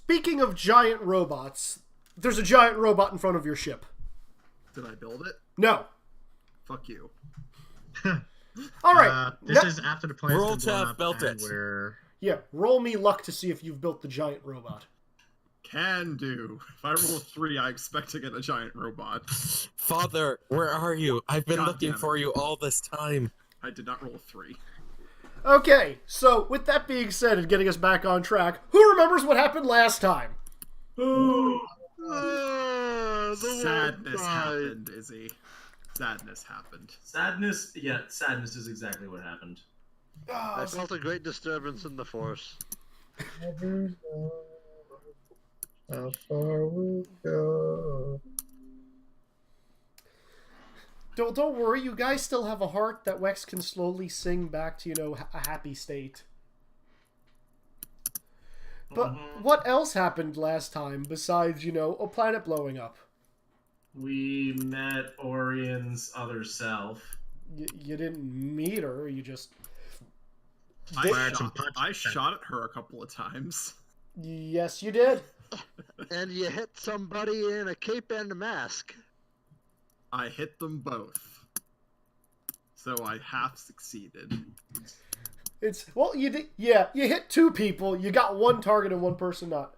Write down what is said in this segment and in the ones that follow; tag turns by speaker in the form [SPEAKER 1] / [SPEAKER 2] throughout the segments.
[SPEAKER 1] Speaking of giant robots, there's a giant robot in front of your ship.
[SPEAKER 2] Did I build it?
[SPEAKER 1] No.
[SPEAKER 2] Fuck you.
[SPEAKER 1] All right.
[SPEAKER 3] This is after the planet's
[SPEAKER 4] Roll
[SPEAKER 3] been blown
[SPEAKER 4] Chav
[SPEAKER 3] up
[SPEAKER 4] built
[SPEAKER 3] and
[SPEAKER 4] it.
[SPEAKER 3] we're...
[SPEAKER 1] Yeah, roll me luck to see if you've built the giant robot.
[SPEAKER 2] Can do. If I roll 3, I expect to get a giant robot.
[SPEAKER 4] Father, where are you? I've been
[SPEAKER 2] God
[SPEAKER 4] looking
[SPEAKER 2] damn it.
[SPEAKER 4] for you all this time.
[SPEAKER 2] I did not roll 3.
[SPEAKER 1] Okay, so with that being said and getting us back on track, who remembers what happened last time?
[SPEAKER 2] Sadness happened, Izzy. Sadness happened.
[SPEAKER 5] Sadness is exactly what happened.
[SPEAKER 6] I felt a great disturbance in the force.
[SPEAKER 7] How far we go.
[SPEAKER 1] Don't worry, you guys still have a heart that Wex can slowly sing back to, a happy state. But what else happened last time besides, a planet blowing up?
[SPEAKER 5] We met Orion's other self.
[SPEAKER 1] You didn't meet her, you just...
[SPEAKER 2] I shot at her a couple of times.
[SPEAKER 1] Yes, you did.
[SPEAKER 6] And you hit somebody in a cape and a mask.
[SPEAKER 2] I hit them both. So I half succeeded.
[SPEAKER 1] You did, yeah, you hit 2 people, you got 1 target and 1 person not.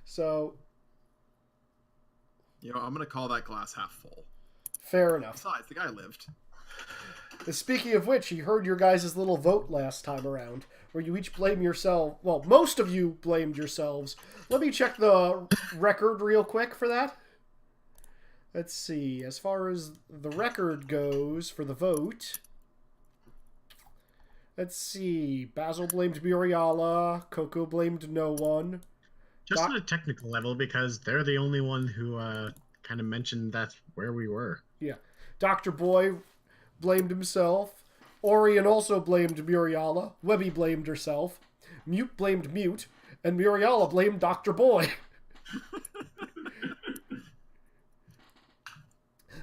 [SPEAKER 1] So...
[SPEAKER 2] I'm gonna call that glass half full.
[SPEAKER 1] Fair enough.
[SPEAKER 2] Besides, the guy lived.
[SPEAKER 1] Speaking of which, he heard your guys' little vote last time around, where you each blame yourself. Well, most of you blamed yourselves. Let me check the record real quick for that. Let's see. As far as the record goes for the vote, let's see. Basil blamed Muriala. Coco blamed no one.
[SPEAKER 3] Just on a technical level, because they're the only one who kind of mentioned that's where we were.
[SPEAKER 1] Yeah. Dr. Boy blamed himself. Orion also blamed Muriala. Webby blamed herself. Mute blamed Mute. And Muriala blamed Dr. Boy.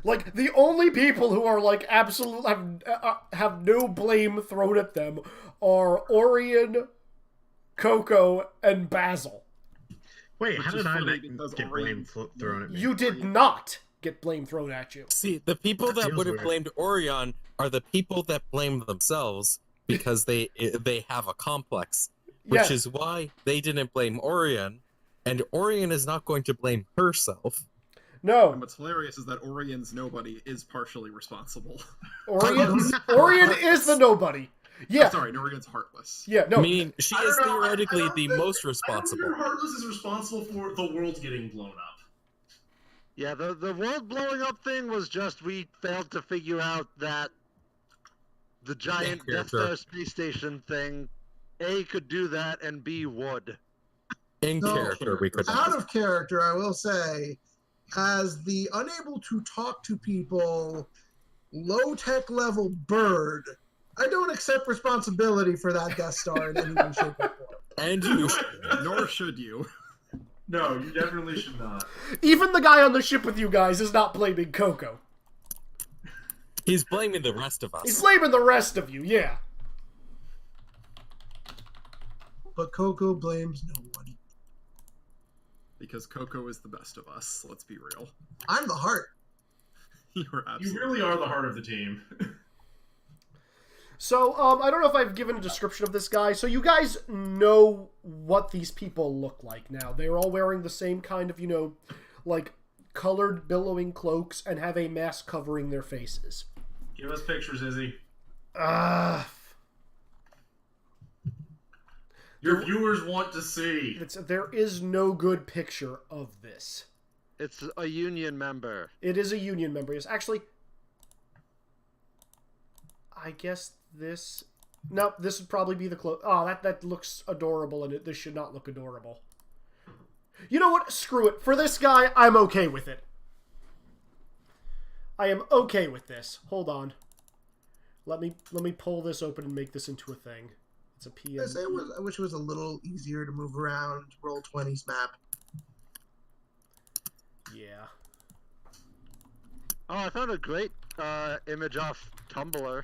[SPEAKER 1] Like, the only people who are, like, absolutely have no blame thrown at them are Orion, Coco, and Basil.
[SPEAKER 3] Wait,
[SPEAKER 2] Which
[SPEAKER 3] how
[SPEAKER 2] is
[SPEAKER 3] did I
[SPEAKER 2] funny
[SPEAKER 3] get
[SPEAKER 2] because
[SPEAKER 3] blame
[SPEAKER 2] Orion-
[SPEAKER 3] thrown at me?
[SPEAKER 1] You did not get blame thrown at you.
[SPEAKER 4] See, the people that
[SPEAKER 3] feels
[SPEAKER 4] would have
[SPEAKER 3] weird.
[SPEAKER 4] blamed Orion are the people that blame themselves because they have a complex, which
[SPEAKER 1] Yes.
[SPEAKER 4] is why they didn't blame Orion, and Orion is not going to blame herself.
[SPEAKER 2] And
[SPEAKER 1] No.
[SPEAKER 2] what's hilarious is that Orion's nobody is partially responsible.
[SPEAKER 1] Orion is the nobody. Yeah.
[SPEAKER 2] I'm sorry, Orion's heartless.
[SPEAKER 1] Yeah, no.
[SPEAKER 4] Meaning she
[SPEAKER 5] I
[SPEAKER 4] is
[SPEAKER 5] don't know,
[SPEAKER 4] theoretically
[SPEAKER 5] I don't
[SPEAKER 4] the
[SPEAKER 5] think-
[SPEAKER 4] most
[SPEAKER 5] I don't
[SPEAKER 4] responsible.
[SPEAKER 5] think Heartless is responsible for the world getting blown up.
[SPEAKER 6] Yeah, the world blowing up thing was just we failed to figure out that the giant
[SPEAKER 4] Yeah,
[SPEAKER 6] Death
[SPEAKER 4] sure.
[SPEAKER 6] Star space station thing, A, could do that, and B, would.
[SPEAKER 4] In
[SPEAKER 7] No.
[SPEAKER 4] character, we could
[SPEAKER 7] Out of character, I will say, as the unable to talk to people, low-tech level bird, I don't accept responsibility for that Death Star in any way, shape, or form.
[SPEAKER 4] And you,
[SPEAKER 2] Nor should you.
[SPEAKER 5] No, you definitely should not.
[SPEAKER 1] Even the guy on the ship with you guys is not blaming Coco.
[SPEAKER 4] he's blaming the rest of
[SPEAKER 1] He's
[SPEAKER 4] us.
[SPEAKER 1] blaming the rest of you, yeah.
[SPEAKER 7] But Coco blames no one.
[SPEAKER 2] Because Coco is the best of us, let's be real.
[SPEAKER 7] I'm the heart.
[SPEAKER 2] You're
[SPEAKER 5] You
[SPEAKER 2] absolutely
[SPEAKER 5] really are the heart of the team.
[SPEAKER 1] So, I don't know if I've given a description of this guy. So you guys know what these people look like now. They're all wearing the same kind of, like, colored billowing cloaks and have a mask covering their faces.
[SPEAKER 5] Give us pictures, Izzy. Your viewers want to see.
[SPEAKER 1] There is no good picture of this.
[SPEAKER 6] It's a union member.
[SPEAKER 1] It is a union member. Yes, actually, I guess this... Nope, this would probably be the clothes. Oh, that looks adorable, and this should not look adorable. You know what? Screw it. For this guy, I'm okay with it. I am okay with this. Hold on. Let me pull this open and make this into a thing. It's a PM.
[SPEAKER 7] I wish it was a little easier to move around Roll20's map.
[SPEAKER 1] Yeah.
[SPEAKER 6] Oh, I found a great image off Tumblr,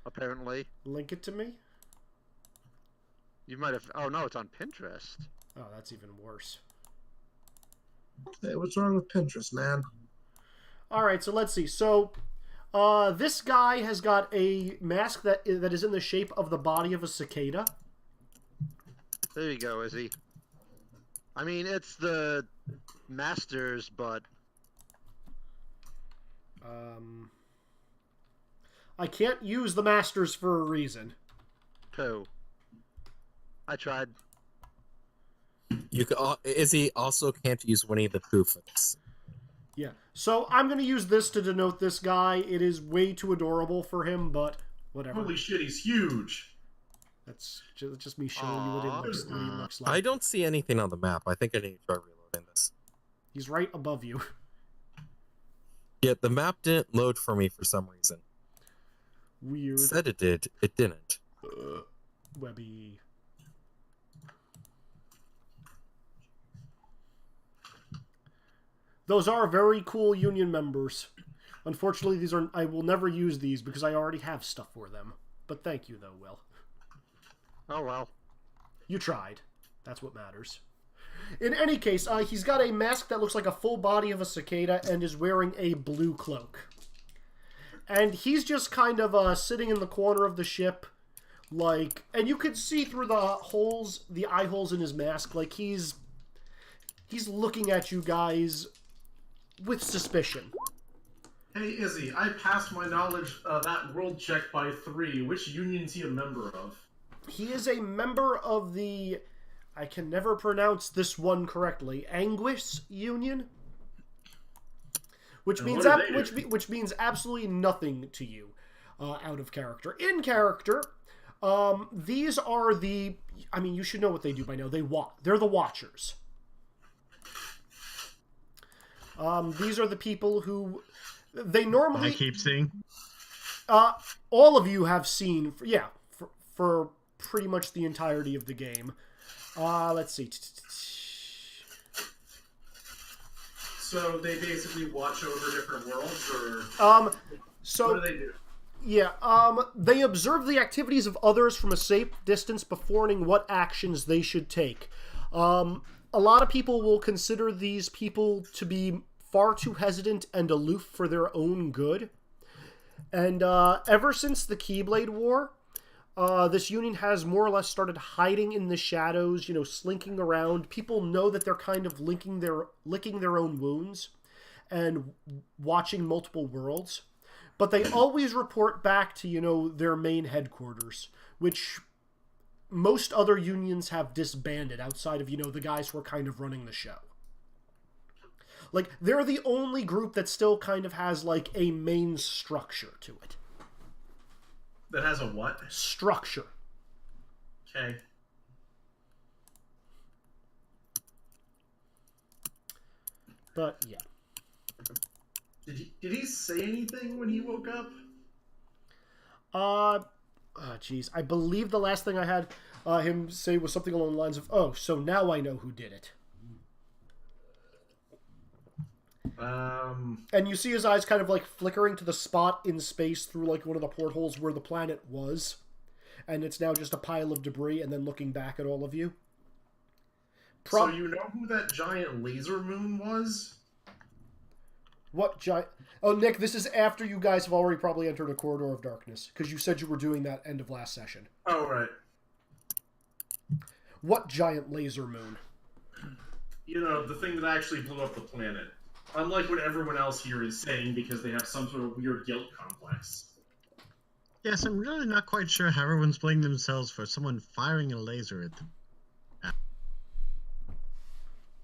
[SPEAKER 6] apparently.
[SPEAKER 1] Link it to me.
[SPEAKER 6] You might have. Oh no, it's on Pinterest.
[SPEAKER 1] Oh, that's even worse.
[SPEAKER 7] Hey, what's wrong with Pinterest, man?
[SPEAKER 1] All right, so let's see. So, this guy has got a mask that is in the shape of the body of a cicada.
[SPEAKER 6] There you go, Izzy. I mean, it's the Masters, but
[SPEAKER 1] I can't use the masters for a reason.
[SPEAKER 6] poo. I tried.
[SPEAKER 4] You can, Izzy also can't use Winnie the Pooh for this.
[SPEAKER 1] Yeah. So I'm going to use this to denote this guy. It is way too adorable for him, but whatever.
[SPEAKER 5] Holy shit, he's huge.
[SPEAKER 1] That's just me showing you what he looks like.
[SPEAKER 4] I don't see anything on the map. I think I need to try reloading this.
[SPEAKER 1] He's right above you.
[SPEAKER 4] Yeah, the map didn't load for me for some reason.
[SPEAKER 1] Weird.
[SPEAKER 4] It said it did. It didn't.
[SPEAKER 1] Webby. Those are very cool Union members. Unfortunately, these are. I will never use these because I already have stuff for them. But thank you, though, Will.
[SPEAKER 6] Oh well.
[SPEAKER 1] You tried. That's what matters. In any case, he's got a mask that looks like a full body of a cicada and is wearing a blue cloak. And he's just kind of sitting in the corner of the ship, like, and you could see through the holes, the eye holes in his mask, like he's looking at you guys with suspicion.
[SPEAKER 5] Hey, Izzy, I passed my knowledge that world check by 3. Which union is he a member of?
[SPEAKER 1] He is a member of the, I can never pronounce this one correctly, Anguis Union, which
[SPEAKER 5] And
[SPEAKER 1] means
[SPEAKER 5] what do they do?
[SPEAKER 1] which means absolutely nothing to you, out of character. In character, these are the, I mean, you should know what they do by now. They're the Watchers. These are the people who they normally
[SPEAKER 3] I keep seeing.
[SPEAKER 1] all of you have seen, for pretty much the entirety of the game. Let's see.
[SPEAKER 5] So they basically watch over different worlds, or
[SPEAKER 1] So
[SPEAKER 5] what do they do?
[SPEAKER 1] yeah, they observe the activities of others from a safe distance before knowing what actions they should take. A lot of people will consider these people to be far too hesitant and aloof for their own good. And ever since the Keyblade War, this union has more or less started hiding in the shadows, slinking around. People know that they're kind of licking their own wounds and watching multiple worlds. But they always report back to, their main headquarters, which most other unions have disbanded outside of, the guys who are kind of running the show. Like, they're the only group that still kind of has, like, a main structure to it.
[SPEAKER 5] That has a what?
[SPEAKER 1] Structure.
[SPEAKER 5] Okay.
[SPEAKER 1] But, yeah.
[SPEAKER 5] Did he say anything when he woke up?
[SPEAKER 1] Jeez. I believe the last thing I had him say was something along the lines of, "Oh, so now I know who did it." And you see his eyes kind of like flickering to the spot in space through like one of the portholes where the planet was. And it's now just a pile of debris, and then looking back at all of you.
[SPEAKER 5] So you know who that giant laser moon was?
[SPEAKER 1] What giant... Oh, Nick, this is after you guys have already probably entered a corridor of darkness, because you said you were doing that end of last session.
[SPEAKER 5] Oh, right.
[SPEAKER 1] What giant laser moon?
[SPEAKER 5] The thing that actually blew up the planet. Unlike what everyone else here is saying, because they have some sort of weird guilt complex.
[SPEAKER 3] Yes, I'm really not quite sure how everyone's blaming themselves for someone firing a laser at them.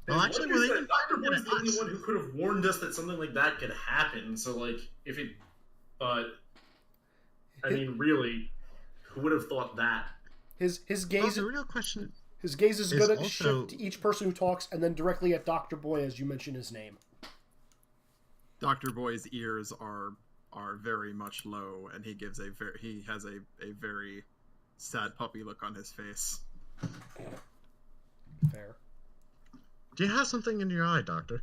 [SPEAKER 3] Well,
[SPEAKER 5] And
[SPEAKER 3] actually,
[SPEAKER 5] like I
[SPEAKER 3] were they
[SPEAKER 5] said,
[SPEAKER 3] even
[SPEAKER 5] Dr.
[SPEAKER 3] firing
[SPEAKER 5] Boy's
[SPEAKER 3] at
[SPEAKER 5] the only
[SPEAKER 3] us?
[SPEAKER 5] one who could have warned us that something like that could happen. So, like, if it... But... I mean, really, who would have thought that?
[SPEAKER 1] His
[SPEAKER 3] Well,
[SPEAKER 1] gaze...
[SPEAKER 3] the real question
[SPEAKER 1] His gaze is
[SPEAKER 3] is
[SPEAKER 1] going to
[SPEAKER 3] also-
[SPEAKER 1] shift to each person who talks, and then directly at Dr. Boy as you mention his name.
[SPEAKER 2] Dr. Boy's ears are very much low, and he has a very sad puppy look on his face.
[SPEAKER 1] Fair.
[SPEAKER 3] Do you have something in your eye, Doctor?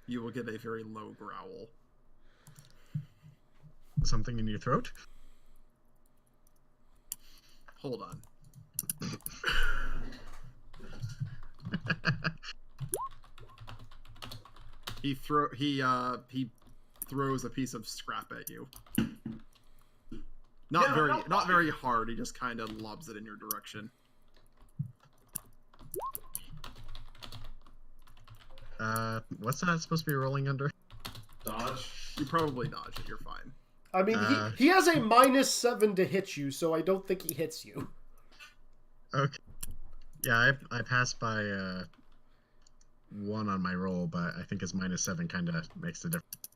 [SPEAKER 2] You will get a very low growl.
[SPEAKER 3] Something in your throat?
[SPEAKER 2] hold on. He throws a piece of scrap at you. Not very hard. He just kind of lobs it in your direction.
[SPEAKER 3] What's that supposed to be rolling under?
[SPEAKER 5] Dodge.
[SPEAKER 2] You probably dodge it. You're fine.
[SPEAKER 1] I mean, he has a -7 to hit you, so I don't think he hits you.
[SPEAKER 3] Okay. Yeah, I passed by 1 on my roll, but I think his -7 kind of makes the difference.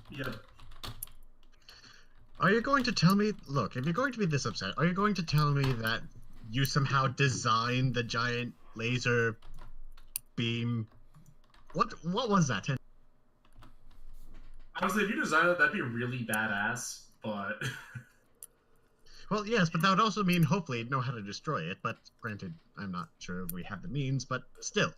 [SPEAKER 5] Yeah.
[SPEAKER 3] Are you going to tell me? Look, if you're going to be this upset, are you going to tell me that you somehow designed the giant laser beam? What was that?
[SPEAKER 5] Honestly, if you design it, that'd be really badass. But
[SPEAKER 3] Well, yes, but that would also mean hopefully know how to destroy it. But granted, I'm not sure if we have the means. But still.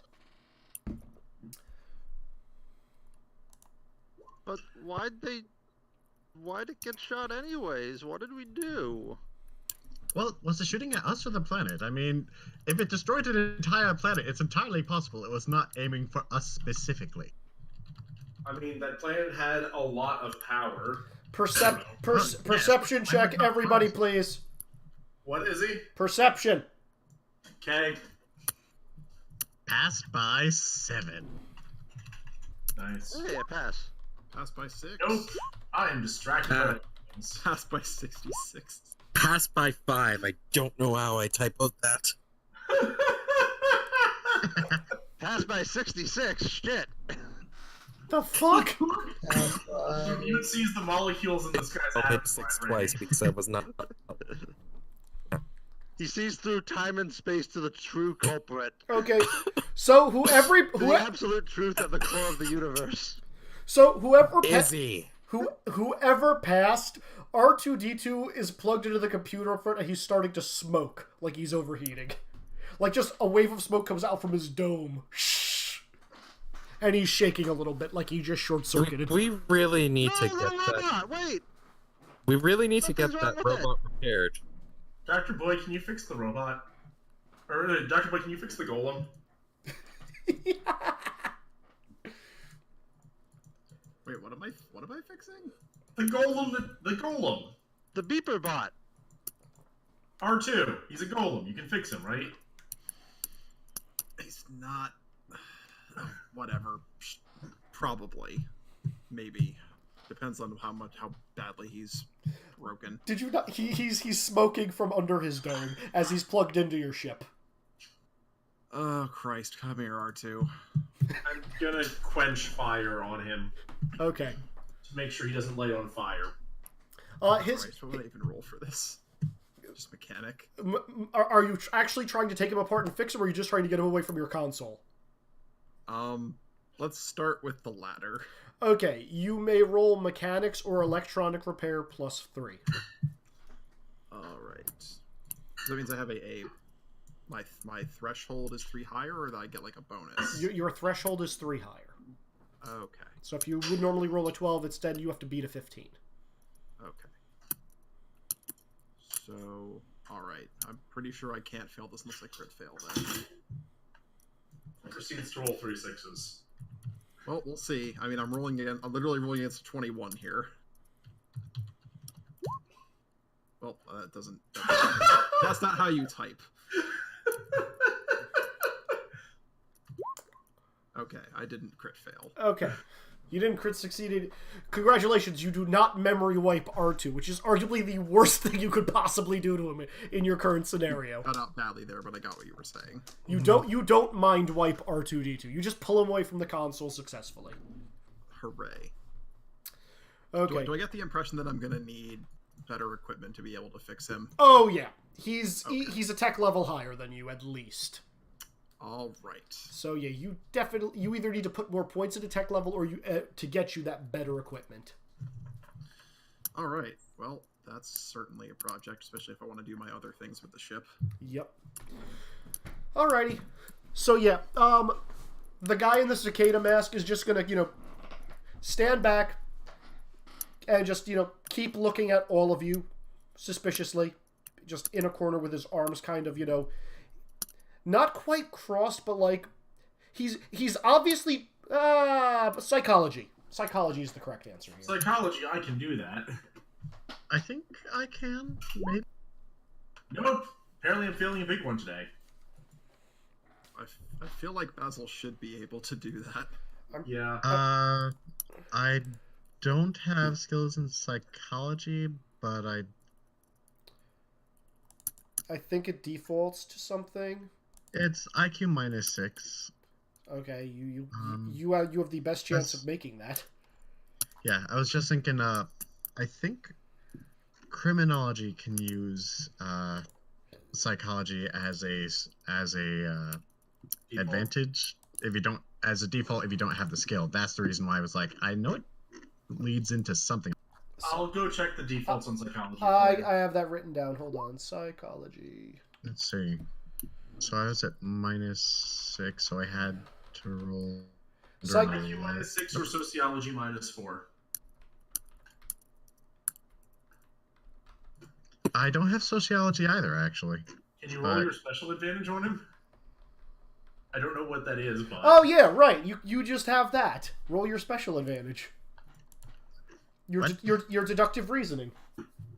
[SPEAKER 6] But why'd it get shot anyways? What did we do?
[SPEAKER 3] Well, was it shooting at us or the planet? I mean, if it destroyed an entire planet, it's entirely possible it was not aiming for us specifically.
[SPEAKER 5] I mean, that planet had a lot of power.
[SPEAKER 1] Perception check, everybody, please.
[SPEAKER 5] What is he?
[SPEAKER 1] Perception.
[SPEAKER 5] Okay.
[SPEAKER 3] Passed by 7.
[SPEAKER 5] Nice.
[SPEAKER 6] Hey, I pass.
[SPEAKER 2] Pass by 6.
[SPEAKER 5] Nope. I am distracted by things.
[SPEAKER 2] Pass by 66.
[SPEAKER 4] Pass by 5. I don't know how I typoed that.
[SPEAKER 6] Pass by 66. Shit.
[SPEAKER 1] The fuck?
[SPEAKER 5] You sees the molecules in this guy's
[SPEAKER 4] I'll hit
[SPEAKER 5] abs
[SPEAKER 4] 6
[SPEAKER 5] already.
[SPEAKER 4] twice because I was not.
[SPEAKER 6] He sees through time and space to the true culprit.
[SPEAKER 1] Okay, so
[SPEAKER 6] The absolute truth at the core of the universe.
[SPEAKER 1] whoever passed, R2-D2 is plugged into the computer in front and he's starting to smoke like he's overheating. Like just a wave of smoke comes out from his dome. Shh. And he's shaking a little bit like he just short-circuited.
[SPEAKER 4] We really need to
[SPEAKER 6] No,
[SPEAKER 4] get that.
[SPEAKER 6] robot, wait.
[SPEAKER 4] We really need to get
[SPEAKER 6] Something's wrong
[SPEAKER 4] that
[SPEAKER 6] with it.
[SPEAKER 4] robot repaired.
[SPEAKER 5] Dr. Boy, can you fix the robot? Or, Dr. Boy, can you fix the golem?
[SPEAKER 2] Wait, what am I fixing?
[SPEAKER 5] The golem.
[SPEAKER 6] The beeper bot.
[SPEAKER 5] R2. He's a golem. You can fix him, right?
[SPEAKER 2] He's not. Whatever. Probably. Maybe. Depends on how badly he's broken.
[SPEAKER 1] Did you not? He's smoking from under his dome as he's plugged into your ship.
[SPEAKER 2] Oh Christ! Come here, R2.
[SPEAKER 5] I'm gonna quench fire on him
[SPEAKER 1] Okay.
[SPEAKER 5] to make sure he doesn't light on fire.
[SPEAKER 2] Christ, what would I even roll for this? Just mechanic.
[SPEAKER 1] Are you actually trying to take him apart and fix him, or are you just trying to get him away from your console?
[SPEAKER 2] Let's start with the latter.
[SPEAKER 1] Okay, you may roll mechanics or electronic repair +3.
[SPEAKER 2] All right. So that means I have my threshold is 3 higher, or do I get like a bonus?
[SPEAKER 1] Your threshold is 3 higher.
[SPEAKER 2] Okay.
[SPEAKER 1] So if you would normally roll a 12, instead you have to beat a 15.
[SPEAKER 2] Okay. So, all right. I'm pretty sure I can't fail this unless I crit fail then.
[SPEAKER 5] Proceeds to roll 3 6s.
[SPEAKER 2] Well, we'll see. I mean, I'm literally rolling against a 21 here. Well, that doesn't. That's not how you type. Okay, I didn't crit fail.
[SPEAKER 1] Okay. You didn't crit succeed. Congratulations, you do not memory wipe R2, which is arguably the worst thing you could possibly do to him in your current scenario.
[SPEAKER 2] Cut out badly there, but I got what you were saying.
[SPEAKER 1] You don't mind wipe R2-D2. You just pull him away from the console successfully.
[SPEAKER 2] Hooray.
[SPEAKER 1] Okay.
[SPEAKER 2] Do I get the impression that I'm going to need better equipment to be able to fix him?
[SPEAKER 1] Oh yeah. He's a tech level higher than you at least.
[SPEAKER 2] All right.
[SPEAKER 1] So yeah, you either need to put more points into tech level or you to get you that better equipment.
[SPEAKER 2] All right. Well, that's certainly a project, especially if I want to do my other things with the ship.
[SPEAKER 1] Yep. Alrighty. So yeah, the guy in the cicada mask is just gonna, stand back and just, keep looking at all of you suspiciously. just in a corner with his arms kind of, not quite crossed, but like he's obviously psychology. Psychology is the correct answer here.
[SPEAKER 5] Psychology, I can do that.
[SPEAKER 3] I think I can. Maybe.
[SPEAKER 5] Nope. Apparently, I'm feeling a big one today.
[SPEAKER 2] I feel like Basil should be able to do that.
[SPEAKER 5] Yeah.
[SPEAKER 3] I don't have skills in psychology, but
[SPEAKER 1] I think it defaults to something.
[SPEAKER 3] it's IQ -6.
[SPEAKER 1] Okay, you have the best chance of making that.
[SPEAKER 3] Yeah, I was just thinking. I think criminology can use psychology as a
[SPEAKER 5] Default.
[SPEAKER 3] advantage if you don't, as a default, if you don't have the skill. That's the reason why I was like, I know it leads into something.
[SPEAKER 5] I'll go check the defaults on psychology.
[SPEAKER 1] I have that written down. Hold on, psychology.
[SPEAKER 3] Let's see. So I was at -6, so I had to roll.
[SPEAKER 1] Psych-
[SPEAKER 5] IQ -6 or sociology -4.
[SPEAKER 3] I don't have sociology either, actually.
[SPEAKER 5] Can you roll your special advantage on him? I don't know what that is, but
[SPEAKER 1] Oh yeah, right. You just have that. Roll your special advantage.
[SPEAKER 3] What?
[SPEAKER 1] Your deductive reasoning.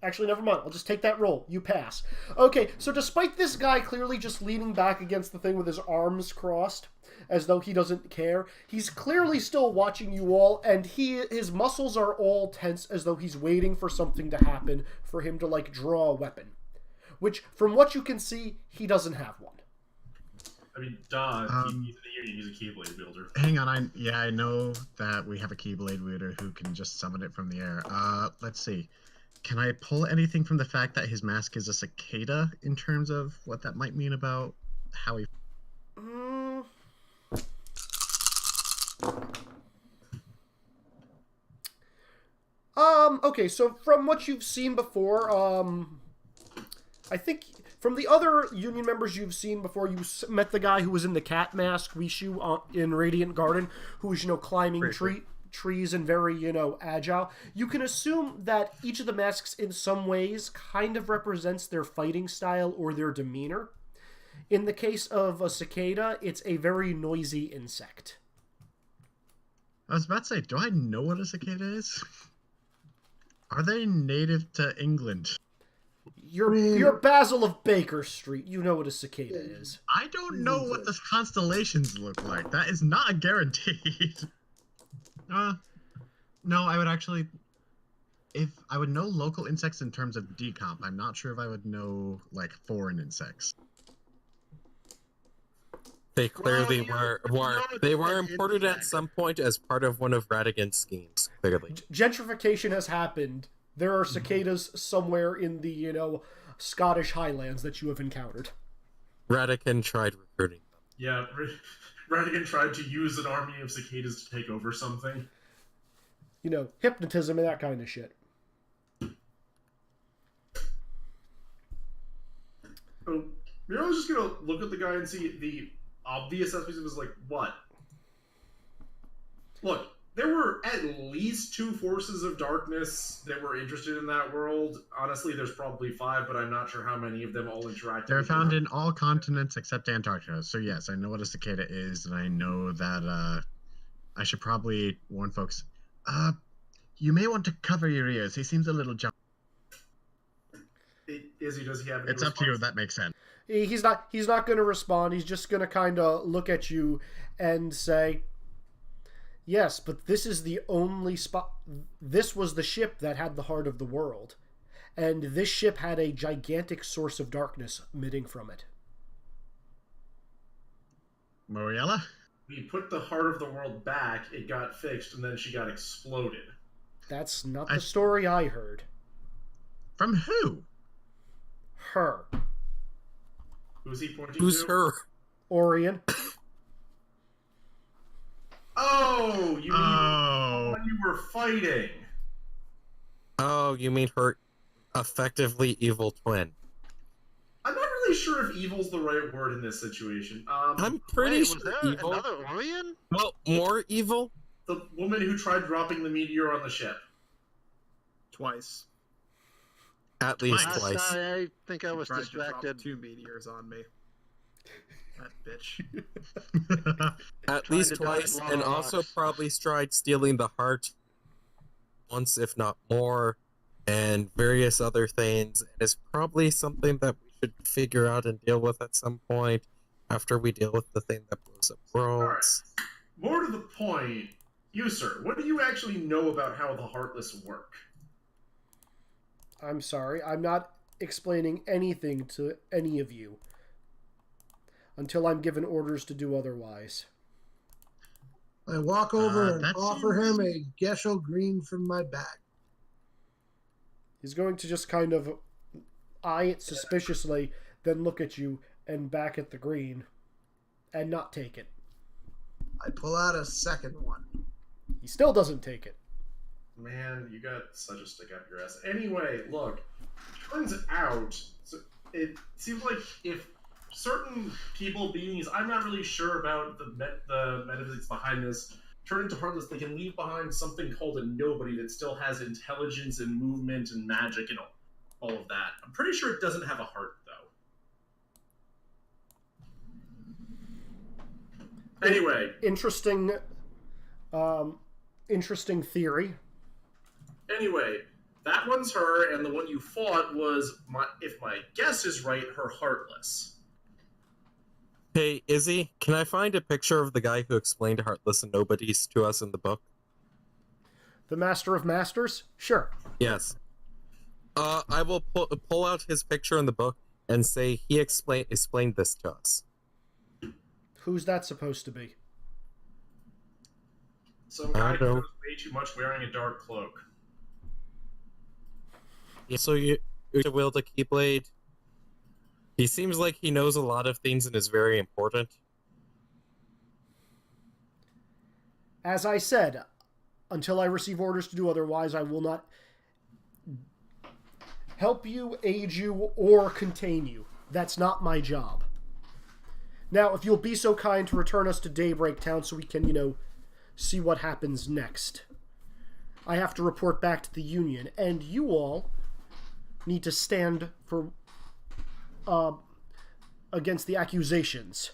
[SPEAKER 1] Actually, never mind. I'll just take that roll. You pass. Okay, so despite this guy clearly just leaning back against the thing with his arms crossed, as though he doesn't care, he's clearly still watching you all, and his muscles are all tense as though he's waiting for something to happen for him to, like, draw a weapon. Which, from what you can see, he doesn't have one.
[SPEAKER 5] I mean, he's in the Union. He's a Keyblade wielder.
[SPEAKER 3] Hang on, I know that we have a Keyblade wielder who can just summon it from the air. Let's see. Can I pull anything from the fact that his mask is a cicada in terms of what that might mean about how he...
[SPEAKER 1] Okay, so from what you've seen before, I think from the other Union members you've seen before, you met the guy who was in the cat mask, Wishu, in Radiant Garden, who was, climbing trees and very, agile. You can assume that each of the masks in some ways kind of represents their fighting style or their demeanor. In the case of a cicada, it's a very noisy insect.
[SPEAKER 3] I was about to say, do I know what a cicada is? Are they native to England?
[SPEAKER 1] You're Basil of Baker Street. You know what a cicada is.
[SPEAKER 3] I don't know what the constellations look like. That is not a guaranteed. No, I would actually... If I would know local insects in terms of decomp, I'm not sure if I would know, like, foreign insects.
[SPEAKER 4] They clearly
[SPEAKER 6] Well,
[SPEAKER 4] they were
[SPEAKER 6] it's
[SPEAKER 4] imported at some point as part of one of Radigan's schemes, clearly.
[SPEAKER 1] Gentrification has happened. There are cicadas somewhere in the, Scottish Highlands that you have encountered.
[SPEAKER 4] Radigan tried recruiting them.
[SPEAKER 5] Yeah, Radigan tried to use an army of cicadas to take over something.
[SPEAKER 1] Hypnotism and that kind of shit.
[SPEAKER 5] Oh, I was just gonna look at the guy and see the obvious aspects of his, like, what? Look, there were at least 2 forces of darkness that were interested in that world. Honestly, there's probably 5, but I'm not sure how many of them all interact.
[SPEAKER 3] They're found in all continents except Antarctica. So yes, I know what a cicada is, and I know that I should probably warn folks. You may want to cover your ears. He seems a little jumpy.
[SPEAKER 5] Does he have any
[SPEAKER 3] It's up to you if
[SPEAKER 5] response?
[SPEAKER 3] that makes sense.
[SPEAKER 1] He's not going to respond. He's just going to kind of look at you and say, yes, but this is the only spot. This was the ship that had the heart of the world. And this ship had a gigantic source of darkness emitting from it.
[SPEAKER 3] Moriella?
[SPEAKER 5] We put the heart of the world back, it got fixed, and then she got exploded.
[SPEAKER 1] That's not the story I heard.
[SPEAKER 3] From who?
[SPEAKER 1] Her.
[SPEAKER 5] Who's he pointing
[SPEAKER 4] Who's
[SPEAKER 5] to?
[SPEAKER 4] her?
[SPEAKER 1] Orion.
[SPEAKER 5] Oh, you mean
[SPEAKER 3] Oh.
[SPEAKER 5] when you were fighting?
[SPEAKER 4] Oh, you mean her effectively evil twin?
[SPEAKER 5] I'm not really sure if evil's the right word in this situation.
[SPEAKER 4] I'm pretty
[SPEAKER 6] Wait,
[SPEAKER 4] sure
[SPEAKER 6] was there
[SPEAKER 4] evil.
[SPEAKER 6] another Orion?
[SPEAKER 4] Well, more evil?
[SPEAKER 5] The woman who tried dropping the meteor on the ship.
[SPEAKER 2] Twice.
[SPEAKER 4] At least
[SPEAKER 3] Twice.
[SPEAKER 4] twice.
[SPEAKER 6] I think I was
[SPEAKER 2] Tried to drop
[SPEAKER 6] distracted.
[SPEAKER 2] 2 meteors on me. That bitch.
[SPEAKER 4] At
[SPEAKER 6] Trying
[SPEAKER 4] least
[SPEAKER 6] to dodge
[SPEAKER 4] twice,
[SPEAKER 6] lava
[SPEAKER 4] and also
[SPEAKER 6] rocks.
[SPEAKER 4] probably tried stealing the heart once, if not more, and various other things. And it's probably something that we should figure out and deal with at some point after we deal with the thing that blows up worlds.
[SPEAKER 5] More to the point, you, sir, what do you actually know about how the Heartless work?
[SPEAKER 1] I'm sorry, I'm not explaining anything to any of you until I'm given orders to do otherwise.
[SPEAKER 7] I walk over and
[SPEAKER 3] that
[SPEAKER 7] offer him a Gesho green from my bag.
[SPEAKER 1] He's going to just kind of eye it suspiciously, then look at you and back at the green, and not take it.
[SPEAKER 7] I pull out a second one.
[SPEAKER 1] He still doesn't take it.
[SPEAKER 5] Man, you got such a stick up your ass. Anyway, look, turns out, it seems like if certain people, beings, I'm not really sure about the metaphysics behind this, turn into Heartless, they can leave behind something called a nobody that still has intelligence and movement and magic and all of that. I'm pretty sure it doesn't have a heart, though. Anyway.
[SPEAKER 1] Interesting theory.
[SPEAKER 5] Anyway, that one's her, and the one you fought was, if my guess is right, her Heartless.
[SPEAKER 4] Hey, Izzy, can I find a picture of the guy who explained Heartless and Nobodies to us in the book?
[SPEAKER 1] The Master of Masters? Sure.
[SPEAKER 4] Yes. I will pull out his picture in the book and say he explained this to us.
[SPEAKER 1] Who's that supposed to be?
[SPEAKER 5] Some guy
[SPEAKER 4] I
[SPEAKER 5] who
[SPEAKER 4] don't-
[SPEAKER 5] knows way too much wearing a dark cloak.
[SPEAKER 4] Yeah, so you will the Keyblade. He seems like he knows a lot of things and is very important.
[SPEAKER 1] As I said, until I receive orders to do otherwise, I will not help you, aid you, or contain you. That's not my job. Now, if you'll be so kind to return us to Daybreak Town so we can, see what happens next. I have to report back to the Union, and you all need to stand for against the accusations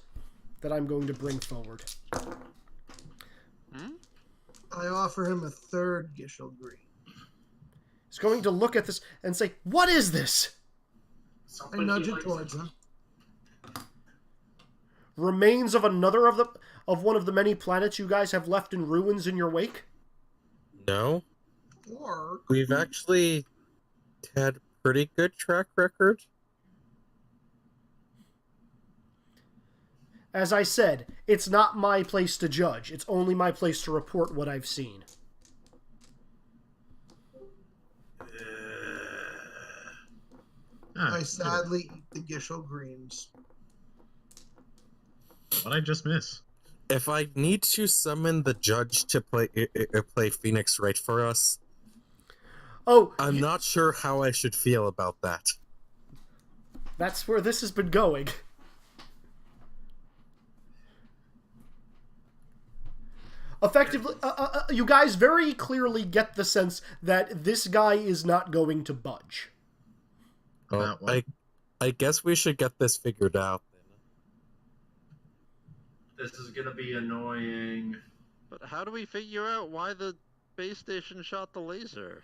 [SPEAKER 1] that I'm going to bring forward.
[SPEAKER 7] I offer him a third Gesho green.
[SPEAKER 1] He's going to look at this and say, "What is this?"
[SPEAKER 7] I
[SPEAKER 5] Something
[SPEAKER 7] nudge
[SPEAKER 5] he
[SPEAKER 7] it
[SPEAKER 5] likes
[SPEAKER 7] towards him.
[SPEAKER 1] Remains of another of one of the many planets you guys have left in ruins in your wake?
[SPEAKER 4] No,
[SPEAKER 7] Or
[SPEAKER 4] we've actually had pretty good track record.
[SPEAKER 1] As I said, it's not my place to judge. It's only my place to report what I've seen.
[SPEAKER 3] Ah,
[SPEAKER 7] I sadly eat the Gesho greens.
[SPEAKER 3] what I just miss?
[SPEAKER 4] If I need to summon the judge to play Phoenix Wright for us,
[SPEAKER 1] Oh,
[SPEAKER 4] I'm not sure how I should feel about that.
[SPEAKER 1] that's where this has been going. Effectively, you guys very clearly get the sense that this guy is not going to budge.
[SPEAKER 4] Well,
[SPEAKER 3] About what?
[SPEAKER 4] I guess we should get this figured out.
[SPEAKER 5] This is gonna be annoying.
[SPEAKER 6] But how do we figure out why the base station shot the laser?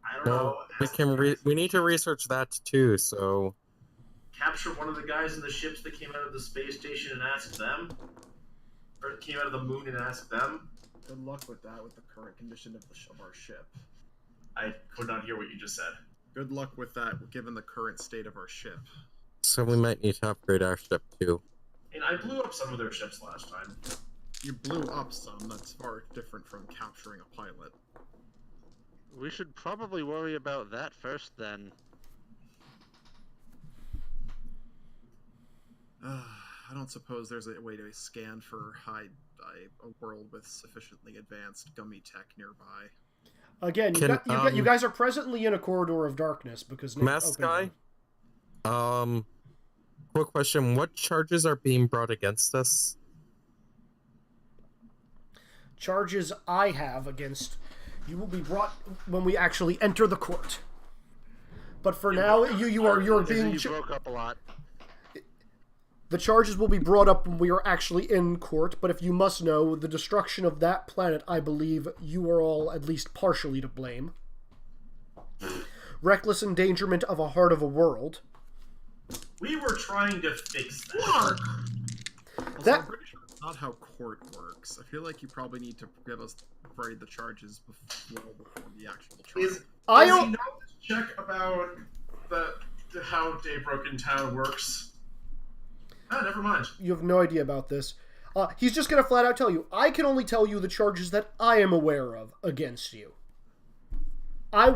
[SPEAKER 5] I don't know.
[SPEAKER 4] Well, we need to research that too. So
[SPEAKER 5] Capture one of the guys in the ships that came out of the space station and ask them, or came out of the moon and ask them.
[SPEAKER 2] Good luck with that with the current condition of our ship.
[SPEAKER 5] I could not hear what you just said.
[SPEAKER 2] Good luck with that given the current state of our ship.
[SPEAKER 4] we might need to upgrade our ship too.
[SPEAKER 5] And I blew up some of their ships last time.
[SPEAKER 2] You blew up some, that's far different from capturing a pilot.
[SPEAKER 6] We should probably worry about that first, then.
[SPEAKER 2] I don't suppose there's a way to scan for a world with sufficiently advanced gummy tech nearby.
[SPEAKER 1] Again, you guys are presently in a corridor of darkness because Nick
[SPEAKER 4] Mask
[SPEAKER 1] opened
[SPEAKER 4] guy?
[SPEAKER 1] them.
[SPEAKER 4] Quick question: what charges are being brought against us?
[SPEAKER 1] Charges I have against You will be brought when we actually enter the court. But for now, you're being...
[SPEAKER 6] You broke up a lot.
[SPEAKER 1] The charges will be brought up when we are actually in court, but if you must know, the destruction of that planet, I believe, you are all at least partially to blame. Reckless endangerment of a heart of a world.
[SPEAKER 5] We were trying to fix that.
[SPEAKER 7] Mark!
[SPEAKER 2] Also, I'm pretty sure that's not how court works. I feel like you probably need to give us the charges before the actual trial.
[SPEAKER 5] Is
[SPEAKER 1] I
[SPEAKER 5] he
[SPEAKER 1] don't...
[SPEAKER 5] know this check about how Daybroken Town works? Ah, never mind.
[SPEAKER 1] You have no idea about this. He's just going to flat out tell you, I can only tell you the charges that I am aware of against you. I've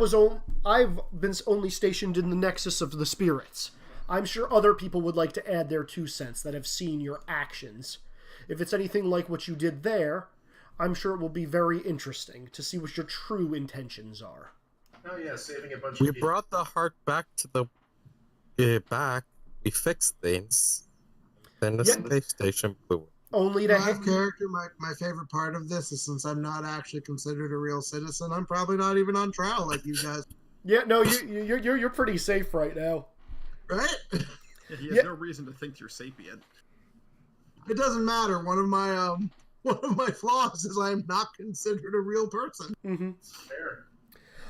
[SPEAKER 1] been only stationed in the Nexus of the Spirits. I'm sure other people would like to add their 2 cents that have seen your actions. If it's anything like what you did there, I'm sure it will be very interesting to see what your true intentions are.
[SPEAKER 5] Oh yeah, saving a bunch
[SPEAKER 4] We
[SPEAKER 5] of people.
[SPEAKER 4] brought the heart back to the back. We fixed things. Then the space station blew.
[SPEAKER 1] Only to
[SPEAKER 7] My character, my favorite part of this is since I'm not actually considered a real citizen, I'm probably not even on trial like you guys.
[SPEAKER 1] Yeah, no, you're pretty safe right now.
[SPEAKER 7] Right?
[SPEAKER 2] Yeah, he has no reason to think you're sapient.
[SPEAKER 7] It doesn't matter. One of my flaws is I'm not considered a real person.
[SPEAKER 1] Mm-hmm.
[SPEAKER 5] Fair.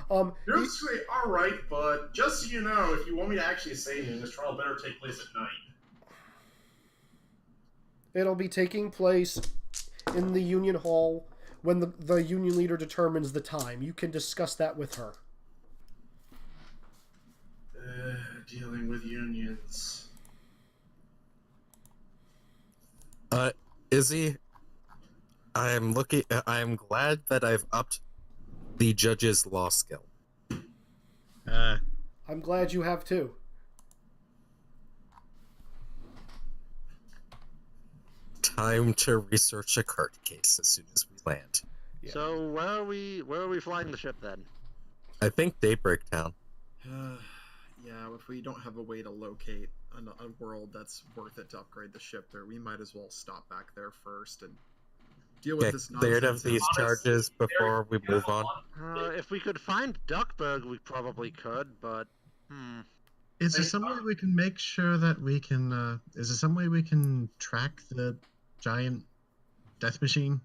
[SPEAKER 1] He-
[SPEAKER 5] You're just say, all right, but just so you know, if you want me to actually save you, this trial better take place at night.
[SPEAKER 1] It'll be taking place in the Union Hall when the Union leader determines the time. You can discuss that with her.
[SPEAKER 5] Dealing with unions.
[SPEAKER 4] Izzy, I'm glad that I've upped the judge's law skill.
[SPEAKER 1] I'm glad you have too.
[SPEAKER 4] Time to research a court case as soon as we land.
[SPEAKER 1] Yeah.
[SPEAKER 6] So where are we flying the ship then?
[SPEAKER 4] I think Daybreak Town.
[SPEAKER 2] Yeah, if we don't have a way to locate a world that's worth it to upgrade the ship there, we might as well stop back there first and deal with
[SPEAKER 4] Get
[SPEAKER 2] this
[SPEAKER 4] cleared of
[SPEAKER 2] nonsense.
[SPEAKER 4] these charges before we move on.
[SPEAKER 6] If we could find Duckburg, we probably could, but
[SPEAKER 3] Is there some way we can make sure that we can? Is there some way we can track the giant death machine?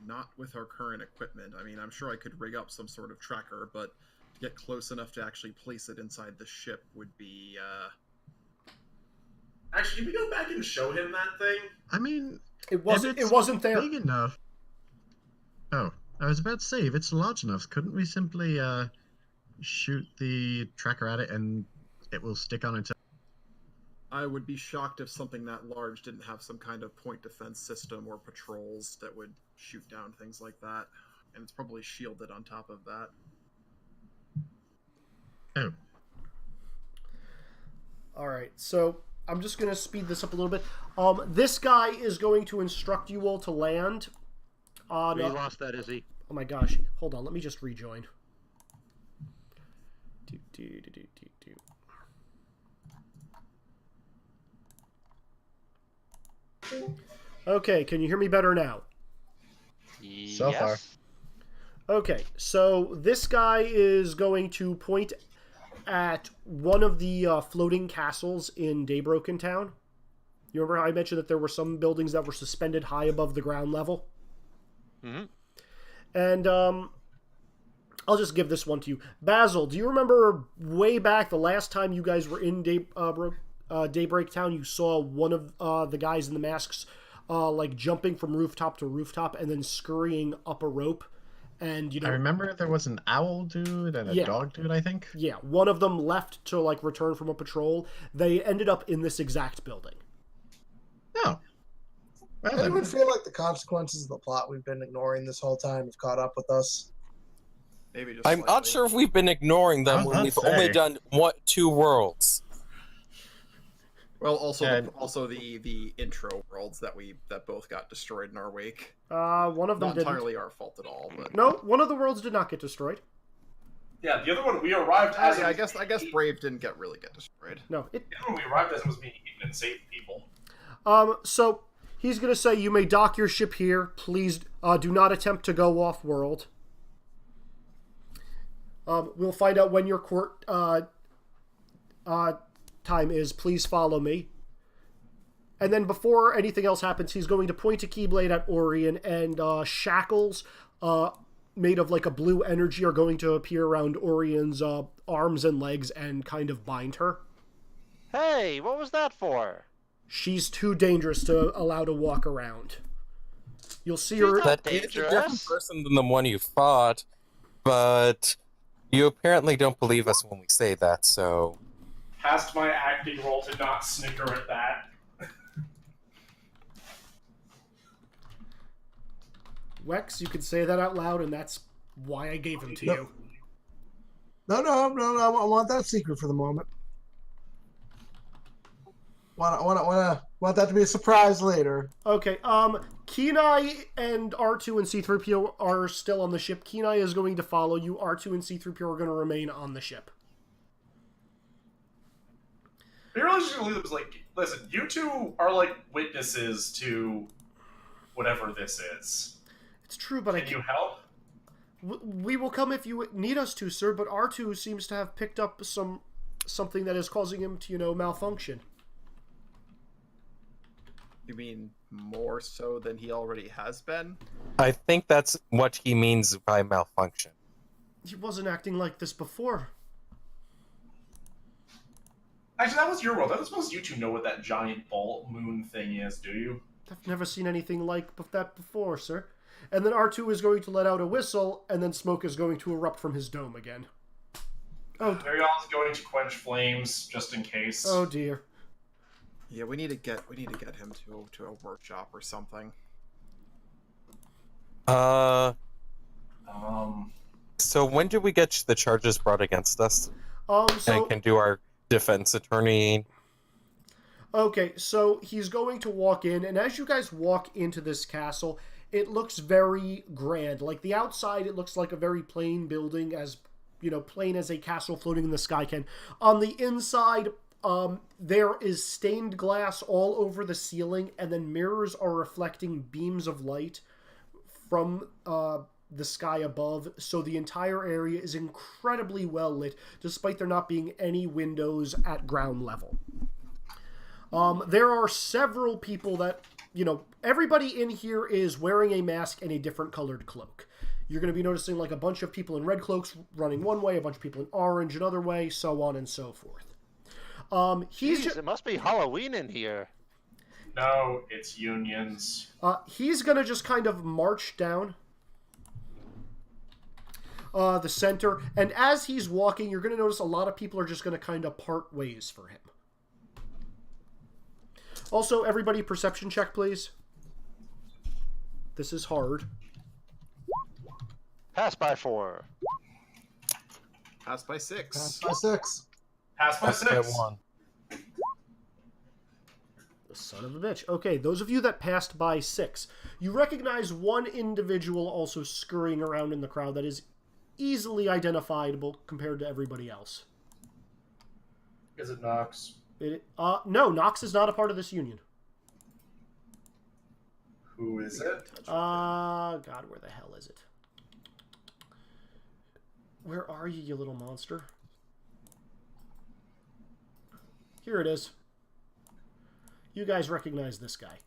[SPEAKER 2] Not with our current equipment. I mean, I'm sure I could rig up some sort of tracker, but to get close enough to actually place it inside the ship would be,
[SPEAKER 5] Actually, can we go back and show him that thing?
[SPEAKER 3] I mean,
[SPEAKER 1] It wasn't.
[SPEAKER 3] if
[SPEAKER 1] It
[SPEAKER 3] it's
[SPEAKER 1] wasn't there.
[SPEAKER 3] big enough. Oh, I was about to say, if it's large enough, couldn't we simply shoot the tracker at it and it will stick on its own?
[SPEAKER 2] I would be shocked if something that large didn't have some kind of point defense system or patrols that would shoot down things like that. And it's probably shielded on top of that.
[SPEAKER 3] Oh,
[SPEAKER 1] All right. So I'm just gonna speed this up a little bit. This guy is going to instruct you all to land on.
[SPEAKER 6] we lost that, Izzy.
[SPEAKER 1] Oh my gosh! Hold on. Let me just rejoin. Okay, can you hear me better now?
[SPEAKER 3] So far.
[SPEAKER 1] Okay, so this guy is going to point at one of the floating castles in Daybroken Town. You remember how I mentioned that there were some buildings that were suspended high above the ground level?
[SPEAKER 6] Mm-hmm.
[SPEAKER 1] And I'll just give this one to you. Basil, do you remember way back the last time you guys were in Daybreak Town, you saw one of the guys in the masks like jumping from rooftop to rooftop and then scurrying up a rope? And
[SPEAKER 3] I remember there was an owl dude and a dog dude, I think.
[SPEAKER 1] Yeah, one of them left to like return from a patrol. They ended up in this exact building.
[SPEAKER 3] Oh. Well, then.
[SPEAKER 7] Anyone feel like the consequences of the plot we've been ignoring this whole time have caught up with us?
[SPEAKER 2] Maybe just
[SPEAKER 4] I'm not
[SPEAKER 2] slightly.
[SPEAKER 4] sure if we've been ignoring them when we've only done 2 worlds.
[SPEAKER 2] Well, also
[SPEAKER 3] And-
[SPEAKER 2] also the intro worlds that both got destroyed in our wake.
[SPEAKER 1] One of them
[SPEAKER 2] Not
[SPEAKER 1] didn't.
[SPEAKER 2] entirely our fault at all, but
[SPEAKER 1] No, one of the worlds did not get destroyed.
[SPEAKER 5] Yeah, the other one we arrived as.
[SPEAKER 2] I guess Brave didn't really get destroyed.
[SPEAKER 1] No,
[SPEAKER 5] The other one we arrived as was being eaten and saved people.
[SPEAKER 1] So He's going to say, you may dock your ship here. Please do not attempt to go off-world. We'll find out when your court time is. Please follow me. And then before anything else happens, he's going to point a Keyblade at Orion, and shackles made of like a blue energy are going to appear around Orion's arms and legs and kind of bind her.
[SPEAKER 6] Hey, what was that for?
[SPEAKER 1] She's too dangerous to allow to walk around. You'll see
[SPEAKER 6] She's
[SPEAKER 1] her...
[SPEAKER 6] not
[SPEAKER 4] That is a different
[SPEAKER 6] dangerous.
[SPEAKER 4] person than the one you fought, but you apparently don't believe us when we say that, so...
[SPEAKER 5] Passed my acting role to not snicker at that.
[SPEAKER 1] Wex, you can say that out loud, and that's why I gave him to
[SPEAKER 7] No.
[SPEAKER 1] you.
[SPEAKER 7] No, I want that secret for the moment. Want that to be a surprise later.
[SPEAKER 1] Okay, Kenai and R2 and C-3PO are still on the ship. Kenai is going to follow you. R2 and C-3PO are going to remain on the ship.
[SPEAKER 5] We really just gonna leave them like, listen, you two are like witnesses to whatever this is.
[SPEAKER 1] It's true, but
[SPEAKER 5] Can you help?
[SPEAKER 1] we will come if you need us to, sir, but R2 seems to have picked up something that is causing him to, malfunction.
[SPEAKER 2] You mean more so than he already has been?
[SPEAKER 4] I think that's what he means by malfunction.
[SPEAKER 1] He wasn't acting like this before.
[SPEAKER 5] Actually, that was your world. I don't suppose you two know what that giant ball moon thing is, do you?
[SPEAKER 1] I've never seen anything like that before, sir. And then R2 is going to let out a whistle, and then smoke is going to erupt from his dome again. Oh,
[SPEAKER 5] Mariana's going to quench flames just in case.
[SPEAKER 1] oh dear.
[SPEAKER 2] Yeah, we need to get him to a workshop or something.
[SPEAKER 4] So
[SPEAKER 5] Um,
[SPEAKER 4] when do we get the charges brought against us?
[SPEAKER 1] So
[SPEAKER 4] And can do our defense attorney?
[SPEAKER 1] okay, so he's going to walk in, and as you guys walk into this castle, it looks very grand. Like the outside, it looks like a very plain building, as plain as a castle floating in the sky can. On the inside, there is stained glass all over the ceiling, and then mirrors are reflecting beams of light from the sky above, so the entire area is incredibly well lit, despite there not being any windows at ground level. There are several people that, everybody in here is wearing a mask and a different colored cloak. You're going to be noticing like a bunch of people in red cloaks running one way, a bunch of people in orange another way, so on and so forth.
[SPEAKER 6] Jeez, it must be Halloween in here.
[SPEAKER 5] no, it's unions.
[SPEAKER 1] He's going to just kind of march down the center, and as he's walking, you're going to notice a lot of people are just going to kind of part ways for him. Also, everybody perception check, please. This is hard.
[SPEAKER 6] Pass by 4.
[SPEAKER 2] Pass by 6.
[SPEAKER 7] Pass by 6.
[SPEAKER 5] Pass by
[SPEAKER 4] That's
[SPEAKER 5] 6.
[SPEAKER 4] one.
[SPEAKER 1] The son of a bitch. Okay, those of you that passed by 6, you recognize one individual also scurrying around in the crowd that is easily identifiable compared to everybody else.
[SPEAKER 5] Is it Nox?
[SPEAKER 1] No, Nox is not a part of this union.
[SPEAKER 5] Who is it?
[SPEAKER 1] God, where the hell is it? Where are you, you little monster? Here it is. You guys recognize this guy.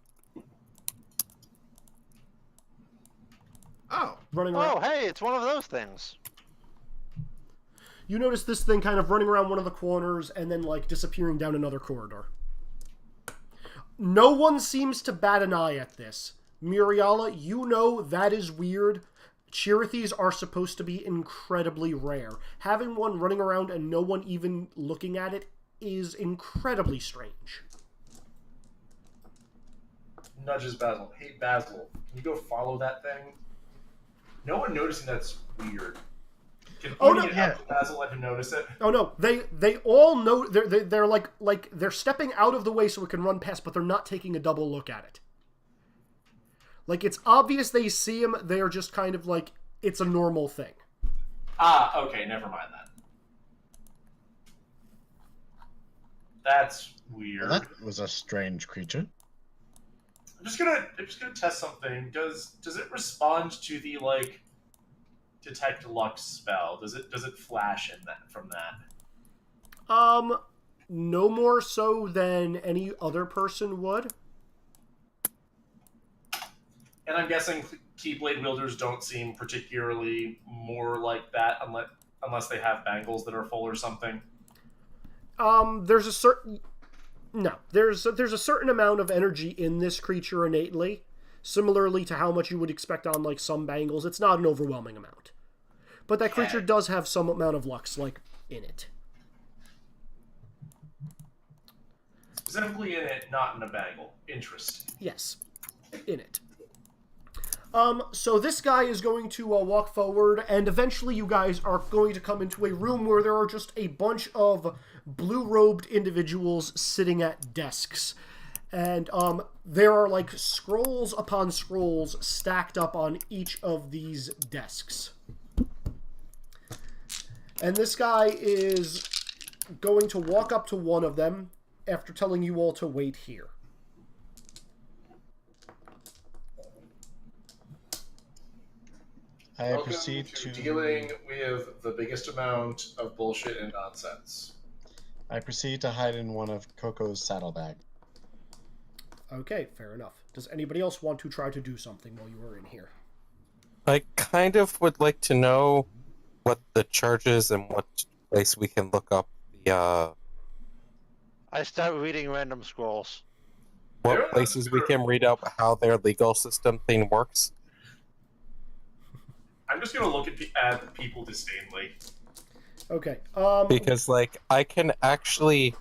[SPEAKER 2] Oh.
[SPEAKER 1] Running around.
[SPEAKER 6] Oh, hey, it's one of those things.
[SPEAKER 1] You notice this thing kind of running around one of the corners and then, like, disappearing down another corridor. No one seems to bat an eye at this. Muriala, you know that is weird. Chirithes are supposed to be incredibly rare. Having one running around and no one even looking at it is incredibly strange.
[SPEAKER 5] Nudges Basil. Hey, Basil, can you go follow that thing? No one noticing that's weird. Can
[SPEAKER 1] Oh,
[SPEAKER 5] pointing
[SPEAKER 1] no.
[SPEAKER 5] it out to Basil let him notice it?
[SPEAKER 1] Oh no, they all know they're like they're stepping out of the way so it can run past, but they're not taking a double look at it. Like it's obvious they see him, they are just kind of like it's a normal thing.
[SPEAKER 5] Ah, okay, never mind that. That's weird.
[SPEAKER 3] Well, that was a strange creature.
[SPEAKER 5] I'm just gonna test something. Does it respond to the like detect lux spell? Does it flash in that from that?
[SPEAKER 1] No more so than any other person would.
[SPEAKER 5] And I'm guessing Keyblade wielders don't seem particularly more like that unless they have bangles that are full or something.
[SPEAKER 1] There's a certain there's a certain amount of energy in this creature innately, similarly to how much you would expect on like some bangles. It's not an overwhelming amount, but that creature does have some amount of lux like in it.
[SPEAKER 5] Specifically in it, not in a bangle. Interesting.
[SPEAKER 1] Yes, in it. So this guy is going to walk forward, and eventually you guys are going to come into a room where there are just a bunch of blue-robed individuals sitting at desks. And there are like scrolls upon scrolls stacked up on each of these desks. And this guy is going to walk up to one of them after telling you all to wait here.
[SPEAKER 3] I
[SPEAKER 5] Welcome
[SPEAKER 3] proceed
[SPEAKER 5] to
[SPEAKER 3] to
[SPEAKER 5] dealing with the biggest amount of bullshit and nonsense.
[SPEAKER 3] I proceed to hide in one of Coco's saddlebag.
[SPEAKER 1] Okay, fair enough. Does anybody else want to try to do something while you are in here?
[SPEAKER 4] I kind of would like to know what the charges and what place we can look up the
[SPEAKER 6] I start reading random scrolls.
[SPEAKER 4] what places we can read up how their legal system thing works.
[SPEAKER 5] I'm just gonna look at people disdainfully.
[SPEAKER 1] Okay.
[SPEAKER 4] Because like I can actually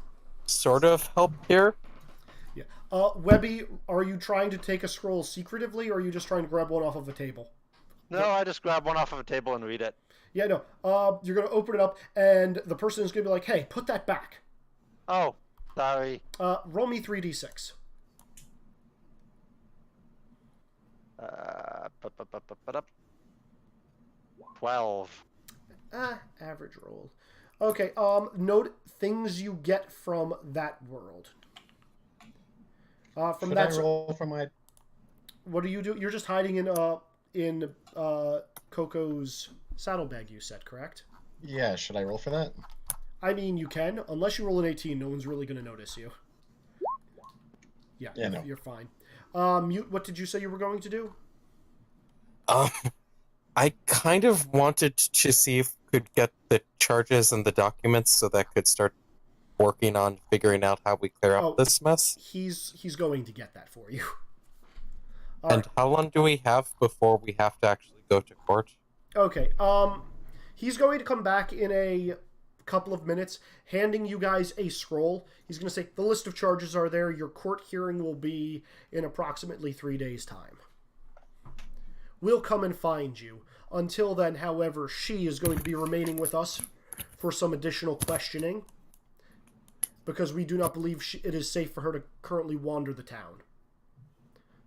[SPEAKER 4] sort of help here.
[SPEAKER 1] Yeah. Webby, are you trying to take a scroll secretively, or are you just trying to grab one off of a table?
[SPEAKER 6] No, I just grab one off of a table and read it.
[SPEAKER 1] Yeah, no. You're gonna open it up, and the person is gonna be like, "Hey, put that back."
[SPEAKER 6] Oh, sorry.
[SPEAKER 1] Roll me 3d6.
[SPEAKER 6] 12.
[SPEAKER 1] Average roll. Okay. Note things you get from that world. From
[SPEAKER 3] Should
[SPEAKER 1] that.
[SPEAKER 3] I roll for my...
[SPEAKER 1] What do you do? You're just hiding in Coco's saddlebag. You said, correct?
[SPEAKER 3] Yeah, should I roll for that?
[SPEAKER 1] I mean, you can. Unless you roll an 18, no one's really going to notice you. Yeah,
[SPEAKER 3] no.
[SPEAKER 1] You're fine. Mute, what did you say you were going to do?
[SPEAKER 4] I kind of wanted to see if we could get the charges and the documents so that I could start working on figuring out how we clear up this mess.
[SPEAKER 1] He's going to get that for you.
[SPEAKER 4] And how long do we have before we have to actually go to court?
[SPEAKER 1] Okay. He's going to come back in a couple of minutes, handing you guys a scroll. He's going to say, the list of charges are there. Your court hearing will be in approximately 3 days' time. We'll come and find you. Until then, however, she is going to be remaining with us for some additional questioning, because we do not believe it is safe for her to currently wander the town.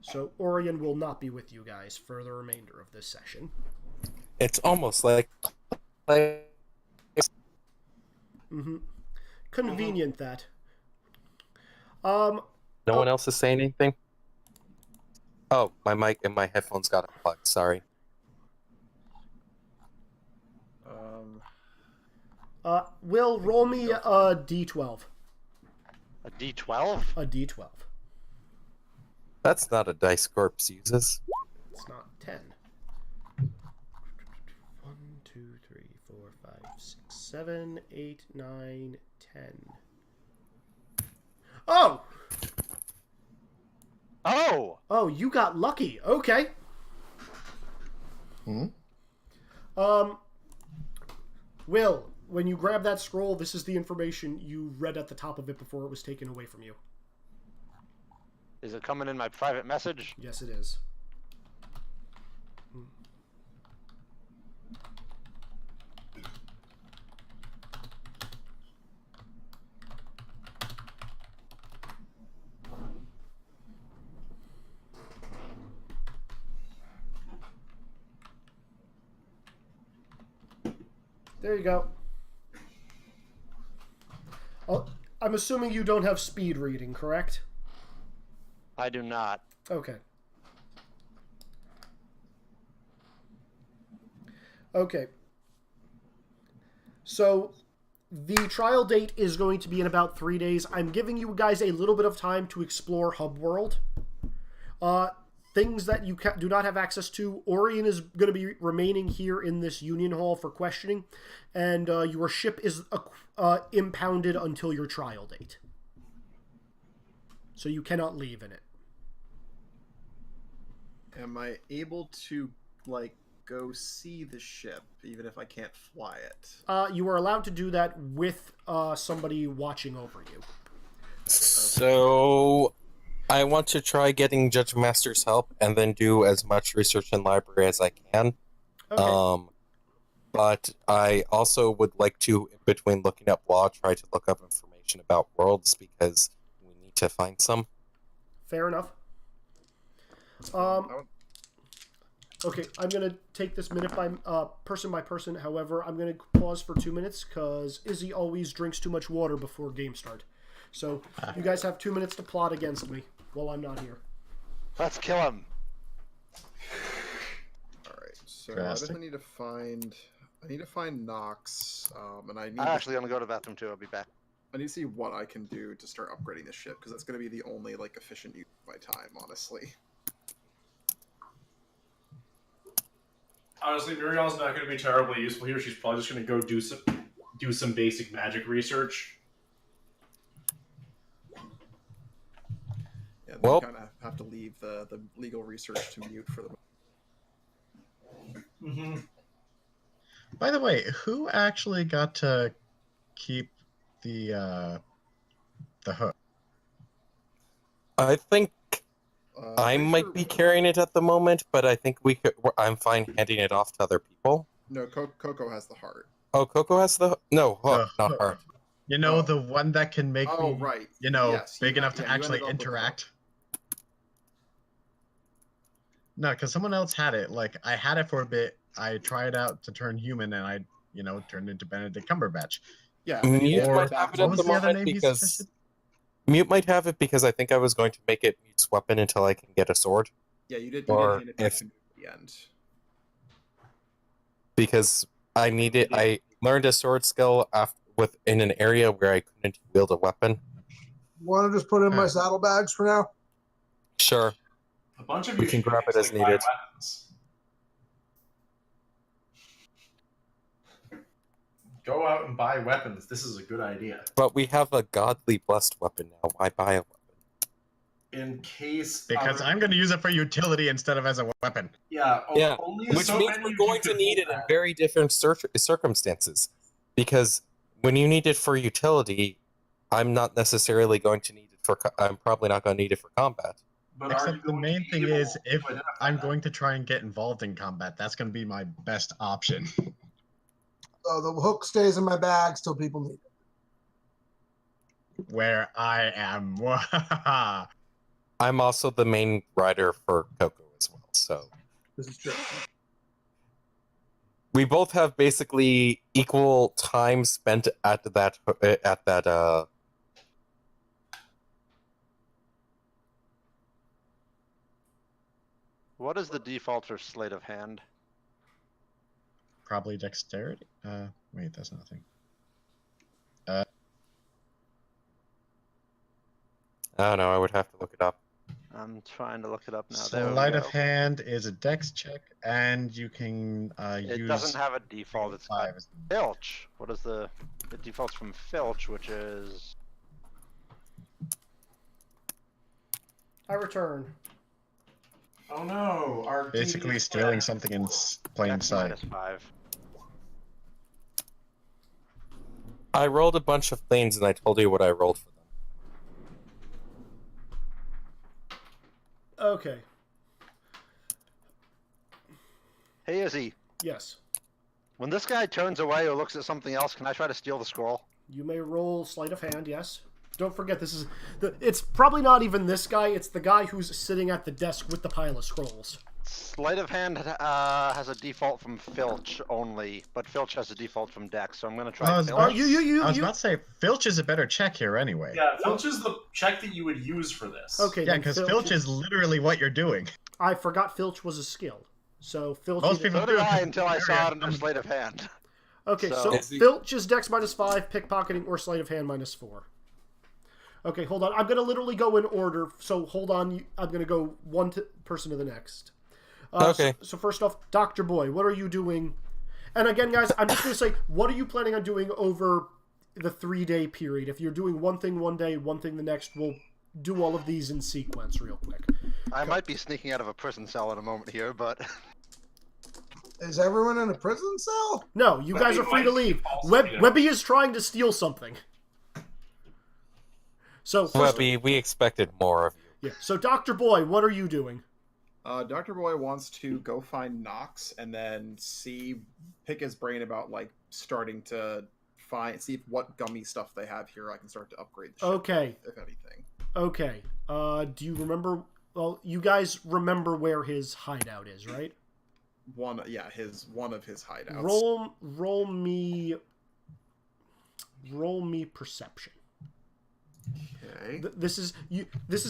[SPEAKER 1] So Orion will not be with you guys for the remainder of this session.
[SPEAKER 4] It's almost like...
[SPEAKER 1] Convenient that.
[SPEAKER 4] No one else is saying anything? Oh, my mic and my headphones got unplugged, sorry.
[SPEAKER 1] Will, roll me a d12.
[SPEAKER 6] A D12?
[SPEAKER 1] A d12.
[SPEAKER 4] That's not a dice corpse uses.
[SPEAKER 1] It's not 10. 1, 2, 3, 4, 5, 6, 7, 8, 9, 10. Oh!
[SPEAKER 6] Oh!
[SPEAKER 1] Oh, you got lucky. Okay. Will, when you grab that scroll, this is the information you read at the top of it before it was taken away from you.
[SPEAKER 6] Is it coming in my private message?
[SPEAKER 1] Yes, it is. There you go. Oh, I'm assuming you don't have speed reading, correct?
[SPEAKER 6] I do not.
[SPEAKER 1] Okay. Okay. So the trial date is going to be in about 3 days. I'm giving you guys a little bit of time to explore Hub World. Things that you do not have access to. Orion is going to be remaining here in this Union Hall for questioning, and your ship is impounded until your trial date. So you cannot leave in it.
[SPEAKER 2] Am I able to, like, go see the ship, even if I can't fly it?
[SPEAKER 1] You are allowed to do that with somebody watching over you.
[SPEAKER 4] So I want to try getting Judge Master's help and then do as much research in library as I can.
[SPEAKER 1] Okay.
[SPEAKER 4] But I also would like to, in between looking up law, try to look up information about worlds because we need to find some.
[SPEAKER 1] Fair enough. Okay, I'm going to take this minute by person by person. However, I'm going to pause for 2 minutes because Izzy always drinks too much water before game start. So you guys have 2 minutes to plot against me while I'm not here.
[SPEAKER 6] Let's kill him.
[SPEAKER 2] Alright, so I
[SPEAKER 3] Drastic.
[SPEAKER 2] definitely need to find Nox, and I need
[SPEAKER 6] I'm
[SPEAKER 2] to,
[SPEAKER 6] actually gonna go to the bathroom too. I'll be back.
[SPEAKER 2] I need to see what I can do to start upgrading the ship, because that's going to be the only, like, efficient use of my time, honestly.
[SPEAKER 5] Honestly, Muriel's not going to be terribly useful here. She's probably just going to go do some basic magic research.
[SPEAKER 2] Yeah,
[SPEAKER 4] Well-
[SPEAKER 2] kind of have to leave the legal research to mute for the
[SPEAKER 5] Mm-hmm.
[SPEAKER 3] By the way, who actually got to keep the hook?
[SPEAKER 4] I think I
[SPEAKER 2] pretty
[SPEAKER 4] might
[SPEAKER 2] sure-
[SPEAKER 4] be carrying it at the moment, but I think I'm fine handing it off to other people.
[SPEAKER 2] No, Coco has the heart.
[SPEAKER 4] Oh, Coco has the no hook,
[SPEAKER 3] The
[SPEAKER 4] not
[SPEAKER 3] hook.
[SPEAKER 4] heart.
[SPEAKER 3] You know,
[SPEAKER 2] Oh.
[SPEAKER 3] the one that can make
[SPEAKER 2] Oh,
[SPEAKER 3] me,
[SPEAKER 2] right.
[SPEAKER 3] you know,
[SPEAKER 2] Yes,
[SPEAKER 3] big
[SPEAKER 2] you
[SPEAKER 3] enough to
[SPEAKER 2] you ended
[SPEAKER 3] actually
[SPEAKER 2] up with the hook.
[SPEAKER 3] interact. No, because someone else had it. Like, I had it for a bit. I tried out to turn human, and I, turned into Benedict Cumberbatch.
[SPEAKER 2] Yeah, and then you
[SPEAKER 4] Mute
[SPEAKER 2] get
[SPEAKER 3] Or-
[SPEAKER 4] might
[SPEAKER 2] back
[SPEAKER 4] have it
[SPEAKER 2] to
[SPEAKER 3] what
[SPEAKER 4] at
[SPEAKER 3] was
[SPEAKER 4] the
[SPEAKER 3] the other
[SPEAKER 4] moment
[SPEAKER 3] name he
[SPEAKER 4] because
[SPEAKER 3] suggested?
[SPEAKER 4] Mute might have it because I think I was going to make it Mute's weapon until I can get a sword.
[SPEAKER 2] Yeah, you did
[SPEAKER 4] or
[SPEAKER 2] hand it back
[SPEAKER 4] if-
[SPEAKER 2] to me at the end.
[SPEAKER 4] Because I learned a sword skill in an area where I couldn't wield a weapon.
[SPEAKER 7] Want to just put it in my
[SPEAKER 3] Huh.
[SPEAKER 7] saddlebags for now?
[SPEAKER 4] Sure.
[SPEAKER 5] A bunch of
[SPEAKER 4] We
[SPEAKER 5] you
[SPEAKER 4] can
[SPEAKER 5] should
[SPEAKER 4] grab it as
[SPEAKER 5] basically buy
[SPEAKER 4] needed.
[SPEAKER 5] weapons. Go out and buy weapons. This is a good idea.
[SPEAKER 4] But we have a godly blessed weapon now. Why buy a weapon?
[SPEAKER 5] In case
[SPEAKER 3] Because I'm going to use it for utility instead of as a weapon.
[SPEAKER 5] Yeah,
[SPEAKER 4] Yeah,
[SPEAKER 5] only
[SPEAKER 4] Which
[SPEAKER 5] so
[SPEAKER 4] means
[SPEAKER 5] many
[SPEAKER 4] we're
[SPEAKER 5] of you
[SPEAKER 4] going to
[SPEAKER 5] could
[SPEAKER 4] need
[SPEAKER 5] hold
[SPEAKER 4] it in
[SPEAKER 5] that.
[SPEAKER 4] very different circumstances. Because when you need it for utility, I'm not necessarily going to need it for. I'm probably not going to need it for combat.
[SPEAKER 5] But are you
[SPEAKER 3] Except the
[SPEAKER 5] going to
[SPEAKER 3] main
[SPEAKER 5] be
[SPEAKER 3] thing
[SPEAKER 5] able
[SPEAKER 3] is,
[SPEAKER 5] to
[SPEAKER 3] if
[SPEAKER 5] identify
[SPEAKER 3] I'm
[SPEAKER 5] that?
[SPEAKER 3] going to try and get involved in combat, that's going to be my best option.
[SPEAKER 7] So the hook stays in my bags till people need it.
[SPEAKER 3] Where I am.
[SPEAKER 4] I'm also the main rider for Coco as well, so
[SPEAKER 7] This is true.
[SPEAKER 4] we both have basically equal time spent at that.
[SPEAKER 6] What is the default for sleight of hand?
[SPEAKER 3] Probably dexterity. Wait, that's nothing.
[SPEAKER 4] I don't know. I would have to look it up.
[SPEAKER 6] I'm trying to look it up now. There we
[SPEAKER 3] Sleight
[SPEAKER 6] go.
[SPEAKER 3] of hand is a dex check, and you can
[SPEAKER 6] It
[SPEAKER 3] use.
[SPEAKER 6] doesn't have a default. It's got
[SPEAKER 3] 5.
[SPEAKER 6] Filch. What is the default's from Filch, which is
[SPEAKER 1] I return.
[SPEAKER 5] Oh no! Our
[SPEAKER 3] Basically
[SPEAKER 5] TV
[SPEAKER 3] stealing something in plain
[SPEAKER 6] Dex
[SPEAKER 3] sight.
[SPEAKER 6] -5.
[SPEAKER 4] I rolled a bunch of things, and I told you what I rolled for them.
[SPEAKER 1] Okay.
[SPEAKER 6] Hey Izzy,
[SPEAKER 1] Yes.
[SPEAKER 6] when this guy turns away or looks at something else, can I try to steal the scroll?
[SPEAKER 1] You may roll sleight of hand, yes. Don't forget, this is it's probably not even this guy, it's the guy who's sitting at the desk with the pile of scrolls.
[SPEAKER 6] Sleight of hand has a default from Filch only, but Filch has a default from Dex, so I'm gonna try
[SPEAKER 3] I was,
[SPEAKER 6] Filch.
[SPEAKER 3] about, I was about to say Filch is a better check here anyway.
[SPEAKER 5] Yeah, Filch is the check that you would use for this.
[SPEAKER 1] Okay.
[SPEAKER 3] Yeah,
[SPEAKER 1] then
[SPEAKER 3] because Filch is literally what you're doing.
[SPEAKER 1] I forgot Filch was a skill. So Filch.
[SPEAKER 3] Most people
[SPEAKER 6] So
[SPEAKER 3] do
[SPEAKER 6] did
[SPEAKER 3] it.
[SPEAKER 6] I until I saw it under Sleight of Hand.
[SPEAKER 1] Okay, so
[SPEAKER 6] So-
[SPEAKER 1] Filch is Dex -5, pickpocketing or sleight of hand -4. Okay, hold on. I'm gonna literally go in order. So hold on. I'm gonna go one person to the next.
[SPEAKER 4] Okay.
[SPEAKER 1] So first off, Dr. Boy, what are you doing? And again, guys, I'm just gonna say, what are you planning on doing over the 3-day period? If you're doing one thing one day, one thing the next, we'll do all of these in sequence real quick.
[SPEAKER 6] I might be sneaking out of a prison cell in a moment here, but
[SPEAKER 7] Is everyone in a prison cell?
[SPEAKER 1] No, you guys are free to leave. Webby is trying to steal something. So,
[SPEAKER 4] Webby, we expected more of you.
[SPEAKER 1] yeah. So, Dr. Boy, what are you doing?
[SPEAKER 2] Dr. Boy wants to go find Nox and then pick his brain about like starting to see what gummy stuff they have here. I can start to upgrade the ship,
[SPEAKER 1] Okay.
[SPEAKER 2] if anything.
[SPEAKER 1] Okay. Do you remember? Well, you guys remember where his hideout is, right?
[SPEAKER 2] One of his hideouts.
[SPEAKER 1] Roll me perception.
[SPEAKER 2] Okay.
[SPEAKER 1] This is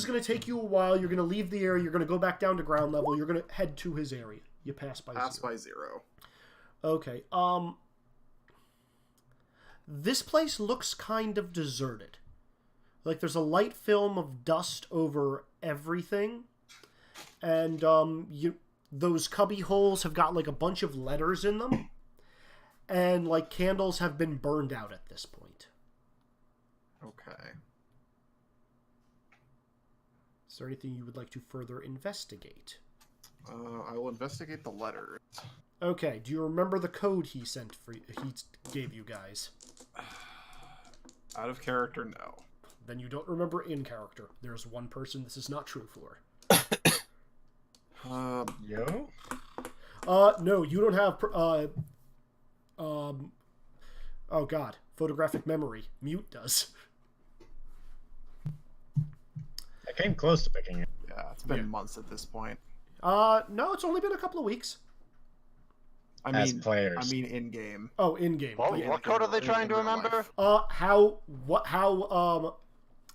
[SPEAKER 1] going to take you a while. You're going to leave the area. You're going to go back down to ground level. You're going to head to his area. You pass by
[SPEAKER 2] Pass
[SPEAKER 1] zero.
[SPEAKER 2] by 0.
[SPEAKER 1] Okay. This place looks kind of deserted. Like there's a light film of dust over everything, and those cubby holes have got like a bunch of letters in them, and like candles have been burned out at this point.
[SPEAKER 2] Okay.
[SPEAKER 1] Is there anything you would like to further investigate?
[SPEAKER 2] I will investigate the letters.
[SPEAKER 1] Okay. Do you remember the code he gave you guys?
[SPEAKER 2] Out of character, no.
[SPEAKER 1] Then you don't remember in character. There's one person this is not true for.
[SPEAKER 3] Yo?
[SPEAKER 1] No, you don't have oh god, photographic memory. Mute does.
[SPEAKER 3] I came close to picking it.
[SPEAKER 2] Yeah, it's been months at this point.
[SPEAKER 1] No, it's only been a couple of weeks.
[SPEAKER 3] As players.
[SPEAKER 2] I mean in game.
[SPEAKER 1] Oh, in game.
[SPEAKER 6] well,
[SPEAKER 1] Yeah.
[SPEAKER 6] what code are they trying to
[SPEAKER 2] in real
[SPEAKER 6] remember?
[SPEAKER 2] life.
[SPEAKER 1] How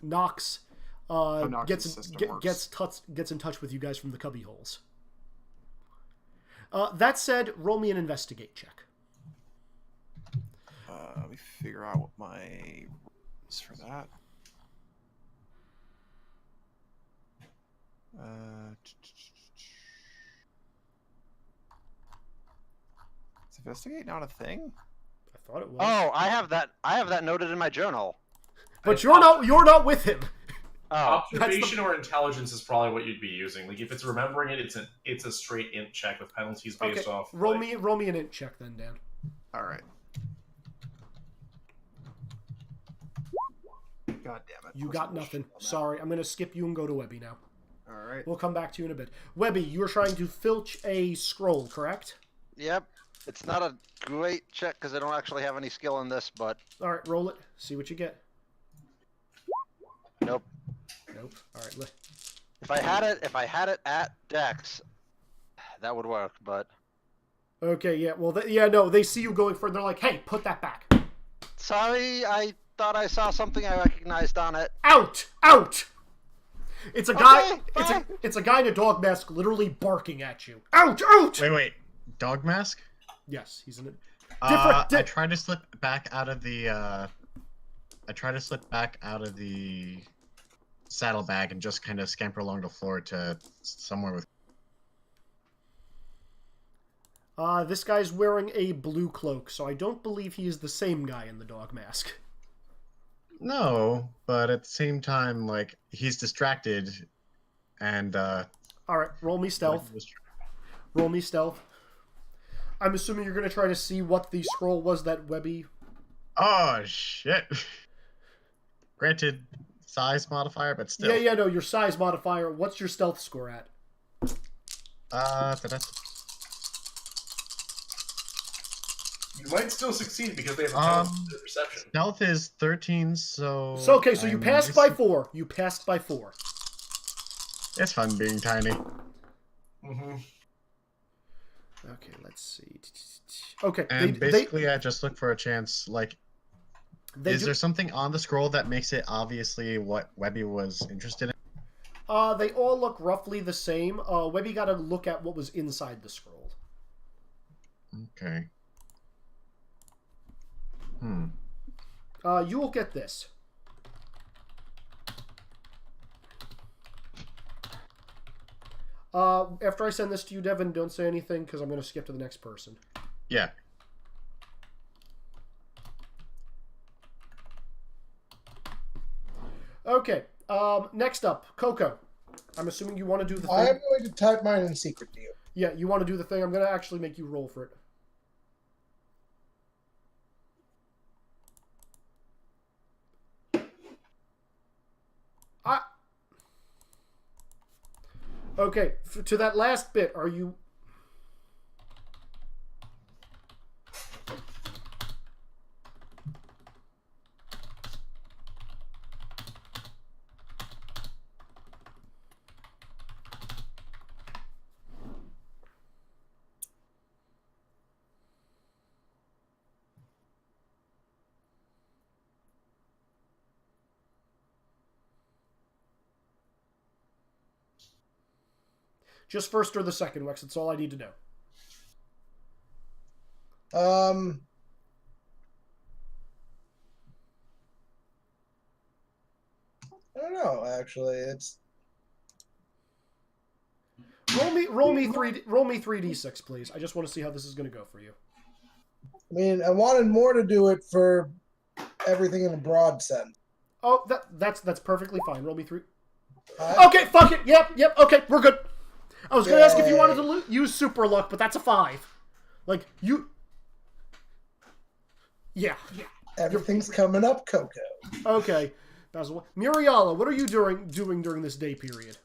[SPEAKER 1] Nox
[SPEAKER 2] Nox's system works.
[SPEAKER 1] gets in touch with you guys from the cubby holes. That said, roll me an investigate check.
[SPEAKER 2] Let me figure out what my is for that. Is investigate not a thing?
[SPEAKER 1] I thought it was.
[SPEAKER 6] Oh, I have that noted in my journal.
[SPEAKER 1] But you're not with him.
[SPEAKER 6] Oh,
[SPEAKER 5] Observation or intelligence is probably what you'd be using. Like if it's remembering it, it's a straight int check with penalties based
[SPEAKER 1] Okay,
[SPEAKER 5] off.
[SPEAKER 1] roll
[SPEAKER 5] like,
[SPEAKER 1] me an int check then, Dan.
[SPEAKER 2] All right. God damn it!
[SPEAKER 1] You
[SPEAKER 2] I
[SPEAKER 1] got
[SPEAKER 2] was
[SPEAKER 1] nothing.
[SPEAKER 2] on that.
[SPEAKER 1] Sorry, I'm gonna skip you and go to Webby now.
[SPEAKER 2] All right.
[SPEAKER 1] We'll come back to you in a bit. Webby, you're trying to filch a scroll, correct?
[SPEAKER 6] yep. It's not a great check because I don't actually have any skill in this, but
[SPEAKER 1] All right, roll it. See what you get.
[SPEAKER 6] nope.
[SPEAKER 1] Nope. All right.
[SPEAKER 6] If I had it at Dex, that would work. But
[SPEAKER 1] Okay. Yeah. Well. No. They see you going further. They're like, "Hey, put that back.
[SPEAKER 6] sorry, I thought I saw something I recognized on it.
[SPEAKER 1] Out! Out!" It's a guy.
[SPEAKER 6] Okay,
[SPEAKER 1] It's a
[SPEAKER 6] fine.
[SPEAKER 1] it's a guy in a dog mask, literally barking at you. Out! Out!
[SPEAKER 3] Wait. Dog mask?
[SPEAKER 1] Yes, he's in it.
[SPEAKER 3] I
[SPEAKER 1] Different.
[SPEAKER 3] try to slip back out of the saddlebag and just kind of scamper along the floor to somewhere with.
[SPEAKER 1] This guy's wearing a blue cloak, so I don't believe he is the same guy in the dog mask.
[SPEAKER 3] No, but at the same time, like he's distracted, and
[SPEAKER 1] All right, roll me stealth. Roll me stealth. I'm assuming you're gonna try to see what the scroll was that Webby.
[SPEAKER 3] Oh shit! Granted, size modifier, but still.
[SPEAKER 1] Yeah. No, your size modifier. What's your stealth score at?
[SPEAKER 5] You might still succeed because they have a talented perception.
[SPEAKER 3] Stealth is 13, so.
[SPEAKER 1] So okay, so you
[SPEAKER 3] I'm
[SPEAKER 1] passed by
[SPEAKER 3] missing-
[SPEAKER 1] 4. You passed by 4.
[SPEAKER 3] It's fun being tiny.
[SPEAKER 5] Mm-hmm.
[SPEAKER 1] Okay, let's see. Okay,
[SPEAKER 3] And basically, I just look for a chance. Like,
[SPEAKER 1] they
[SPEAKER 3] is
[SPEAKER 1] do,
[SPEAKER 3] there something on the scroll that makes it obviously what Webby was interested in?
[SPEAKER 1] they all look roughly the same. Webby got to look at what was inside the scroll.
[SPEAKER 3] Okay.
[SPEAKER 1] You will get this. After I send this to you, Devin, don't say anything because I'm going to skip to the next person.
[SPEAKER 3] Yeah.
[SPEAKER 1] Okay. Next up, Coco. I'm assuming you want to do the thing.
[SPEAKER 7] I am going to type mine in secret to you.
[SPEAKER 1] Yeah, you want to do the thing. I'm going to actually make you roll for it. Okay, to that last bit, are you... Just first or the second, Wex. That's all I need to know.
[SPEAKER 7] I don't know. Actually, it's
[SPEAKER 1] roll me 3d6, please. I just want to see how this is going to go for you.
[SPEAKER 7] I mean, I wanted more to do it for everything in a broad sense.
[SPEAKER 1] Oh, that's perfectly fine. Roll me 3.
[SPEAKER 7] Right?
[SPEAKER 1] Okay, fuck it. Yep. Okay, we're good. I was going to ask if you wanted to use super luck, but that's a 5. Like you. Yeah.
[SPEAKER 7] Everything's coming up, Coco.
[SPEAKER 1] Okay, Basil. Muriala, what are you doing during this day period?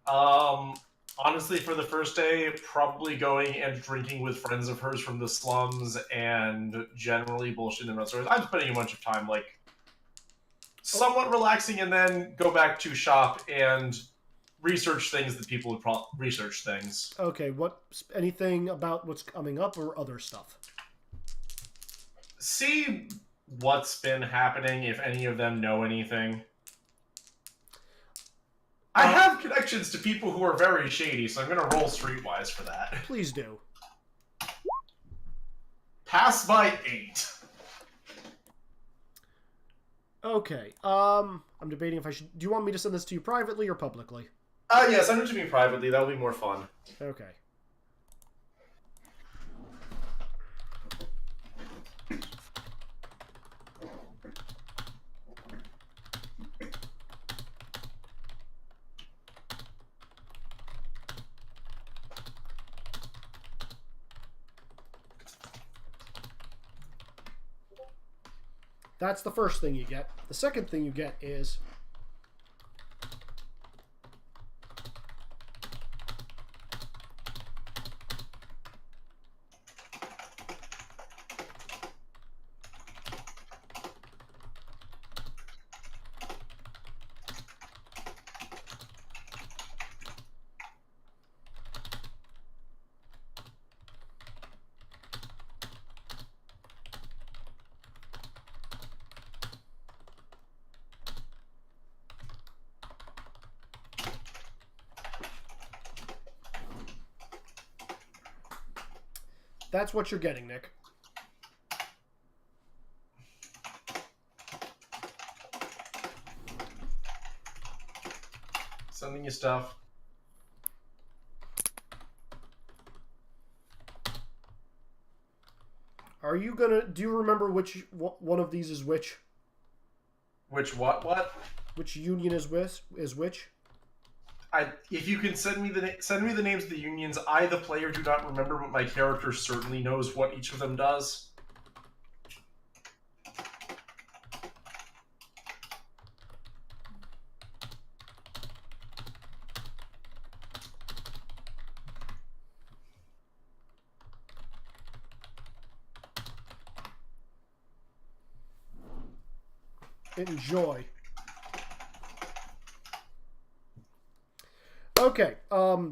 [SPEAKER 5] Honestly, for the first day, probably going and drinking with friends of hers from the slums and generally bullshitting about stories. I'm spending a bunch of time, like, somewhat relaxing and then go back to shop and research things that people would research things.
[SPEAKER 1] Okay, anything about what's coming up or other stuff?
[SPEAKER 5] See what's been happening, if any of them know anything. I have connections to people who are very shady, so I'm going to roll streetwise for that.
[SPEAKER 1] Please do.
[SPEAKER 5] Pass by 8.
[SPEAKER 1] Okay. I'm debating if I should... Do you want me to send this to you privately or publicly?
[SPEAKER 5] Yeah, send it to me privately. That'll be more fun.
[SPEAKER 1] Okay. That's the first thing you get. The second thing you get is... That's what you're getting, Nick.
[SPEAKER 5] Sending you stuff.
[SPEAKER 1] Are you gonna... Do you remember which one of these is which?
[SPEAKER 5] Which what?
[SPEAKER 1] Which union is which?
[SPEAKER 5] If you can send me the names of the unions, I, the player, do not remember, but my character certainly knows what each of them does.
[SPEAKER 1] Enjoy. Okay,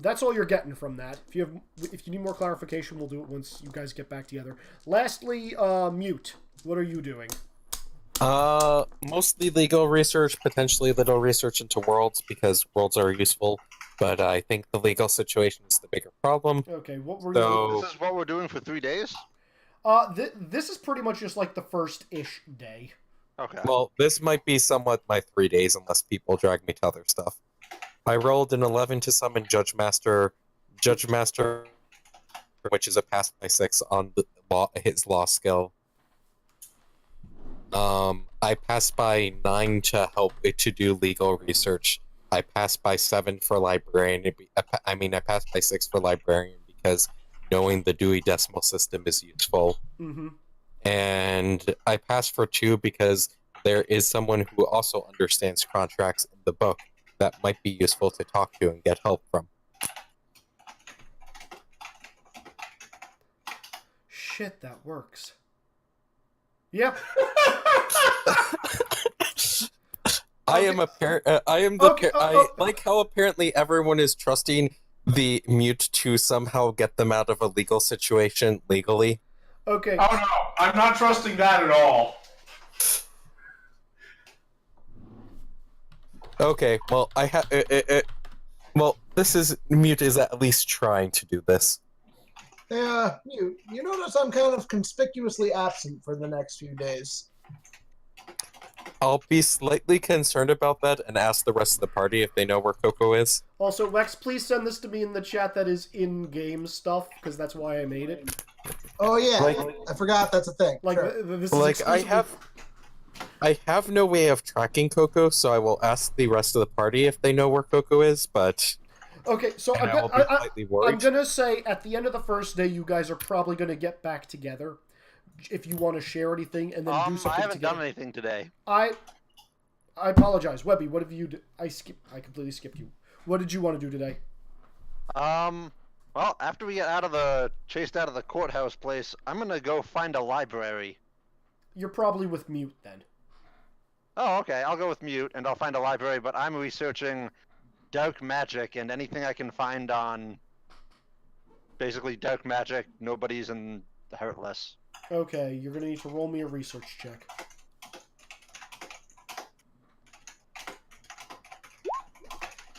[SPEAKER 1] that's all you're getting from that. If you need more clarification, we'll do it once you guys get back together. Lastly, Mute. What are you doing?
[SPEAKER 4] Mostly legal research, potentially a little research into worlds because worlds are useful, but I think the legal situation is the bigger problem.
[SPEAKER 1] Okay, what were
[SPEAKER 4] So,
[SPEAKER 6] This is what we're doing for 3 days?
[SPEAKER 1] this is pretty much just like the first-ish day.
[SPEAKER 6] Okay.
[SPEAKER 4] well, this might be somewhat my 3 days unless people drag me to other stuff. I rolled an 11 to summon Judge Master, which is a pass by 6 on his law skill. I passed by 9 to help to do legal research. I passed by 7 for librarian. I passed by 6 for librarian because knowing the Dewey Decimal System is useful.
[SPEAKER 1] Mm-hmm.
[SPEAKER 4] And I passed for 2 because there is someone who also understands contracts in the book that might be useful to talk to and get help from.
[SPEAKER 1] Shit, that works. Yep.
[SPEAKER 4] I like how apparently everyone is trusting the Mute to somehow get them out of a legal situation legally.
[SPEAKER 1] Okay.
[SPEAKER 5] Oh no, I'm not trusting that at all.
[SPEAKER 4] Okay, well, Mute is at least trying to do this.
[SPEAKER 7] Yeah, you notice I'm kind of conspicuously absent for the next few days.
[SPEAKER 4] I'll be slightly concerned about that and ask the rest of the party if they know where Coco is.
[SPEAKER 1] Also, Wex, please send this to me in the chat that is in-game stuff, because that's why I made it.
[SPEAKER 7] Oh yeah,
[SPEAKER 4] Like-
[SPEAKER 7] I forgot that's a thing.
[SPEAKER 1] Like,
[SPEAKER 7] Sure.
[SPEAKER 1] this is
[SPEAKER 4] Like,
[SPEAKER 1] exclusively...
[SPEAKER 4] I have no way of tracking Coco, so I will ask the rest of the party if they know where Coco is, but
[SPEAKER 1] Okay, so
[SPEAKER 4] and I will be slightly worried.
[SPEAKER 1] I'm gonna say at the end of the first day, you guys are probably gonna get back together if you want to share anything and then do something
[SPEAKER 6] I haven't
[SPEAKER 1] together.
[SPEAKER 6] done anything today.
[SPEAKER 1] I apologize, Webby. What have you? I completely skipped you. What did you want to do today?
[SPEAKER 6] Well, after we get chased out of the courthouse place, I'm gonna go find a library.
[SPEAKER 1] You're probably with Mute then.
[SPEAKER 6] Oh, okay. I'll go with Mute, and I'll find a library, but I'm researching dark magic and anything I can find on basically dark magic, nobodies, and the Heartless.
[SPEAKER 1] Okay, you're gonna need to roll me a research check.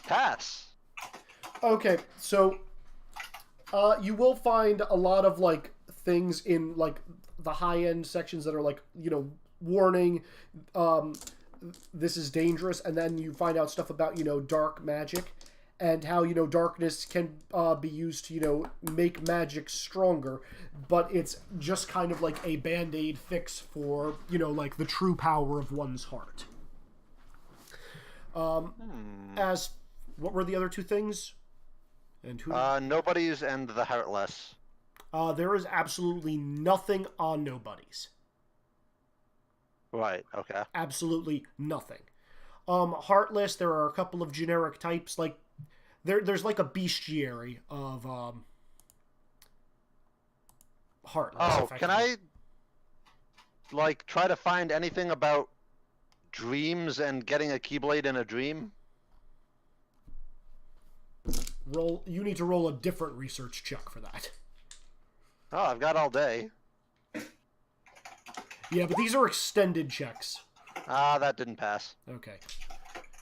[SPEAKER 6] Pass!
[SPEAKER 1] Okay, so you will find a lot of like things in like the high-end sections that are like, you know, warning, this is dangerous, and then you find out stuff about, you know, dark magic and how, you know, darkness can be used to, you know, make magic stronger, but it's just kind of like a band-aid fix for, you know, like the true power of one's heart. As what were the other two things? And who?
[SPEAKER 6] Nobodies and the Heartless.
[SPEAKER 1] There is absolutely nothing on Nobodies.
[SPEAKER 6] Right, okay.
[SPEAKER 1] Absolutely nothing. Heartless, there are a couple of generic types, like there's like a bestiary of Heartless.
[SPEAKER 6] Oh, can I like try to find anything about dreams and getting a Keyblade in a dream?
[SPEAKER 1] You need to roll a different research check for that.
[SPEAKER 6] Oh, I've got all day.
[SPEAKER 1] Yeah, but these are extended checks.
[SPEAKER 6] Ah, that didn't pass.
[SPEAKER 1] Okay.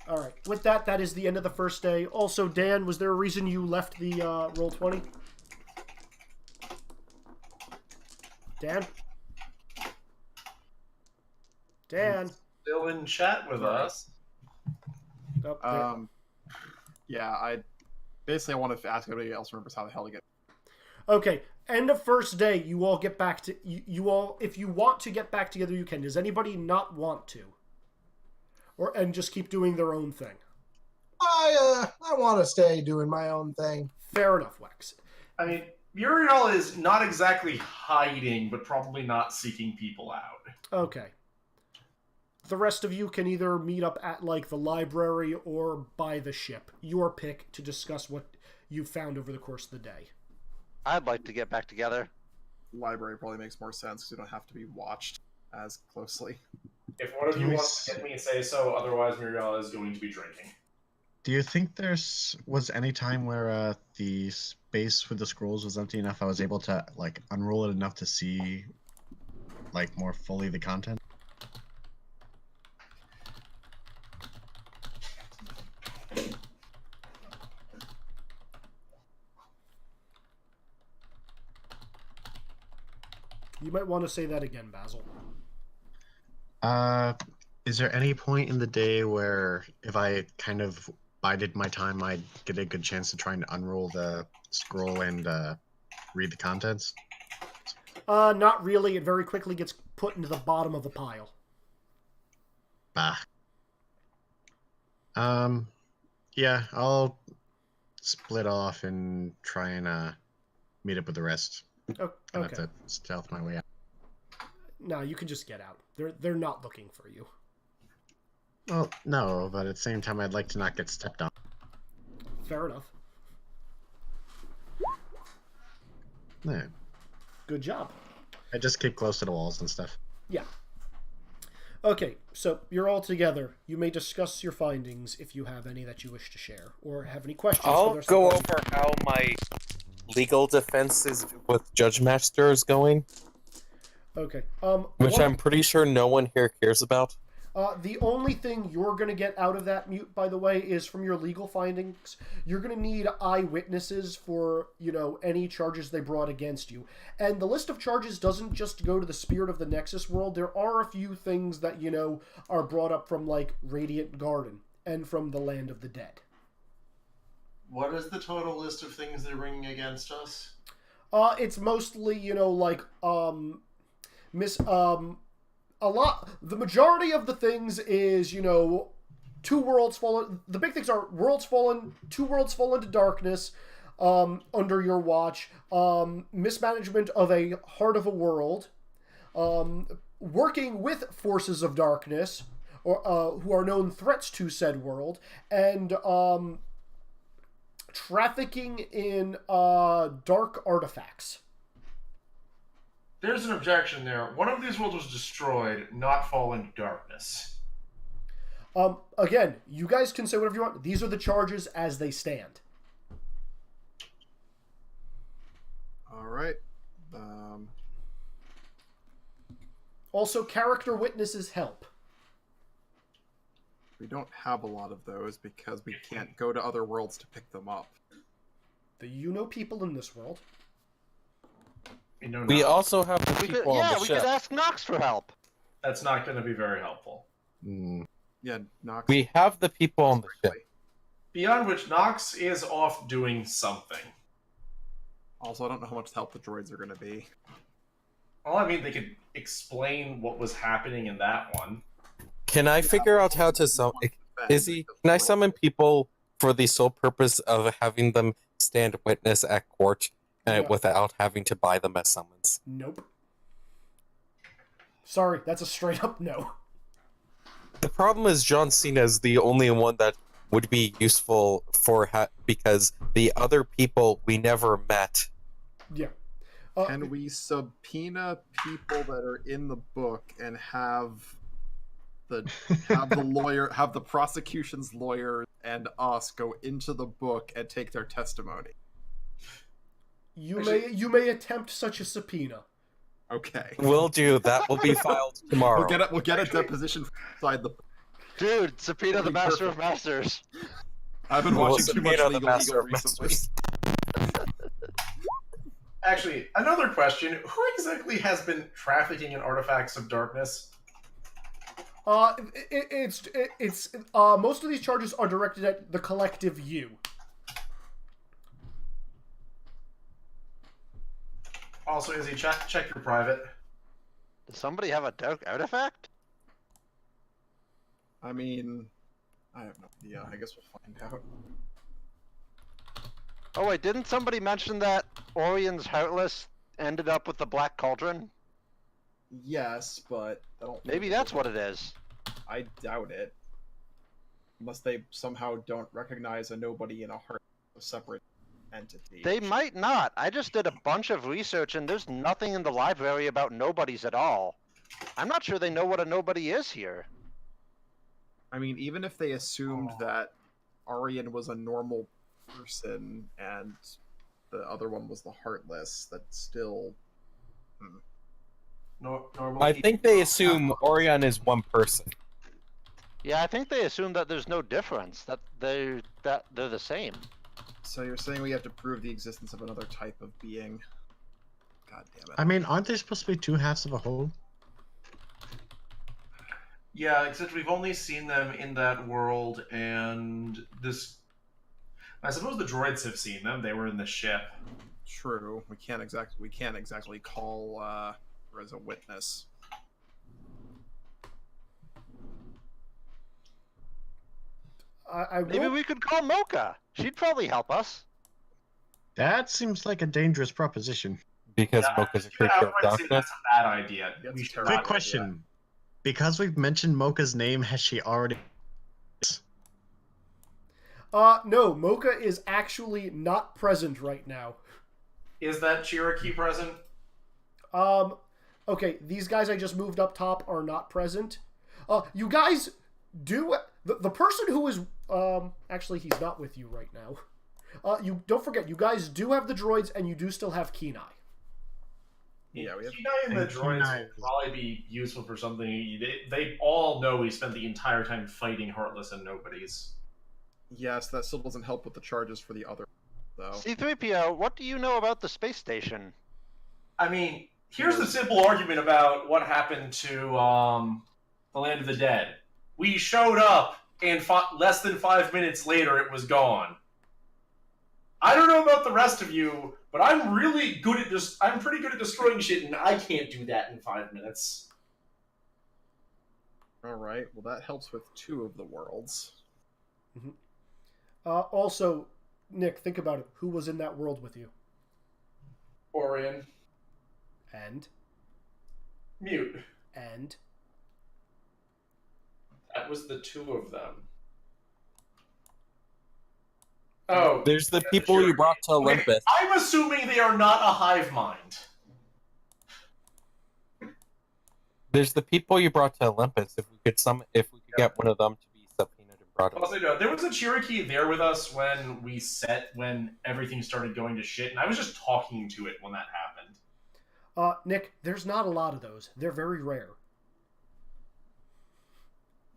[SPEAKER 1] All right. With that, that is the end of the first day. Also, Dan, was there a reason you left the Roll20? Dan? Dan?
[SPEAKER 5] Still in chat with us.
[SPEAKER 1] Oh, there.
[SPEAKER 2] Yeah, I want to ask everybody else remembers how the hell to get.
[SPEAKER 1] Okay, end of first day, you all get back to... You all, if you want to get back together, you can. Does anybody not want to? And just keep doing their own thing?
[SPEAKER 7] I want to stay doing my own thing.
[SPEAKER 1] Fair enough, Wex.
[SPEAKER 5] I mean, Muriel is not exactly hiding, but probably not seeking people out.
[SPEAKER 1] Okay. The rest of you can either meet up at, like, the library or by the ship. Your pick to discuss what you found over the course of the day.
[SPEAKER 6] I'd like to get back together.
[SPEAKER 2] Library probably makes more sense because you don't have to be watched as closely.
[SPEAKER 5] If one of you wants to get me, say so. Otherwise, Muriel is going to be drinking.
[SPEAKER 3] Do you think was any time where the space with the scrolls was empty enough I was able to like unroll it enough to see like more fully the content?
[SPEAKER 1] You might want to say that again, Basil.
[SPEAKER 3] Is there any point in the day where if I kind of bided my time, I'd get a good chance to try and unroll the scroll and read the contents?
[SPEAKER 1] Not really. It very quickly gets put into the bottom of the pile.
[SPEAKER 3] Bah. Yeah, I'll split off and try and meet up with the rest.
[SPEAKER 1] Oh,
[SPEAKER 3] I'll
[SPEAKER 1] okay.
[SPEAKER 3] have to stealth my way out.
[SPEAKER 1] No, you can just get out. They're not looking for you.
[SPEAKER 3] Well, no, but at the same time, I'd like to not get stepped on.
[SPEAKER 1] Fair enough.
[SPEAKER 3] Yeah.
[SPEAKER 1] Good job.
[SPEAKER 3] I just keep close to the walls and stuff.
[SPEAKER 1] Yeah. Okay, so you're all together. You may discuss your findings if you have any that you wish to share, or have any questions. for
[SPEAKER 4] I'll
[SPEAKER 1] the rest
[SPEAKER 4] go
[SPEAKER 1] of the
[SPEAKER 4] over how my legal defense is with Judge Master is going,
[SPEAKER 1] Okay.
[SPEAKER 4] which I'm pretty sure no one here cares about.
[SPEAKER 1] The only thing you're going to get out of that, Mute, by the way, is from your legal findings. You're going to need eyewitnesses for, any charges they brought against you. And the list of charges doesn't just go to the Spirit of the Nexus world. There are a few things that, are brought up from, Radiant Garden and from the Land of the Dead.
[SPEAKER 5] What is the total list of things they're bringing against us?
[SPEAKER 1] It's mostly, the majority of the things is, 2 worlds fallen. The big things are worlds fallen, 2 worlds fallen to darkness under your watch, mismanagement of a heart of a world, working with forces of darkness, or who are known threats to said world, and trafficking in dark artifacts.
[SPEAKER 5] There's an objection there. One of these worlds was destroyed, not fallen to darkness.
[SPEAKER 1] Again, you guys can say whatever you want. These are the charges as they stand.
[SPEAKER 2] All right.
[SPEAKER 1] Also, character witnesses help.
[SPEAKER 2] We don't have a lot of those because we can't go to other worlds to pick them up.
[SPEAKER 1] You know people in this world.
[SPEAKER 4] We also have the people on the
[SPEAKER 6] we
[SPEAKER 4] ship.
[SPEAKER 6] could ask Nox for help.
[SPEAKER 5] That's not going to be very helpful.
[SPEAKER 2] Yeah, Nox.
[SPEAKER 4] We have the people on the ship.
[SPEAKER 5] Beyond which, Nox is off doing something.
[SPEAKER 2] Also, I don't know how much help the droids are going to be.
[SPEAKER 5] Well, I mean, they could explain what was happening in that one.
[SPEAKER 4] Can I figure out how to summon? Can I summon people for the sole purpose of having them stand witness at court, without having to buy them as summons?
[SPEAKER 1] Nope. Sorry, that's a straight up no.
[SPEAKER 4] The problem is John Cena is the only one that would be useful for because the other people we never met.
[SPEAKER 1] Yeah.
[SPEAKER 2] Can we subpoena people that are in the book and have the lawyer, have the prosecution's lawyer and us go into the book and take their testimony?
[SPEAKER 1] You may attempt such a subpoena.
[SPEAKER 2] Okay.
[SPEAKER 4] Will do. That will be filed tomorrow.
[SPEAKER 2] We'll get a deposition inside the.
[SPEAKER 6] Dude, subpoena the Master of Masters.
[SPEAKER 2] I've been watching too much
[SPEAKER 4] subpoena the
[SPEAKER 2] Legal
[SPEAKER 4] Master
[SPEAKER 2] Eagle
[SPEAKER 4] of
[SPEAKER 2] recently.
[SPEAKER 4] Masters.
[SPEAKER 5] Actually, another question. Who exactly has been trafficking in artifacts of darkness?
[SPEAKER 1] It's most of these charges are directed at the collective you.
[SPEAKER 5] Also, Izzy, check your private.
[SPEAKER 6] Does somebody have a dark artifact?
[SPEAKER 2] I mean, I have no idea. I guess we'll find out.
[SPEAKER 6] Oh wait, didn't somebody mention that Orion's Heartless ended up with the Black Cauldron?
[SPEAKER 2] Yes, but I don't.
[SPEAKER 6] Maybe that's what it is.
[SPEAKER 2] I doubt it. Unless they somehow don't recognize a nobody in a heart, a separate entity.
[SPEAKER 6] They might not. I just did a bunch of research and there's nothing in the library about nobodies at all. I'm not sure they know what a nobody is here.
[SPEAKER 2] I mean, even if they assumed that Arian was a normal person and the other one was the Heartless, that's still...
[SPEAKER 5] Normal
[SPEAKER 4] I
[SPEAKER 5] people.
[SPEAKER 4] think they assume Orion is one person.
[SPEAKER 6] Yeah, I think they assume that there's no difference, that they're the same.
[SPEAKER 2] So you're saying we have to prove the existence of another type of being? God damn it.
[SPEAKER 3] I mean, aren't there supposed to be two halves of a whole?
[SPEAKER 5] Yeah, except we've only seen them in that world, and this. I suppose the droids have seen them. They were in the ship.
[SPEAKER 2] True. We can't exactly call her as a witness.
[SPEAKER 1] I
[SPEAKER 6] Maybe
[SPEAKER 1] will...
[SPEAKER 6] we could call Mocha. She'd probably help us.
[SPEAKER 3] That seems like a dangerous proposition.
[SPEAKER 4] Because
[SPEAKER 5] Yeah,
[SPEAKER 4] Mocha's a
[SPEAKER 5] yeah, I
[SPEAKER 4] creature of
[SPEAKER 5] would say
[SPEAKER 4] darkness.
[SPEAKER 5] that's a bad idea.
[SPEAKER 2] That's
[SPEAKER 5] We
[SPEAKER 2] a
[SPEAKER 5] should
[SPEAKER 2] terrible
[SPEAKER 5] not-
[SPEAKER 3] Quick question. Because we've mentioned Mocha's name, has she already...
[SPEAKER 1] No, Mocha is actually not present right now.
[SPEAKER 5] Is that Cherokee present?
[SPEAKER 1] Okay, these guys I just moved up top are not present. You guys do... The person who is... actually, he's not with you right now. You don't forget, you guys do have the droids, and you do still have Kenai.
[SPEAKER 2] Yeah, we have...
[SPEAKER 5] Kenai and the
[SPEAKER 3] And
[SPEAKER 5] droids
[SPEAKER 3] Kenai
[SPEAKER 5] will probably be useful for something. They all know we spent the entire time fighting Heartless and Nobodies.
[SPEAKER 2] Yes, that still doesn't help with the charges for the other, though.
[SPEAKER 6] C-3PO, what do you know about the space station?
[SPEAKER 5] I mean, here's the simple argument about what happened to the Land of the Dead. We showed up, and less than 5 minutes later, it was gone. I don't know about the rest of you, but I'm really good at I'm pretty good at destroying shit, and I can't do that in 5 minutes.
[SPEAKER 2] Alright, well that helps with 2 of the worlds.
[SPEAKER 1] Also, Nick, think about it. Who was in that world with you?
[SPEAKER 5] Orion,
[SPEAKER 1] And?
[SPEAKER 5] mute.
[SPEAKER 1] And?
[SPEAKER 5] That was the 2 of them. Oh,
[SPEAKER 4] There's the
[SPEAKER 5] yeah,
[SPEAKER 4] people
[SPEAKER 5] sure.
[SPEAKER 4] you brought to
[SPEAKER 5] Okay,
[SPEAKER 4] Olympus.
[SPEAKER 5] I'm assuming they are not a hive mind.
[SPEAKER 4] There's the people you brought to Olympus. If we could get one of them to be subpoenaed and brought
[SPEAKER 5] Also, no, there was a Cherokee there with us when everything started going to shit, and I was just talking to it when that happened.
[SPEAKER 1] Nick, there's not a lot of those. They're very rare.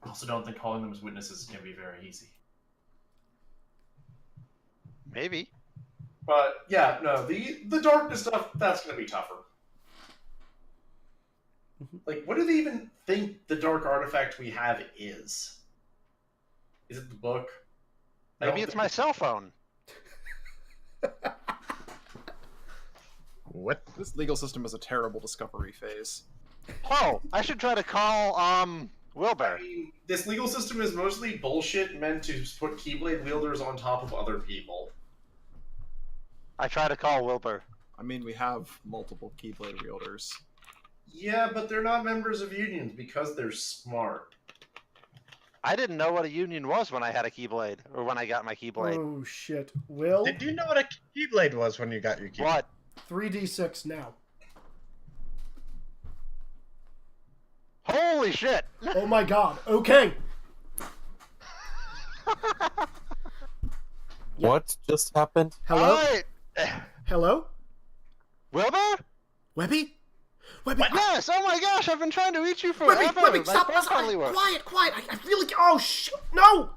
[SPEAKER 5] I also don't think calling them as witnesses is going to be very easy.
[SPEAKER 6] Maybe.
[SPEAKER 5] But yeah, no, the darkness stuff, that's going to be tougher. Like, what do they even think the dark artifact we have is? Is it the book? I
[SPEAKER 6] Maybe
[SPEAKER 5] don't
[SPEAKER 6] it's
[SPEAKER 5] think-
[SPEAKER 6] my cell phone.
[SPEAKER 3] What?
[SPEAKER 2] This legal system is a terrible discovery phase.
[SPEAKER 6] Oh, I should try to call, Wilbur.
[SPEAKER 5] I mean, this legal system is mostly bullshit meant to put Keyblade wielders on top of other people.
[SPEAKER 6] I try to call Wilbur.
[SPEAKER 2] I mean, we have multiple Keyblade wielders.
[SPEAKER 5] Yeah, but they're not members of unions because they're smart.
[SPEAKER 6] I didn't know what a union was when I had a Keyblade, or when I got my Keyblade.
[SPEAKER 1] Oh, shit. Will?
[SPEAKER 3] Did you know what a Keyblade was when you got your Keyblade?
[SPEAKER 6] What?
[SPEAKER 1] 3d6 now.
[SPEAKER 6] Holy shit!
[SPEAKER 1] Oh my god. Okay.
[SPEAKER 4] What just happened?
[SPEAKER 1] Hello?
[SPEAKER 6] Alright!
[SPEAKER 1] Hello?
[SPEAKER 6] Wilbur?
[SPEAKER 1] Webby? Webby?
[SPEAKER 6] Yes! Oh my gosh, I've been trying to reach you
[SPEAKER 1] Webby,
[SPEAKER 6] forever!
[SPEAKER 1] Webby,
[SPEAKER 6] My
[SPEAKER 1] stop!
[SPEAKER 6] phone
[SPEAKER 1] Stop!
[SPEAKER 6] finally worked.
[SPEAKER 1] Quiet, quiet! I really... Oh, shit! No!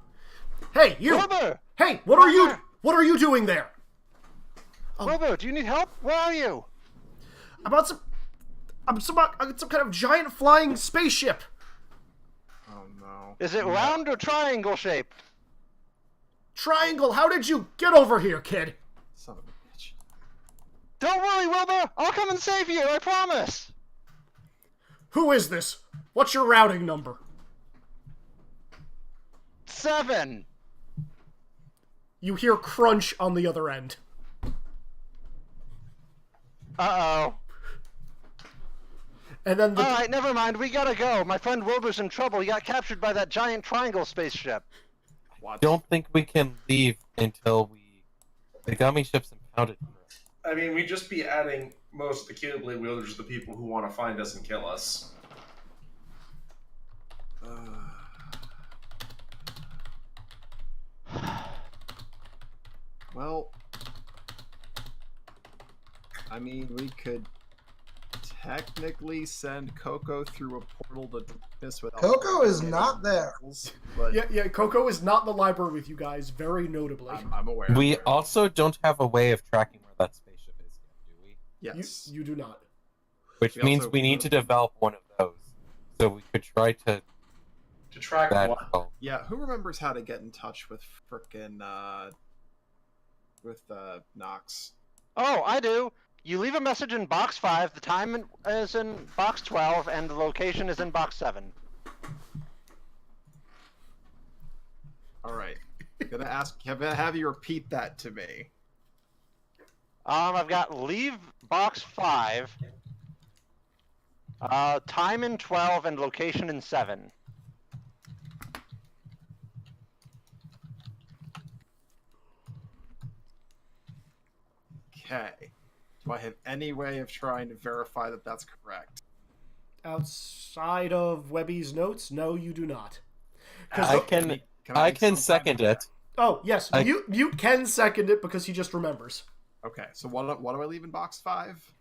[SPEAKER 1] Hey, you!
[SPEAKER 6] Wilbur!
[SPEAKER 1] Hey, what are you...
[SPEAKER 6] Wilbur!
[SPEAKER 1] What are you doing there?
[SPEAKER 6] Wilbur, do you need help? Where are you?
[SPEAKER 1] About some... I'm some kind of giant flying spaceship.
[SPEAKER 2] Oh no.
[SPEAKER 6] Is it round or triangle shaped?
[SPEAKER 1] Triangle, how did you get over here, kid?
[SPEAKER 2] Son of a bitch.
[SPEAKER 6] Don't worry, Wilbur! I'll come and save you, I promise!
[SPEAKER 1] Who is this? What's your routing number?
[SPEAKER 6] 7!
[SPEAKER 1] You hear crunch on the other end.
[SPEAKER 6] Uh-oh.
[SPEAKER 1] And then the...
[SPEAKER 6] Alright, never mind, we gotta go. My friend Wilbur's in trouble. He got captured by that giant triangle spaceship.
[SPEAKER 2] What?
[SPEAKER 4] Don't think we can leave until the gummy ship's impounded.
[SPEAKER 5] I mean, we'd just be adding most of the Keyblade wielders to the people who want to find us and kill us.
[SPEAKER 2] I mean, we could technically send Coco through a portal to this without.
[SPEAKER 7] Coco is
[SPEAKER 2] getting
[SPEAKER 7] not there.
[SPEAKER 2] rules, But
[SPEAKER 1] Yeah, Coco is not in the library with you guys, very notably.
[SPEAKER 2] I'm aware.
[SPEAKER 4] We also don't have a way of tracking where that spaceship is yet, do we?
[SPEAKER 2] Yes.
[SPEAKER 1] You do not.
[SPEAKER 4] Which
[SPEAKER 2] We
[SPEAKER 4] means
[SPEAKER 2] also-
[SPEAKER 4] we need to develop one of those. So we could try to
[SPEAKER 5] To track
[SPEAKER 4] that
[SPEAKER 5] what?
[SPEAKER 4] goal.
[SPEAKER 2] Yeah. Who remembers how to get in touch with frickin' Nox?
[SPEAKER 6] Oh, I do. You leave a message in box 5, the time is in box 12, and the location is in box 7.
[SPEAKER 2] All right. Gonna have you repeat that to me.
[SPEAKER 6] I've got leave box 5, time in 12, and location in 7.
[SPEAKER 2] Okay. Do I have any way of trying to verify that that's correct?
[SPEAKER 1] Outside of Webby's notes, no, you do not. 'Cause
[SPEAKER 4] I
[SPEAKER 1] the-
[SPEAKER 4] can
[SPEAKER 2] I
[SPEAKER 4] I can
[SPEAKER 2] sometime
[SPEAKER 4] second
[SPEAKER 2] do that?
[SPEAKER 4] it.
[SPEAKER 1] Oh, yes,
[SPEAKER 4] I-
[SPEAKER 1] Mute can second it because he just remembers.
[SPEAKER 2] Okay. So what do I leave in box 5?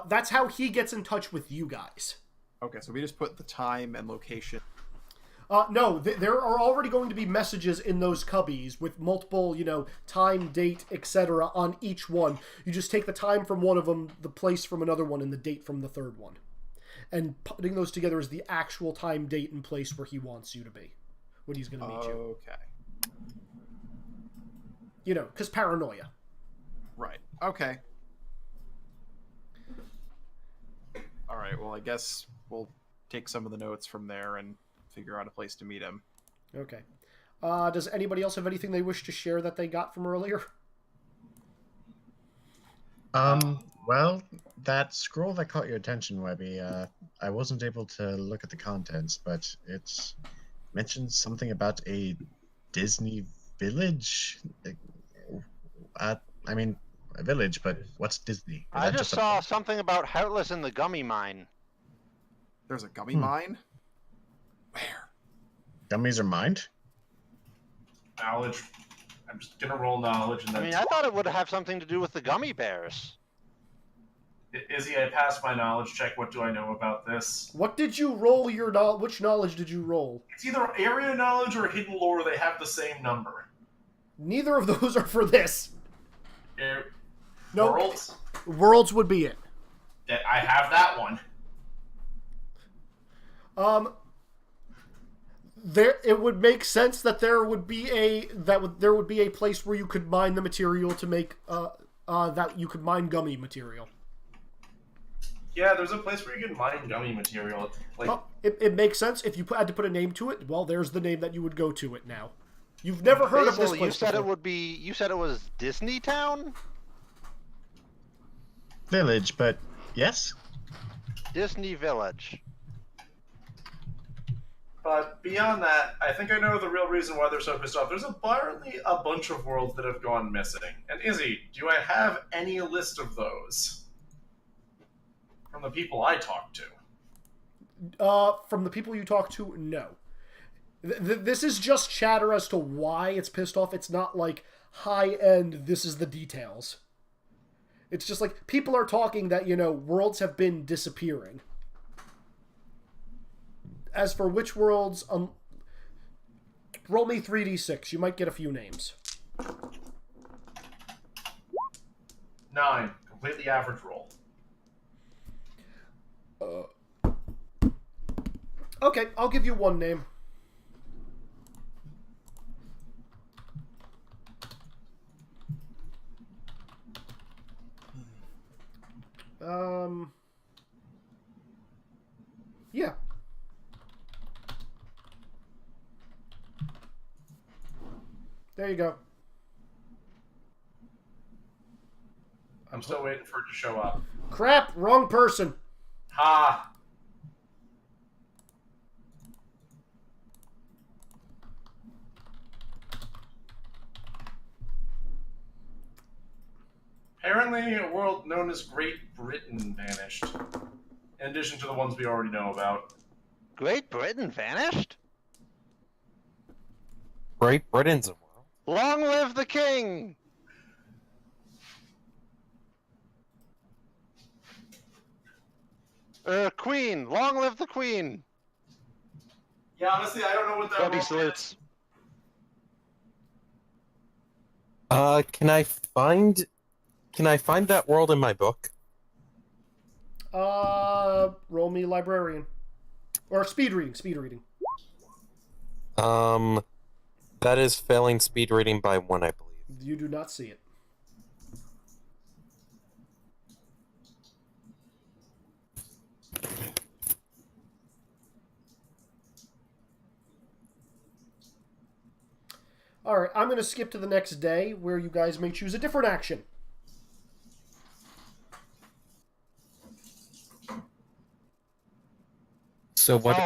[SPEAKER 1] That's how he gets in touch with you guys.
[SPEAKER 2] Okay. So we just put the time and location.
[SPEAKER 1] No, there are already going to be messages in those cubbies with multiple, time, date, etc. on each one. You just take the time from one of them, the place from another one, and the date from the third one. And putting those together is the actual time, date, and place where he wants you to be when he's going to meet you.
[SPEAKER 2] Okay.
[SPEAKER 1] Because paranoia.
[SPEAKER 2] Right. Okay. All right. Well, I guess we'll take some of the notes from there and figure out a place to meet him.
[SPEAKER 1] Okay. Does anybody else have anything they wish to share that they got from earlier?
[SPEAKER 3] Well, that scroll that caught your attention, Webby, I wasn't able to look at the contents, but it mentioned something about a Disney village. I mean, a village, but what's Disney? Is
[SPEAKER 6] I
[SPEAKER 3] that
[SPEAKER 6] just
[SPEAKER 3] a-
[SPEAKER 6] saw something about Heartless in the Gummy Mine.
[SPEAKER 2] There's a gummy mine? Where?
[SPEAKER 3] Gummies are mined?
[SPEAKER 5] Knowledge. I'm just gonna roll knowledge and
[SPEAKER 6] I
[SPEAKER 5] then.
[SPEAKER 6] mean, I thought it would have something to do with the gummy bears.
[SPEAKER 5] Izzy, I passed my knowledge check. What do I know about this?
[SPEAKER 1] What did you roll your knowledge? Which knowledge did you roll?
[SPEAKER 5] It's either area knowledge or hidden lore. They have the same number.
[SPEAKER 1] Neither of those are for this. No,
[SPEAKER 5] Worlds.
[SPEAKER 1] Worlds would be it.
[SPEAKER 5] That I have that one.
[SPEAKER 1] It would make sense that there would be a place where you could mine the material to make that you could mine gummy material.
[SPEAKER 5] Yeah, there's a place where you can mine gummy material. Like,
[SPEAKER 1] Well, it makes sense if you had to put a name to it. Well, there's the name that you would go to it now. You've never heard of this
[SPEAKER 6] Basil,
[SPEAKER 1] place
[SPEAKER 6] you said
[SPEAKER 1] before.
[SPEAKER 6] it would be. You said it was Disney Town.
[SPEAKER 3] Village, but yes?
[SPEAKER 6] Disney Village.
[SPEAKER 5] but beyond that, I think I know the real reason why they're so pissed off. There's apparently a bunch of worlds that have gone missing. And Izzy, do I have any list of those? From the people I talked to.
[SPEAKER 1] From the people you talk to, no. This is just chatter as to why it's pissed off. It's not like high-end, this is the details. It's just like, people are talking that, worlds have been disappearing. As for which worlds, roll me 3d6. You might get a few names.
[SPEAKER 5] 9. Completely average roll.
[SPEAKER 1] Okay, I'll give you one name. Yeah. There you go.
[SPEAKER 5] I'm still waiting for it to show up.
[SPEAKER 1] Crap, wrong person.
[SPEAKER 5] Ha! Apparently, a world known as Great Britain vanished. In addition to the ones we already know about.
[SPEAKER 6] Great Britain vanished?
[SPEAKER 4] Great Britain's a world.
[SPEAKER 6] Long live the king! Queen! Long live the Queen!
[SPEAKER 5] Yeah, honestly, I don't know what that
[SPEAKER 6] Gummy
[SPEAKER 5] role is.
[SPEAKER 6] salutes.
[SPEAKER 4] Can I find that world in my book?
[SPEAKER 1] Roll me librarian. Or speed reading, speed reading.
[SPEAKER 4] That is failing speed reading by 1, I believe.
[SPEAKER 1] You do not see it. Alright, I'm going to skip to the next day where you guys may choose a different action.
[SPEAKER 4] So what?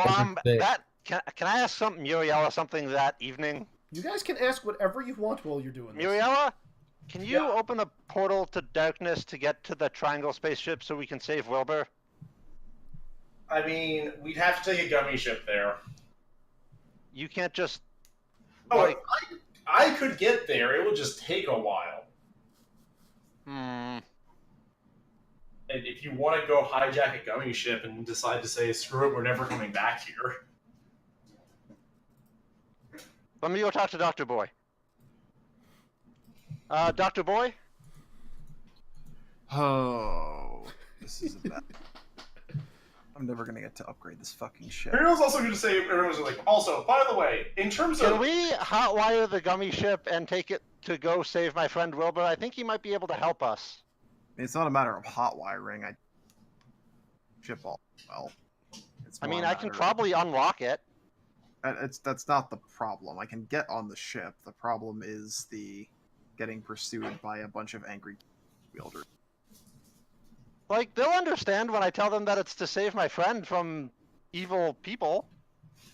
[SPEAKER 6] Can I ask something, Muriella, something that evening?
[SPEAKER 1] You guys can ask whatever you want while you're doing this.
[SPEAKER 6] Muriella, can you
[SPEAKER 5] Yeah.
[SPEAKER 6] open a portal to darkness to get to the Triangle spaceship so we can save Wilbur?
[SPEAKER 5] I mean, we'd have to take a gummy ship there.
[SPEAKER 6] You can't just...
[SPEAKER 5] Oh,
[SPEAKER 6] like,
[SPEAKER 5] I could get there. It would just take a while.
[SPEAKER 6] hmm...
[SPEAKER 5] And if you want to go hijack a gummy ship and decide to say, screw it, we're never coming back here.
[SPEAKER 6] Let me go talk to Dr. Boy. Dr. Boy?
[SPEAKER 2] Oh, this is a bad. I'm never gonna get to upgrade this fucking ship.
[SPEAKER 5] Everyone's also going to say, everyone's like, also, by the way, in terms
[SPEAKER 6] Can
[SPEAKER 5] of...
[SPEAKER 6] we hotwire the gummy ship and take it to go save my friend Wilbur? I think he might be able to help us.
[SPEAKER 2] It's not a matter of hot wiring. I ship all well. It's
[SPEAKER 6] I
[SPEAKER 2] more
[SPEAKER 6] mean,
[SPEAKER 2] a
[SPEAKER 6] I can
[SPEAKER 2] matter of-
[SPEAKER 6] probably unlock it.
[SPEAKER 2] That's not the problem. I can get on the ship. The problem is the getting pursued by a bunch of angry wielders.
[SPEAKER 6] Like, they'll understand when I tell them that it's to save my friend from evil people.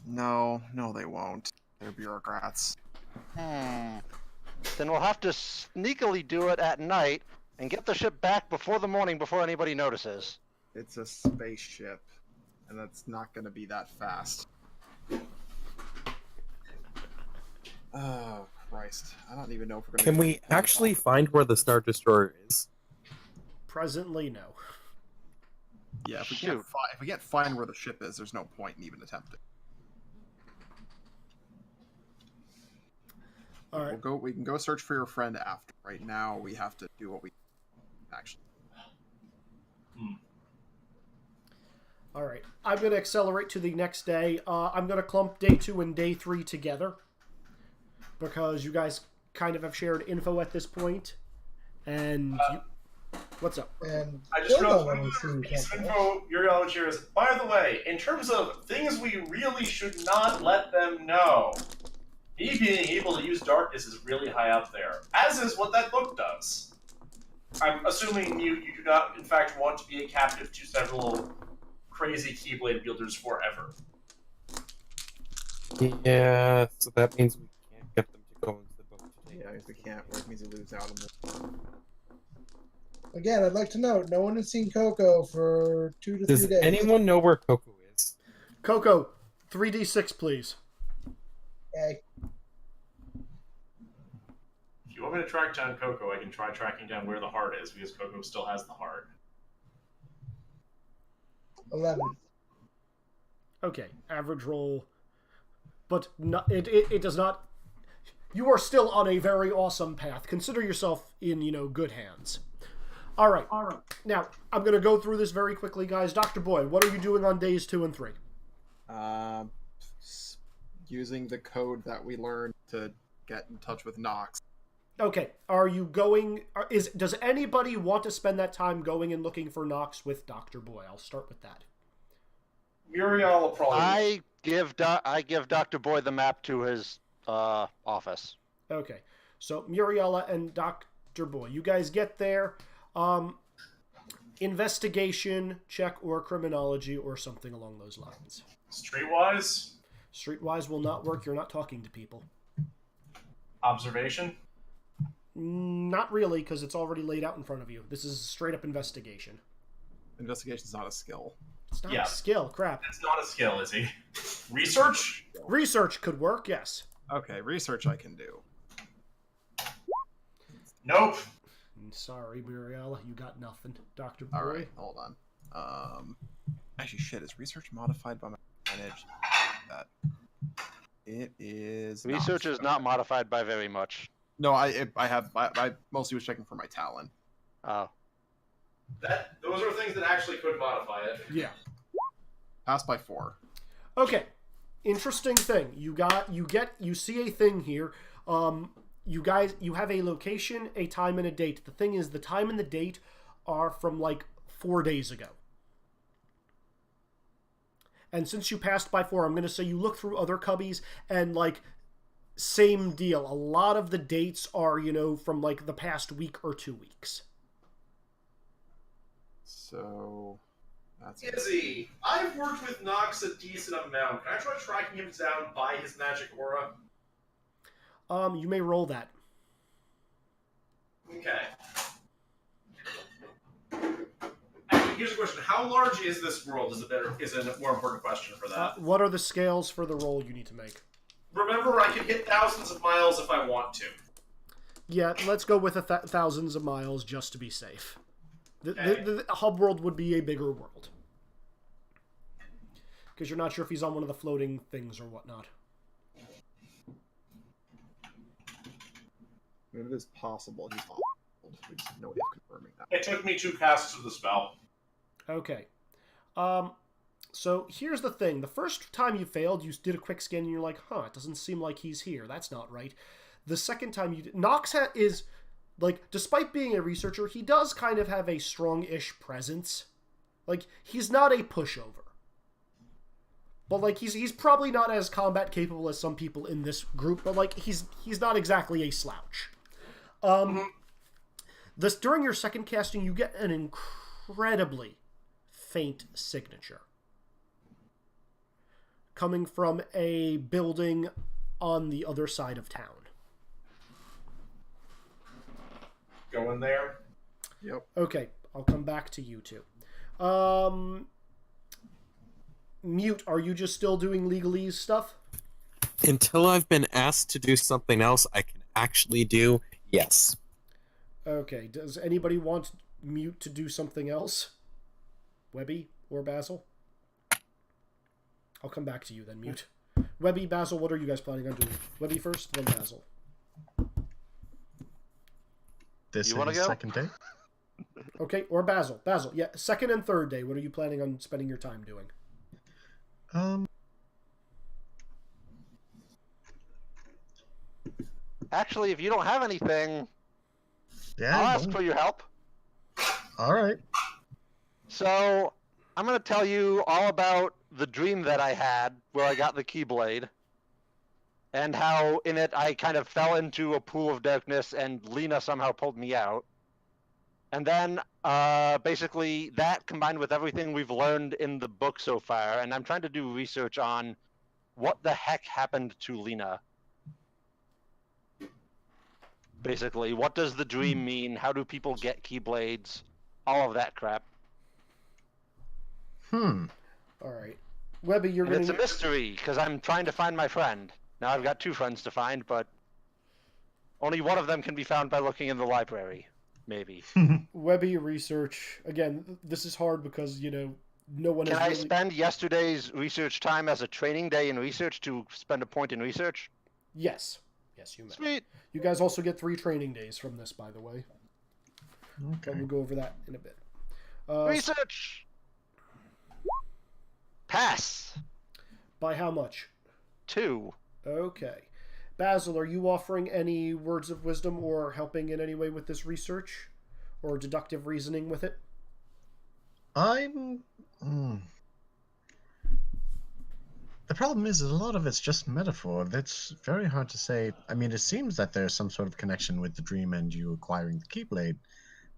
[SPEAKER 2] No, they won't. They're bureaucrats.
[SPEAKER 6] Then we'll have to sneakily do it at night and get the ship back before the morning before anybody notices.
[SPEAKER 2] It's a spaceship, and that's not going to be that fast. Oh, Christ. I don't even know if we're going to...
[SPEAKER 4] Can we actually find where the Star Destroyer is?
[SPEAKER 1] Presently, no.
[SPEAKER 2] Yeah, if we
[SPEAKER 6] Shoot.
[SPEAKER 2] can't find where the ship is, there's no point in even attempting.
[SPEAKER 1] All right.
[SPEAKER 2] We can go search for your friend after. Right now, we have to do what we actually...
[SPEAKER 1] All right. I'm going to accelerate to the next day. I'm going to clump day 2 and day 3 together because you guys kind of have shared info at this point. And what's up?
[SPEAKER 7] And
[SPEAKER 5] I just
[SPEAKER 7] Bilbo
[SPEAKER 5] realized one
[SPEAKER 7] only
[SPEAKER 5] other
[SPEAKER 7] seen
[SPEAKER 5] piece of
[SPEAKER 7] Kent.
[SPEAKER 5] info Uriel would share is, by the way, in terms of things we really should not let them know, me being able to use darkness is really high up there, as is what that book does. I'm assuming you do not, in fact, want to be a captive to several crazy Keyblade wielders forever.
[SPEAKER 4] Yeah, so that means we can't get them to go into the book today.
[SPEAKER 2] Yeah, if we can't, it means we lose out on the...
[SPEAKER 7] Again, I'd like to note, no one has seen Coco for 2 to 3
[SPEAKER 4] Does
[SPEAKER 7] days.
[SPEAKER 4] anyone know where Coco is?
[SPEAKER 1] Coco, 3d6, please.
[SPEAKER 7] Okay.
[SPEAKER 5] If you want me to track down Coco, I can try tracking down where the heart is, because Coco still has the heart.
[SPEAKER 7] 11.
[SPEAKER 1] Okay, average roll. But it does not... You are still on a very awesome path. Consider yourself in, good hands. All right. Now, I'm going to go through this very quickly, guys. Dr. Boyd, what are you doing on days 2 and 3?
[SPEAKER 2] Using the code that we learned to get in touch with Nox.
[SPEAKER 1] Okay, are you going... Does anybody want to spend that time going and looking for Nox with Dr. Boy? I'll start with that.
[SPEAKER 5] Muriel will probably...
[SPEAKER 6] I give Dr. Boy the map to his office.
[SPEAKER 1] Okay, so Muriella and Dr. Boy, you guys get there. Investigation check or criminology or something along those lines.
[SPEAKER 5] Streetwise?
[SPEAKER 1] Streetwise will not work. You're not talking to people.
[SPEAKER 5] Observation?
[SPEAKER 1] Not really, because it's already laid out in front of you. This is straight up investigation.
[SPEAKER 2] Investigation's not a skill.
[SPEAKER 1] It's not
[SPEAKER 5] Yeah.
[SPEAKER 1] a skill. Crap.
[SPEAKER 5] It's not a skill, is he? Research?
[SPEAKER 1] Research could work, yes.
[SPEAKER 2] Okay, research I can do.
[SPEAKER 5] Nope.
[SPEAKER 1] Sorry, Muriella, you got nothing. Dr. Boy.
[SPEAKER 2] Alright, hold on. Actually, shit, is research modified by my advantage? That it is.
[SPEAKER 6] Research is not modified by very much.
[SPEAKER 2] No, I mostly was checking for my talent.
[SPEAKER 6] Oh.
[SPEAKER 5] Those are things that actually could modify it.
[SPEAKER 1] Yeah.
[SPEAKER 2] Passed by 4.
[SPEAKER 1] Okay. Interesting thing. You see a thing here. You have a location, a time, and a date. The thing is, the time and the date are from like 4 days ago. And since you passed by 4, I'm going to say you look through other cubbies and like same deal. A lot of the dates are, from like the past week or 2 weeks.
[SPEAKER 2] So that's
[SPEAKER 5] Izzy, I've worked with Nox a decent amount. Can I try tracking him down by his magic aura?
[SPEAKER 1] You may roll that.
[SPEAKER 5] Okay. Actually, here's a question: how large is this world? Is a more important question for that.
[SPEAKER 1] What are the scales for the roll you need to make?
[SPEAKER 5] Remember, I can hit thousands of miles if I want to.
[SPEAKER 1] Yeah, let's go with thousands of miles just to be safe. The hub world would be a bigger world. Because you're not sure if he's on one of the floating things or whatnot.
[SPEAKER 2] It is possible he's on. We just have no way of confirming that.
[SPEAKER 5] It took me 2 casts of the spell.
[SPEAKER 1] Okay. So here's the thing. The first time you failed, you did a quick scan and you're like, it doesn't seem like he's here. That's not right. The second time you did... Nox is... Like, despite being a researcher, he does kind of have a strong-ish presence. Like, he's not a pushover. But, like, he's probably not as combat capable as some people in this group, but, like, he's not exactly a slouch. During your second casting, you get an incredibly faint signature. Coming from a building on the other side of town.
[SPEAKER 5] Go in there.
[SPEAKER 2] Yep.
[SPEAKER 1] Okay, I'll come back to you two. Mute, are you just still doing legalese stuff?
[SPEAKER 4] Until I've been asked to do something else I can actually do, yes.
[SPEAKER 1] Okay, does anybody want Mute to do something else? Webby or Basil? I'll come back to you then, Mute. Webby, Basil, what are you guys planning on doing? Webby first, then Basil.
[SPEAKER 3] This
[SPEAKER 6] You wanna
[SPEAKER 3] is
[SPEAKER 6] go?
[SPEAKER 3] second day.
[SPEAKER 1] Okay, or Basil. Basil, yeah, second and third day, what are you planning on spending your time doing?
[SPEAKER 6] Actually, if you don't have anything,
[SPEAKER 3] Yeah.
[SPEAKER 6] I'll ask for your help.
[SPEAKER 3] All right.
[SPEAKER 6] So, I'm going to tell you all about the dream that I had where I got the Keyblade, and how in it I kind of fell into a pool of darkness and Lena somehow pulled me out. And then, basically, that combined with everything we've learned in the book so far, and I'm trying to do research on what the heck happened to Lena. Basically, what does the dream mean? How do people get Keyblades? All of that crap.
[SPEAKER 1] Alright. Webby, you're
[SPEAKER 6] And
[SPEAKER 1] going
[SPEAKER 6] it's a mystery, because I'm trying to find my friend. Now I've got 2 friends to find, but only one of them can be found by looking in the library. Maybe.
[SPEAKER 1] Webby research. Again, this is hard because, no one
[SPEAKER 6] Can
[SPEAKER 1] has
[SPEAKER 6] I
[SPEAKER 1] really...
[SPEAKER 6] spend yesterday's research time as a training day in research to spend a point in research?
[SPEAKER 1] Yes. Yes, you may.
[SPEAKER 6] Sweet.
[SPEAKER 1] You guys also get 3 training days from this, by the way. But
[SPEAKER 3] Okay.
[SPEAKER 1] we'll go over that in a bit.
[SPEAKER 6] Research! Pass!
[SPEAKER 1] By how much?
[SPEAKER 6] 2.
[SPEAKER 1] Okay. Basil, are you offering any words of wisdom or helping in any way with this research? Or deductive reasoning with it?
[SPEAKER 3] I'm. The problem is that a lot of it's just metaphor. That's very hard to say. I mean, it seems that there's some sort of connection with the dream and you acquiring the Keyblade.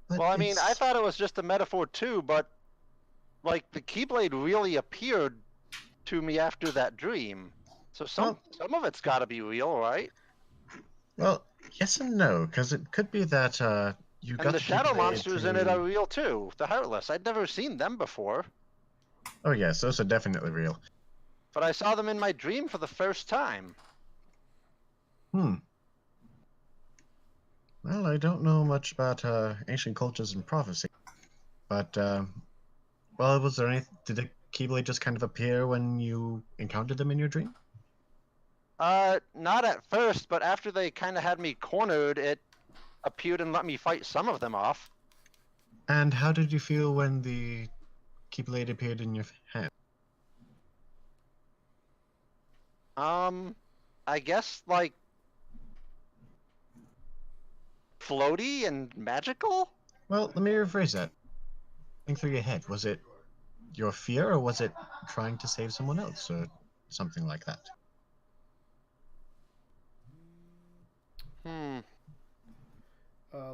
[SPEAKER 3] But
[SPEAKER 6] Well, I mean, I
[SPEAKER 3] it's-
[SPEAKER 6] thought it was just a metaphor too, but like the Keyblade really appeared to me after that dream. So some of it's got to be real, right?
[SPEAKER 3] Well, yes and no, because it could be that you got
[SPEAKER 6] And the shadow
[SPEAKER 3] Keyblade
[SPEAKER 6] monsters in it
[SPEAKER 3] through-
[SPEAKER 6] are real too. The Heartless. I'd never seen them before,
[SPEAKER 3] Oh yes, those are definitely real.
[SPEAKER 6] but I saw them in my dream for the first time.
[SPEAKER 3] Well, I don't know much about ancient cultures and prophecy, but well, was there any? Keyblade just kind of appear when you encountered them in your dream?
[SPEAKER 6] Not at first, but after they kind of had me cornered, it appeared and let me fight some of them off.
[SPEAKER 3] And how did you feel when the Keyblade appeared in your hand?
[SPEAKER 6] I guess, like, floaty and magical?
[SPEAKER 3] Well, let me rephrase that. Think through your head. Was it your fear, or was it trying to save someone else, or something like that?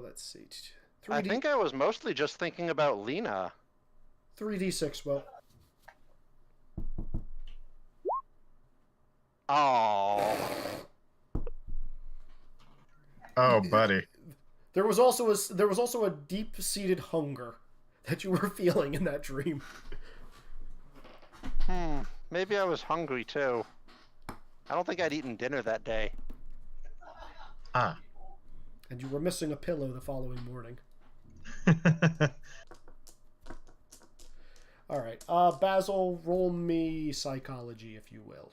[SPEAKER 1] Let's see. 3D,
[SPEAKER 6] I think I was mostly just thinking about Lena.
[SPEAKER 1] 3d6, Will.
[SPEAKER 6] Oh.
[SPEAKER 3] Oh, buddy.
[SPEAKER 1] There was also a deep-seated hunger that you were feeling in that dream.
[SPEAKER 6] Maybe I was hungry too. I don't think I'd eaten dinner that day.
[SPEAKER 3] Ah.
[SPEAKER 1] And you were missing a pillow the following morning. All right. Basil, roll me psychology, if you will.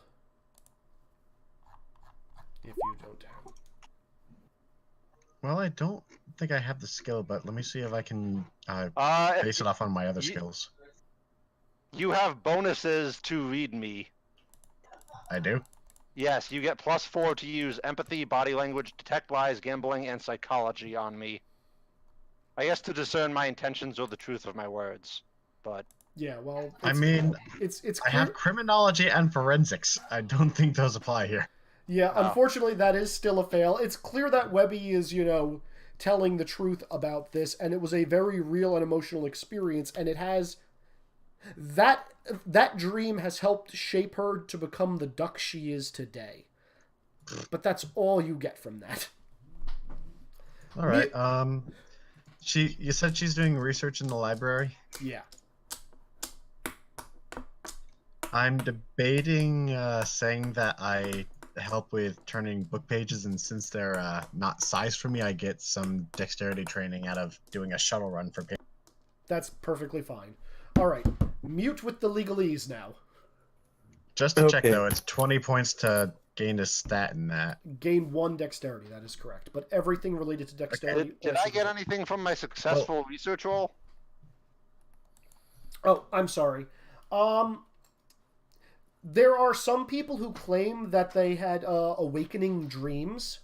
[SPEAKER 1] If you don't have.
[SPEAKER 3] Well, I don't think I have the skill, but let me see if I can base it off on my other skills.
[SPEAKER 6] You have bonuses to read me.
[SPEAKER 3] I do?
[SPEAKER 6] Yes, you get +4 to use empathy, body language, detect lies, gambling, and psychology on me. I guess to discern my intentions or the truth of my words, but...
[SPEAKER 1] Yeah, well...
[SPEAKER 3] I mean,
[SPEAKER 1] it's
[SPEAKER 3] I have criminology and forensics. I don't think those apply here.
[SPEAKER 1] Yeah, unfortunately, that is still a fail. It's clear that Webby is, telling the truth about this, and it was a very real and emotional experience, and it has... That dream has helped shape her to become the duck she is today. But that's all you get from that.
[SPEAKER 3] All right. You said she's doing research in the library?
[SPEAKER 1] Yeah.
[SPEAKER 3] I'm debating saying that I help with turning book pages, and since they're not sized for me, I get some dexterity training out of doing a shuttle run for pages.
[SPEAKER 1] That's perfectly fine. All right. Mute with the legalese now.
[SPEAKER 3] Just to check, though, it's 20 points to gain a stat in that.
[SPEAKER 1] Gain 1 dexterity, that is correct. But everything related to dexterity...
[SPEAKER 6] Did I get anything from my successful research roll?
[SPEAKER 1] Oh, I'm sorry. There are some people who claim that they had awakening dreams.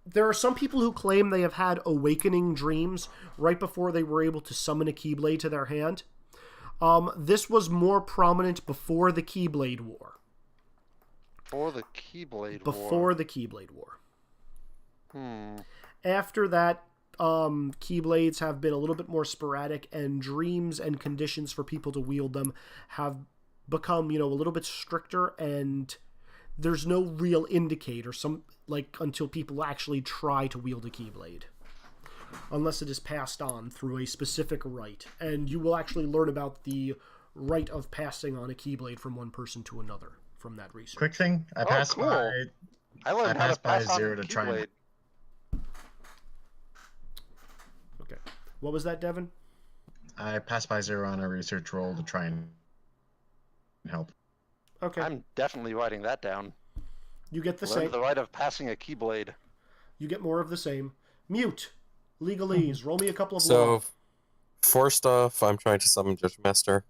[SPEAKER 1] There are some people who claim they have had awakening dreams right before they were able to summon a Keyblade to their hand. This was more prominent before the Keyblade War.
[SPEAKER 6] Before the Keyblade War?
[SPEAKER 1] Before the Keyblade War. After that, Keyblades have been a little bit more sporadic, and dreams and conditions for people to wield them have become, a little bit stricter, and there's no real indicator until people actually try to wield a Keyblade. Unless it is passed on through a specific rite. And you will actually learn about the rite of passing on a Keyblade from one person to another from that research.
[SPEAKER 3] Quick thing, I passed
[SPEAKER 6] cool.
[SPEAKER 3] by...
[SPEAKER 6] I learned how to pass on
[SPEAKER 3] 0 to try and...
[SPEAKER 1] Okay. What was that, Devin?
[SPEAKER 3] I passed by 0 on a research roll to try and help.
[SPEAKER 1] Okay.
[SPEAKER 6] I'm definitely writing that down.
[SPEAKER 1] You get the
[SPEAKER 6] Learned
[SPEAKER 1] same.
[SPEAKER 6] the rite of passing a Keyblade.
[SPEAKER 1] You get more of the same. Mute. Legalese. Roll me a couple of law.
[SPEAKER 4] So, first off, I'm trying to summon Judge Master.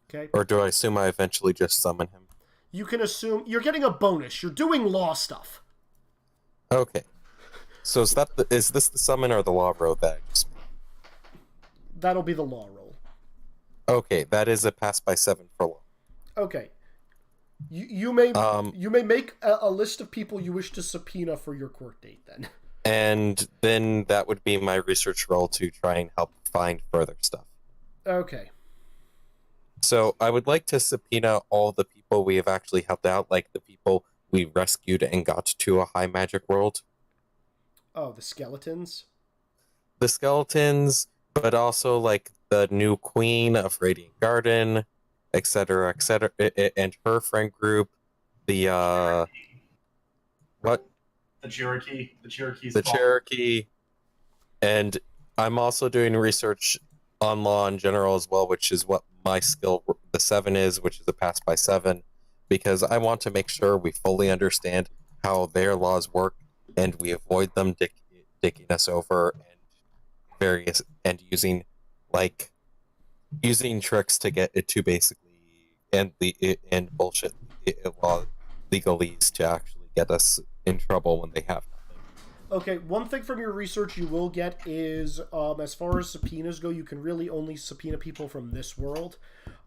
[SPEAKER 1] Okay.
[SPEAKER 4] Or do I assume I eventually just summon him?
[SPEAKER 1] You can assume you're getting a bonus. You're doing law stuff.
[SPEAKER 4] Okay. So is this the summon or the law roll that I just made?
[SPEAKER 1] That'll be the law roll.
[SPEAKER 4] Okay, that is a pass by 7 for law.
[SPEAKER 1] Okay. You may make a list of people you wish to subpoena for your court date then.
[SPEAKER 4] And then that would be my research roll to try and help find further stuff.
[SPEAKER 1] Okay.
[SPEAKER 4] So I would like to subpoena all the people we have actually helped out, like the people we rescued and got to a high magic world.
[SPEAKER 1] Oh, the skeletons?
[SPEAKER 4] The skeletons, but also like the new queen of Radiant Garden, etc., and her friend group, the what?
[SPEAKER 5] The Cherokee.
[SPEAKER 4] The Cherokee, and I'm also doing research on law in general as well, which is what my skill the 7 is, which is a pass by 7, because I want to make sure we fully understand how their laws work and we avoid them dicking us over and using tricks to get it to basically and bullshit legalese to actually get us in trouble when they have nothing.
[SPEAKER 1] Okay, one thing from your research you will get is, as far as subpoenas go, you can really only subpoena people from this world.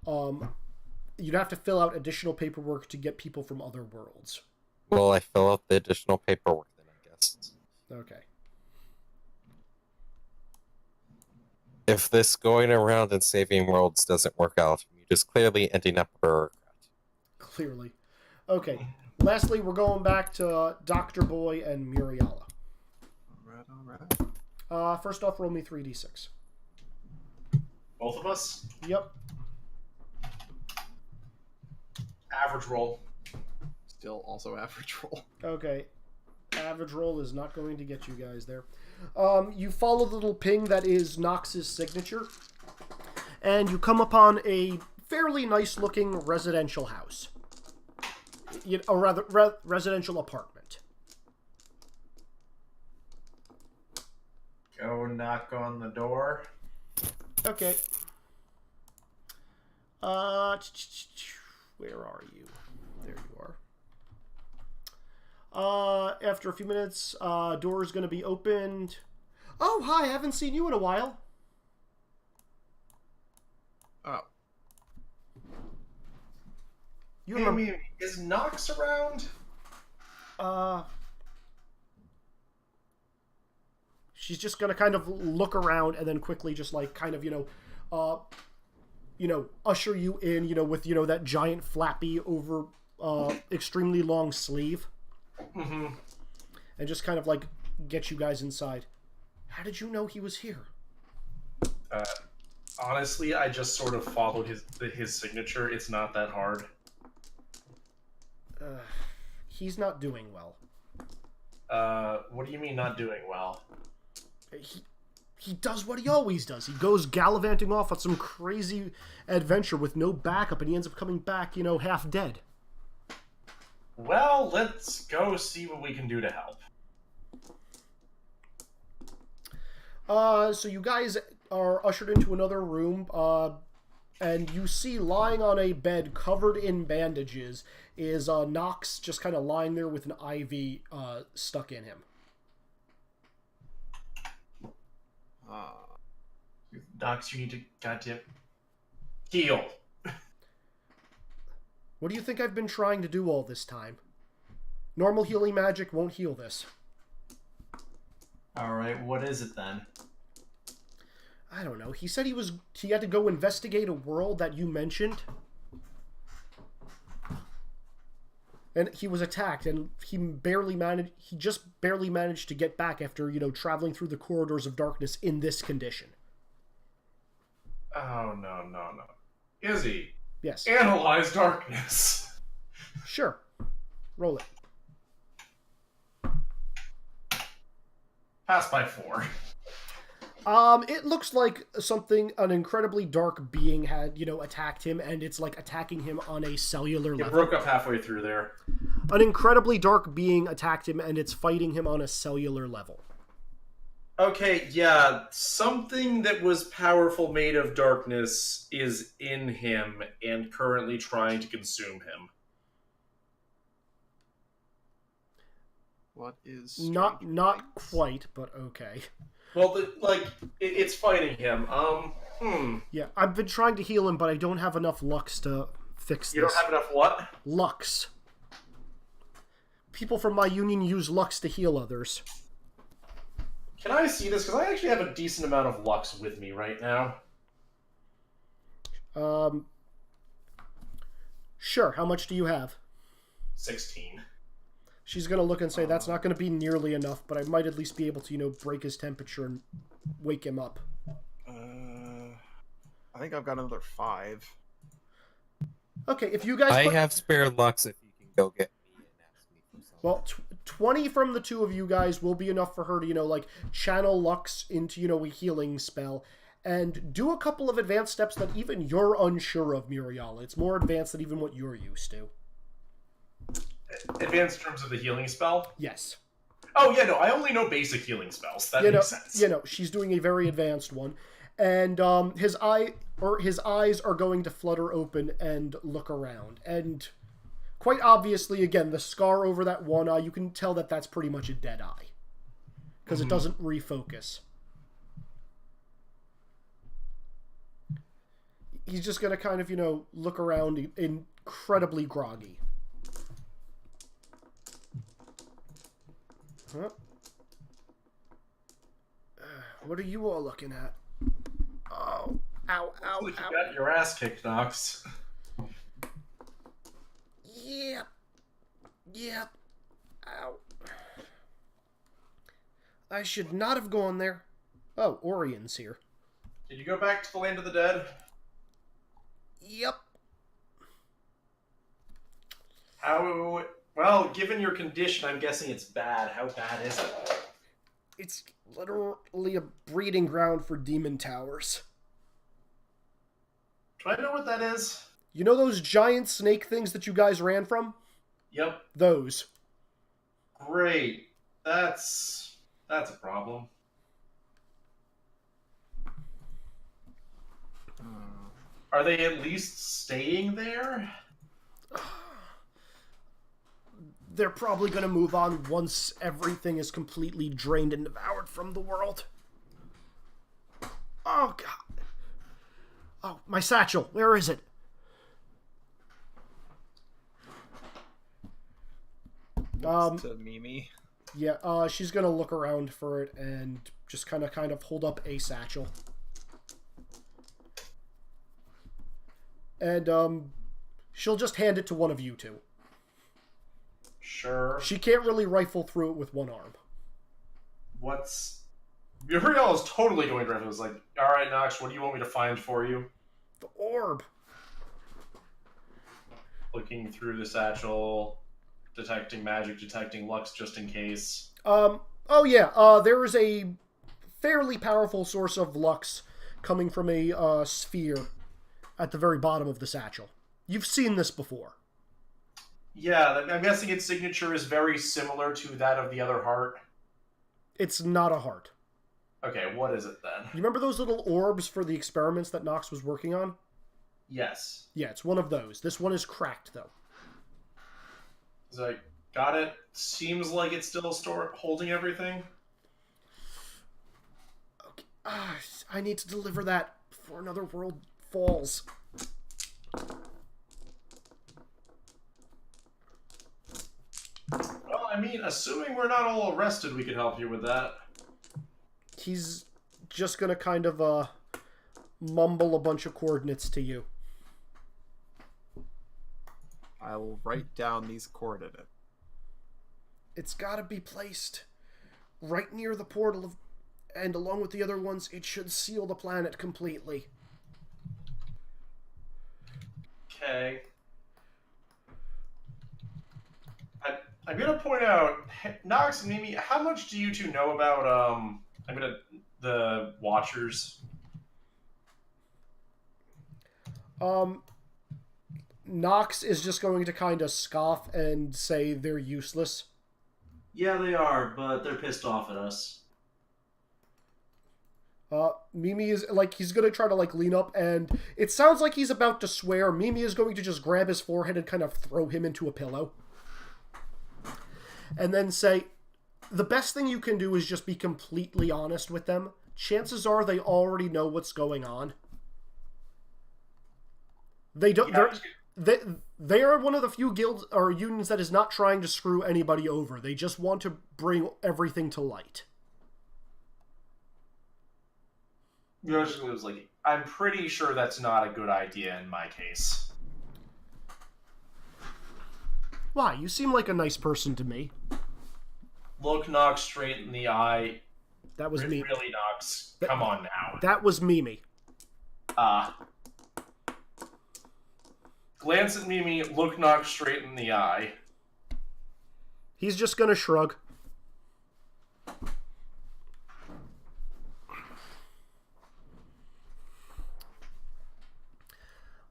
[SPEAKER 1] You'd have to fill out additional paperwork to get people from other worlds.
[SPEAKER 4] Well, I fill out the additional paperwork then, I guess.
[SPEAKER 1] Okay.
[SPEAKER 4] If this going around and saving worlds doesn't work out, you're just clearly ending up a bureaucrat.
[SPEAKER 1] Clearly. Okay. Lastly, we're going back to Dr. Boy and Muriala.
[SPEAKER 2] Alright.
[SPEAKER 1] First off, roll me 3d6.
[SPEAKER 5] Both of us?
[SPEAKER 1] Yep.
[SPEAKER 5] Average roll.
[SPEAKER 2] Still also average roll.
[SPEAKER 1] Okay. Average roll is not going to get you guys there. You follow the little ping that is Nox's signature, and you come upon a fairly nice-looking residential house. Or rather, residential apartment.
[SPEAKER 5] Go knock on the door.
[SPEAKER 1] Okay. Where are you? There you are. After a few minutes, door is going to be opened. Oh, hi, haven't seen you in a while.
[SPEAKER 2] Oh.
[SPEAKER 1] You
[SPEAKER 5] Hey,
[SPEAKER 1] remember?
[SPEAKER 5] is Nox around?
[SPEAKER 1] She's just going to kind of look around and then quickly just like kind of, usher you in, with, that giant flappy over, extremely long sleeve.
[SPEAKER 5] Mm-hmm.
[SPEAKER 1] And just kind of like get you guys inside. How did you know he was here?
[SPEAKER 5] Honestly, I just sort of followed his signature. It's not that hard.
[SPEAKER 1] He's not doing well.
[SPEAKER 5] What do you mean not doing well?
[SPEAKER 1] He does what he always does. He goes gallivanting off on some crazy adventure with no backup, and he ends up coming back, half dead.
[SPEAKER 5] Well, let's go see what we can do to help.
[SPEAKER 1] So you guys are ushered into another room, and you see lying on a bed covered in bandages is Nox, just kind of lying there with an IV stuck in him.
[SPEAKER 5] Nox, you need to goddamn heal.
[SPEAKER 1] What do you think I've been trying to do all this time? Normal healing magic won't heal this.
[SPEAKER 5] Alright, what is it then?
[SPEAKER 1] I don't know. He said he had to go investigate a world that you mentioned. And he was attacked, and he just barely managed to get back after, traveling through the corridors of darkness in this condition.
[SPEAKER 5] Oh, no. Izzy,
[SPEAKER 1] Yes.
[SPEAKER 5] analyze darkness.
[SPEAKER 1] Sure. Roll it.
[SPEAKER 5] Pass by 4.
[SPEAKER 1] It looks like an incredibly dark being had, attacked him, and it's like attacking him on a cellular
[SPEAKER 5] It
[SPEAKER 1] level.
[SPEAKER 5] broke up halfway through there.
[SPEAKER 1] An incredibly dark being attacked him, and it's fighting him on a cellular level.
[SPEAKER 5] Okay, yeah, something that was powerful made of darkness is in him and currently trying to consume him.
[SPEAKER 2] What is
[SPEAKER 1] Not
[SPEAKER 2] Stranger Things?
[SPEAKER 1] quite, but okay.
[SPEAKER 5] Well, it's fighting him.
[SPEAKER 1] Yeah, I've been trying to heal him, but I don't have enough lux to fix
[SPEAKER 5] You
[SPEAKER 1] this.
[SPEAKER 5] don't have enough what?
[SPEAKER 1] Lux. People from my union use lux to heal others.
[SPEAKER 5] Can I see this? Because I actually have a decent amount of lux with me right now.
[SPEAKER 1] Sure, how much do you have?
[SPEAKER 5] 16.
[SPEAKER 1] She's going to look and say, that's not going to be nearly enough, but I might at least be able to, break his temperature and wake him up.
[SPEAKER 2] I think I've got another 5.
[SPEAKER 1] Okay, if you guys...
[SPEAKER 4] I have spare lux if you can go get me and ask me for something.
[SPEAKER 1] Well, 20 from the two of you guys will be enough for her to, channel lux into, a healing spell. and do a couple of advanced steps that even you're unsure of, Muriel. It's more advanced than even what you're used to.
[SPEAKER 5] Advanced in terms of the healing spell?
[SPEAKER 1] Yes.
[SPEAKER 5] Oh, yeah, no, I only know basic healing spells. That makes sense.
[SPEAKER 1] She's doing a very advanced one. And his eyes are going to flutter open and look around. And quite obviously, again, the scar over that one eye, you can tell that that's pretty much a dead eye. Because it doesn't refocus. He's just going to kind of, look around incredibly groggy. Huh? What are you all looking at? Oh, ow, ow,
[SPEAKER 5] You
[SPEAKER 1] ow.
[SPEAKER 5] got your ass kicked, Nox.
[SPEAKER 1] Yep. Yep. Ow. I should not have gone there. Oh, Orion's here.
[SPEAKER 5] Did you go back to the land of the dead?
[SPEAKER 1] Yep.
[SPEAKER 5] How... Well, given your condition, I'm guessing it's bad. How bad is it?
[SPEAKER 1] It's literally a breeding ground for demon towers.
[SPEAKER 5] Do I know what that is?
[SPEAKER 1] You know those giant snake things that you guys ran from?
[SPEAKER 5] Yep.
[SPEAKER 1] Those.
[SPEAKER 5] Great. That's a problem. Are they at least staying there?
[SPEAKER 1] They're probably going to move on once everything is completely drained and devoured from the world. Oh, God. Oh, my satchel. Where is it?
[SPEAKER 2] To Mimi.
[SPEAKER 1] Yeah, she's going to look around for it and just kind of hold up a satchel. And, she'll just hand it to one of you two.
[SPEAKER 5] Sure.
[SPEAKER 1] She can't really rifle through it with one arm.
[SPEAKER 5] Muriel is totally going to it. It was like, alright, Nox, what do you want me to find for you?
[SPEAKER 1] The orb.
[SPEAKER 5] Looking through the satchel, detecting magic, detecting lux just in case.
[SPEAKER 1] Oh yeah, there is a fairly powerful source of lux coming from a sphere at the very bottom of the satchel. You've seen this before.
[SPEAKER 5] Yeah, I'm guessing its signature is very similar to that of the other heart.
[SPEAKER 1] It's not a heart.
[SPEAKER 5] Okay, what is it then?
[SPEAKER 1] You remember those little orbs for the experiments that Nox was working on?
[SPEAKER 5] Yes.
[SPEAKER 1] Yeah, it's one of those. This one is cracked, though.
[SPEAKER 5] He's like, got it. Seems like it's still holding everything.
[SPEAKER 1] Okay. I need to deliver that before another world falls.
[SPEAKER 5] Well, I mean, assuming we're not all arrested, we could help you with that.
[SPEAKER 1] He's just gonna kind of, mumble a bunch of coordinates to you.
[SPEAKER 2] I will write down these coordinates.
[SPEAKER 1] It's gotta be placed right near the portal, and along with the other ones, it should seal the planet completely.
[SPEAKER 5] Okay. I'm gonna point out, Nox and Mimi, how much do you two know about, the Watchers?
[SPEAKER 1] Nox is just going to kind of scoff and say they're useless.
[SPEAKER 8] Yeah, they are, but they're pissed off at us.
[SPEAKER 1] Mimi is, he's gonna try to, lean up, and it sounds like he's about to swear. Mimi is going to just grab his forehead and kind of throw him into a pillow. And then say, the best thing you can do is just be completely honest with them. Chances are they already know what's going on. They don't... They are one of the few guilds or unions that is not trying to screw anybody over. They just want to bring everything to light.
[SPEAKER 5] Basically, it was like, I'm pretty sure that's not a good idea in my case.
[SPEAKER 1] Why? You seem like a nice person to me.
[SPEAKER 5] Look Nox straight in the eye.
[SPEAKER 1] That was me.
[SPEAKER 5] Really, Nox? Come on now.
[SPEAKER 1] That was Mimi.
[SPEAKER 5] Glance at Mimi, look Nox straight in the eye.
[SPEAKER 1] He's just gonna shrug.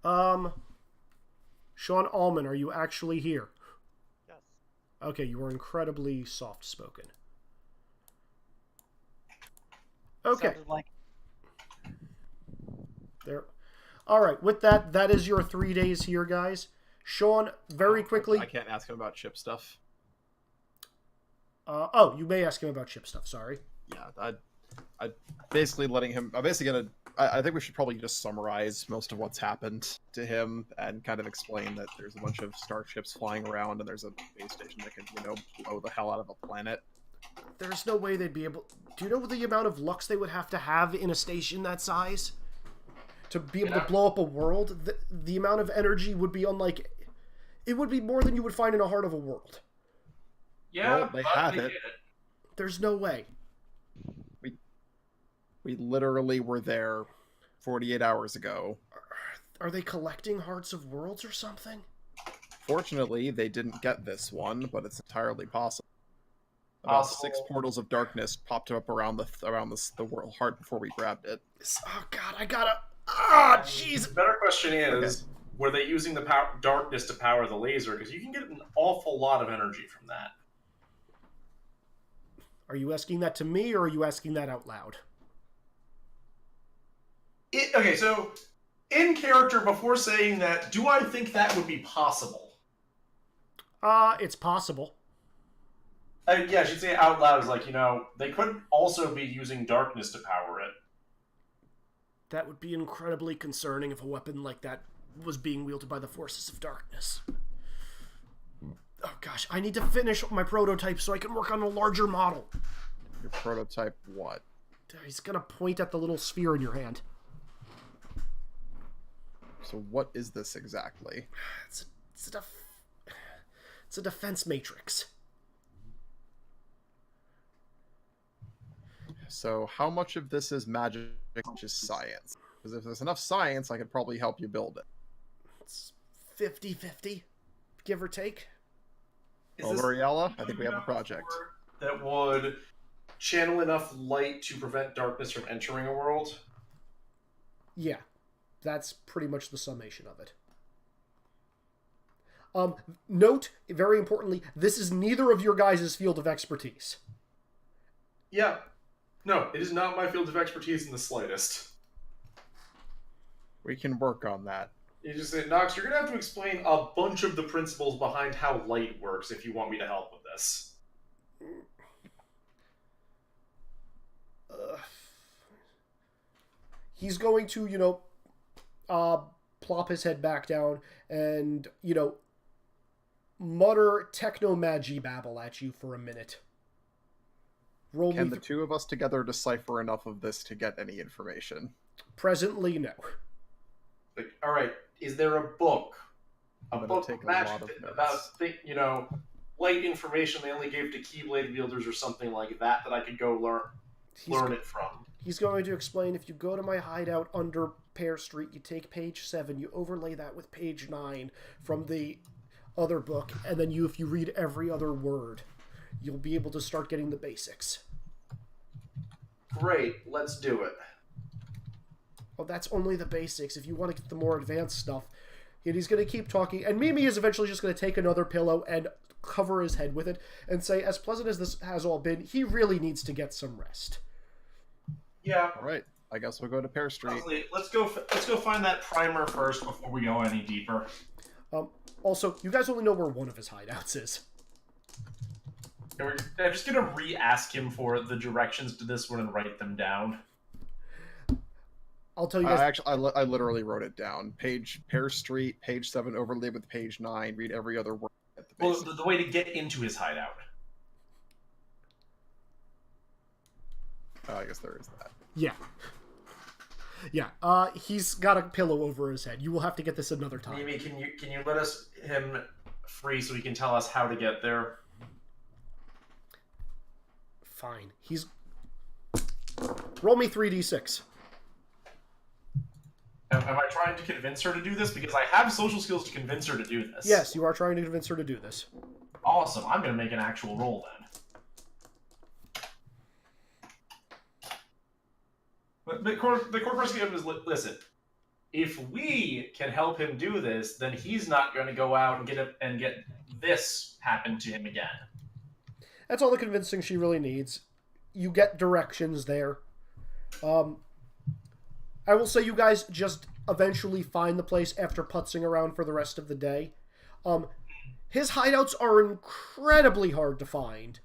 [SPEAKER 1] Sean Allman, are you actually here?
[SPEAKER 6] Yes.
[SPEAKER 1] Okay, you are incredibly soft-spoken. Okay.
[SPEAKER 6] Sounded like
[SPEAKER 1] There. All right. With that, that is your 3 days here, guys. Sean, very quickly.
[SPEAKER 2] I can't ask him about ship stuff.
[SPEAKER 1] Oh, you may ask him about ship stuff. Sorry.
[SPEAKER 2] Yeah, I basically letting him. I'm basically gonna. I think we should probably just summarize most of what's happened to him and kind of explain that there's a bunch of starships flying around and there's a base station that can, blow the hell out of a planet.
[SPEAKER 1] There's no way they'd be able. Do you know the amount of lux they would have to have in a station that size to be able to blow up a world? The amount of energy would be unlike. It would be more than you would find in a heart of a world.
[SPEAKER 5] Yeah,
[SPEAKER 2] Well, they
[SPEAKER 5] but
[SPEAKER 2] have
[SPEAKER 5] they
[SPEAKER 2] it.
[SPEAKER 5] did
[SPEAKER 1] There's no way.
[SPEAKER 2] We literally were there 48 hours ago.
[SPEAKER 1] Are they collecting hearts of worlds or something?
[SPEAKER 2] Fortunately, they didn't get this one, but it's entirely possible. About 6 portals of darkness popped up around the world heart before we grabbed it.
[SPEAKER 1] Oh God, I gotta. Ah, jeez.
[SPEAKER 5] The better question is, were they using the darkness to power the laser? Because you can get an awful lot of energy from that.
[SPEAKER 1] Are you asking that to me, or are you asking that out loud?
[SPEAKER 5] Okay, so in character, before saying that, do I think that would be possible?
[SPEAKER 1] It's possible.
[SPEAKER 5] Yeah, I should say it out loud. Is like, they could also be using darkness to power it.
[SPEAKER 1] That would be incredibly concerning if a weapon like that was being wielded by the forces of darkness. Oh gosh, I need to finish my prototype so I can work on a larger model.
[SPEAKER 2] Your prototype what?
[SPEAKER 1] He's gonna point at the little sphere in your hand.
[SPEAKER 2] So what is this exactly?
[SPEAKER 1] It's a defense matrix.
[SPEAKER 2] So how much of this is magic, which is science? Because if there's enough science, I could probably help you build it.
[SPEAKER 1] It's 50-50, give or take.
[SPEAKER 2] Well, Muriella, I think we have a project.
[SPEAKER 5] That would channel enough light to prevent darkness from entering a world.
[SPEAKER 1] Yeah, that's pretty much the summation of it. Note, very importantly, this is neither of your guys' field of expertise.
[SPEAKER 5] Yeah. No, it is not my field of expertise in the slightest.
[SPEAKER 2] We can work on that.
[SPEAKER 5] You just say, Nox, you're going to have to explain a bunch of the principles behind how light works if you want me to help with this.
[SPEAKER 1] He's going to, plop his head back down and, mutter techno-magi babble at you for a minute. Roll
[SPEAKER 2] Can
[SPEAKER 1] me
[SPEAKER 2] the two of us together decipher enough of this to get any information?
[SPEAKER 1] Presently, no.
[SPEAKER 5] Like, all right, is there a book? A
[SPEAKER 2] I'm gonna
[SPEAKER 5] book
[SPEAKER 2] take a
[SPEAKER 5] magic
[SPEAKER 2] lot of notes.
[SPEAKER 5] about, light information they only gave to Keyblade wielders or something like that I could go learn it from.
[SPEAKER 1] He's going to explain, if you go to my hideout under Pear Street, you take page 7, you overlay that with page 9 from the other book, and then if you read every other word, you'll be able to start getting the basics.
[SPEAKER 5] Great, let's do it.
[SPEAKER 1] Well, that's only the basics. If you want to get the more advanced stuff, and he's going to keep talking, and Mimi is eventually just going to take another pillow and cover his head with it and say, as pleasant as this has all been, he really needs to get some rest.
[SPEAKER 5] Yeah.
[SPEAKER 2] All right, I guess we'll go to Pear Street.
[SPEAKER 5] Honestly, let's go find that primer first before we go any deeper.
[SPEAKER 1] Also, you guys only know where one of his hideouts is.
[SPEAKER 5] I'm just gonna re-ask him for the directions to this one and write them down.
[SPEAKER 1] I'll tell you guys.
[SPEAKER 2] I literally wrote it down. Pear Street, page 7, overlay with page 9. Read every other word. At the
[SPEAKER 5] Well,
[SPEAKER 2] basics.
[SPEAKER 5] the way to get into his hideout.
[SPEAKER 2] I guess there is that.
[SPEAKER 1] Yeah. Yeah. He's got a pillow over his head. You will have to get this another time.
[SPEAKER 5] Mimi, can you let him free so he can tell us how to get there?
[SPEAKER 1] Fine. Roll me 3d6.
[SPEAKER 5] Am I trying to convince her to do this? Because I have social skills to convince her to do this.
[SPEAKER 1] Yes, you are trying to convince her to do this.
[SPEAKER 5] Awesome. I'm going to make an actual roll then. But the core person is, listen, if we can help him do this, then he's not going to go out and get this happen to him again.
[SPEAKER 1] That's all the convincing she really needs. You get directions there. I will say you guys just eventually find the place after putzing around for the rest of the day. His hideouts are incredibly hard to find.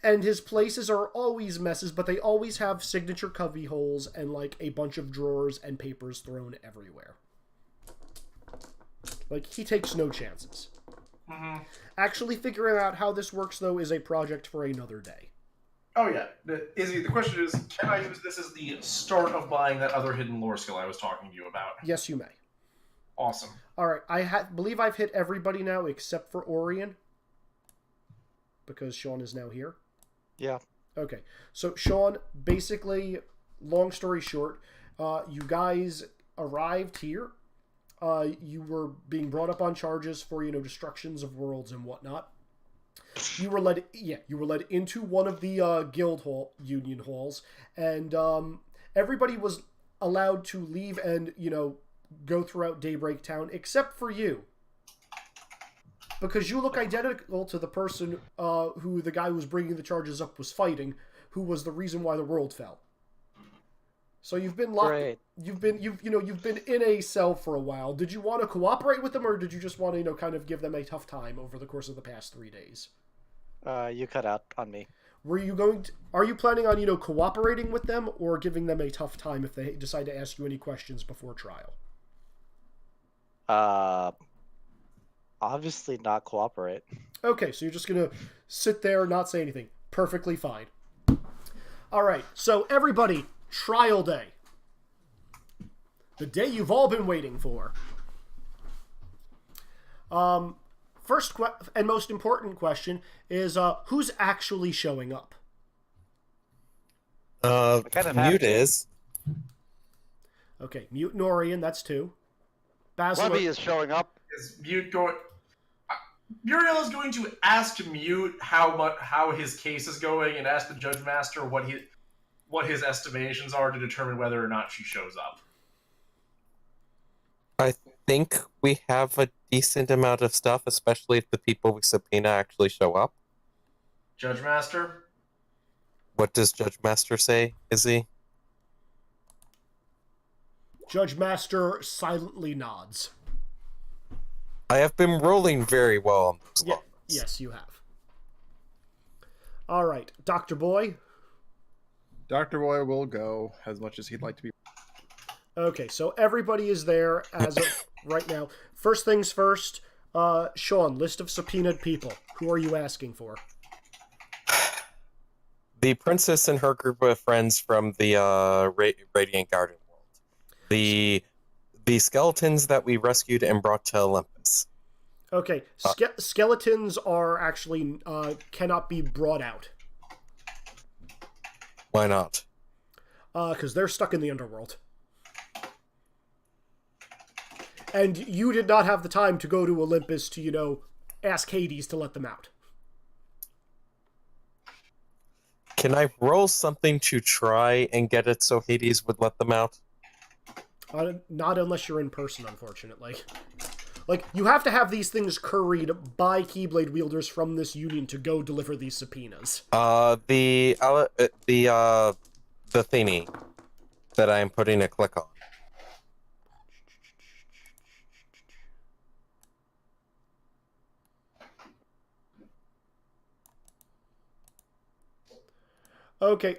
[SPEAKER 1] And his places are always messes, but they always have signature cubby holes and like a bunch of drawers and papers thrown everywhere. Like, he takes no chances.
[SPEAKER 5] Mm-hmm.
[SPEAKER 1] Actually figuring out how this works, though, is a project for another day.
[SPEAKER 5] Oh, yeah. Izzy, the question is, can I use this as the start of buying that other hidden lore skill I was talking to you about?
[SPEAKER 1] Yes, you may.
[SPEAKER 5] Awesome.
[SPEAKER 1] All right, I believe I've hit everybody now except for Orion, because Sean is now here.
[SPEAKER 6] Yeah.
[SPEAKER 1] Okay, so Sean, basically, long story short, you guys arrived here. You were being brought up on charges for, destructions of worlds and whatnot. You were led into one of the union halls, and everybody was allowed to leave and, go throughout Daybreak Town, except for you. Because you look identical to the person who the guy who was bringing the charges up was fighting, who was the reason why the world fell. So you've been locked.
[SPEAKER 6] Great.
[SPEAKER 1] You've been in a cell for a while. Did you want to cooperate with them, or did you just want to kind of give them a tough time over the course of the past 3 days?
[SPEAKER 6] You cut out on me.
[SPEAKER 1] Are you planning on cooperating with them, or giving them a tough time if they decide to ask you any questions before trial?
[SPEAKER 6] Obviously not cooperate.
[SPEAKER 1] Okay, so you're just gonna sit there and not say anything. Perfectly fine. All right, so everybody, trial day. The day you've all been waiting for. First and most important question is who's actually showing up?
[SPEAKER 6] kind of have
[SPEAKER 4] Mute
[SPEAKER 6] to.
[SPEAKER 4] is.
[SPEAKER 1] Okay, Mute and Orion, that's 2. Basil.
[SPEAKER 6] Webby is showing up.
[SPEAKER 5] Is Mute going... Muriel is going to ask Mute how his case is going and ask the Judge Master what his estimations are to determine whether or not she shows up.
[SPEAKER 4] I think we have a decent amount of stuff, especially if the people we subpoena actually show up.
[SPEAKER 5] Judge Master?
[SPEAKER 4] What does Judge Master say, Izzy?
[SPEAKER 1] Judge Master silently nods.
[SPEAKER 4] I have been rolling very well on those logs.
[SPEAKER 1] Yes, you have. All right, Dr. Boy.
[SPEAKER 2] Dr. Boy will go as much as he'd like to be.
[SPEAKER 1] Okay, so everybody is there as of right now. First things first, Sean, list of subpoenaed people. Who are you asking for?
[SPEAKER 4] The princess and her group of friends from the Radiant Garden world. The skeletons that we rescued and brought to Olympus.
[SPEAKER 1] Okay, skeletons are actually cannot be brought out.
[SPEAKER 4] Why not?
[SPEAKER 1] Because they're stuck in the underworld. And you did not have the time to go to Olympus to, ask Hades to let them out.
[SPEAKER 4] Can I roll something to try and get it so Hades would let them out?
[SPEAKER 1] Not unless you're in person, unfortunately. Like, you have to have these things curried by Keyblade wielders from this union to go deliver these subpoenas.
[SPEAKER 4] The thingy that I'm putting a click on.
[SPEAKER 1] Okay,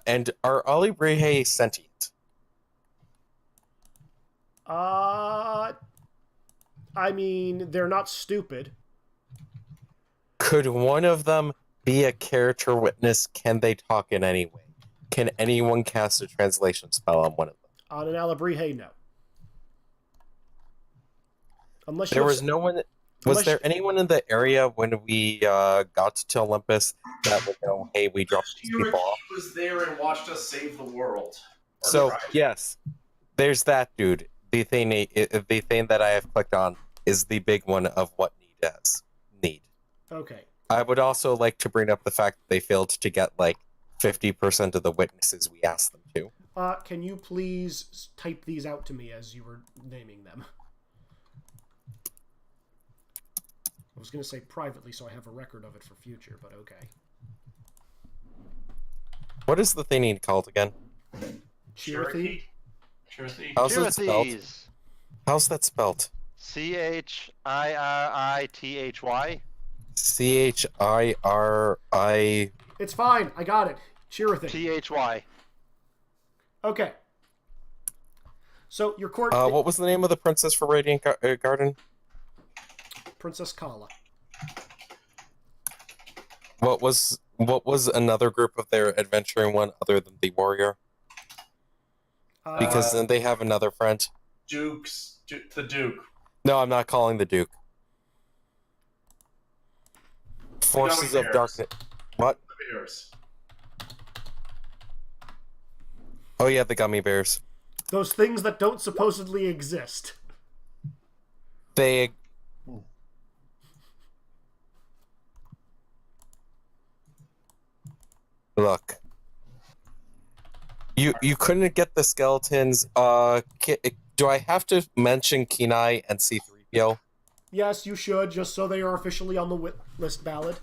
[SPEAKER 4] and are Ollie Brehe sentient?
[SPEAKER 1] I mean, they're not stupid.
[SPEAKER 4] Could one of them be a character witness? Can they talk in any way? Can anyone cast a translation spell on one of them?
[SPEAKER 1] On an Alabrihe, no. Unless
[SPEAKER 4] There was no one... Was there anyone in the area when we got to Olympus that would know, hey, we dropped these people off?
[SPEAKER 5] He was there and watched us save the world.
[SPEAKER 4] So, yes, there's that dude. The thing that I have clicked on is the big one of what need.
[SPEAKER 1] Okay.
[SPEAKER 4] I would also like to bring up the fact that they failed to get, 50% of the witnesses we asked them to.
[SPEAKER 1] Can you please type these out to me as you were naming them? I was going to say privately so I have a record of it for future, but okay.
[SPEAKER 4] What is the thing he called again?
[SPEAKER 1] Chirithy?
[SPEAKER 5] Chirithy?
[SPEAKER 4] How's it spelled?
[SPEAKER 6] Chirithy's.
[SPEAKER 4] How's that spelled?
[SPEAKER 6] Chirithy.
[SPEAKER 4] Chiri.
[SPEAKER 1] It's fine. I got it. Chirithy.
[SPEAKER 6] Thy.
[SPEAKER 1] Okay. So your court...
[SPEAKER 4] What was the name of the princess for Radiant Garden?
[SPEAKER 1] Princess Kala.
[SPEAKER 4] What was another group of their adventuring one other than the warrior? Because then they have another friend.
[SPEAKER 5] The Duke.
[SPEAKER 4] No, I'm not calling the Duke. Forces of
[SPEAKER 5] Bears.
[SPEAKER 4] Darkness. What?
[SPEAKER 5] The Bears.
[SPEAKER 4] Oh yeah, the gummy bears.
[SPEAKER 1] Those things that don't supposedly exist.
[SPEAKER 4] They... Look. You couldn't get the skeletons. Do I have to mention Kenai and C-3PO?
[SPEAKER 1] Yes, you should, just so they are officially on the list ballot.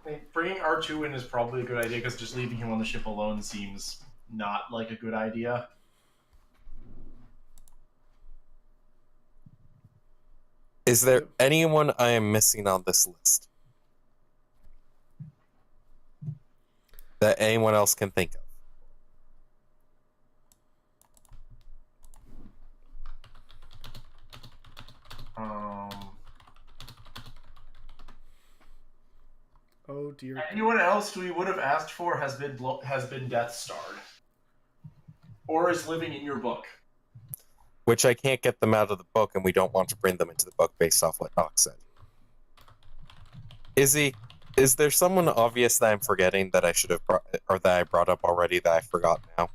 [SPEAKER 5] I mean, bringing R2 in is probably a good idea, because just leaving him on the ship alone seems not like a good idea.
[SPEAKER 4] Is there anyone I am missing on this list that anyone else can think of?
[SPEAKER 1] Oh dear.
[SPEAKER 5] Anyone else we would have asked for has been Death Starred, or is living in your book.
[SPEAKER 4] Which I can't get them out of the book, and we don't want to bring them into the book based off what Nox said. Is there someone obvious that I'm forgetting that I should have or that I brought up already that I forgot now?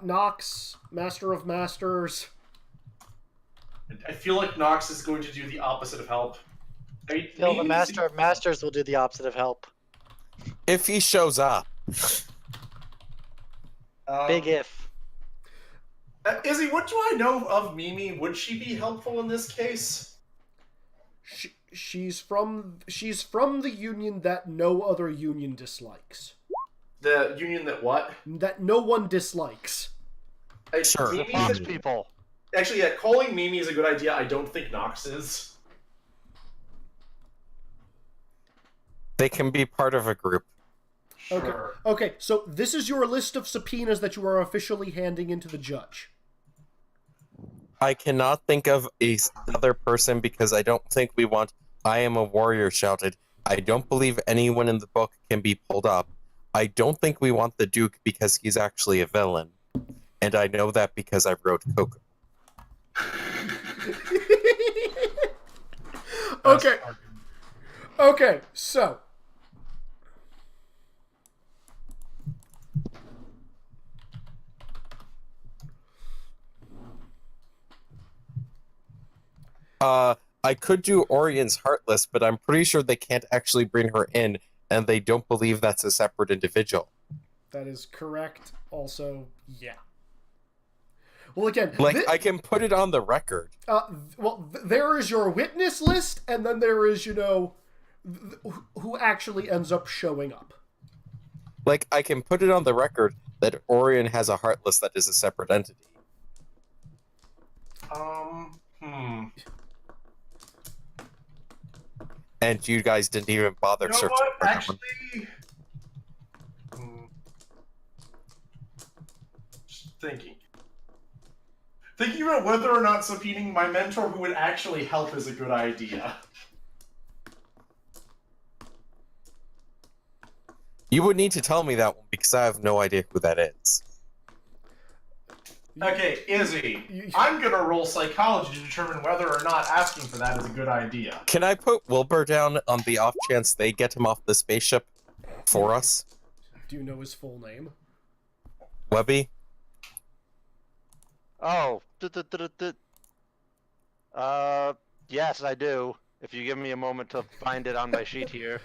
[SPEAKER 1] Nox, Master of Masters.
[SPEAKER 5] I feel like Nox is going to do the opposite of help.
[SPEAKER 9] Phil, the Master of Masters will do the opposite of help.
[SPEAKER 4] If he shows up.
[SPEAKER 9] Big if.
[SPEAKER 5] Izzy, what do I know of Mimi? Would she be helpful in this case?
[SPEAKER 1] She's from the union that no other union dislikes.
[SPEAKER 5] The union that what?
[SPEAKER 1] That no one dislikes.
[SPEAKER 4] Sure.
[SPEAKER 6] The Fox people.
[SPEAKER 5] Actually, yeah, calling Mimi is a good idea. I don't think Nox is.
[SPEAKER 4] They can be part of a group.
[SPEAKER 5] Sure.
[SPEAKER 1] Okay, so this is your list of subpoenas that you are officially handing into the judge.
[SPEAKER 4] I cannot think of another person because I don't think we want I am a warrior shouted. I don't believe anyone in the book can be pulled up. I don't think we want the Duke because he's actually a villain. And I know that because I wrote Coco.
[SPEAKER 1] Okay. Okay, so
[SPEAKER 4] I could do Orion's Heartless, but I'm pretty sure they can't actually bring her in, and they don't believe that's a separate individual.
[SPEAKER 1] that is correct. Also, yeah. Well, again,
[SPEAKER 4] I can put it on the record.
[SPEAKER 1] There is your witness list, and then there is, who actually ends up showing up.
[SPEAKER 4] I can put it on the record that Orion has a Heartless that is a separate entity. And you guys didn't even bother searching
[SPEAKER 5] what?
[SPEAKER 4] for that
[SPEAKER 5] Actually, just thinking about whether or not subpoenaing my mentor who would actually help is a good idea.
[SPEAKER 4] You would need to tell me that one because I have no idea who that is.
[SPEAKER 5] Okay, Izzy, I'm gonna roll psychology to determine whether or not asking for that is a good idea.
[SPEAKER 4] Can I put Wilbur down on the off chance they get him off the spaceship for us?
[SPEAKER 1] Do you know his full name?
[SPEAKER 4] Webby?
[SPEAKER 6] Oh. Yes, I do. If you give me a moment to find it on my sheet here.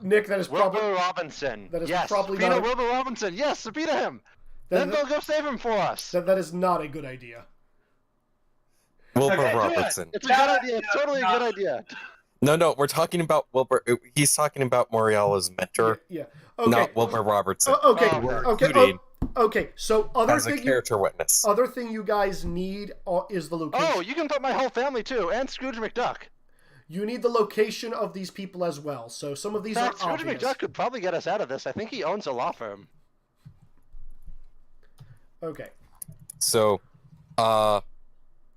[SPEAKER 1] Nick, that is
[SPEAKER 6] Wilbur
[SPEAKER 1] probably
[SPEAKER 6] Robinson.
[SPEAKER 1] that is
[SPEAKER 6] Yes,
[SPEAKER 1] probably
[SPEAKER 6] subpoena
[SPEAKER 1] not a-
[SPEAKER 6] Wilbur Robinson. Yes, subpoena him.
[SPEAKER 1] that,
[SPEAKER 6] Then they'll go save him for us.
[SPEAKER 1] that is not a good idea.
[SPEAKER 4] Wilbur
[SPEAKER 5] Okay,
[SPEAKER 4] Robertson.
[SPEAKER 6] It's a good idea. It's totally a good idea.
[SPEAKER 4] No, we're talking about Wilbur. He's talking about Moriala's mentor,
[SPEAKER 1] Yeah. Okay.
[SPEAKER 4] not Wilbur Robertson.
[SPEAKER 1] Okay.
[SPEAKER 6] Oh,
[SPEAKER 4] We're
[SPEAKER 1] Okay.
[SPEAKER 4] including
[SPEAKER 1] Okay. So other
[SPEAKER 4] as a
[SPEAKER 1] thing
[SPEAKER 4] character witness.
[SPEAKER 1] other thing you guys need is the location.
[SPEAKER 6] Oh, you can put my whole family too, and Scrooge McDuck.
[SPEAKER 1] You need the location of these people as well. So some of these
[SPEAKER 6] In
[SPEAKER 1] are
[SPEAKER 6] fact, Scrooge
[SPEAKER 1] obvious.
[SPEAKER 6] McDuck could probably get us out of this. I think he owns a law firm.
[SPEAKER 1] Okay.
[SPEAKER 4] So,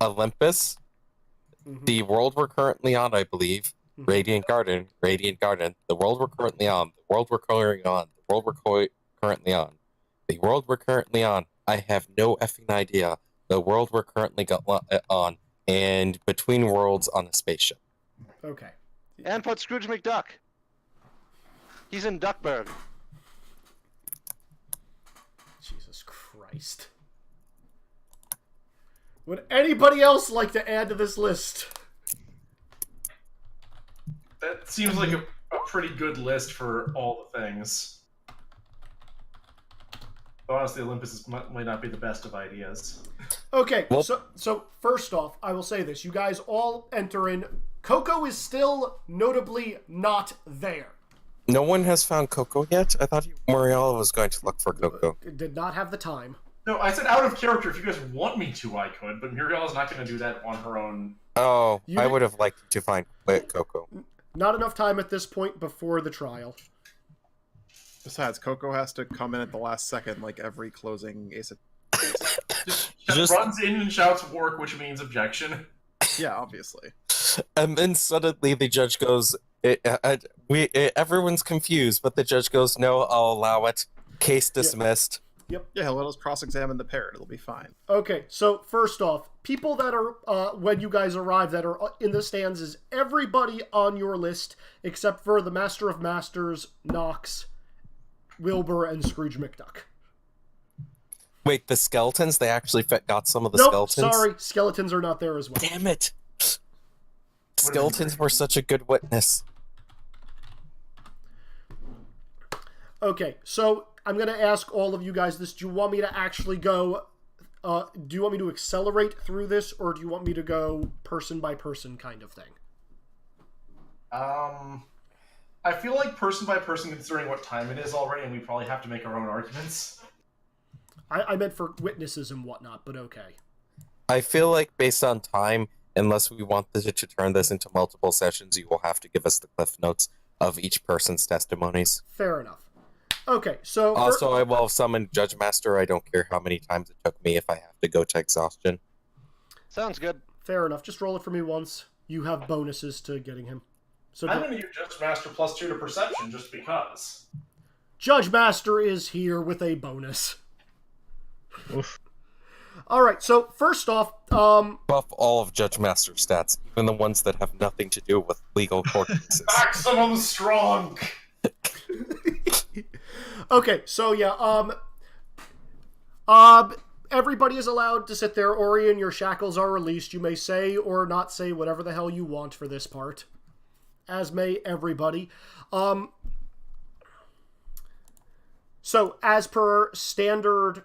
[SPEAKER 4] Olympus,
[SPEAKER 1] Mhm.
[SPEAKER 4] the world we're currently on, I believe,
[SPEAKER 1] Mhm.
[SPEAKER 4] Radiant Garden, the world we're currently on, the world we're currently on, the world we're currently on, the world we're currently on. I have no effing idea. The world we're currently on, and between worlds on a spaceship.
[SPEAKER 1] Okay.
[SPEAKER 6] And put Scrooge McDuck. He's in Duckburg.
[SPEAKER 1] Jesus Christ. Would anybody else like to add to this list?
[SPEAKER 5] That seems like a pretty good list for all the things. Honestly, Olympus might not be the best of ideas.
[SPEAKER 1] Okay,
[SPEAKER 4] Well-
[SPEAKER 1] so first off, I will say this. You guys all enter in. Coco is still notably not there.
[SPEAKER 4] No one has found Coco yet? I thought Moriala was going to look for Coco.
[SPEAKER 1] Did not have the time.
[SPEAKER 5] No, I said out of character. If you guys want me to, I could, but Muriel is not going to do that on her own.
[SPEAKER 4] Oh,
[SPEAKER 1] You
[SPEAKER 4] I
[SPEAKER 1] did-
[SPEAKER 4] would have liked to find Coco.
[SPEAKER 1] Not enough time at this point before the trial.
[SPEAKER 2] Besides, Coco has to come in at the last second, like every closing Ace.
[SPEAKER 4] Just-
[SPEAKER 5] runs in and shouts "work," which means objection.
[SPEAKER 2] Yeah, obviously.
[SPEAKER 4] And then suddenly the judge goes, everyone's confused, but the judge goes, no, I'll allow it. Case dismissed.
[SPEAKER 2] Yeah, let us cross-examine the pair. It'll be fine.
[SPEAKER 1] Okay, so first off, people that are, when you guys arrive, that are in the stands is everybody on your list except for the Master of Masters, Knox, Wilbur, and Scrooge McDuck.
[SPEAKER 4] Wait, the skeletons? They actually got some of the
[SPEAKER 1] Nope,
[SPEAKER 4] skeletons?
[SPEAKER 1] sorry, skeletons are not there as well.
[SPEAKER 4] Damn it. Skeletons were such a good witness.
[SPEAKER 1] Okay, so I'm going to ask all of you guys this. Do you want me to actually go... do you want me to accelerate through this, or do you want me to go person by person kind of thing?
[SPEAKER 5] I feel like person by person, considering what time it is already, and we probably have to make our own arguments.
[SPEAKER 1] I meant for witnesses and whatnot, but okay.
[SPEAKER 4] I feel like based on time, unless we want to turn this into multiple sessions, you will have to give us the cliff notes of each person's testimonies.
[SPEAKER 1] Fair enough. Okay, so...
[SPEAKER 4] Also, I will summon Judge Master. I don't care how many times it took me if I have to go to exhaustion.
[SPEAKER 6] Sounds good.
[SPEAKER 1] Fair enough. Just roll it for me once. You have bonuses to getting him. So
[SPEAKER 5] I'm going to use Judge Master +2 to Perception just because.
[SPEAKER 1] Judge Master is here with a bonus.
[SPEAKER 3] Oof.
[SPEAKER 1] All right. So first off,
[SPEAKER 4] Buff all of Judge Master's stats, even the ones that have nothing to do with legal court cases.
[SPEAKER 5] Maximum strong.
[SPEAKER 1] okay. So yeah. Everybody is allowed to sit there. Orion, your shackles are released. You may say or not say whatever the hell you want for this part, as may everybody. So as per standard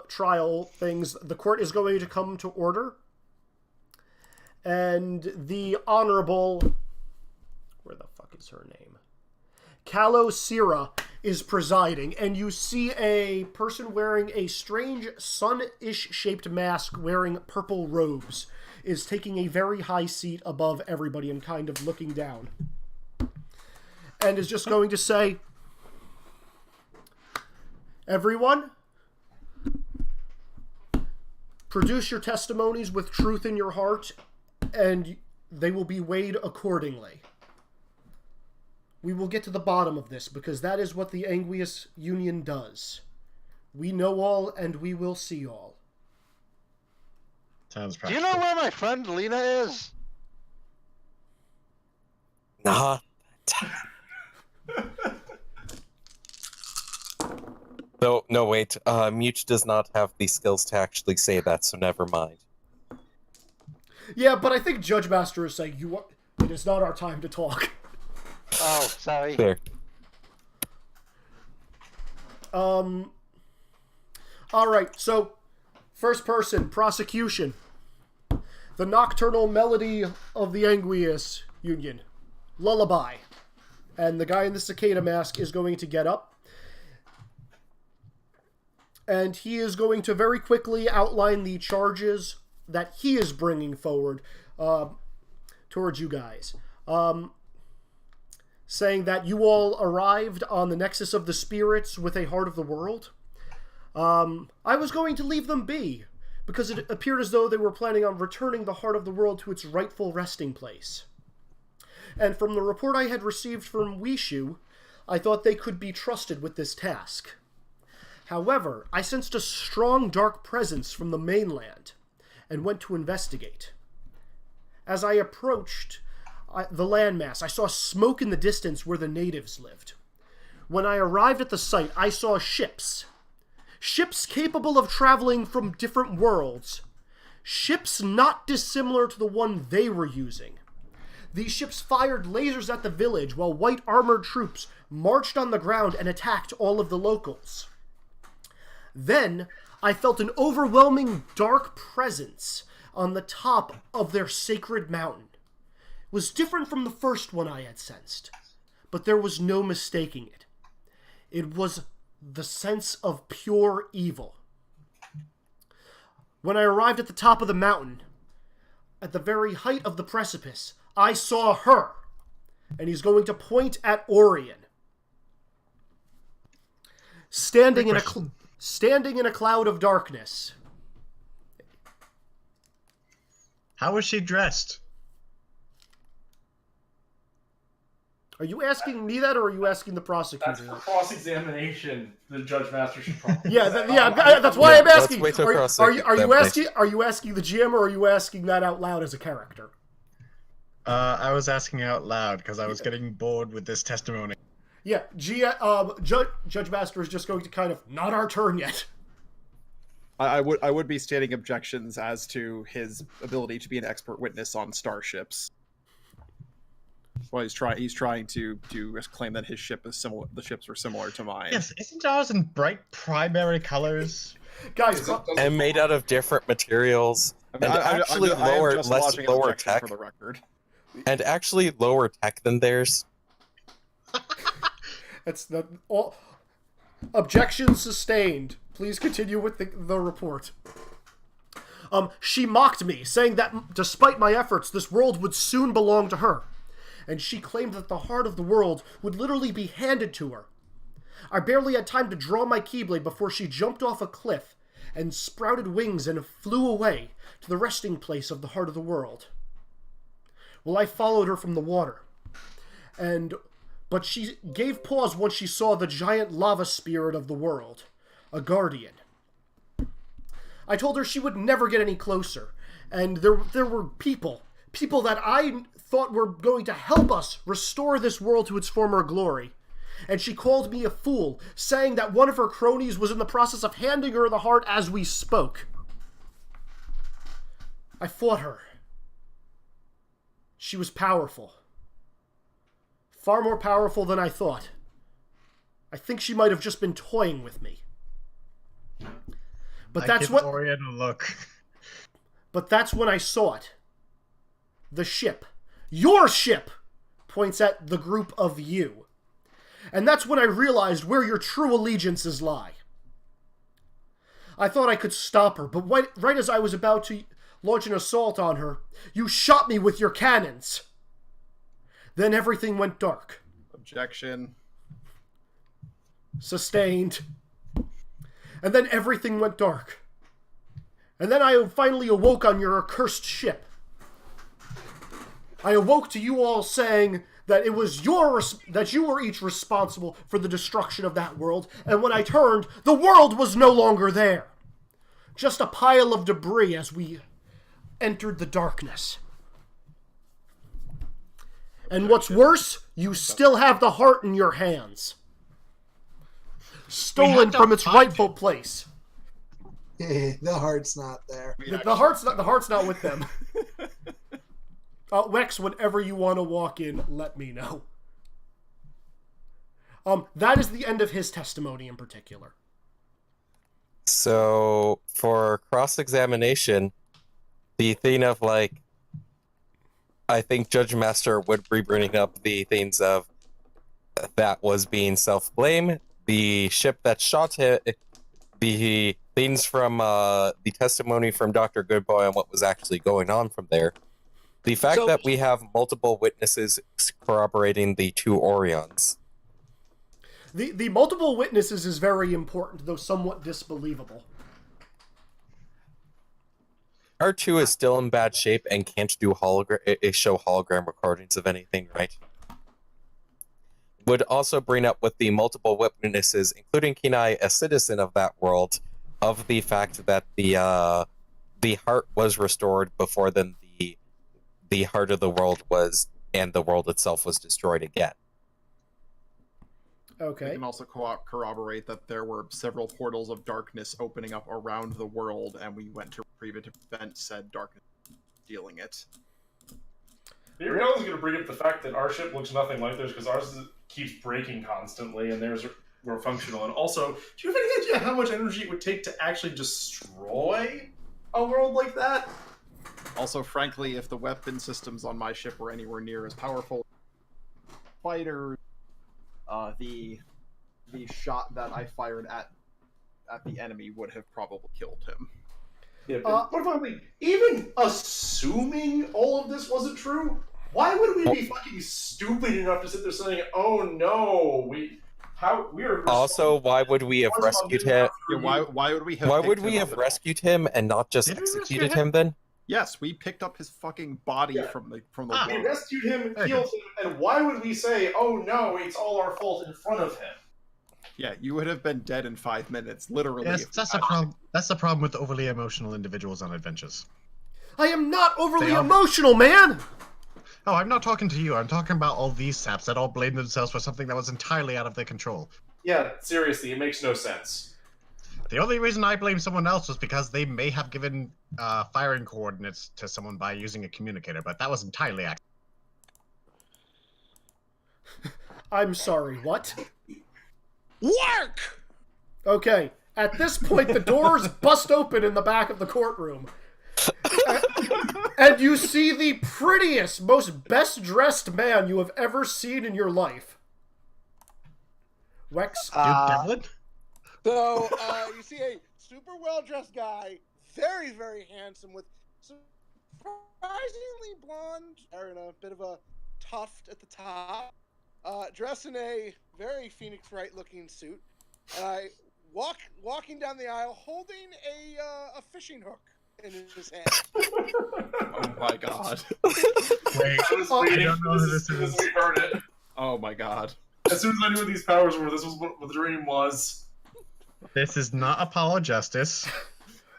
[SPEAKER 1] trial things, the court is going to come to order, and the Honorable, where the fuck is her name, Kalosira is presiding, and you see a person wearing a strange sun-ish shaped mask wearing purple robes is taking a very high seat above everybody and kind of looking down, and is just going to say, everyone, produce your testimonies with truth in your heart, and they will be weighed accordingly. We will get to the bottom of this, because that is what the Anguius Union does. We know all, and we will see all.
[SPEAKER 3] Sounds
[SPEAKER 6] Do
[SPEAKER 3] practical.
[SPEAKER 6] you know where my friend Lena is?
[SPEAKER 4] Nah. No, no, wait. Mute does not have the skills to actually say that, so never mind.
[SPEAKER 1] Yeah, but I think Judge Master is saying it is not our time to talk.
[SPEAKER 6] Oh, sorry.
[SPEAKER 4] There.
[SPEAKER 1] All right. So, first person prosecution. The Nocturnal Melody of the Anguius Union, Lullaby, and the guy in the cicada mask is going to get up. And he is going to very quickly outline the charges that he is bringing forward towards you guys. Saying that you all arrived on the Nexus of the Spirits with a Heart of the World. I was going to leave them be, because it appeared as though they were planning on returning the Heart of the World to its rightful resting place. And from the report I had received from Wishu, I thought they could be trusted with this task. However, I sensed a strong dark presence from the mainland, and went to investigate. As I approached the landmass, I saw smoke in the distance where the natives lived. When I arrived at the site, I saw ships. Ships capable of traveling from different worlds. Ships not dissimilar to the one they were using. These ships fired lasers at the village while white armored troops marched on the ground and attacked all of the locals. Then, I felt an overwhelming dark presence on the top of their sacred mountain. It was different from the first one I had sensed, but there was no mistaking it. It was the sense of pure evil. When I arrived at the top of the mountain, at the very height of the precipice, I saw her, and he's going to point at Orion. Standing in a cloud of darkness.
[SPEAKER 3] How was she dressed?
[SPEAKER 1] Are you asking me that, or are you asking the
[SPEAKER 5] That's
[SPEAKER 1] prosecutor?
[SPEAKER 5] for cross-examination. The Judge Master should probably.
[SPEAKER 1] That's why I'm
[SPEAKER 4] let's
[SPEAKER 1] asking.
[SPEAKER 4] wait till
[SPEAKER 1] Are you
[SPEAKER 4] cross-examination.
[SPEAKER 1] asking the GM, or are you asking that out loud as a character?
[SPEAKER 3] I was asking out loud because I was getting bored with this testimony.
[SPEAKER 1] Yeah, Judge Master is just going to kind of, not our turn yet.
[SPEAKER 2] I would be stating objections as to his ability to be an expert witness on starships. Well, he's trying to claim that his ship is similar. The ships were similar to mine.
[SPEAKER 3] Yes, isn't ours in bright primary colors?
[SPEAKER 1] Guys,
[SPEAKER 4] And made out of different materials. And actually
[SPEAKER 2] I am
[SPEAKER 4] lower,
[SPEAKER 2] just
[SPEAKER 4] less
[SPEAKER 2] lodging an
[SPEAKER 4] lower
[SPEAKER 2] objection
[SPEAKER 4] tech.
[SPEAKER 2] for the record.
[SPEAKER 4] And actually lower tech than theirs.
[SPEAKER 1] that's the all. Objection sustained. Please continue with the report. She mocked me, saying that despite my efforts, this world would soon belong to her. And she claimed that the heart of the world would literally be handed to her. I barely had time to draw my Keyblade before she jumped off a cliff and sprouted wings and flew away to the resting place of the heart of the world. Well, I followed her from the water. But she gave pause once she saw the giant lava spirit of the world, a guardian. I told her she would never get any closer, and there were people that I thought were going to help us restore this world to its former glory. And she called me a fool, saying that one of her cronies was in the process of handing her the heart as we spoke. I fought her. She was powerful. Far more powerful than I thought. I think she might have just been toying with me. But that's
[SPEAKER 3] give
[SPEAKER 1] what
[SPEAKER 3] Orion a look.
[SPEAKER 1] But that's when I saw it. The ship. Your ship! Points at the group of you. And that's when I realized where your true allegiances lie. I thought I could stop her, but right as I was about to launch an assault on her, you shot me with your cannons. Then everything went dark.
[SPEAKER 2] Objection.
[SPEAKER 1] Sustained. And then everything went dark. And then I finally awoke on your accursed ship. I awoke to you all saying that it was that you were each responsible for the destruction of that world, and when I turned, the world was no longer there. Just a pile of debris as we entered the darkness. And what's worse, you still have the heart in your hands. stolen
[SPEAKER 3] to
[SPEAKER 1] from its
[SPEAKER 3] find
[SPEAKER 1] rightful place.
[SPEAKER 7] The heart's not there.
[SPEAKER 1] The heart's not with them. Wex, whenever you want to walk in, let me know. That is the end of his testimony in particular.
[SPEAKER 4] So for cross-examination, the thing of like, I think Judge Master would be bringing up the things of that was being self-blame, the ship that shot him, the things from the testimony from Dr. Goodboy and what was actually going on from there. The fact that we have multiple witnesses corroborating the two Orions.
[SPEAKER 1] The multiple witnesses is very important, though somewhat disbelievable.
[SPEAKER 4] R2 is still in bad shape and can't do show hologram recordings of anything, right? Would also bring up with the multiple witnesses, including Kenai, a citizen of that world, of the fact that the heart was restored before then the heart of the world was, and the world itself was destroyed again.
[SPEAKER 2] They can also corroborate that there were several portals of darkness opening up around the world, and we went to retrieve it to prevent said darkness stealing it.
[SPEAKER 5] Maybe I was going to bring up the fact that our ship looks nothing like theirs because ours keeps breaking constantly, and theirs were functional. And also, do you have any idea how much energy it would take to actually destroy a world like that?
[SPEAKER 2] Also, frankly, if the weapon systems on my ship were anywhere near as powerful as fighters, the shot that I fired at the enemy would have probably killed him.
[SPEAKER 5] Yeah, but what about even assuming all of this wasn't true? Why would we be fucking stupid enough to sit there saying, "Oh no, we're
[SPEAKER 4] also, why would we have rescued him?
[SPEAKER 2] Yeah, why would we have?
[SPEAKER 4] Why would we have rescued him and not just executed him then?
[SPEAKER 2] Yes, we picked up his fucking body from the
[SPEAKER 5] We
[SPEAKER 2] world.
[SPEAKER 5] rescued him, killed him, and why would we say, "Oh no, it's all our fault" in front of him?
[SPEAKER 2] Yeah, you would have been dead in 5 minutes, literally.
[SPEAKER 3] Yes, that's the problem. That's the problem with overly emotional individuals on adventures.
[SPEAKER 1] I am not overly emotional, man!
[SPEAKER 3] Oh, I'm not talking to you. I'm talking about all these saps that all blame themselves for something that was entirely out of their control.
[SPEAKER 5] Yeah, seriously, it makes no sense.
[SPEAKER 3] The only reason I blame someone else was because they may have given firing coordinates to someone by using a communicator, but that was entirely accidental.
[SPEAKER 1] I'm sorry, what?
[SPEAKER 7] Work!
[SPEAKER 1] Okay, at this point, the doors bust open in the back of the courtroom. And you see the prettiest, most best-dressed man you have ever seen in your life. Wex?
[SPEAKER 3] Dude, Devlin?
[SPEAKER 10] So, you see a super well-dressed guy, very, very handsome, with surprisingly blonde, or in a bit of a tuft at the top, dressed in a very Phoenix Wright-looking suit, and I walking down the aisle holding a fishing hook in his hand.
[SPEAKER 2] Oh my god.
[SPEAKER 3] Wait,
[SPEAKER 5] I was
[SPEAKER 3] I
[SPEAKER 5] waiting
[SPEAKER 3] don't know
[SPEAKER 5] for
[SPEAKER 3] who
[SPEAKER 5] this
[SPEAKER 3] this
[SPEAKER 5] as
[SPEAKER 3] is.
[SPEAKER 5] we heard it.
[SPEAKER 2] Oh my god.
[SPEAKER 5] As soon as I knew what these powers were, this was what the dream was.
[SPEAKER 3] This is not Apollo Justice.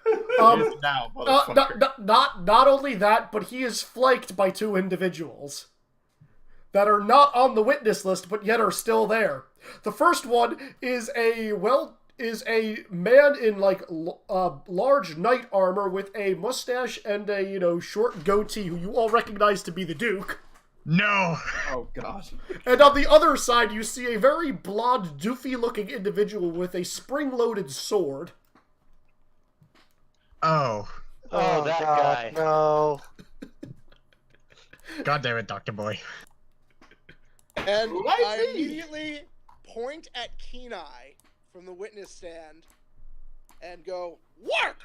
[SPEAKER 2] It is now, motherfucker.
[SPEAKER 1] Not only that, but he is flanked by two individuals that are not on the witness list, but yet are still there. The first one is a man in like large knight armor with a mustache and a short goatee, who you all recognize to be the Duke.
[SPEAKER 3] No!
[SPEAKER 2] Oh god.
[SPEAKER 1] And on the other side, you see a very blonde, doofy-looking individual with a spring-loaded sword.
[SPEAKER 3] Oh.
[SPEAKER 6] Oh, that guy.
[SPEAKER 9] No.
[SPEAKER 3] God damn it, Dr. Boy.
[SPEAKER 10] And
[SPEAKER 5] Who
[SPEAKER 10] I
[SPEAKER 5] is he?
[SPEAKER 10] immediately point at Kenai from the witness stand and go, "Work!"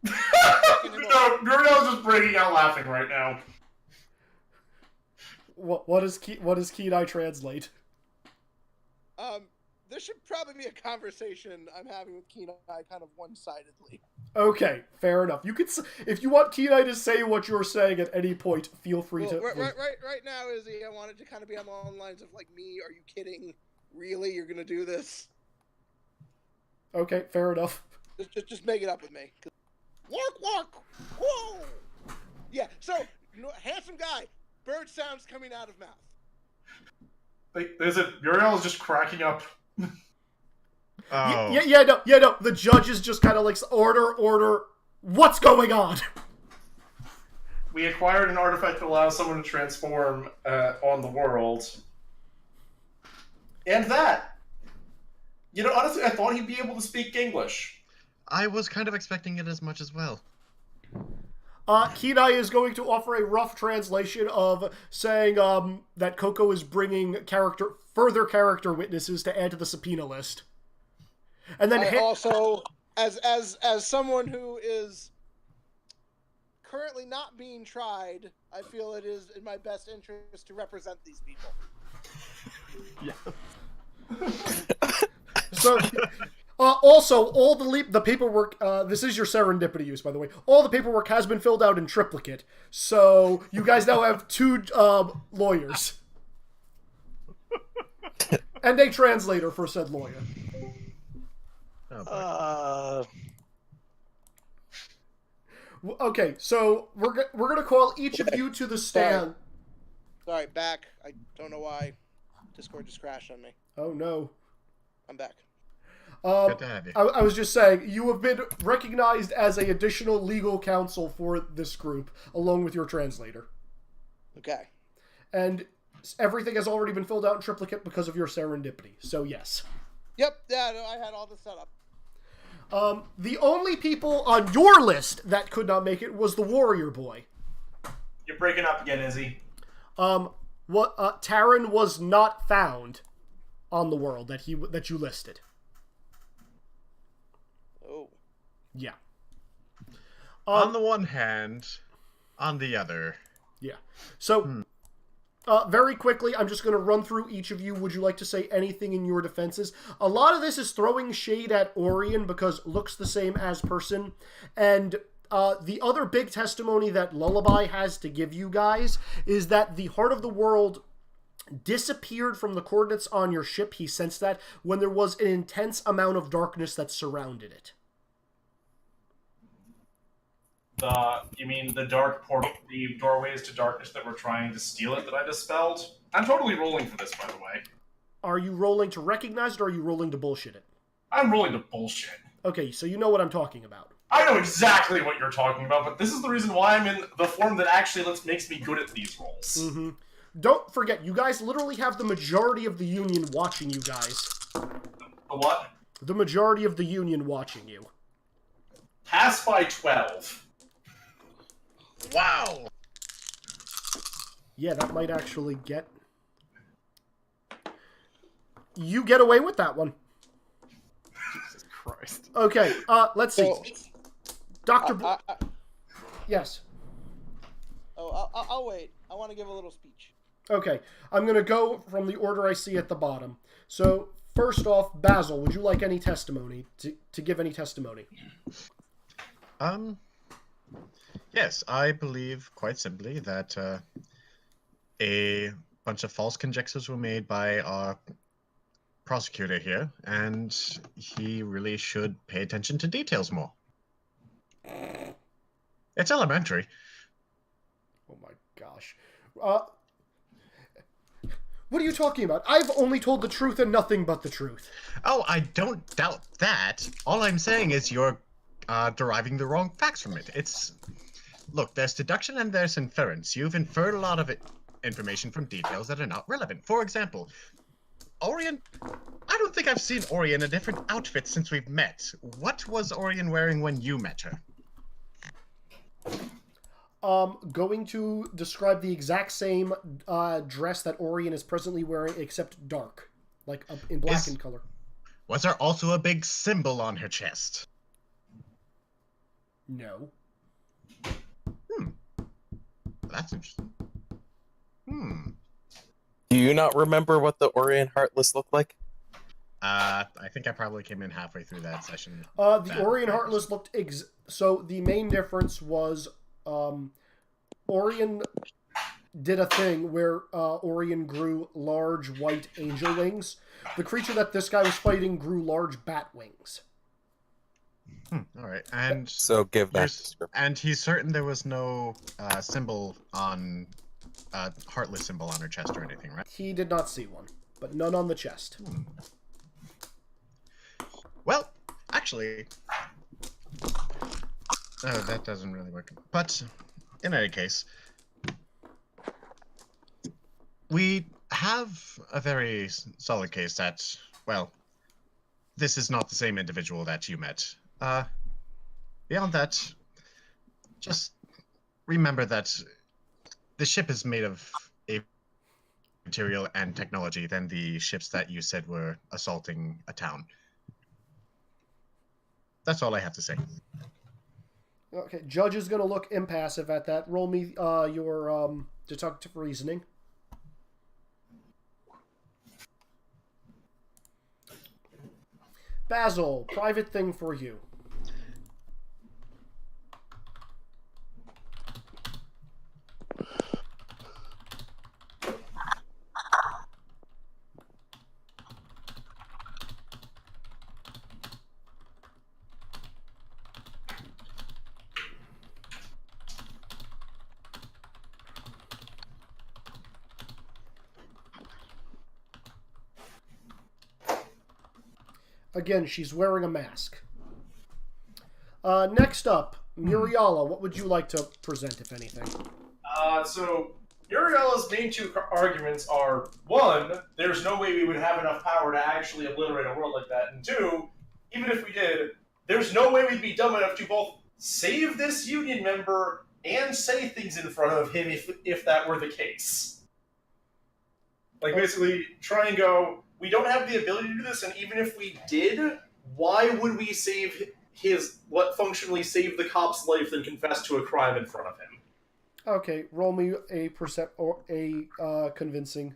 [SPEAKER 5] No, Guriel's just breaking out laughing right now.
[SPEAKER 1] What does Kenai translate?
[SPEAKER 10] This should probably be a conversation I'm having with Kenai kind of one-sidedly.
[SPEAKER 1] Okay, fair enough. You could, if you want Kenai to say what you're saying at any point, feel free to.
[SPEAKER 10] Right now, Izzy, I wanted to kind of be on the lines of like, me, are you kidding? Really? You're gonna do this?
[SPEAKER 1] Okay, fair enough.
[SPEAKER 10] Just make it up with me. Work! Whoa! Yeah, so, handsome guy, bird sounds coming out of mouth.
[SPEAKER 5] Muriel is just cracking up.
[SPEAKER 3] Oh.
[SPEAKER 1] No. The judge is just kind of like, order. What's going on?
[SPEAKER 5] We acquired an artifact that allows someone to transform on the world. And that. Honestly, I thought he'd be able to speak English.
[SPEAKER 3] I was kind of expecting it as much as well.
[SPEAKER 1] Kenai is going to offer a rough translation of saying that Coco is bringing further character witnesses to add to the subpoena list. And then
[SPEAKER 10] I also, as someone who is currently not being tried, I feel it is in my best interest to represent these people.
[SPEAKER 1] So, also, all the paperwork, this is your serendipity use, by the way. All the paperwork has been filled out in triplicate. So, you guys now have 2 lawyers. And a translator for said lawyer. Okay, so we're gonna call each of you to the stand.
[SPEAKER 10] Sorry, back. I don't know why Discord just crashed on me.
[SPEAKER 1] Oh no.
[SPEAKER 10] I'm back.
[SPEAKER 3] Good to have you.
[SPEAKER 1] I was just saying, you have been recognized as an additional legal counsel for this group, along with your translator.
[SPEAKER 10] Okay.
[SPEAKER 1] And everything has already been filled out in triplicate because of your serendipity. So yes.
[SPEAKER 10] Yep. Yeah. No, I had all this set up.
[SPEAKER 1] The only people on your list that could not make it was the warrior boy.
[SPEAKER 5] You're breaking up again, Izzy.
[SPEAKER 1] Taran was not found on the world that you listed.
[SPEAKER 10] Oh.
[SPEAKER 1] Yeah.
[SPEAKER 3] On the one hand, on the other.
[SPEAKER 1] Yeah. So, very quickly, I'm just going to run through each of you. Would you like to say anything in your defenses? A lot of this is throwing shade at Orion because looks the same as person. And the other big testimony that Lullaby has to give you guys is that the Heart of the World disappeared from the coordinates on your ship. He sensed that when there was an intense amount of darkness that surrounded it.
[SPEAKER 5] You mean the dark portal, the doorways to darkness that were trying to steal it that I dispelled? I'm totally rolling for this, by the way.
[SPEAKER 1] Are you rolling to recognize it, or are you rolling to bullshit it?
[SPEAKER 5] I'm rolling to bullshit.
[SPEAKER 1] Okay, so you know what I'm talking about.
[SPEAKER 5] I know exactly what you're talking about, but this is the reason why I'm in the form that actually makes me good at these rolls.
[SPEAKER 1] Mm-hmm. Don't forget, you guys literally have the majority of the Union watching you guys.
[SPEAKER 5] The what?
[SPEAKER 1] The majority of the Union watching you.
[SPEAKER 5] Pass by 12.
[SPEAKER 3] Wow!
[SPEAKER 1] Yeah, that might actually get... You get away with that one.
[SPEAKER 2] Jesus Christ.
[SPEAKER 1] Okay, let's see. Dr. Yes.
[SPEAKER 10] Oh, I'll wait. I want to give a little speech.
[SPEAKER 1] Okay, I'm going to go from the order I see at the bottom. So, first off, Basil, would you like any testimony, to give any testimony?
[SPEAKER 3] Yes, I believe, quite simply, that a bunch of false conjectures were made by our prosecutor here, and he really should pay attention to details more. It's elementary.
[SPEAKER 1] Oh my gosh. What are you talking about? I've only told the truth and nothing but the truth.
[SPEAKER 3] Oh, I don't doubt that. All I'm saying is you're deriving the wrong facts from it. Look, there's deduction and there's inference. You've inferred a lot of information from details that are not relevant. For example, Orion... I don't think I've seen Orion in a different outfit since we've met. What was Orion wearing when you met her?
[SPEAKER 1] Going to describe the exact same dress that Orion is presently wearing, except dark. Like, in black in color.
[SPEAKER 3] Was there also a big symbol on her chest?
[SPEAKER 1] No.
[SPEAKER 3] That's interesting.
[SPEAKER 4] Do you not remember what the Orion Heartless looked like?
[SPEAKER 3] I think I probably came in halfway through that session.
[SPEAKER 1] The Orion Heartless looked... So, the main difference was... Orion did a thing where Orion grew large white angel wings. The creature that this guy was fighting grew large bat wings.
[SPEAKER 3] All right, and
[SPEAKER 4] so give that description.
[SPEAKER 3] And he's certain there was no symbol on Heartless symbol on her chest or anything, right?
[SPEAKER 1] He did not see one. but none on the chest.
[SPEAKER 3] Well, actually, that doesn't really work. But in any case, we have a very solid case that, well, this is not the same individual that you met. Beyond that, just remember that the ship is made of a material and technology than the ships that you said were assaulting a town. That's all I have to say.
[SPEAKER 1] Okay, Judge is going to look impassive at that. Roll me your deductive reasoning. Basil, private thing for you. Again, she's wearing a mask. Next up, Muriala. What would you like to present, if anything?
[SPEAKER 5] So Muriela's main two arguments are, one, there's no way we would have enough power to actually obliterate a world like that, and two, even if we did, there's no way we'd be dumb enough to both save this Union member and say things in front of him if that were the case. Like, basically, try and go, we don't have the ability to do this, and even if we did, why would we save functionally save the cop's life than confess to a crime in front of him?
[SPEAKER 1] Okay, roll me a convincing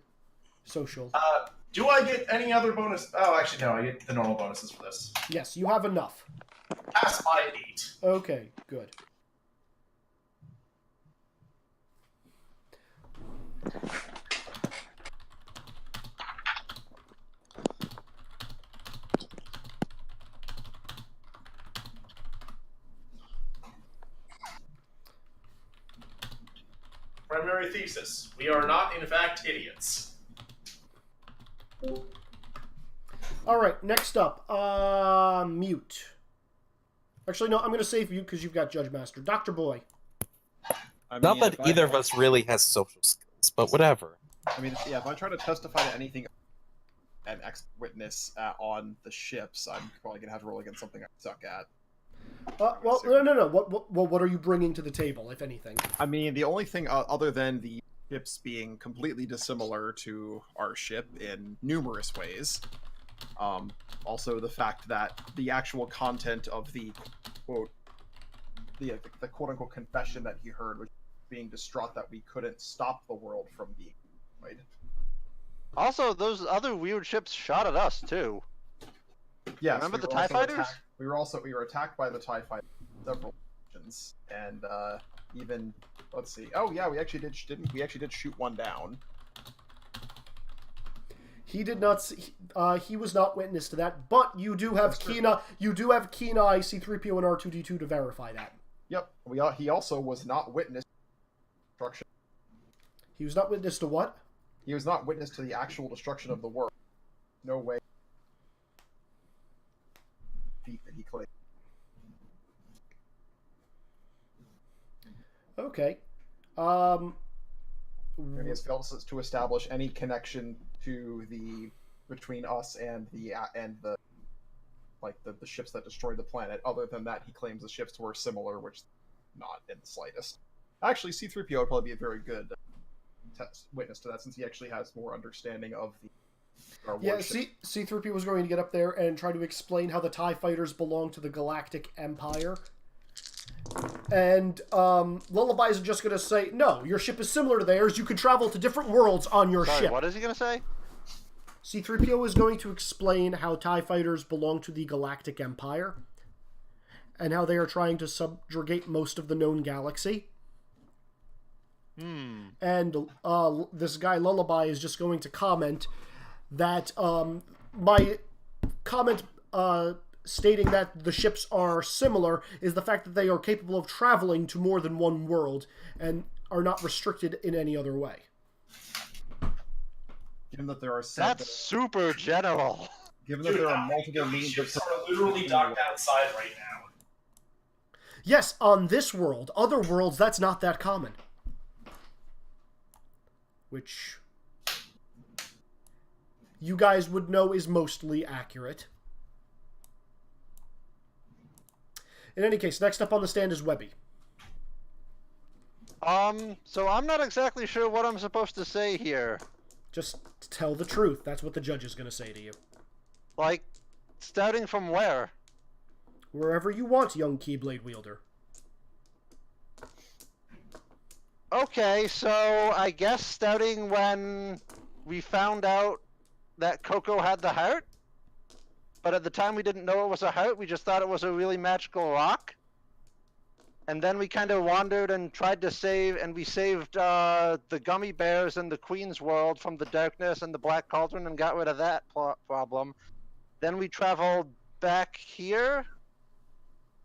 [SPEAKER 1] social.
[SPEAKER 5] Do I get any other bonus? Oh, actually, no, I get the normal bonuses for this.
[SPEAKER 1] Yes, you have enough.
[SPEAKER 5] Pass by 8.
[SPEAKER 1] Okay, good.
[SPEAKER 5] Primary thesis. We are not, in fact, idiots.
[SPEAKER 1] Alright, next up. Mute. Actually, no, I'm going to save you because you've got Judge Master. Dr. Boy.
[SPEAKER 4] Not that either of us really has social skills, but whatever.
[SPEAKER 2] I mean, yeah, if I try to testify to anything an expert witness on the ships, I'm probably going to have to roll against something I suck at.
[SPEAKER 1] Well, no. What are you bringing to the table, if anything?
[SPEAKER 2] I mean, the only thing other than the ships being completely dissimilar to our ship in numerous ways, also the fact that the actual content of the quote, the quote unquote confession that he heard was being distraught that we couldn't stop the world from being destroyed.
[SPEAKER 6] Also, those other weird ships shot at us too.
[SPEAKER 2] Yes,
[SPEAKER 6] remember the TIE fighters?
[SPEAKER 2] We were attacked by the TIE fighters several occasions, and even let's see. Oh yeah, we actually did shoot one down.
[SPEAKER 1] He did not. He was not witness to that, but you do have keen eye. You do have keen eye, C-3PO and R2-D2 to verify that.
[SPEAKER 2] Yep. He also was not witness to destruction.
[SPEAKER 1] He was not witness to what?
[SPEAKER 2] He was not witness to the actual destruction of the world. No way. Feat that he claimed.
[SPEAKER 1] Okay.
[SPEAKER 2] And he has failed to establish any connection to between us and the ships that destroyed the planet. Other than that, he claims the ships were similar, which not in the slightest. Actually, C-3PO would probably be a very good witness to that, since he actually has more understanding of the.
[SPEAKER 1] Yeah, C-3PO was going to get up there and try to explain how the TIE fighters belong to the Galactic Empire. And Lullaby is just going to say, no, your ship is similar to theirs. You can travel to different worlds on your ship.
[SPEAKER 6] What is he going to say?
[SPEAKER 1] C-3PO is going to explain how TIE fighters belong to the Galactic Empire and how they are trying to subjugate most of the known galaxy. And this guy Lullaby is just going to comment that my comment stating that the ships are similar is the fact that they are capable of traveling to more than one world and are not restricted in any other way.
[SPEAKER 2] Given that there are
[SPEAKER 6] That's super general.
[SPEAKER 2] given that
[SPEAKER 5] Dude,
[SPEAKER 2] there are
[SPEAKER 5] how
[SPEAKER 2] multiple
[SPEAKER 5] many
[SPEAKER 2] means
[SPEAKER 5] ships
[SPEAKER 2] of
[SPEAKER 5] are literally docked outside right now?
[SPEAKER 1] Yes, on this world. Other worlds, that's not that common. Which you guys would know is mostly accurate. In any case, next up on the stand is Webby.
[SPEAKER 6] So I'm not exactly sure what I'm supposed to say here.
[SPEAKER 1] Just tell the truth. That's what the judge is going to say to you.
[SPEAKER 6] Like, starting from where?
[SPEAKER 1] Wherever you want, young Keyblade wielder.
[SPEAKER 6] Okay, so I guess starting when we found out that Coco had the heart? But at the time we didn't know it was a heart, we just thought it was a really magical rock. And then we kind of wandered and tried to save, and we saved the gummy bears and the Queen's world from the darkness and the Black Cauldron and got rid of that problem. Then we traveled back here,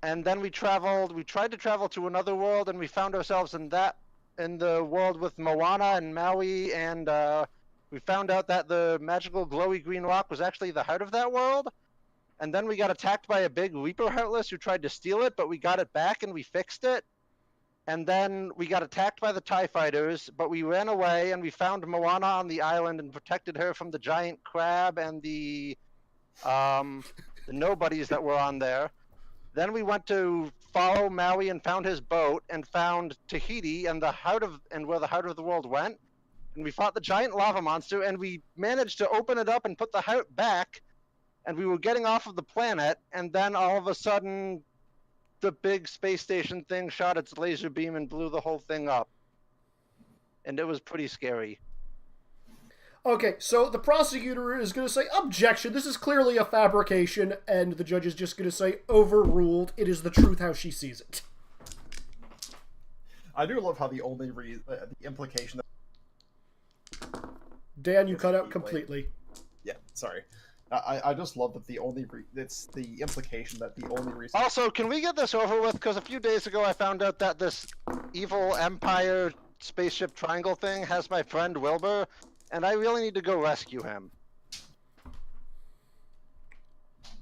[SPEAKER 6] and then we tried to travel to another world, and we found ourselves in the world with Moana and Maui, and we found out that the magical glowy green rock was actually the heart of that world. And then we got attacked by a big Leaper Heartless who tried to steal it, but we got it back and we fixed it. And then we got attacked by the TIE Fighters, but we ran away and we found Moana on the island and protected her from the giant crab and the nobodies that were on there. Then we went to follow Maui and found his boat and found Tahiti and where the heart of the world went. And we fought the giant lava monster and we managed to open it up and put the heart back. And we were getting off of the planet, and then all of a sudden, the big space station thing shot its laser beam and blew the whole thing up. And it was pretty scary.
[SPEAKER 1] Okay, so the prosecutor is going to say, objection, this is clearly a fabrication, and the judge is just going to say, overruled, it is the truth how she sees it.
[SPEAKER 2] I do love how the only the implication that...
[SPEAKER 1] Dan, you cut out completely.
[SPEAKER 2] Yeah, sorry. I just love that it's the implication that the only reason...
[SPEAKER 6] Also, can we get this over with? Because a few days ago I found out that this evil Empire spaceship triangle thing has my friend Wilbur, and I really need to go rescue him.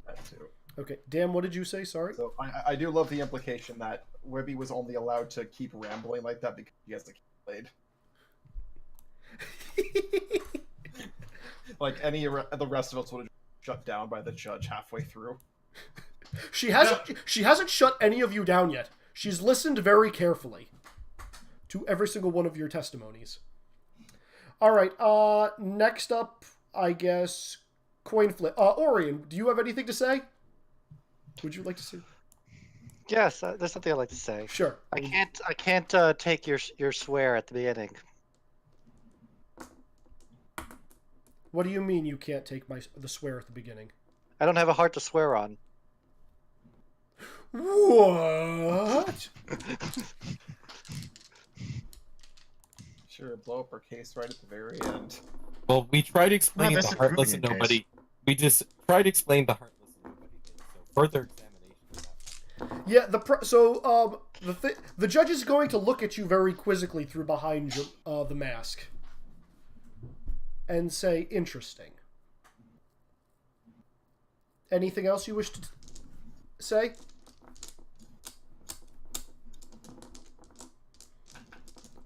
[SPEAKER 2] That too.
[SPEAKER 1] Okay, Dan, what did you say? Sorry?
[SPEAKER 2] So I do love the implication that Webby was only allowed to keep rambling like that because he has the Keyblade. Like the rest of us would have shut down by the judge halfway through.
[SPEAKER 1] She hasn't shut any of you down yet. She's listened very carefully to every single one of your testimonies. All right, next up, I guess, coin flip. Orion, do you have anything to say? Would you like to say?
[SPEAKER 9] Yes, there's something I'd like to say.
[SPEAKER 1] Sure.
[SPEAKER 9] I can't take your swear at the beginning.
[SPEAKER 1] What do you mean you can't take the swear at the beginning?
[SPEAKER 9] I don't have a heart to swear on.
[SPEAKER 1] What?
[SPEAKER 2] Sure, blow up her case right at the very end.
[SPEAKER 4] Well, we tried to explain
[SPEAKER 3] that's
[SPEAKER 4] the
[SPEAKER 3] a
[SPEAKER 4] Heartless and
[SPEAKER 3] brilliant
[SPEAKER 4] Nobody.
[SPEAKER 3] case.
[SPEAKER 4] We just tried to explain the Heartless and Nobody thing. So further examination.
[SPEAKER 1] Yeah, the judge is going to look at you very quizzically through behind the mask and say, interesting. Anything else you wish to say?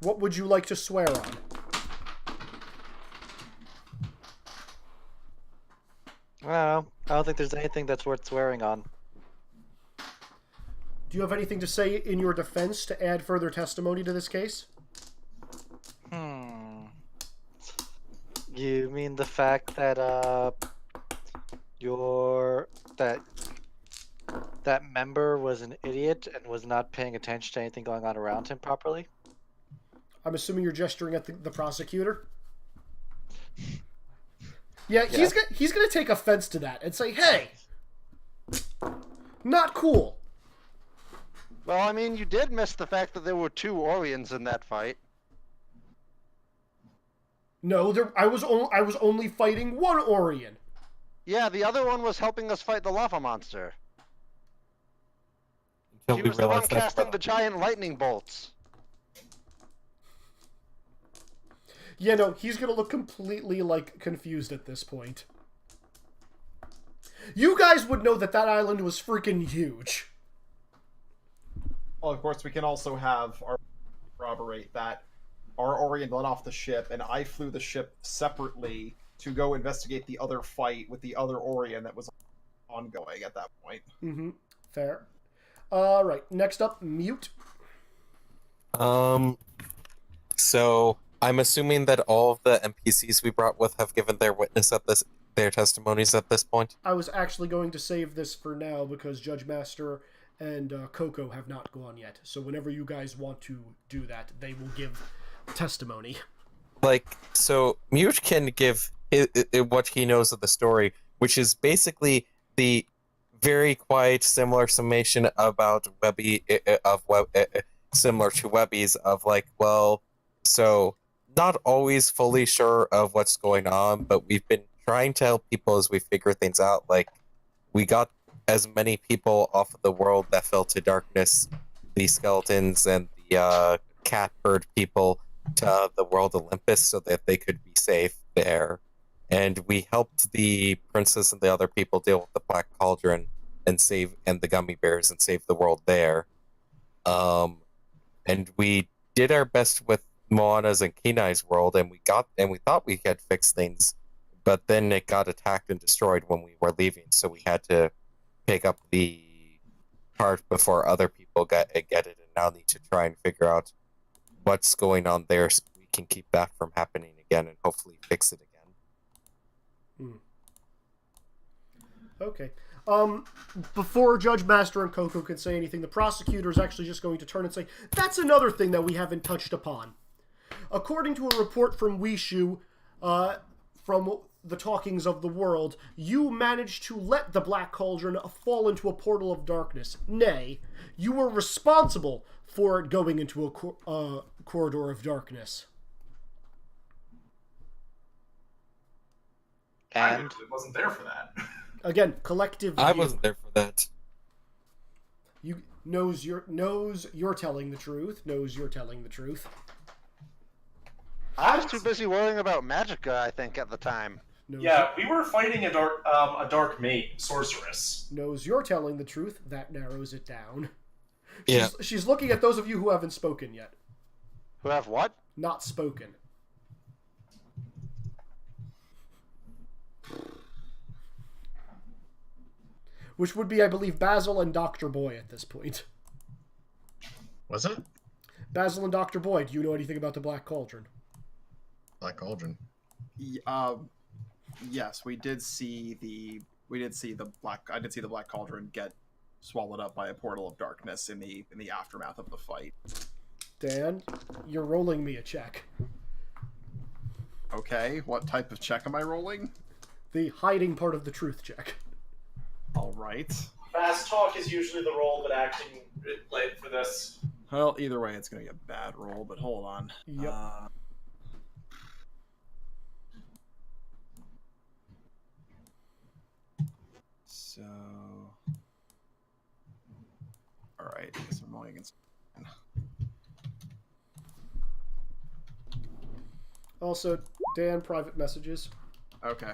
[SPEAKER 1] What would you like to swear on?
[SPEAKER 9] I don't know. I don't think there's anything that's worth swearing on.
[SPEAKER 1] Do you have anything to say in your defense to add further testimony to this case?
[SPEAKER 9] You mean the fact that that member was an idiot and was not paying attention to anything going on around him properly?
[SPEAKER 1] I'm assuming you're gesturing at the prosecutor? Yeah, he's gonna take offense to that and say, hey, not cool.
[SPEAKER 6] Well, I mean, you did miss the fact that there were 2 Orions in that fight.
[SPEAKER 1] No, I was only fighting one Orion.
[SPEAKER 6] Yeah, the other one was helping us fight the lava monster.
[SPEAKER 4] Until
[SPEAKER 6] She
[SPEAKER 4] we
[SPEAKER 6] was the one
[SPEAKER 4] realized that's
[SPEAKER 6] casting the giant lightning bolts.
[SPEAKER 1] Yeah, no, he's gonna look completely, like, confused at this point. You guys would know that that island was freaking huge.
[SPEAKER 2] Well, of course, we can also have our corroborate that our Orient let off the ship, and I flew the ship separately to go investigate the other fight with the other Orient that was ongoing at that point.
[SPEAKER 1] Mm-hmm. Fair. Alright, next up, Mute.
[SPEAKER 4] So I'm assuming that all of the NPCs we brought with have given their their testimonies at this point.
[SPEAKER 1] I was actually going to save this for now because Judge Master and Coco have not gone yet. So whenever you guys want to do that, they will give testimony.
[SPEAKER 4] Like, so Mute can give what he knows of the story, which is basically the very quiet, similar summation about Webby similar to Webby's of like, well, so not always fully sure of what's going on, but we've been trying to help people as we figure things out. Like, we got as many people off of the world that fell to darkness, the skeletons and the catbird people, to the world Olympus so that they could be safe there. And we helped the princess and the other people deal with the Black Cauldron and the gummy bears and save the world there. And we did our best with Moana's and Kenai's world, and we thought we had fixed things, but then it got attacked and destroyed when we were leaving, so we had to pick up the part before other people get it, and now need to try and figure out what's going on there so we can keep that from happening again and hopefully fix it again.
[SPEAKER 1] Okay. Before Judge Master and Coco can say anything, the prosecutor is actually just going to turn and say, that's another thing that we haven't touched upon. According to a report from Wishu, from the Talkings of the World, you managed to let the Black Cauldron fall into a portal of darkness. Nay, you were responsible for it going into a corridor of darkness.
[SPEAKER 5] I
[SPEAKER 9] And
[SPEAKER 5] actually wasn't there for that.
[SPEAKER 1] Again, collective view.
[SPEAKER 4] I wasn't there for that.
[SPEAKER 1] You knows you're telling the truth. Knows you're telling the truth.
[SPEAKER 6] I was too busy worrying about Magicka, I think, at the time.
[SPEAKER 1] Knows
[SPEAKER 5] Yeah, we were fighting a dark mate sorceress.
[SPEAKER 1] knows you're telling the truth. That narrows it down.
[SPEAKER 4] Yeah.
[SPEAKER 1] She's looking at those of you who haven't spoken yet.
[SPEAKER 6] Who have what?
[SPEAKER 1] Not spoken. Which would be, I believe, Basil and Dr. Boy at this point.
[SPEAKER 3] Was it?
[SPEAKER 1] Basil and Dr. Boy, do you know anything about the Black Cauldron?
[SPEAKER 3] Black Cauldron.
[SPEAKER 2] Yes, we did see the Black Cauldron get swallowed up by a portal of darkness in the aftermath of the fight.
[SPEAKER 1] Dan, you're rolling me a check.
[SPEAKER 2] Okay, what type of check am I rolling?
[SPEAKER 1] The hiding part of the truth check.
[SPEAKER 2] All right.
[SPEAKER 5] Fast talk is usually the roll, but acting late for this.
[SPEAKER 2] Well, either way, it's gonna be a bad roll. But hold on.
[SPEAKER 1] Yep.
[SPEAKER 2] So, all right. I guess I'm rolling against.
[SPEAKER 1] Also, Dan, private messages.
[SPEAKER 2] Okay.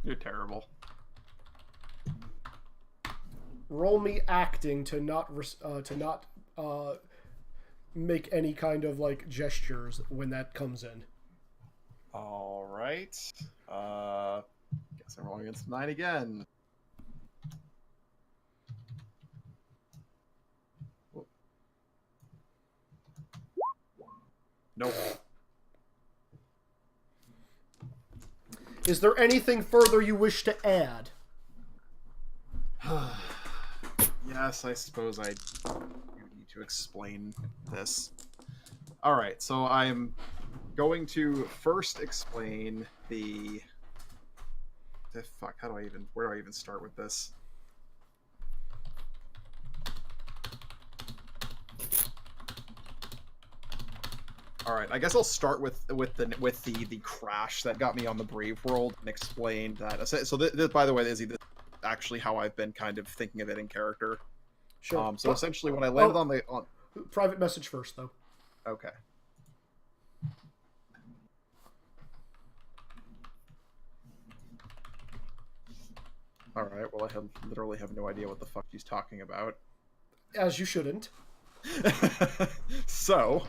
[SPEAKER 2] You're terrible.
[SPEAKER 1] Roll me acting to not make any kind of like gestures when that comes in.
[SPEAKER 2] All right. Guess I'm rolling against 9 again. Nope.
[SPEAKER 1] Is there anything further you wish to add?
[SPEAKER 2] Yes, I suppose I need to explain this. All right, so I'm going to first explain the fuck. Where do I even start with this? All right, I guess I'll start with the crash that got me on the Brave World and explain that. So this, by the way, Izzy, this is actually how I've been kind of thinking of it in character.
[SPEAKER 1] Sure.
[SPEAKER 2] So essentially, when I landed on
[SPEAKER 1] private message first, though.
[SPEAKER 2] Okay. All right. Well, I literally have no idea what the fuck she's talking about.
[SPEAKER 1] As you shouldn't.
[SPEAKER 2] So,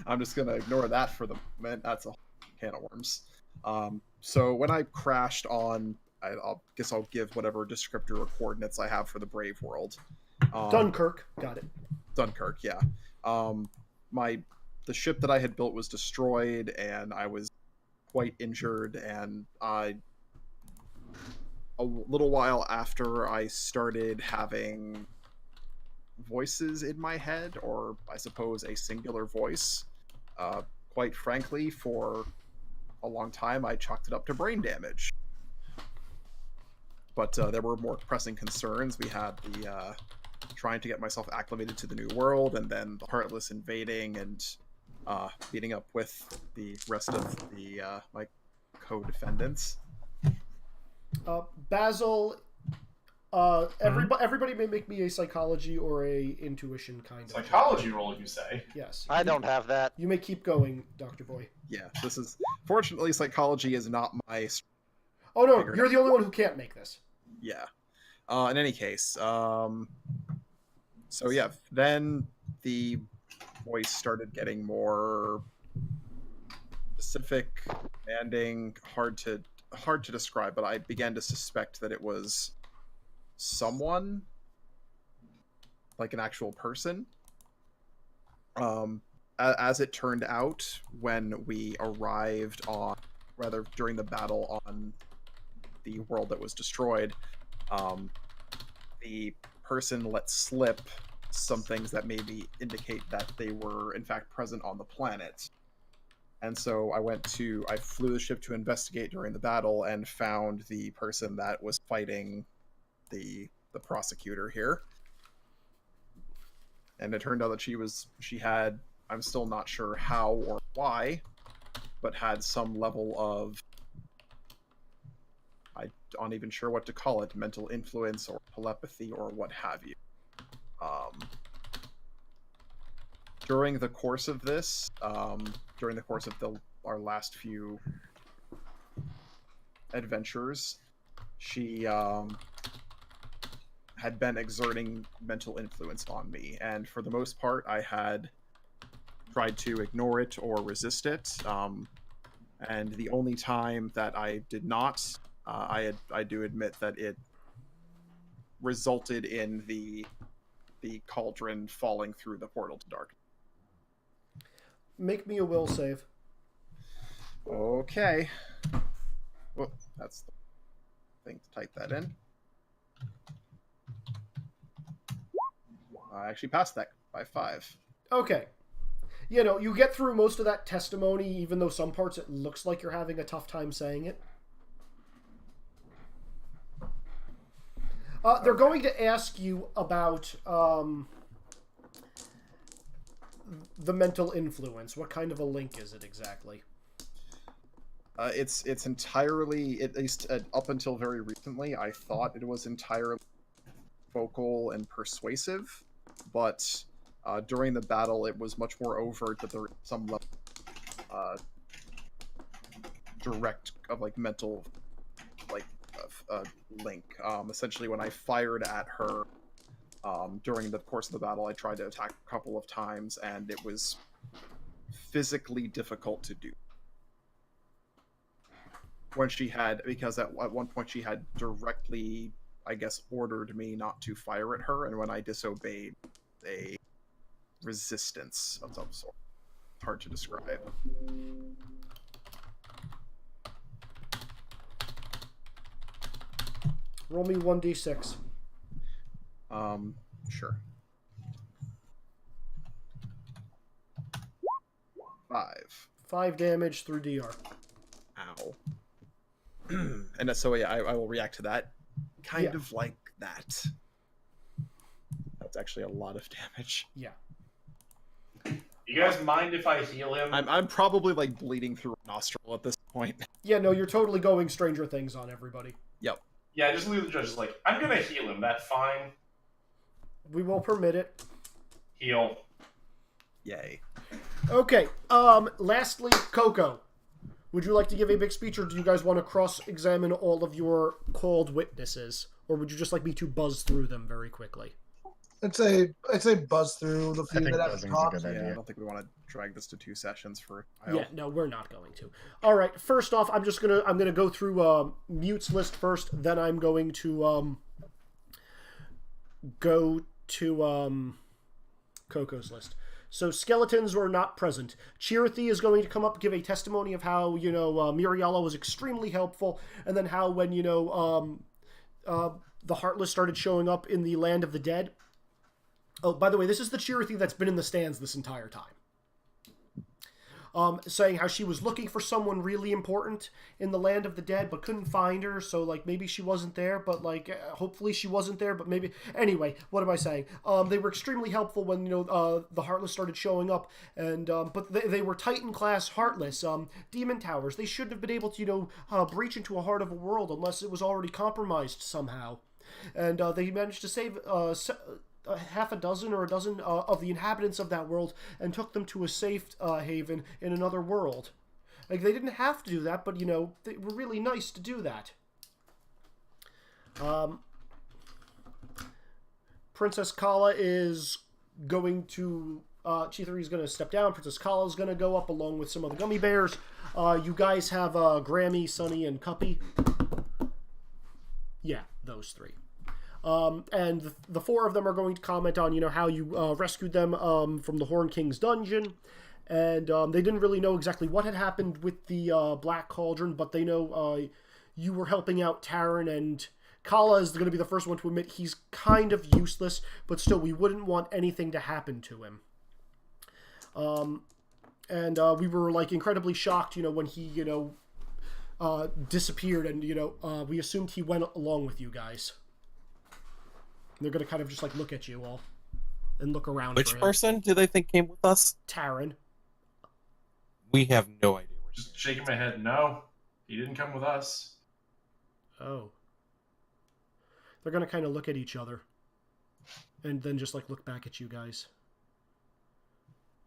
[SPEAKER 2] I'm just gonna ignore that for the moment. That's a can of worms. So when I crashed on, guess I'll give whatever descriptor or coordinates I have for the Brave World.
[SPEAKER 1] Dunkirk. Got it.
[SPEAKER 2] Dunkirk. Yeah. The ship that I had built was destroyed, and I was quite injured, and a little while after I started having voices in my head, or I suppose a singular voice. Quite frankly, for a long time, I chalked it up to brain damage. But there were more pressing concerns. We had the trying to get myself acclimated to the new world, and then the Heartless invading and meeting up with the rest of the my co-defendants.
[SPEAKER 1] Basil, everybody may make me a psychology or a intuition kind of.
[SPEAKER 5] Psychology roll, you say?
[SPEAKER 1] Yes.
[SPEAKER 6] I don't have that.
[SPEAKER 1] You may keep going, Dr. Boy.
[SPEAKER 2] Yeah, this is... Fortunately, psychology is not my...
[SPEAKER 1] Oh no, you're the only one who can't make this.
[SPEAKER 2] Yeah. In any case, so yeah, then the voice started getting more specific, demanding, hard to describe, but I began to suspect that it was someone, like an actual person. As it turned out, when we arrived on, rather during the battle on the world that was destroyed, the person let slip some things that maybe indicate that they were in fact present on the planet. And so I flew the ship to investigate during the battle and found the person that was fighting the prosecutor here. And it turned out that she had, I'm still not sure how or why, but had some level of, I'm not even sure what to call it, mental influence or telepathy or what have you. During the course of this, during the course of our last few adventures, she had been exerting mental influence on me, and for the most part, I had tried to ignore it or resist it. And the only time that I did not, I do admit that it resulted in the cauldron falling through the portal to dark.
[SPEAKER 1] Make me a will save.
[SPEAKER 2] Okay. Well, that's the thing to type that in. I actually passed that by 5.
[SPEAKER 1] Okay. You know, you get through most of that testimony, even though some parts it looks like you're having a tough time saying it. They're going to ask you about the mental influence. What kind of a link is it exactly?
[SPEAKER 2] It's entirely, at least up until very recently, I thought it was entirely vocal and persuasive, but during the battle it was much more overt that there was some level direct of like mental link. Essentially, when I fired at her during the course of the battle, I tried to attack a couple of times, and it was physically difficult to do. When she had, because at one point she had directly, I guess, ordered me not to fire at her, and when I disobeyed, a resistance of some sort. Hard to describe.
[SPEAKER 1] Roll me 1d6.
[SPEAKER 2] Sure. 5.
[SPEAKER 1] 5 damage through DR.
[SPEAKER 2] Ow. And so yeah, I will react to that. Kind of like that. That's actually a lot of damage.
[SPEAKER 1] Yeah.
[SPEAKER 5] You guys mind if I heal him?
[SPEAKER 2] I'm probably like bleeding through a nostril at this point.
[SPEAKER 1] Yeah, no, you're totally going Stranger Things on everybody.
[SPEAKER 2] Yep.
[SPEAKER 5] Yeah, just leave the judges like, I'm gonna heal him. That's fine.
[SPEAKER 1] We will permit it.
[SPEAKER 5] Heal.
[SPEAKER 2] Yay.
[SPEAKER 1] Okay. Lastly, Coco. Would you like to give a big speech, or do you guys want to cross-examine all of your called witnesses? Or would you just like me to buzz through them very quickly?
[SPEAKER 7] I'd say buzz through the few
[SPEAKER 3] think
[SPEAKER 7] that haven't
[SPEAKER 3] buzzing's a
[SPEAKER 7] talked.
[SPEAKER 3] good
[SPEAKER 2] Yeah,
[SPEAKER 3] idea.
[SPEAKER 2] I don't think we want to drag this to 2 sessions for a while.
[SPEAKER 1] Yeah, no, we're not going to. All right, first off, I'm gonna go through Mute's list first, then I'm going to go to Coco's list. So skeletons were not present. Chirithy is going to come up, give a testimony of how, Miriala was extremely helpful, and then how when, the Heartless started showing up in the Land of the Dead. Oh, by the way, this is the Chirithy that's been in the stands this entire time. Saying how she was looking for someone really important in the Land of the Dead, but couldn't find her, so, like, maybe she wasn't there, but, like, hopefully she wasn't there, but maybe... Anyway, what am I saying? They were extremely helpful when, the Heartless started showing up, and, but they were Titan-class Heartless. Demon Towers, they shouldn't have been able to, breach into a heart of a world unless it was already compromised somehow. And, they managed to save, half a dozen or a dozen of the inhabitants of that world and took them to a safe haven in another world. Like, they didn't have to do that, but, they were really nice to do that. Princess Kala is going to... Chithari is going to step down. Princess Kala is going to go up along with some of the gummy bears. You guys have Grammy, Sunny, and Cuppy. Yeah, those 3. And the 4 of them are going to comment on, how you rescued them from the Horn King's dungeon. And they didn't really know exactly what had happened with the Black Cauldron, but they know you were helping out Taran, and Kala is going to be the first one to admit he's kind of useless, but still, we wouldn't want anything to happen to him. And we were, like, incredibly shocked, when he, disappeared, and, we assumed he went along with you guys. They're going to kind of just, like, look at you all and look around.
[SPEAKER 4] Which person do they think came with us?
[SPEAKER 1] Taran.
[SPEAKER 4] We have no idea.
[SPEAKER 5] Just shaking my head. No, he didn't come with us.
[SPEAKER 1] Oh. They're going to kind of look at each other and then just, like, look back at you guys.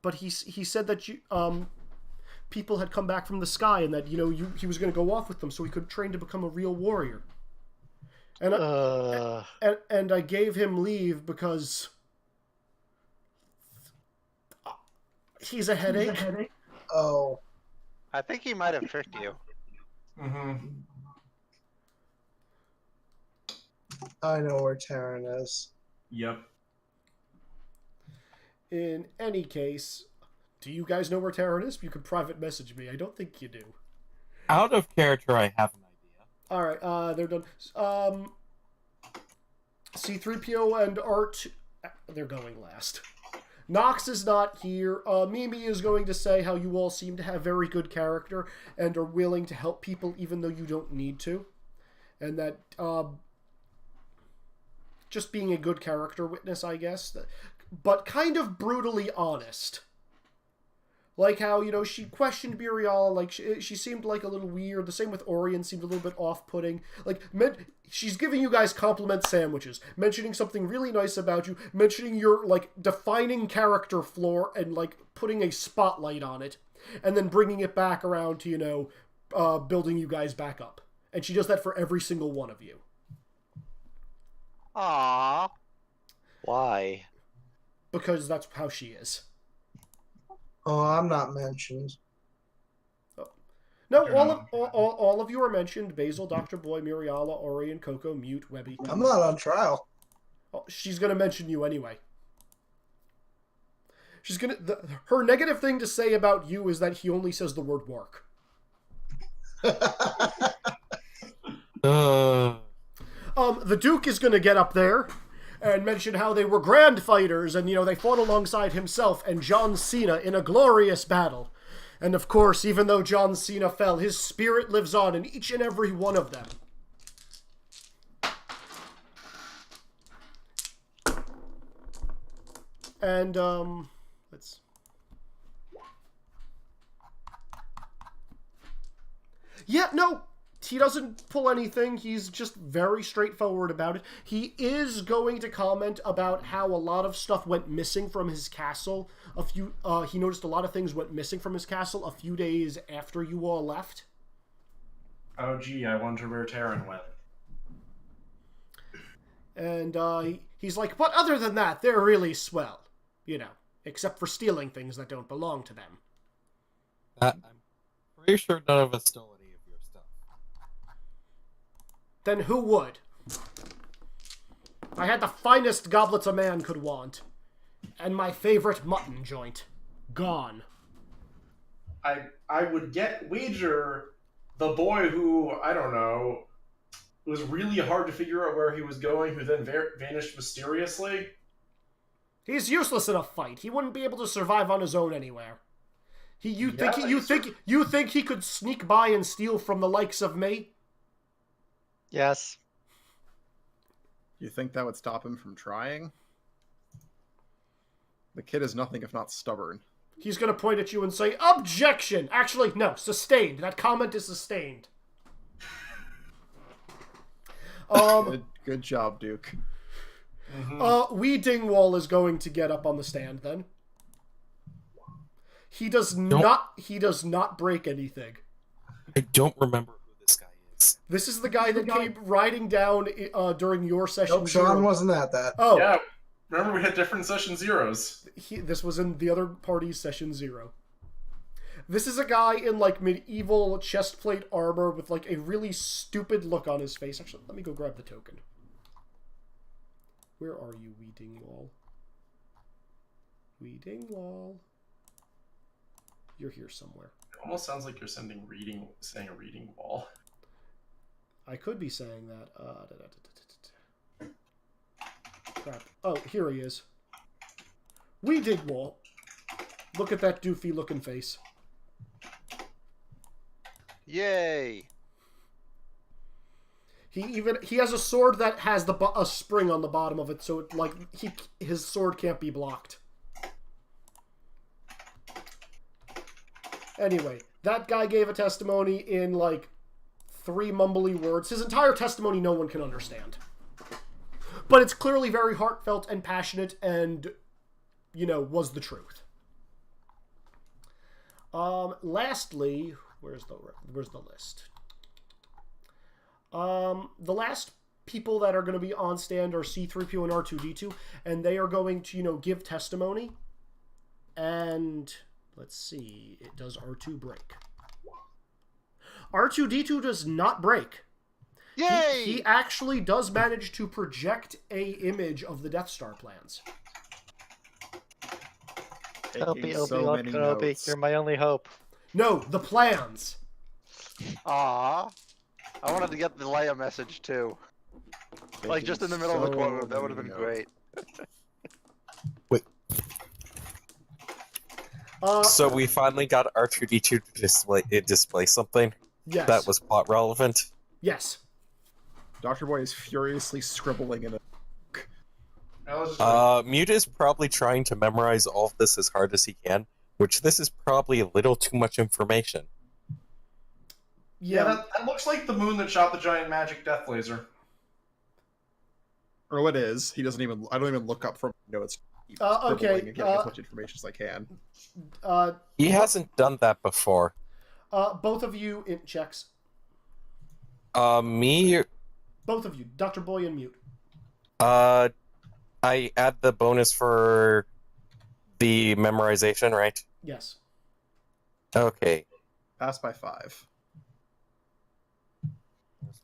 [SPEAKER 1] But he said that you people had come back from the sky and that, he was going to go off with them so he could train to become a real warrior. And and I gave him leave because he's a headache.
[SPEAKER 7] Oh.
[SPEAKER 6] I think he might have tricked you.
[SPEAKER 5] Mm-hmm.
[SPEAKER 7] I know where Taran is.
[SPEAKER 5] Yep.
[SPEAKER 1] In any case, do you guys know where Taran is? You could private message me. I don't think you do.
[SPEAKER 4] Out of character, I have an idea.
[SPEAKER 1] All right, they're done. C-3PO and Art, they're going last. Nox is not here. Mimi is going to say how you all seem to have very good character and are willing to help people even though you don't need to. And that, just being a good character witness, I guess. But kind of brutally honest. Like how, she questioned Miriala, like, she seemed like a little weird. The same with Orion, seemed a little bit off-putting. Like, she's giving you guys compliment sandwiches, mentioning something really nice about you, mentioning your, like, defining character flaw and, like, putting a spotlight on it, and then bringing it back around to, building you guys back up. And she does that for every single one of you.
[SPEAKER 6] Aww.
[SPEAKER 9] Why?
[SPEAKER 1] Because that's how she is.
[SPEAKER 7] Oh, I'm not mentioned.
[SPEAKER 1] No, all of you are mentioned. Basil, Dr. Boy, Miriala, Orion, Coco, Mute, Webby.
[SPEAKER 7] I'm not on trial.
[SPEAKER 1] Oh, she's going to mention you anyway. She's going to... Her negative thing to say about you is that he only says the word work. The Duke is going to get up there and mention how they were grand fighters and, they fought alongside himself and John Cena in a glorious battle. And of course, even though John Cena fell, his spirit lives on in each and every one of them. And, Yeah, no, he doesn't pull anything. He's just very straightforward about it. He is going to comment about how a lot of stuff went missing from his castle. He noticed a lot of things went missing from his castle a few days after you all left.
[SPEAKER 5] Oh, gee, I wonder where Terran went.
[SPEAKER 1] And he's like, but other than that, they're really swell. You know, except for stealing things that don't belong to them.
[SPEAKER 4] I'm pretty sure none of us stole any of your stuff.
[SPEAKER 1] Then who would? I had the finest goblets a man could want. And my favorite mutton joint. Gone.
[SPEAKER 5] I would wager the boy who, I don't know, it was really hard to figure out where he was going, who then vanished mysteriously.
[SPEAKER 1] He's useless in a fight. He wouldn't be able to survive on his own anywhere. You think he could sneak by and steal from the likes of me?
[SPEAKER 9] Yes.
[SPEAKER 2] You think that would stop him from trying? The kid is nothing if not stubborn.
[SPEAKER 1] He's gonna point at you and say, objection! Actually, no, sustained. That comment is sustained.
[SPEAKER 2] Good job, Duke.
[SPEAKER 5] Mm-hmm.
[SPEAKER 1] Wee Dingwall is going to get up on the stand then. He does not break anything.
[SPEAKER 4] I don't remember who this guy is.
[SPEAKER 1] This is the guy that came riding down during your session.
[SPEAKER 7] Nope, Sean wasn't at that.
[SPEAKER 1] Oh.
[SPEAKER 5] Yeah, remember we had different session zeros.
[SPEAKER 1] This was in the other party's session 0. This is a guy in, like, medieval chestplate armor with, like, a really stupid look on his face. Actually, let me go grab the token. Where are you, Wee Dingwall? Wee Dingwall. You're here somewhere.
[SPEAKER 5] It almost sounds like you're saying a reading wall.
[SPEAKER 1] I could be saying that. Crap. Oh, here he is. Wee Dingwall. Look at that doofy looking face.
[SPEAKER 6] Yay!
[SPEAKER 1] He has a sword that has a spring on the bottom of it, so it, like his sword can't be blocked. Anyway, that guy gave a testimony in like 3 mumbly words. His entire testimony no one can understand. But it's clearly very heartfelt and passionate and, you know, was the truth. Lastly, where's the list? The last people that are going to be on stand are C-3PO and R2-D2, and they are going to, you know, give testimony. And let's see, does R2 break? R2-D2 does not break.
[SPEAKER 6] Yay!
[SPEAKER 1] He actually does manage to project a image of the Death Star plans.
[SPEAKER 9] Obi-Wan Kenobi, you're my only hope.
[SPEAKER 1] No, the plans.
[SPEAKER 6] Aww. I wanted to get the Leia message too. Like just in the middle of the courtroom, that would have been great.
[SPEAKER 4] Wait. So we finally got R2-D2 to display something
[SPEAKER 1] Yes.
[SPEAKER 4] that was plot relevant.
[SPEAKER 1] Yes.
[SPEAKER 2] Dr. Boy is furiously scribbling in
[SPEAKER 4] Mute is probably trying to memorize all of this as hard as he can, which this is probably a little too much information.
[SPEAKER 5] Yeah, that looks like the moon that shot the giant magic death laser.
[SPEAKER 2] Or what is? He doesn't even. I don't even look up from notes.
[SPEAKER 1] Okay.
[SPEAKER 2] And getting as much information as I can.
[SPEAKER 4] He hasn't done that before.
[SPEAKER 1] Both of you int checks.
[SPEAKER 4] Me.
[SPEAKER 1] Both of you, Dr. Boy and Mute.
[SPEAKER 4] I add the bonus for the memorization, right?
[SPEAKER 1] Yes.
[SPEAKER 4] Okay.
[SPEAKER 2] Pass by 5.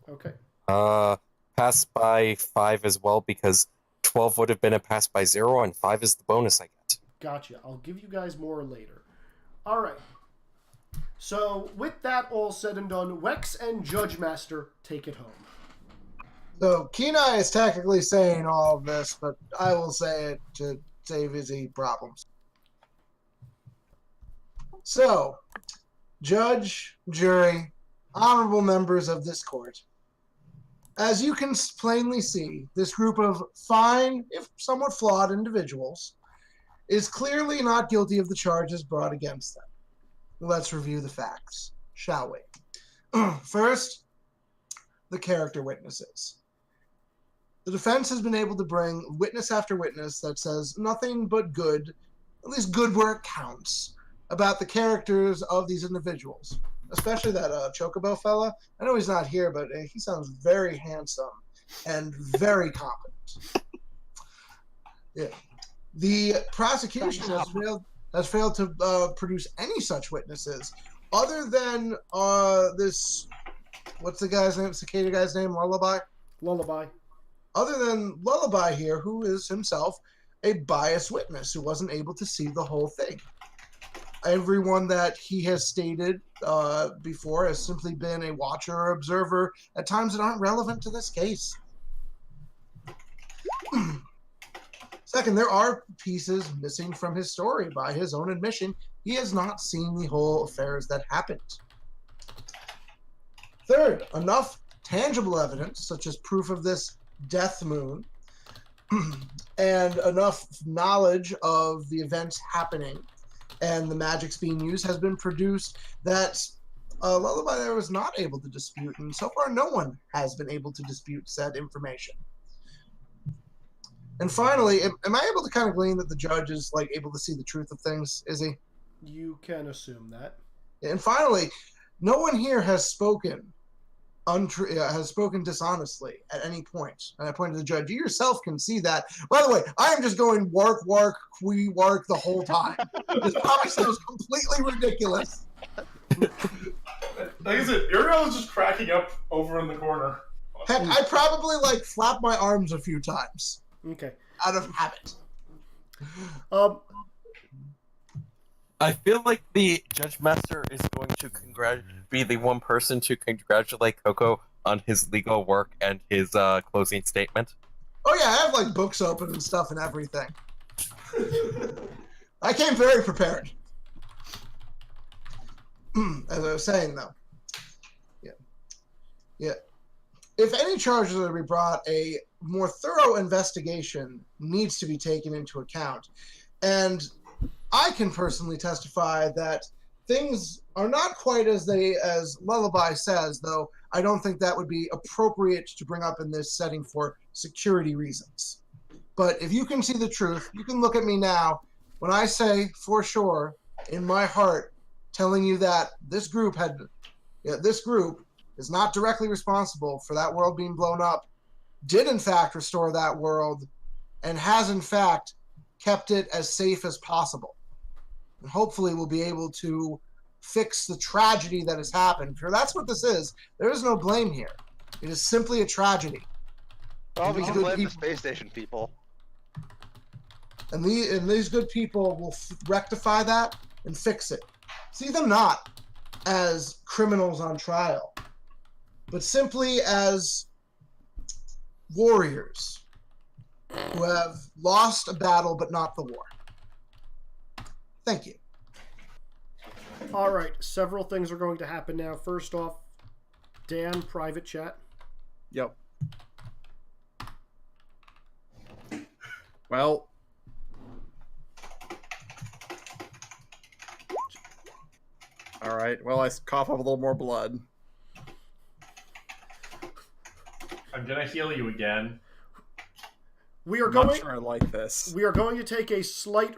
[SPEAKER 1] Okay.
[SPEAKER 4] Pass by 5 as well, because 12 would have been a pass by 0, and 5 is the bonus I get.
[SPEAKER 1] Gotcha. I'll give you guys more later. All right. So, with that all said and done, Wex and Judge Master take it home.
[SPEAKER 7] So, Kenai is technically saying all of this, but I will say it to save Izzy problems. So, judge, jury, honorable members of this court, as you can plainly see, this group of fine, if somewhat flawed individuals is clearly not guilty of the charges brought against them. Let's review the facts, shall we? First, the character witnesses. The defense has been able to bring witness after witness that says nothing but good, at least good where it counts, about the characters of these individuals. Especially that Chocobo fella. I know he's not here, but he sounds very handsome and very competent. Yeah. The prosecution has failed to produce any such witnesses, other than this. What's the guy's name? Cicada guy's name? Lullaby. Other than Lullaby here, who is himself a biased witness who wasn't able to see the whole thing. Everyone that he has stated before has simply been a watcher or observer at times that aren't relevant to this case. Second, there are pieces missing from his story. By his own admission, he has not seen the whole affairs that happened. Third, enough tangible evidence, such as proof of this death moon, and enough knowledge of the events happening and the magics being used has been produced that Lullaby there was not able to dispute, and so far no one has been able to dispute said information. And finally, am I able to kind of glean that the judge is like able to see the truth of things? Is he?
[SPEAKER 1] You can assume that.
[SPEAKER 7] And finally, no one here has spoken dishonestly at any point. And I point to the judge. You yourself can see that. By the way, I am just going work the whole time. This probably sounds completely ridiculous.
[SPEAKER 5] Like I said, Uriel is just cracking up over in the corner.
[SPEAKER 7] Heck, I probably like flap my arms a few times.
[SPEAKER 1] Okay.
[SPEAKER 7] Out of habit.
[SPEAKER 4] I feel like the Judge Master is going to be the one person to congratulate Coco on his legal work and his closing statement.
[SPEAKER 7] Oh yeah, I have like books open and stuff and everything. I came very prepared. As I was saying though. Yeah. If any charges are to be brought, a more thorough investigation needs to be taken into account. And I can personally testify that things are not quite as Lullaby says, though I don't think that would be appropriate to bring up in this setting for security reasons. But if you can see the truth, you can look at me now when I say for sure in my heart telling you that this group is not directly responsible for that world being blown up, did in fact restore that world, and has in fact kept it as safe as possible. And hopefully we'll be able to fix the tragedy that has happened. For that's what this is. There is no blame here. It is simply a tragedy.
[SPEAKER 6] Well, we can blame the space station people.
[SPEAKER 7] And these good people will rectify that and fix it. See them not as criminals on trial, but simply as warriors who have lost a battle but not the war. Thank you.
[SPEAKER 1] All right, several things are going to happen now. First off, Dan, private chat.
[SPEAKER 2] Yep. Well. All right. Well, I cough up a little more blood.
[SPEAKER 5] I'm gonna heal you again.
[SPEAKER 1] We are
[SPEAKER 2] I'm
[SPEAKER 1] going.
[SPEAKER 2] not sure I like this.
[SPEAKER 1] We are going to take a slight.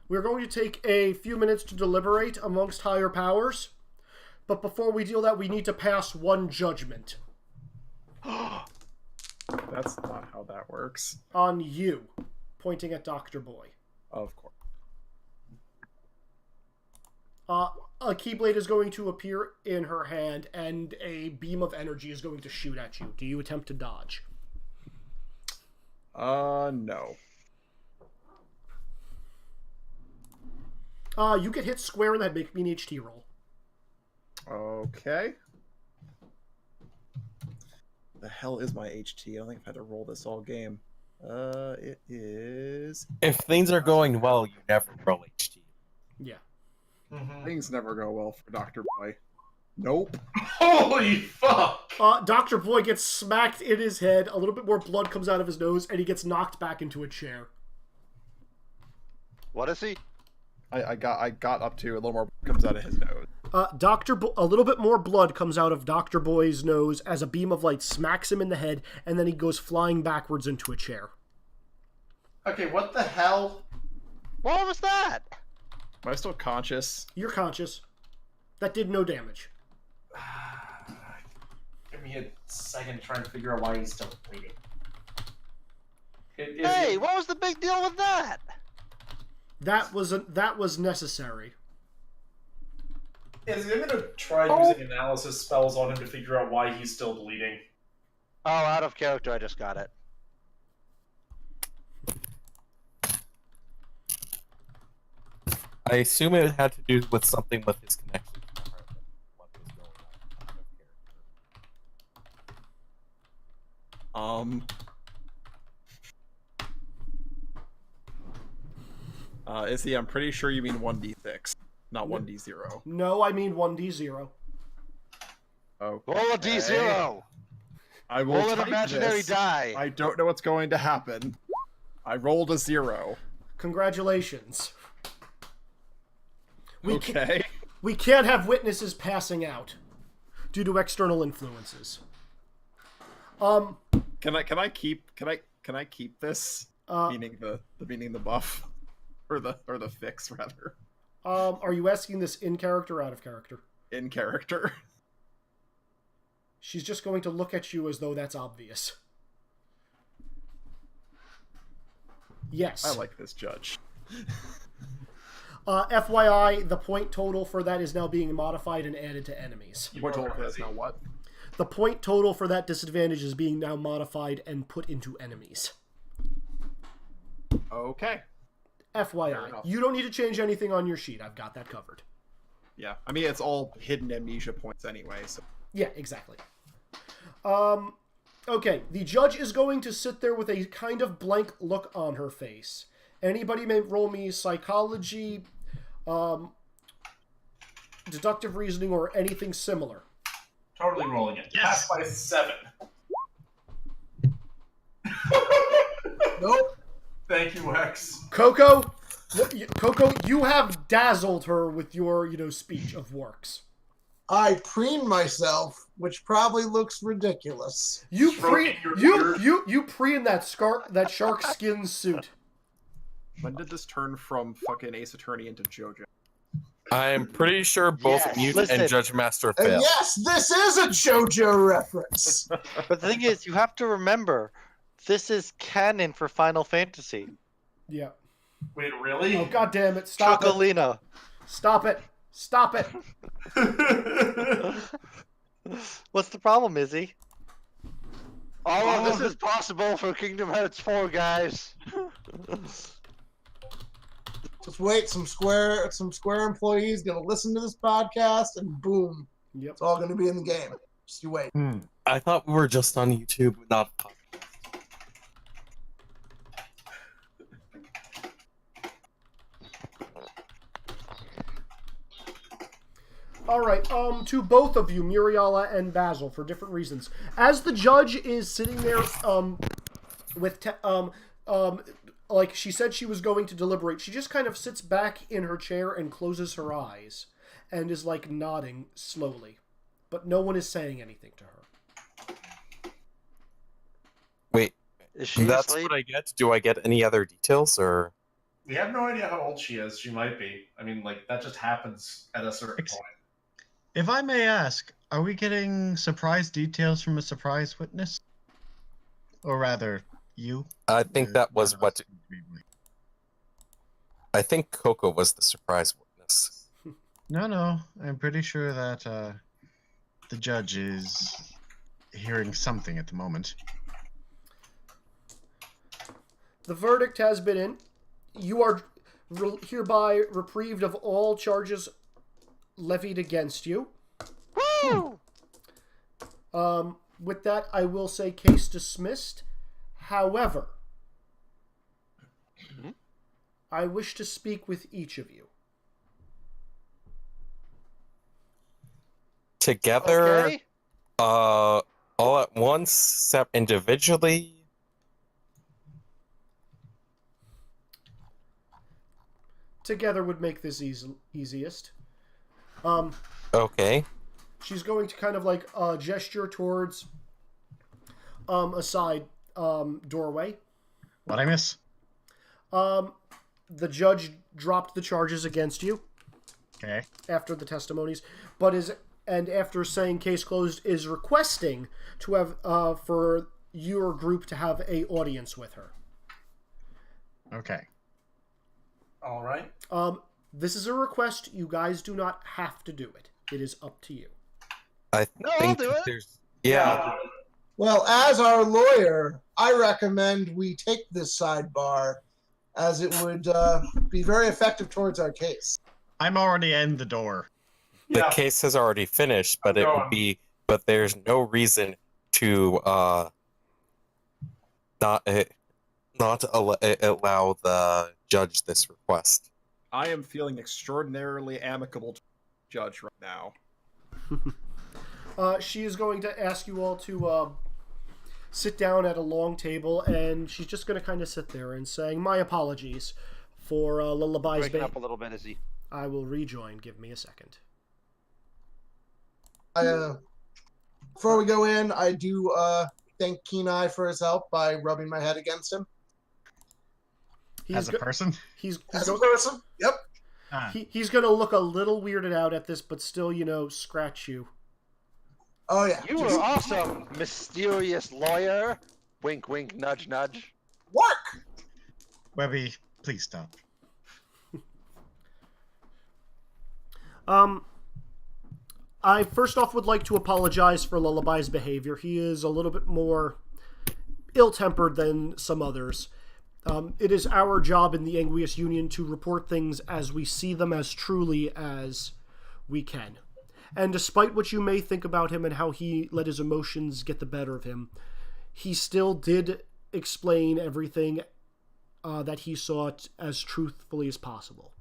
[SPEAKER 1] We're going to take a few minutes to deliberate amongst higher powers, but before we do that, we need to pass one judgment.
[SPEAKER 2] That's not how that works.
[SPEAKER 1] On you, pointing at Dr. Boy.
[SPEAKER 2] Of course.
[SPEAKER 1] A Keyblade is going to appear in her hand, and a beam of energy is going to shoot at you. Do you attempt to dodge?
[SPEAKER 2] No.
[SPEAKER 1] You get hit square in the head. Make me an HT roll.
[SPEAKER 2] Okay. The hell is my HT? I don't think I've had to roll this all game. It is...
[SPEAKER 4] If things are going well, you never roll HT.
[SPEAKER 1] Yeah.
[SPEAKER 2] Things never go well for Dr. Boy. Nope.
[SPEAKER 5] Holy fuck!
[SPEAKER 1] Dr. Boy gets smacked in his head, a little bit more blood comes out of his nose, and he gets knocked back into a chair.
[SPEAKER 6] What is he?
[SPEAKER 2] I got up to a little more comes out of his nose.
[SPEAKER 1] A little bit more blood comes out of Dr. Boy's nose as a beam of light smacks him in the head, and then he goes flying backwards into a chair.
[SPEAKER 5] Okay, what the hell?
[SPEAKER 6] What was that?
[SPEAKER 2] Am I still conscious?
[SPEAKER 1] You're conscious. That did no damage.
[SPEAKER 5] Give me a second to try and figure out why he's still bleeding.
[SPEAKER 6] Hey, what was the big deal with that?
[SPEAKER 1] That was necessary.
[SPEAKER 5] Is he going to try using analysis spells on him to figure out why he's still bleeding?
[SPEAKER 6] Oh, out of character, I just got it.
[SPEAKER 4] I assume it had to do with something with his connection to the heart. What was going on out of character.
[SPEAKER 2] Izzy, I'm pretty sure you mean 1d6, not 1d0.
[SPEAKER 1] No, I mean 1d0.
[SPEAKER 2] Oh.
[SPEAKER 6] Roll a d0.
[SPEAKER 2] I will
[SPEAKER 6] Roll an
[SPEAKER 2] type
[SPEAKER 6] imaginary
[SPEAKER 2] this.
[SPEAKER 6] die.
[SPEAKER 2] I don't know what's going to happen. I rolled a 0.
[SPEAKER 1] Congratulations.
[SPEAKER 2] Okay.
[SPEAKER 1] We can't have witnesses passing out due to external influences.
[SPEAKER 2] Can I keep this? Meaning the buff. Or the fix rather.
[SPEAKER 1] Are you asking this in character or out of character?
[SPEAKER 2] In character.
[SPEAKER 1] She's just going to look at you as though that's obvious. Yes.
[SPEAKER 2] I like this judge.
[SPEAKER 1] FYI, the point total for that is now being modified and added to enemies.
[SPEAKER 2] Point total for this now what?
[SPEAKER 1] The point total for that disadvantage is being now modified and put into enemies.
[SPEAKER 2] Okay.
[SPEAKER 1] FYI. You don't need to change anything on your sheet. I've got that covered.
[SPEAKER 2] Yeah. I mean, it's all hidden amnesia points anyway, so...
[SPEAKER 1] Yeah, exactly. Okay, the judge is going to sit there with a kind of blank look on her face. Anybody may roll me psychology, deductive reasoning, or anything similar.
[SPEAKER 5] Totally rolling it.
[SPEAKER 10] Yes.
[SPEAKER 5] Pass by 7.
[SPEAKER 10] Nope.
[SPEAKER 5] Thank you, X.
[SPEAKER 1] Coco, you have dazzled her with your, speech of works.
[SPEAKER 7] I preen myself, which probably looks ridiculous.
[SPEAKER 1] You
[SPEAKER 5] Stroking
[SPEAKER 1] preen
[SPEAKER 5] your
[SPEAKER 1] you preen that shark skin suit.
[SPEAKER 2] When did this turn from fucking Ace Attorney into JoJo?
[SPEAKER 4] I'm pretty sure both
[SPEAKER 9] Yes,
[SPEAKER 4] Mute
[SPEAKER 9] listen.
[SPEAKER 4] and Judge Master
[SPEAKER 7] And
[SPEAKER 4] failed.
[SPEAKER 7] yes, this is a JoJo reference.
[SPEAKER 9] But the thing is, you have to remember, this is canon for Final Fantasy.
[SPEAKER 1] Yeah.
[SPEAKER 5] Wait, really?
[SPEAKER 1] Oh, God damn it. Stop it.
[SPEAKER 9] Chocolina.
[SPEAKER 1] Stop it. Stop it.
[SPEAKER 9] What's the problem, Izzy?
[SPEAKER 6] All of this is possible for Kingdom Hearts 4, guys.
[SPEAKER 7] Just wait, some Square employees gonna listen to this podcast, and boom,
[SPEAKER 1] Yep.
[SPEAKER 7] it's all gonna be in the game. Just you wait.
[SPEAKER 4] I thought we were just on YouTube, not podcast.
[SPEAKER 1] All right, to both of you, Muriala and Basil, for different reasons. As the judge is sitting there, with, like she said she was going to deliberate, she just kind of sits back in her chair and closes her eyes, and is like nodding slowly, but no one is saying anything to her.
[SPEAKER 4] Wait,
[SPEAKER 6] Is she
[SPEAKER 4] that's
[SPEAKER 6] asleep?
[SPEAKER 4] what I get? Do I get any other details, or...?
[SPEAKER 5] We have no idea how old she is. She might be. I mean, like, that just happens at a certain point.
[SPEAKER 3] If I may ask, are we getting surprise details from a surprise witness? Or rather, you?
[SPEAKER 4] I think that was what... I think Coco was the surprise witness.
[SPEAKER 3] No, I'm pretty sure that the judge is hearing something at the moment.
[SPEAKER 1] The verdict has been in. You are hereby reprieved of all charges levied against you.
[SPEAKER 6] Woo!
[SPEAKER 1] With that, I will say case dismissed. However, I wish to speak with each of you.
[SPEAKER 4] Together,
[SPEAKER 6] Okay.
[SPEAKER 4] all at once, individually.
[SPEAKER 1] Together would make this easiest.
[SPEAKER 4] Okay.
[SPEAKER 1] She's going to kind of like gesture towards a side doorway.
[SPEAKER 3] What I miss?
[SPEAKER 1] The judge dropped the charges against you
[SPEAKER 3] Okay.
[SPEAKER 1] after the testimonies, and after saying case closed, is requesting to have for your group to have a audience with her.
[SPEAKER 3] Okay.
[SPEAKER 5] All right.
[SPEAKER 1] This is a request. You guys do not have to do it. It is up to you.
[SPEAKER 4] I
[SPEAKER 6] No, I'll
[SPEAKER 4] think
[SPEAKER 6] do it.
[SPEAKER 4] there's yeah.
[SPEAKER 7] Well, as our lawyer, I recommend we take this sidebar, as it would be very effective towards our case.
[SPEAKER 3] I'm already in the door.
[SPEAKER 4] The
[SPEAKER 5] Yeah.
[SPEAKER 4] case has already finished, but
[SPEAKER 5] I'm
[SPEAKER 4] it would
[SPEAKER 5] going.
[SPEAKER 4] be. But there's no reason to not allow the judge this request.
[SPEAKER 2] I am feeling extraordinarily amicable to the judge right now.
[SPEAKER 1] She is going to ask you all to sit down at a long table, and she's just going to kind of sit there and saying, "My apologies for Lullaby's
[SPEAKER 6] Breaking up a little bit, Izzy.
[SPEAKER 1] I will rejoin. Give me a second."
[SPEAKER 7] Before we go in, I do thank Kenai for his help by rubbing my head against him.
[SPEAKER 3] As a person?
[SPEAKER 1] He's
[SPEAKER 7] As a person? Yep.
[SPEAKER 3] Ah,
[SPEAKER 1] he's going to look a little weirded out at this, but still, scratch you.
[SPEAKER 7] Oh, yeah.
[SPEAKER 6] You were awesome, mysterious lawyer. Wink, wink, nudge, nudge.
[SPEAKER 7] Work!
[SPEAKER 3] Webby, please stop.
[SPEAKER 1] I first off would like to apologize for Lullaby's behavior. He is a little bit more ill-tempered than some others. It is our job in the Anguius Union to report things as we see them as truly as we can. And despite what you may think about him and how he let his emotions get the better of him, he still did explain everything that he saw as truthfully as possible.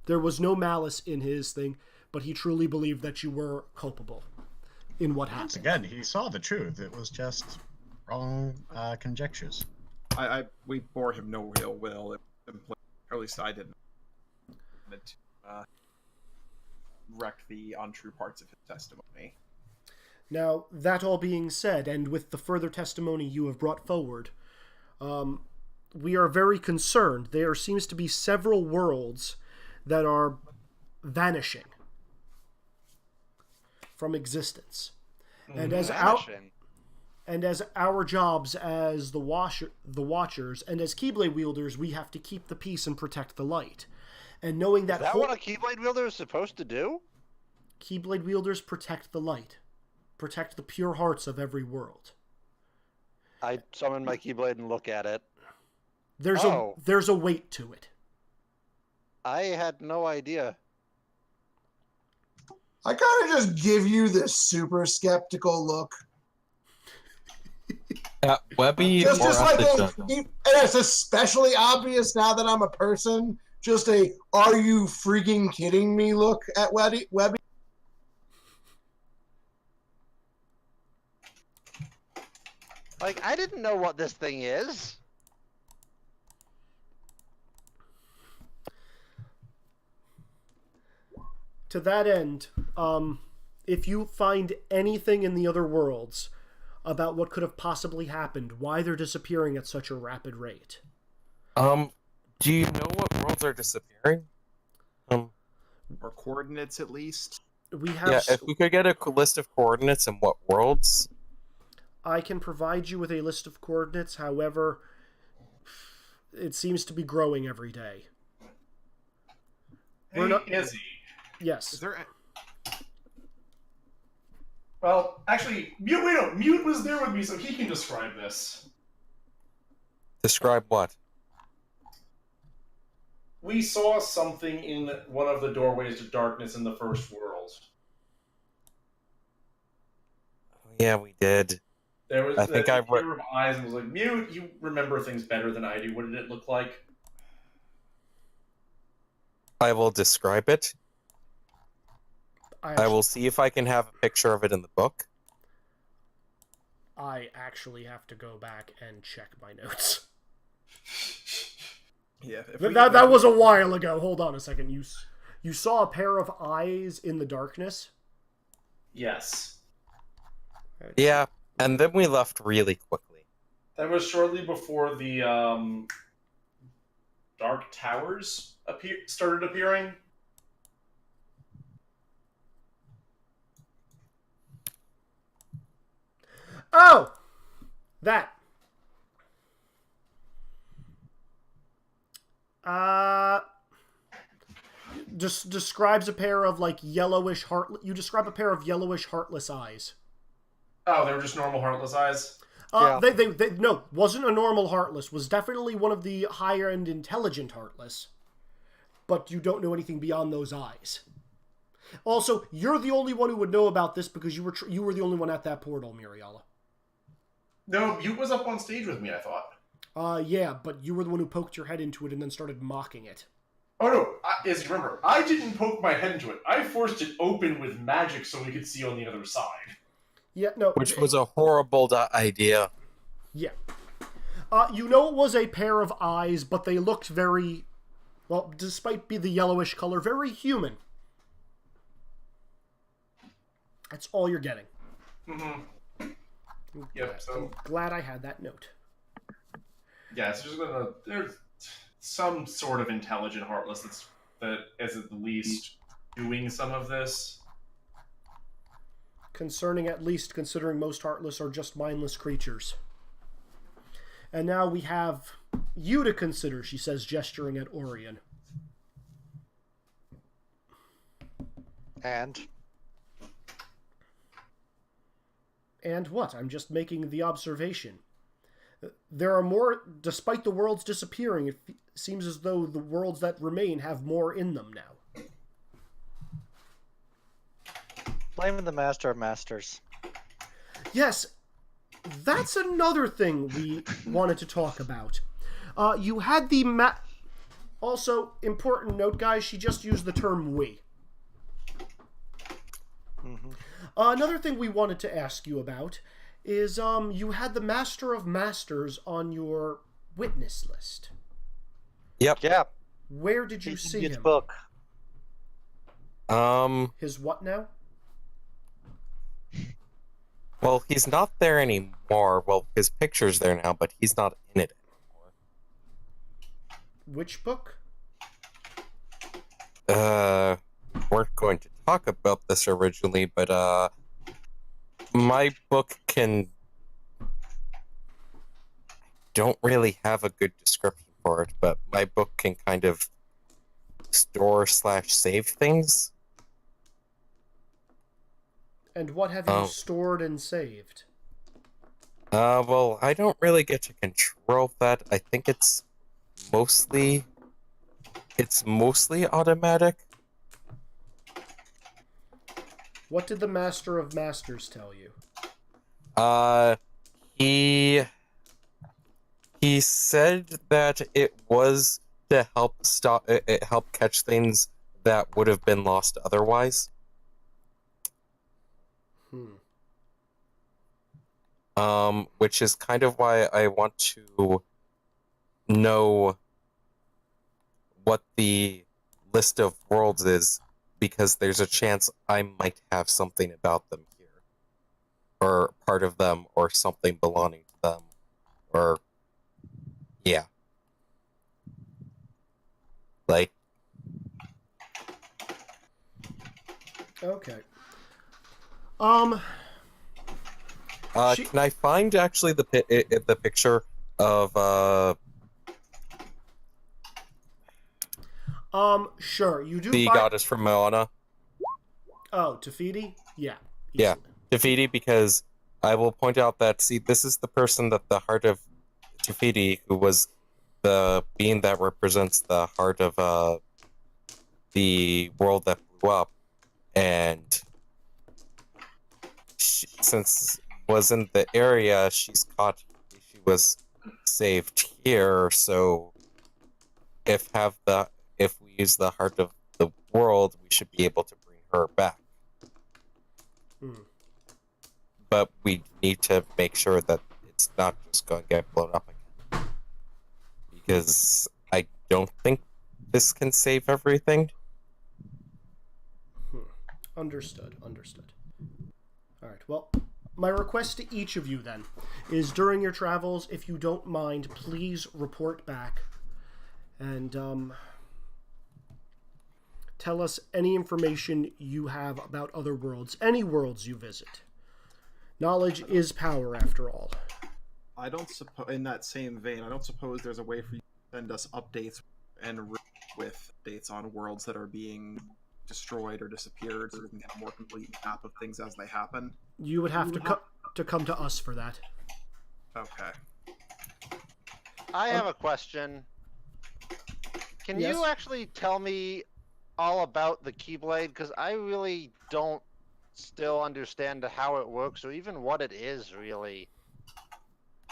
[SPEAKER 1] There was no malice in his thing, but he truly believed that you were culpable in what
[SPEAKER 3] Once
[SPEAKER 1] happened.
[SPEAKER 3] again, he saw the truth. It was just wrong conjectures.
[SPEAKER 2] We bore him no ill will, or at least I didn't. To wreck the untrue parts of his testimony.
[SPEAKER 1] Now, that all being said, and with the further testimony you have brought forward, we are very concerned. There seems to be several worlds that are vanishing from existence. And as our jobs as the Watchers and as Keyblade wielders, we have to keep the peace and protect the light. And knowing that,
[SPEAKER 6] Is that what a Keyblade wielder is supposed to do?
[SPEAKER 1] Keyblade wielders protect the light, protect the pure hearts of every world.
[SPEAKER 6] I summon my Keyblade and look at it.
[SPEAKER 1] There's a weight to it.
[SPEAKER 6] I had no idea.
[SPEAKER 7] I kind of just give you this super skeptical look.
[SPEAKER 4] Webby
[SPEAKER 7] Just
[SPEAKER 4] or
[SPEAKER 7] like
[SPEAKER 4] at the
[SPEAKER 7] a,
[SPEAKER 4] judge?
[SPEAKER 7] and it's especially obvious now that I'm a person. Just a "Are you freaking kidding me?" look at Webby.
[SPEAKER 6] Like, I didn't know what this thing is.
[SPEAKER 1] To that end, if you find anything in the other worlds about what could have possibly happened, why they're disappearing at such a rapid rate.
[SPEAKER 4] Do you know what worlds are disappearing?
[SPEAKER 2] Or coordinates, at least.
[SPEAKER 1] We have.
[SPEAKER 4] Yeah, if we could get a list of coordinates and what worlds.
[SPEAKER 1] I can provide you with a list of coordinates. However, it seems to be growing every day.
[SPEAKER 5] Hey,
[SPEAKER 1] We're not-
[SPEAKER 5] Izzy.
[SPEAKER 1] Yes.
[SPEAKER 2] Is there?
[SPEAKER 5] Well, actually, Mute was there with me, so he can describe this.
[SPEAKER 4] Describe what?
[SPEAKER 5] We saw something in one of the doorways to darkness in the first world.
[SPEAKER 4] Yeah, we did.
[SPEAKER 5] There was
[SPEAKER 4] I think
[SPEAKER 5] a
[SPEAKER 4] I've re-
[SPEAKER 5] pair of eyes and was like, Mute, you remember things better than I do. What did it look like?
[SPEAKER 4] I will describe it. I will see if I can have a picture of it in the book.
[SPEAKER 1] I actually have to go back and check my notes.
[SPEAKER 2] Yeah. If
[SPEAKER 1] That was a while ago. Hold on a second. You saw a pair of eyes in the darkness?
[SPEAKER 5] Yes.
[SPEAKER 4] Yeah, and then we left really quickly.
[SPEAKER 5] That was shortly before the Dark Towers started appearing.
[SPEAKER 1] Oh! That. Just describes a pair of like yellowish You describe a pair of yellowish heartless eyes.
[SPEAKER 5] Oh, they were just normal heartless eyes.
[SPEAKER 9] Yeah.
[SPEAKER 1] They no, wasn't a normal heartless. Was definitely one of the higher end intelligent heartless. But you don't know anything beyond those eyes. Also, you're the only one who would know about this because you were the only one at that portal, Muriala.
[SPEAKER 5] No, Butte was up on stage with me, I thought.
[SPEAKER 1] Yeah, but you were the one who poked your head into it and then started mocking it.
[SPEAKER 5] Oh no, as you remember, I didn't poke my head into it. I forced it open with magic so we could see on the other side.
[SPEAKER 1] Yeah, no.
[SPEAKER 4] Which was a horrible idea.
[SPEAKER 1] Yeah. You know it was a pair of eyes, but they looked very, well, despite being the yellowish color, very human. That's all you're getting.
[SPEAKER 5] Mm-hmm. Yep, so...
[SPEAKER 1] I'm glad I had that note.
[SPEAKER 5] Yeah, it's just there's some sort of intelligent heartless that is at the least doing some of this.
[SPEAKER 1] Concerning, at least, considering most heartless are just mindless creatures. And now we have you to consider, she says, gesturing at Orion.
[SPEAKER 9] And
[SPEAKER 1] what? I'm just making the observation. There are more, despite the worlds disappearing, it seems as though the worlds that remain have more in them now.
[SPEAKER 9] blaming the Master of Masters.
[SPEAKER 1] Yes, that's another thing we wanted to talk about. You had the Also, important note, guys, she just used the term we.
[SPEAKER 9] Mm-hmm.
[SPEAKER 1] Another thing we wanted to ask you about is you had the Master of Masters on your witness list.
[SPEAKER 4] Yep.
[SPEAKER 9] Yeah.
[SPEAKER 1] Where did you see
[SPEAKER 9] His
[SPEAKER 1] him?
[SPEAKER 9] book.
[SPEAKER 1] His what now?
[SPEAKER 4] Well, he's not there anymore. Well, his picture's there now, but he's not in it anymore.
[SPEAKER 1] Which book?
[SPEAKER 4] Weren't going to talk about this originally, but my book can... don't really have a good description for it, but my book can kind of store/save things.
[SPEAKER 1] And what have you stored and saved?
[SPEAKER 4] Well, I don't really get to control that. I think it's mostly automatic.
[SPEAKER 1] What did the Master of Masters tell you?
[SPEAKER 4] He said that it was to help help catch things that would have been lost otherwise. Which is kind of why I want to know what the list of worlds is, because there's a chance I might have something about them here, or part of them, or something belonging to them, or yeah, like.
[SPEAKER 1] Okay.
[SPEAKER 4] Can I find actually the picture of
[SPEAKER 1] Sure. You do.
[SPEAKER 4] the goddess from Moana?
[SPEAKER 1] Oh, Tefiti? Yeah.
[SPEAKER 4] Yeah, Tefiti, because I will point out that, see, this is the person that the heart of Tefiti, who was the being that represents the heart of the world that blew up, and since was in the area, she was saved here, so if we use the heart of the world, we should be able to bring her back. But we need to make sure that it's not just going to get blown up again, because I don't think this can save everything.
[SPEAKER 1] Understood. All right. Well, my request to each of you then is during your travels, if you don't mind, please report back and tell us any information you have about other worlds, any worlds you visit. Knowledge is power, after all.
[SPEAKER 2] I don't suppose, in that same vein, I don't suppose there's a way for you to send us updates and with dates on worlds that are being destroyed or disappeared, so we can get a more complete map of things as they happen.
[SPEAKER 1] You would have to come to us for that.
[SPEAKER 2] Okay.
[SPEAKER 6] I have a question. Can
[SPEAKER 1] Yes?
[SPEAKER 6] you actually tell me all about the Keyblade? Because I really don't still understand how it works or even what it is, really.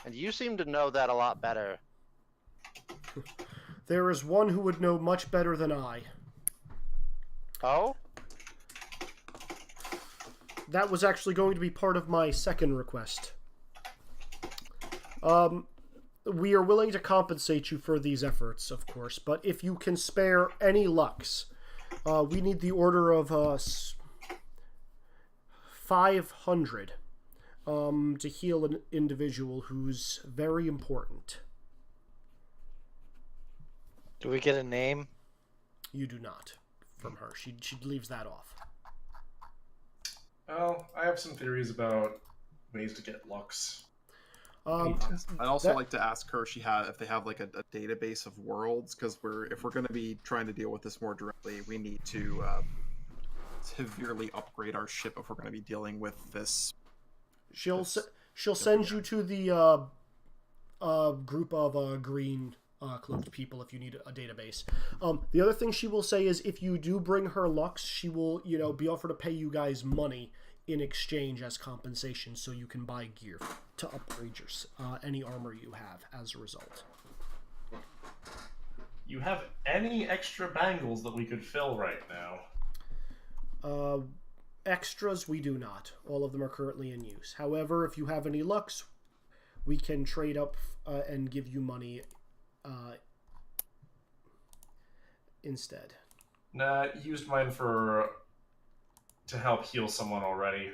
[SPEAKER 6] And you seem to know that a lot better.
[SPEAKER 1] There is one who would know much better than I.
[SPEAKER 6] Oh?
[SPEAKER 1] That was actually going to be part of my second request. We are willing to compensate you for these efforts, of course, but if you can spare any Lux, we need the order of 500 to heal an individual who's very important.
[SPEAKER 9] Do we get a name?
[SPEAKER 1] You do not from her. She leaves that off.
[SPEAKER 5] Well, I have some theories about ways to get Lux.
[SPEAKER 2] I'd also like to ask her if they have like a database of worlds, because if we're going to be trying to deal with this more directly, we need to severely upgrade our ship if we're going to be dealing with this.
[SPEAKER 1] She'll send you to the group of green cloaked people if you need a database. The other thing she will say is if you do bring her Lux, she will be offered to pay you guys money in exchange as compensation, so you can buy gear to upgrade your any armor you have as a result.
[SPEAKER 5] You have any extra bangles that we could fill right now?
[SPEAKER 1] Extras we do not. All of them are currently in use. However, if you have any Lux, we can trade up and give you money instead.
[SPEAKER 5] Nah, used mine to help heal someone already.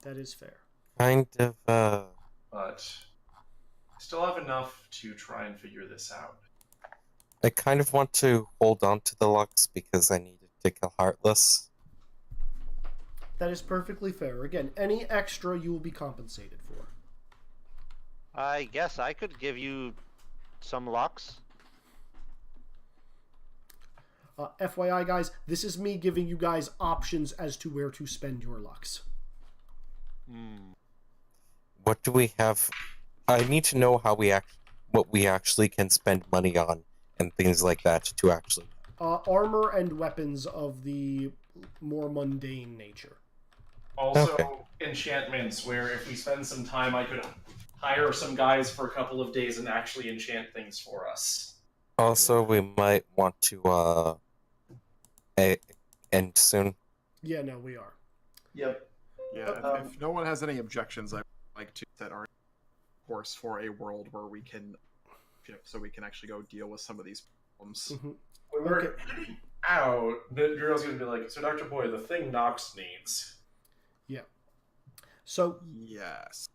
[SPEAKER 1] That is fair.
[SPEAKER 4] Kind of,
[SPEAKER 5] But I still have enough to try and figure this out.
[SPEAKER 4] I kind of want to hold on to the Lux because I needed to kill Heartless.
[SPEAKER 1] That is perfectly fair. Again, any extra you will be compensated for.
[SPEAKER 6] I guess I could give you some Lux.
[SPEAKER 1] FYI, guys, this is me giving you guys options as to where to spend your Lux.
[SPEAKER 4] What do we have? I need to know what we actually can spend money on and things like that to actually.
[SPEAKER 1] Armor and weapons of the more mundane nature.
[SPEAKER 5] Also,
[SPEAKER 4] Okay.
[SPEAKER 5] enchantments, where if we spend some time, I could hire some guys for a couple of days and actually enchant things for us.
[SPEAKER 4] Also, we might want to end soon.
[SPEAKER 1] Yeah, no, we are.
[SPEAKER 5] Yep.
[SPEAKER 2] Yeah, if no one has any objections, I would like to set our course for a world where we can, so we can actually go deal with some of these problems.
[SPEAKER 1] Mm-hmm.
[SPEAKER 5] When we're heading out, the girl's gonna be like, "So, Dr. Boy, the thing Nox needs."
[SPEAKER 1] Yeah. So,
[SPEAKER 2] Yes.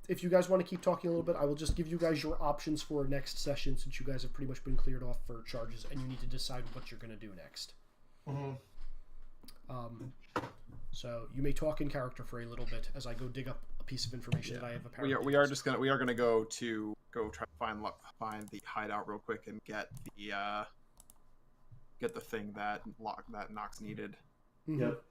[SPEAKER 1] if you guys want to keep talking a little bit, I will just give you guys your options for next session, since you guys have pretty much been cleared off for charges, and you need to decide what you're going to do next.
[SPEAKER 5] Mm-hmm.
[SPEAKER 1] So you may talk in character for a little bit as I go dig up a piece of information that I have apparently.
[SPEAKER 2] We are gonna go try to find the hideout real quick and get the thing that Nox needed.
[SPEAKER 1] Mhm.
[SPEAKER 5] Yep.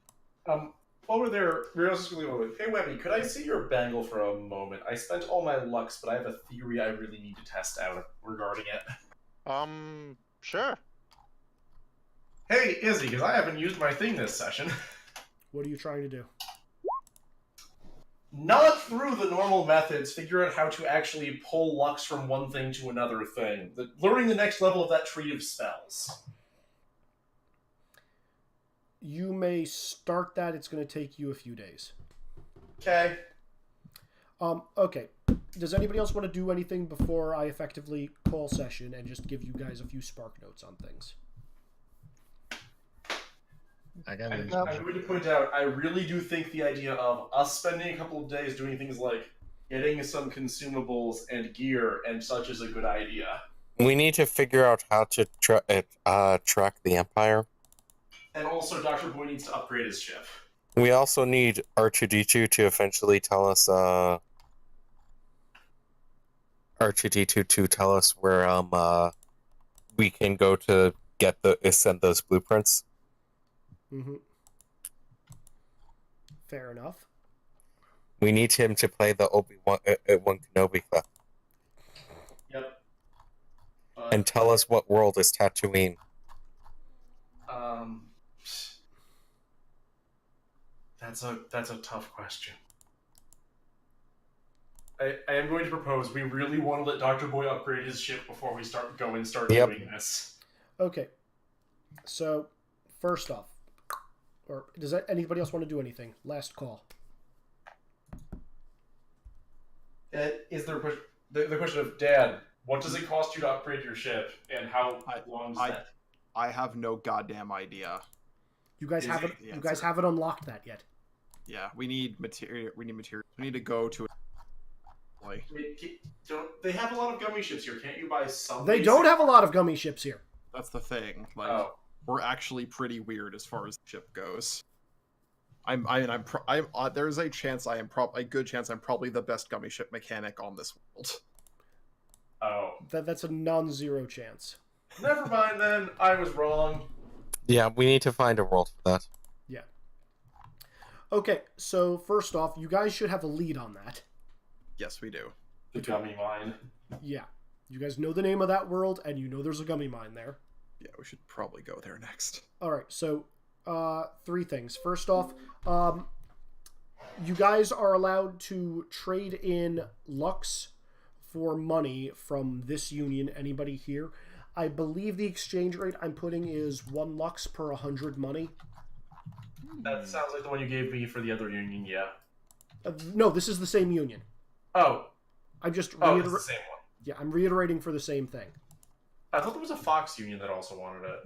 [SPEAKER 5] While we're there, we're also going to go, "Hey, Webby, could I see your bangle for a moment? I spent all my Lux, but I have a theory I really need to test out regarding it."
[SPEAKER 6] Sure.
[SPEAKER 5] Hey, Izzy, because I haven't used my thing this session.
[SPEAKER 1] What are you trying to do?
[SPEAKER 5] Not through the normal methods, figure out how to actually pull Lux from one thing to another thing. Learning the next level of that tree of spells.
[SPEAKER 1] You may start that. It's going to take you a few days.
[SPEAKER 5] Okay.
[SPEAKER 1] Okay. Does anybody else want to do anything before I effectively call session and just give you guys a few spark notes on things?
[SPEAKER 3] I got
[SPEAKER 5] I'm
[SPEAKER 3] it.
[SPEAKER 5] going to point out, I really do think the idea of us spending a couple of days doing things like getting some consumables and gear and such is a good idea.
[SPEAKER 4] We need to figure out how to track the Empire.
[SPEAKER 5] And also, Dr. Boy needs to upgrade his ship.
[SPEAKER 4] We also need R2D2 to eventually tell us R2D2 to tell us where we can go to send those blueprints.
[SPEAKER 1] Mm-hmm. Fair enough.
[SPEAKER 4] We need him to play the Obi-Wan Kenobi clip
[SPEAKER 5] Yep.
[SPEAKER 4] and tell us what world is Tatooine.
[SPEAKER 5] That's a tough question. I am going to propose we really want to let Dr. Boy upgrade his ship before we start doing this.
[SPEAKER 1] Okay. So, first off, or does anybody else want to do anything? Last call.
[SPEAKER 5] Is there the question of, Dad, what does it cost you to upgrade your ship, and how long is that?
[SPEAKER 2] I have no goddamn idea.
[SPEAKER 1] You guys haven't unlocked that yet.
[SPEAKER 2] Yeah, we need material. We need material. We need to go to.
[SPEAKER 5] Wait, don't they have a lot of gummy ships here? Can't you buy some?
[SPEAKER 1] They don't have a lot of gummy ships here.
[SPEAKER 2] That's the thing. Like, we're actually pretty weird as far as the ship goes. There's a chance a good chance I'm probably the best gummy ship mechanic on this world.
[SPEAKER 5] Oh,
[SPEAKER 1] that's a non-zero chance.
[SPEAKER 5] Never mind then. I was wrong.
[SPEAKER 4] Yeah, we need to find a world for that.
[SPEAKER 1] Yeah. Okay, so first off, you guys should have a lead on that.
[SPEAKER 2] Yes, we do.
[SPEAKER 5] The gummy mine.
[SPEAKER 1] Yeah. You guys know the name of that world, and you know there's a gummy mine there.
[SPEAKER 2] Yeah, we should probably go there next.
[SPEAKER 1] Alright, so, 3 things. First off, you guys are allowed to trade in Lux for money from this union. Anybody here? I believe the exchange rate I'm putting is 1 Lux per 100 money.
[SPEAKER 5] That sounds like the one you gave me for the other union, yeah.
[SPEAKER 1] No, this is the same union.
[SPEAKER 5] Oh.
[SPEAKER 1] I'm just
[SPEAKER 5] it's the same one.
[SPEAKER 1] Yeah, I'm reiterating for the same thing.
[SPEAKER 5] I thought there was a Fox union that also wanted it.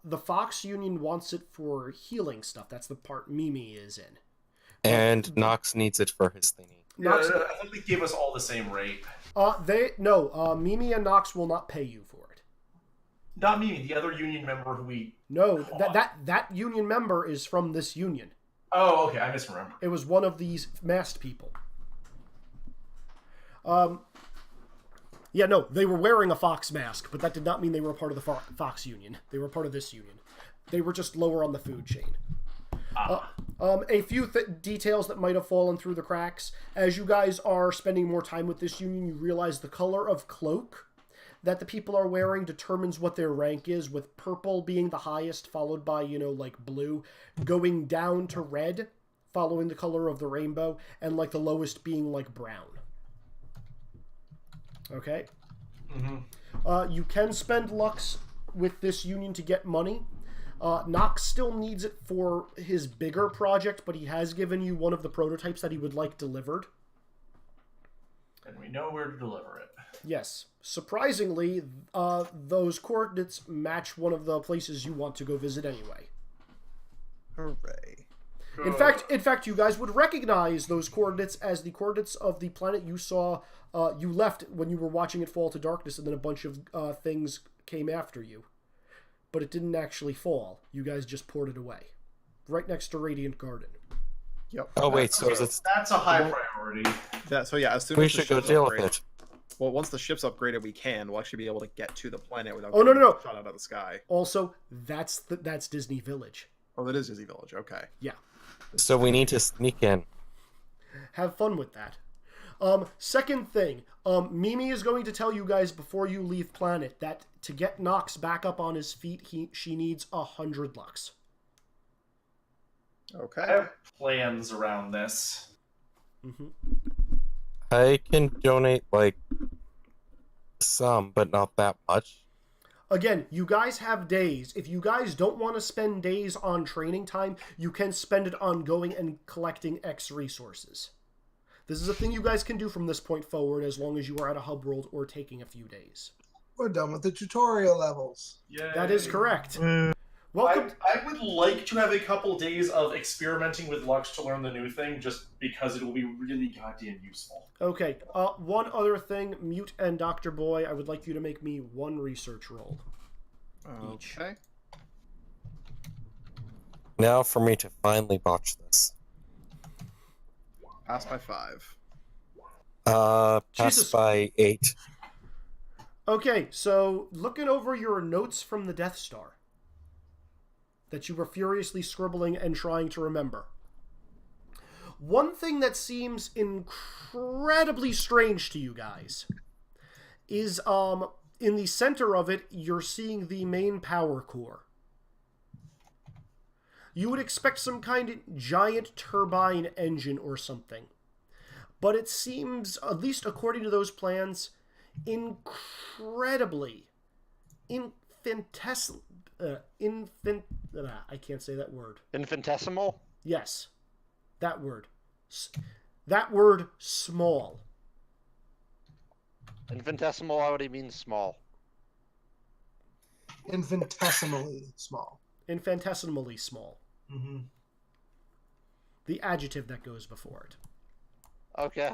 [SPEAKER 1] The Fox union wants it for healing stuff. That's the part Mimi is in.
[SPEAKER 4] And Nox needs it for his thingy.
[SPEAKER 5] Yeah, I think they gave us all the same rate.
[SPEAKER 1] Mimi and Nox will not pay you for it.
[SPEAKER 5] Not Mimi, the other union member who we...
[SPEAKER 1] No, that union member is from this union.
[SPEAKER 5] Oh, okay, I misremember.
[SPEAKER 1] It was one of these masked people. Yeah, no, they were wearing a Fox mask, but that did not mean they were a part of the Fox union. They were part of this union. They were just lower on the food chain. A few details that might have fallen through the cracks. As you guys are spending more time with this union, you realize the color of cloak that the people are wearing determines what their rank is, with purple being the highest, followed by, like blue, going down to red, following the color of the rainbow, and like the lowest being like brown. Okay?
[SPEAKER 5] Mm-hmm.
[SPEAKER 1] You can spend Lux with this union to get money. Nox still needs it for his bigger project, but he has given you one of the prototypes that he would like delivered.
[SPEAKER 5] And we know where to deliver it.
[SPEAKER 1] Yes. Surprisingly, those coordinates match one of the places you want to go visit anyway.
[SPEAKER 2] Hooray.
[SPEAKER 1] In fact, you guys would recognize those coordinates as the coordinates of the planet you saw, you left when you were watching it fall to darkness, and then a bunch of things came after you. But it didn't actually fall. You guys just poured it away. Right next to Radiant Garden.
[SPEAKER 2] Yep.
[SPEAKER 4] Oh, wait, so
[SPEAKER 5] that's a high priority.
[SPEAKER 2] So yeah, as soon
[SPEAKER 4] we
[SPEAKER 2] as
[SPEAKER 4] should go deal with it.
[SPEAKER 2] Well, once the ship's upgraded, we'll actually be able to get to the planet without
[SPEAKER 1] no.
[SPEAKER 2] shot out of the sky.
[SPEAKER 1] Also, that's Disney Village.
[SPEAKER 2] Oh, that is Disney Village. Okay.
[SPEAKER 1] Yeah.
[SPEAKER 4] So we need to sneak in.
[SPEAKER 1] Have fun with that. Second thing, Mimi is going to tell you guys before you leave planet that to get Nox back up on his feet, she needs 100 Lux.
[SPEAKER 2] Okay.
[SPEAKER 5] I have plans around this.
[SPEAKER 1] Mm-hmm.
[SPEAKER 4] I can donate, some, but not that much.
[SPEAKER 1] Again, you guys have days. If you guys don't want to spend days on training time, you can spend it on going and collecting X resources. This is a thing you guys can do from this point forward as long as you are at a hub world or taking a few days.
[SPEAKER 7] We're done with the tutorial levels.
[SPEAKER 5] Yay.
[SPEAKER 1] That is correct. Welcome.
[SPEAKER 5] I would like to have a couple days of experimenting with Lux to learn the new thing, just because it will be really goddamn useful.
[SPEAKER 1] Okay. One other thing, Mute and Dr. Boy, I would like you to make me one research roll. Each.
[SPEAKER 2] Okay.
[SPEAKER 4] Now for me to finally botch this.
[SPEAKER 2] Pass by 5.
[SPEAKER 4] Pass
[SPEAKER 1] Jesus.
[SPEAKER 4] by 8.
[SPEAKER 1] Okay, so looking over your notes from the Death Star that you were furiously scribbling and trying to remember. One thing that seems incredibly strange to you guys is in the center of it, you're seeing the main power core. You would expect some kind of giant turbine engine or something. But it seems, at least according to those plans, incredibly I can't say that word.
[SPEAKER 6] Infinitesimal?
[SPEAKER 1] Yes. That word. That word, small.
[SPEAKER 6] Infinitesimal already means small.
[SPEAKER 7] Infinitesimally small.
[SPEAKER 1] Infinitesimally small.
[SPEAKER 7] Mm-hmm.
[SPEAKER 1] The adjective that goes before it.
[SPEAKER 6] Okay.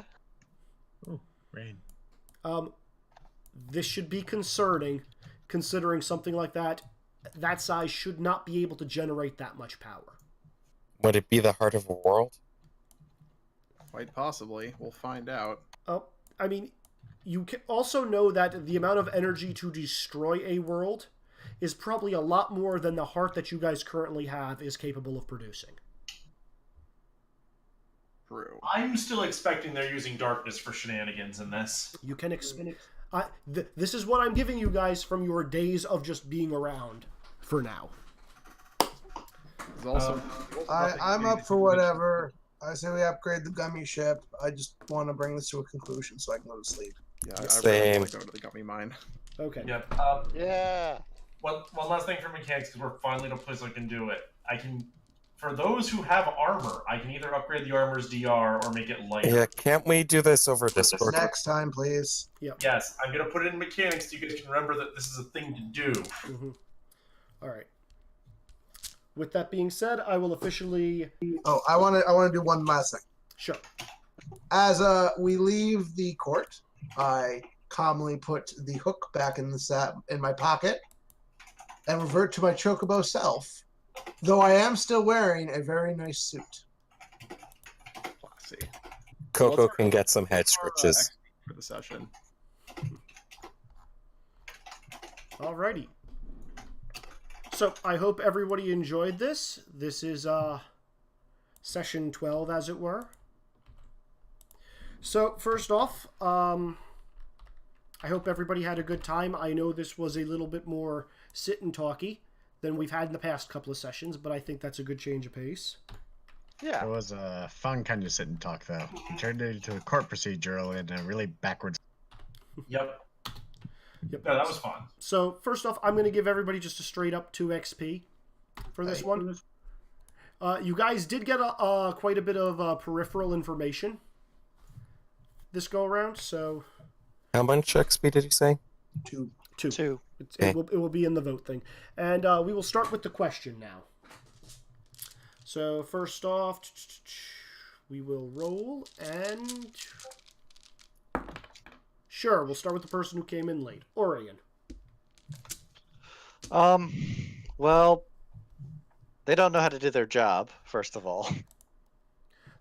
[SPEAKER 3] Oh, rain.
[SPEAKER 1] This should be concerning, considering something like that size should not be able to generate that much power.
[SPEAKER 4] Would it be the heart of a world?
[SPEAKER 2] Quite possibly. We'll find out.
[SPEAKER 1] I mean, you can also know that the amount of energy to destroy a world is probably a lot more than the heart that you guys currently have is capable of producing.
[SPEAKER 2] True.
[SPEAKER 5] I'm still expecting they're using darkness for shenanigans in this.
[SPEAKER 1] You can expend it. This is what I'm giving you guys from your days of just being around for now.
[SPEAKER 2] There's also,
[SPEAKER 7] I'm up for whatever. I say we upgrade the gummy ship. I just want to bring this to a conclusion so I can go to sleep.
[SPEAKER 2] Yeah, I really
[SPEAKER 4] Same.
[SPEAKER 2] want to go to the gummy mine.
[SPEAKER 1] Okay.
[SPEAKER 5] Yep.
[SPEAKER 6] Yeah.
[SPEAKER 5] One last thing for mechanics, because we're finally in a place I can do it. I can, for those who have armor, I can either upgrade the armor's DR or make it lighter.
[SPEAKER 4] Yeah, can't we do this over Discord?
[SPEAKER 7] Next time, please.
[SPEAKER 5] Yes, I'm going to put it in mechanics so you guys can remember that this is a thing to do.
[SPEAKER 1] Mm-hmm. All right. With that being said, I will officially...
[SPEAKER 7] Oh, I want to do one last thing.
[SPEAKER 1] Sure.
[SPEAKER 7] As we leave the court, I calmly put the hook back in my pocket and revert to my chocobo self, though I am still wearing a very nice suit.
[SPEAKER 2] Classy.
[SPEAKER 4] Coco can get some head stretches.
[SPEAKER 2] For the session.
[SPEAKER 1] Alrighty. So, I hope everybody enjoyed this. This is session 12, as it were. So, first off, I hope everybody had a good time. I know this was a little bit more sit and talky than we've had in the past couple of sessions, but I think that's a good change of pace.
[SPEAKER 6] Yeah.
[SPEAKER 3] It was a fun kind of sit and talk, though. It turned into a court procedural in a really backwards.
[SPEAKER 5] Yep.
[SPEAKER 1] Yep.
[SPEAKER 5] No, that was fun.
[SPEAKER 1] So, first off, I'm going to give everybody just a straight up 2 XP for this one. You guys did get quite a bit of peripheral information this go around, so...
[SPEAKER 4] How much XP did you say?
[SPEAKER 7] 2.
[SPEAKER 9] 2.
[SPEAKER 1] It will be in the vote thing. And we will start with the question now. So, first off, we will roll and... Sure, we'll start with the person who came in late. Orion.
[SPEAKER 9] Well, they don't know how to do their job, first of all.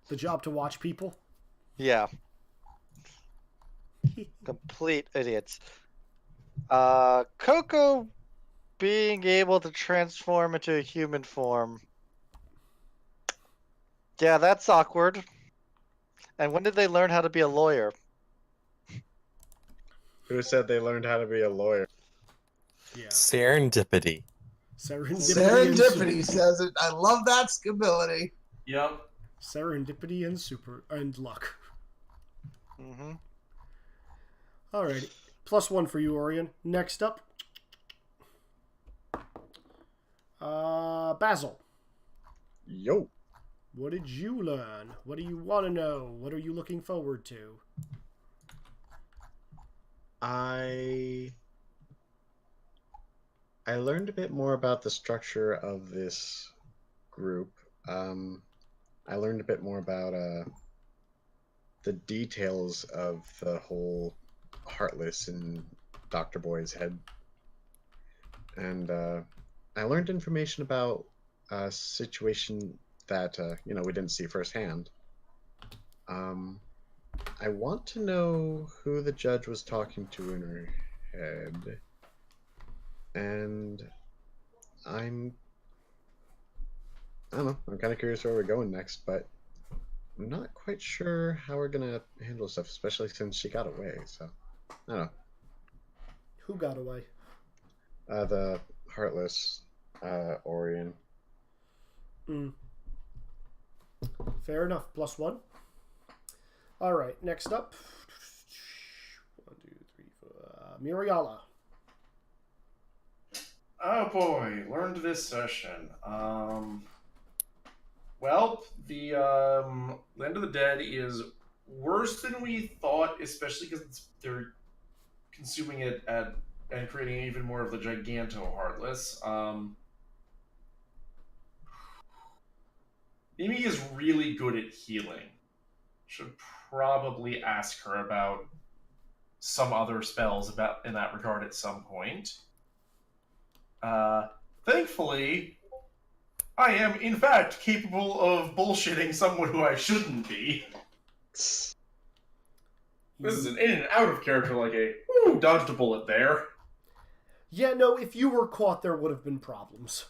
[SPEAKER 1] The job to watch people?
[SPEAKER 9] Yeah. Complete idiots. Coco being able to transform into a human form. Yeah, that's awkward. And when did they learn how to be a lawyer?
[SPEAKER 3] Who said they learned how to be a lawyer?
[SPEAKER 1] Yeah.
[SPEAKER 4] Serendipity.
[SPEAKER 7] Serendipity says it. I love that ability.
[SPEAKER 5] Yep.
[SPEAKER 1] Serendipity and luck.
[SPEAKER 9] Mm-hmm.
[SPEAKER 1] Alrighty. +1 for you, Orion. Next up. Basil.
[SPEAKER 3] Yo.
[SPEAKER 1] What did you learn? What do you want to know? What are you looking forward to?
[SPEAKER 3] I I learned a bit more about the structure of this group. I learned a bit more about the details of the whole Heartless in Dr. Boy's head. And I learned information about a situation that, we didn't see firsthand. I want to know who the judge was talking to in her head. And I don't know, I'm kind of curious where we're going next, but I'm not quite sure how we're gonna handle stuff, especially since she got away, so I don't know.
[SPEAKER 1] Who got away?
[SPEAKER 3] The Heartless, Orion.
[SPEAKER 1] Fair enough. +1. All right. Next up. 1, 2, 3, 4. Muriala.
[SPEAKER 5] Oh boy, learned this session. Well, the Land of the Dead is worse than we thought, especially because they're consuming it and creating even more of the Giganto Heartless. Mimi is really good at healing. Should probably ask her about some other spells in that regard at some point. Thankfully, I am in fact capable of bullshitting someone who I shouldn't be. This is an in and out of character, like a dodged a bullet there.
[SPEAKER 1] Yeah, no, if you were caught, there would have been problems.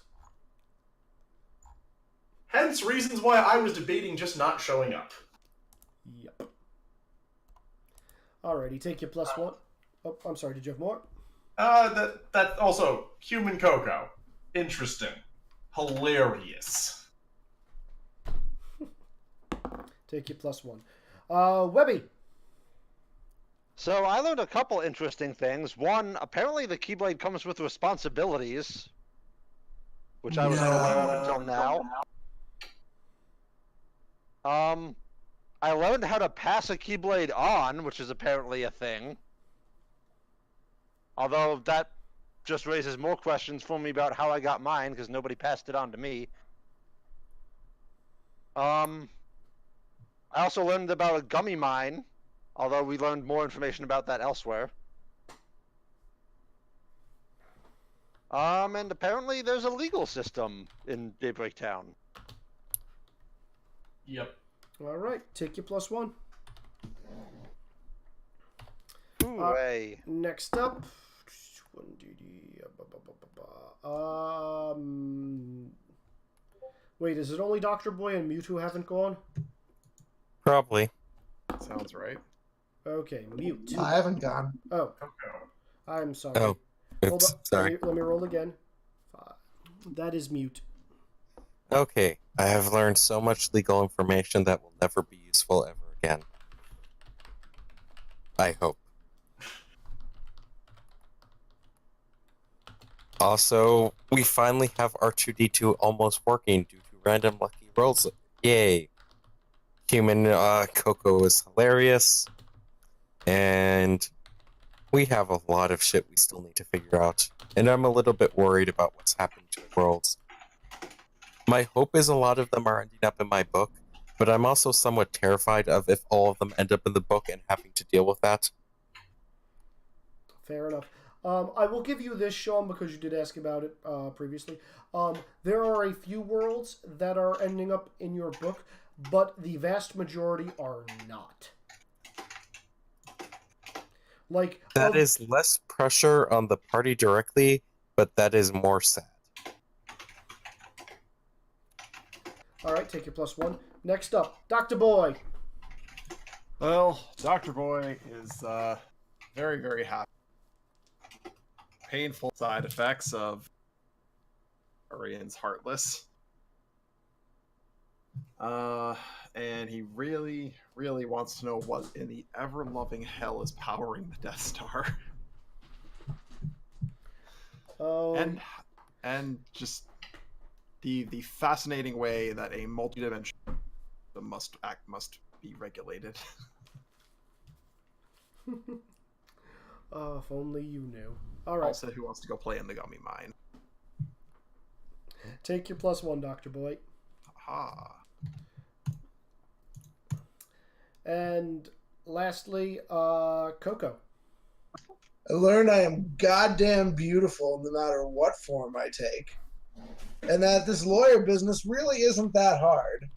[SPEAKER 5] Hence reasons why I was debating just not showing up.
[SPEAKER 1] Yep. Alrighty, take your +1. Oh, I'm sorry, did you have more?
[SPEAKER 5] That also, human Coco. Interesting. Hilarious.
[SPEAKER 1] Take your +1. Webby.
[SPEAKER 6] So I learned a couple interesting things. One, apparently the Keyblade comes with responsibilities, which I was not aware of until now. I learned how to pass a Keyblade on, which is apparently a thing. Although that just raises more questions for me about how I got mine, because nobody passed it on to me. I also learned about a gummy mine, although we learned more information about that elsewhere. And apparently there's a legal system in Daybreak Town.
[SPEAKER 5] Yep.
[SPEAKER 1] Alright, take your +1.
[SPEAKER 6] Hooray.
[SPEAKER 1] Next up. Wait, is it only Dr. Boy and Mute who haven't gone?
[SPEAKER 4] Probably.
[SPEAKER 2] Sounds right.
[SPEAKER 1] Okay, Mute.
[SPEAKER 7] I haven't gone.
[SPEAKER 1] Oh, I'm sorry.
[SPEAKER 4] Oh,
[SPEAKER 1] Hold
[SPEAKER 4] oops,
[SPEAKER 1] on.
[SPEAKER 4] sorry.
[SPEAKER 1] Let me roll again. That is Mute.
[SPEAKER 4] Okay, I have learned so much legal information that will never be useful ever again. I hope. Also, we finally have R2-D2 almost working due to random lucky rolls. Yay! Human Coco is hilarious. And we have a lot of shit we still need to figure out. And I'm a little bit worried about what's happened to the worlds. My hope is a lot of them are ending up in my book, but I'm also somewhat terrified of if all of them end up in the book and having to deal with that.
[SPEAKER 1] Fair enough. I will give you this, Sean, because you did ask about it previously. There are a few worlds that are ending up in your book, but the vast majority are not. Like
[SPEAKER 4] That is less pressure on the party directly, but that is more sad.
[SPEAKER 1] All right, take your +1. Next up, Dr. Boy.
[SPEAKER 2] Well, Dr. Boy is very, very happy. Painful side effects of Orion's Heartless. And he really, really wants to know what in the ever-loving hell is powering the Death Star. And just the fascinating way that a multidimensional must be regulated.
[SPEAKER 1] If only you knew. All right.
[SPEAKER 2] Also, who wants to go play in the gummy mine?
[SPEAKER 1] Take your +1, Dr. Boy.
[SPEAKER 2] Ha.
[SPEAKER 1] And lastly, Coco.
[SPEAKER 7] I learned I am goddamn beautiful no matter what form I take. And that this lawyer business really isn't that hard.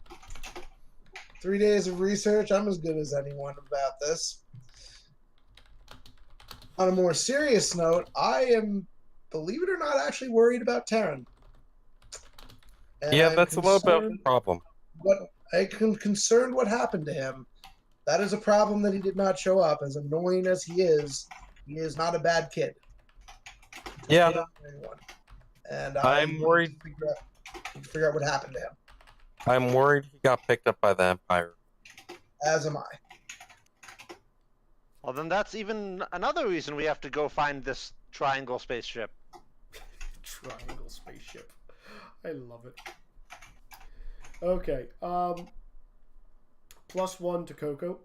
[SPEAKER 7] 3 days of research, I'm as good as anyone about this. On a more serious note, I am, believe it or not, actually worried about Terran. And
[SPEAKER 4] Yeah,
[SPEAKER 7] I'm
[SPEAKER 4] that's a little bit of a
[SPEAKER 7] concerned
[SPEAKER 4] problem.
[SPEAKER 7] I'm concerned what happened to him. That is a problem that he did not show up. As annoying as he is not a bad kid.
[SPEAKER 4] Yeah.
[SPEAKER 7] And
[SPEAKER 4] I'm
[SPEAKER 7] need
[SPEAKER 4] worried.
[SPEAKER 7] to figure out what happened to him.
[SPEAKER 4] I'm worried he got picked up by the Empire.
[SPEAKER 7] As am I.
[SPEAKER 6] Well, then that's even another reason we have to go find this triangle spaceship.
[SPEAKER 1] Triangle spaceship. I love it. Okay. +1 to Coco.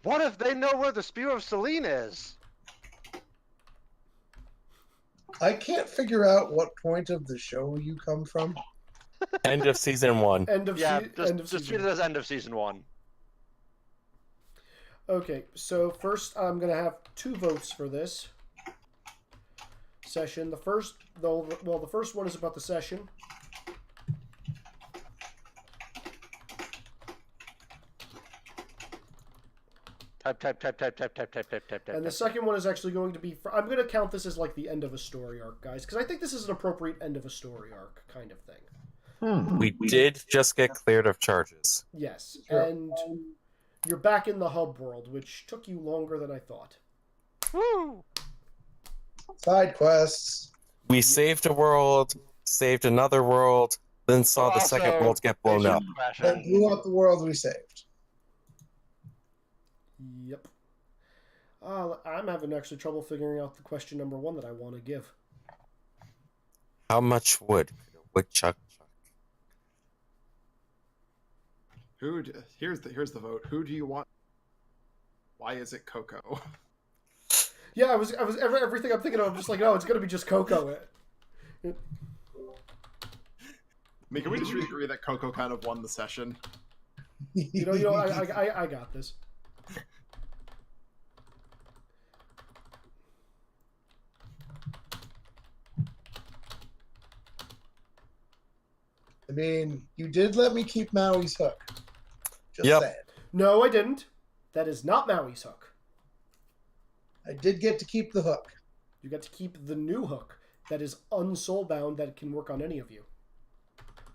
[SPEAKER 6] What if they know where the Spear of Selene is?
[SPEAKER 7] I can't figure out what point of the show you come from.
[SPEAKER 4] End of season 1.
[SPEAKER 1] End of
[SPEAKER 6] Yeah,
[SPEAKER 1] end of
[SPEAKER 6] just treat
[SPEAKER 1] season.
[SPEAKER 6] it as end of season 1.
[SPEAKER 1] Okay, so first I'm gonna have 2 votes for this session. The first one is about the session.
[SPEAKER 6] Type.
[SPEAKER 1] And the second one is actually going to be I'm going to count this as like the end of a story arc, guys, because I think this is an appropriate end of a story arc kind of thing.
[SPEAKER 4] We did just get cleared of charges.
[SPEAKER 1] Yes,
[SPEAKER 7] Sure.
[SPEAKER 1] and you're back in the hub world, which took you longer than I thought.
[SPEAKER 6] Woo!
[SPEAKER 7] Side quests.
[SPEAKER 4] We saved a world, saved another world, then saw the second
[SPEAKER 6] Also,
[SPEAKER 4] world get blown up.
[SPEAKER 7] And blew up the world we saved.
[SPEAKER 1] Yep. I'm having actually trouble figuring out the question number 1 that I want to give.
[SPEAKER 4] How much wood could a woodchuck chuck?
[SPEAKER 2] Here's the vote. Who do you want? Why is it Coco?
[SPEAKER 1] Yeah, I was everything I'm thinking of. I'm just like, no, it's gonna be just Coco.
[SPEAKER 2] I mean, can we just agree that Coco kind of won the session?
[SPEAKER 1] You know, I got this.
[SPEAKER 7] I mean, you did let me keep Maui's hook. Just
[SPEAKER 4] Yep.
[SPEAKER 7] saying.
[SPEAKER 1] No, I didn't. That is not Maui's hook.
[SPEAKER 7] I did get to keep the hook.
[SPEAKER 1] You got to keep the new hook that is unsoulbound that can work on any of you.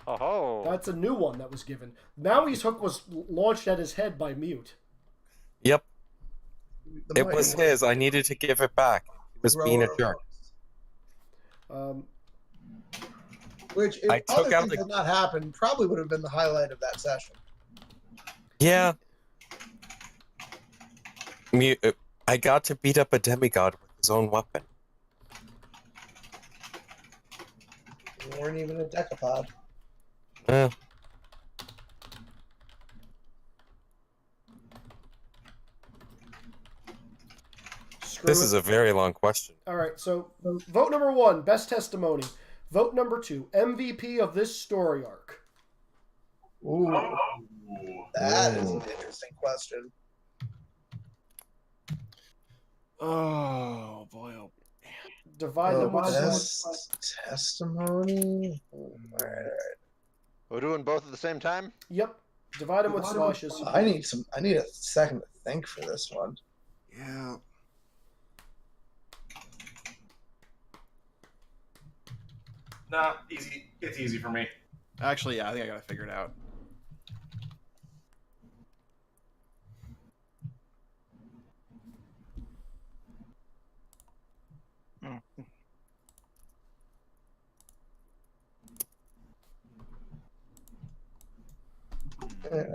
[SPEAKER 6] Oh.
[SPEAKER 1] That's a new one that was given. Maui's hook was launched at his head by Mute.
[SPEAKER 4] Yep,
[SPEAKER 7] The
[SPEAKER 4] it
[SPEAKER 7] mighty
[SPEAKER 4] was his. I needed to give it back. He was being a
[SPEAKER 7] thrower of
[SPEAKER 4] jerk.
[SPEAKER 7] hooks. Which, if
[SPEAKER 4] I took
[SPEAKER 7] other
[SPEAKER 4] out
[SPEAKER 7] things
[SPEAKER 4] the-
[SPEAKER 7] had not happened, probably would have been the highlight of that session.
[SPEAKER 4] Yeah. I got to beat up a demigod with his own weapon.
[SPEAKER 7] You weren't even a decapod.
[SPEAKER 4] Eh,
[SPEAKER 1] Screw
[SPEAKER 4] this
[SPEAKER 1] it.
[SPEAKER 4] is a very long question.
[SPEAKER 1] All right, so vote number 1, best testimony. Vote number 2, MVP of this story arc.
[SPEAKER 7] Ooh,
[SPEAKER 5] Oh.
[SPEAKER 7] that is an interesting question.
[SPEAKER 2] Oh boy! Oh.
[SPEAKER 1] Divide them with
[SPEAKER 7] testimony. All right.
[SPEAKER 6] We're doing both at the same time?
[SPEAKER 1] Yep. Divide them with slashes.
[SPEAKER 7] I need a second to think for this one.
[SPEAKER 2] Yeah.
[SPEAKER 5] Nah, easy. It's easy for me.
[SPEAKER 2] Actually, yeah, I think I got it figured out.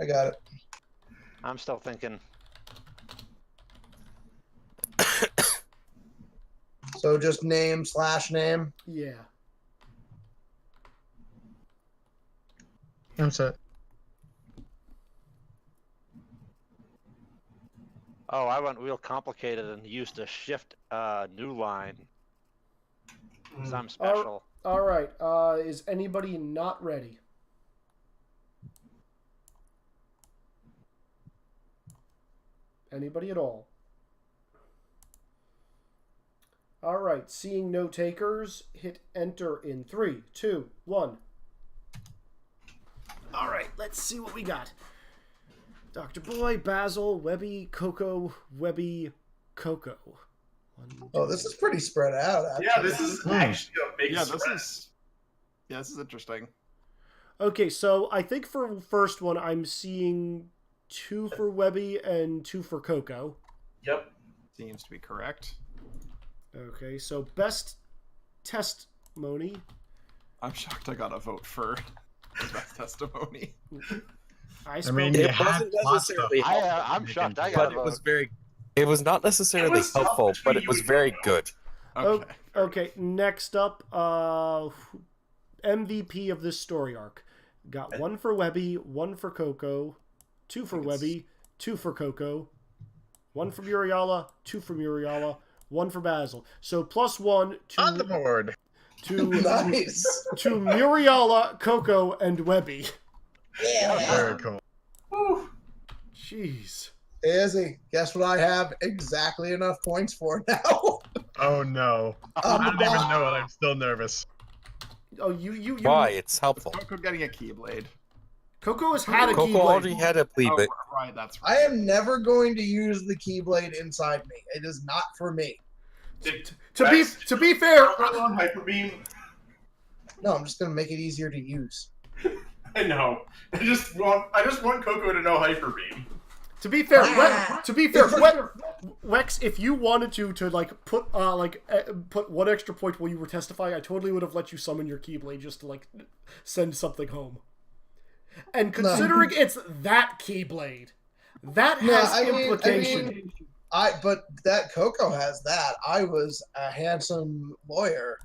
[SPEAKER 7] I got it.
[SPEAKER 6] I'm still thinking.
[SPEAKER 7] So just name / name.
[SPEAKER 1] Yeah.
[SPEAKER 3] I'm set.
[SPEAKER 6] Oh, I went real complicated and used a shift new line. 'Cause I'm special.
[SPEAKER 1] All right. Is anybody not ready? Anybody at all? All right. Seeing no takers, hit enter in 3, 2, 1. All right. Let's see what we got. Dr. Boy, Basil, Webby, Coco, Webby, Coco.
[SPEAKER 7] Oh, this is pretty spread out. Actually.
[SPEAKER 5] Yeah, this is actually a big spread.
[SPEAKER 2] This is interesting.
[SPEAKER 1] Okay, so I think for first one, I'm seeing 2 for Webby and 2 for Coco.
[SPEAKER 5] Yep.
[SPEAKER 2] Seems to be correct.
[SPEAKER 1] Okay, so best testimony.
[SPEAKER 2] I'm shocked I got a vote for best testimony.
[SPEAKER 1] I
[SPEAKER 3] mean,
[SPEAKER 4] It
[SPEAKER 3] you
[SPEAKER 4] wasn't
[SPEAKER 3] had plot
[SPEAKER 4] necessarily
[SPEAKER 3] stuff.
[SPEAKER 4] helpful,
[SPEAKER 6] I'm shocked I got
[SPEAKER 4] but
[SPEAKER 6] a
[SPEAKER 4] it
[SPEAKER 6] vote.
[SPEAKER 4] was very. It was not necessarily
[SPEAKER 5] was tough
[SPEAKER 4] helpful, but
[SPEAKER 5] between
[SPEAKER 4] it was
[SPEAKER 5] you and
[SPEAKER 4] very
[SPEAKER 5] Coco.
[SPEAKER 4] good.
[SPEAKER 2] Okay.
[SPEAKER 1] Okay, next up, MVP of this story arc. Got 1 for Webby, 1 for Coco, 2 for Webby, 2 for Coco, 1 for Muriala, 2 for Muriala, 1 for Basil. So +1
[SPEAKER 3] On the
[SPEAKER 1] to
[SPEAKER 3] board.
[SPEAKER 7] Nice.
[SPEAKER 1] to Muriala, Coco, and Webby.
[SPEAKER 3] Very cool.
[SPEAKER 5] Whew.
[SPEAKER 1] Jeez.
[SPEAKER 7] Izzy, guess what I have exactly enough points for now?
[SPEAKER 3] Oh no. I don't even know it. I'm still nervous.
[SPEAKER 1] Oh, you.
[SPEAKER 4] Why? It's helpful.
[SPEAKER 2] Coco getting a Keyblade.
[SPEAKER 1] Coco has had a
[SPEAKER 4] Coco
[SPEAKER 1] Keyblade.
[SPEAKER 4] already had a plea,
[SPEAKER 2] Oh,
[SPEAKER 4] but
[SPEAKER 2] right, that's
[SPEAKER 7] I
[SPEAKER 2] right.
[SPEAKER 7] am never going to use the Keyblade inside me. It is not for me.
[SPEAKER 1] To be fair,
[SPEAKER 5] on Hyper Beam.
[SPEAKER 7] No, I'm just going to make it easier to use.
[SPEAKER 5] I know. I just want Coco to know Hyper Beam.
[SPEAKER 1] To be fair, Wex, if you wanted to like put 1 extra point while you were testifying, I totally would have let you summon your Keyblade just to like send something home. And considering it's that Keyblade, that has implication.
[SPEAKER 7] But that Coco has that. I was a handsome lawyer.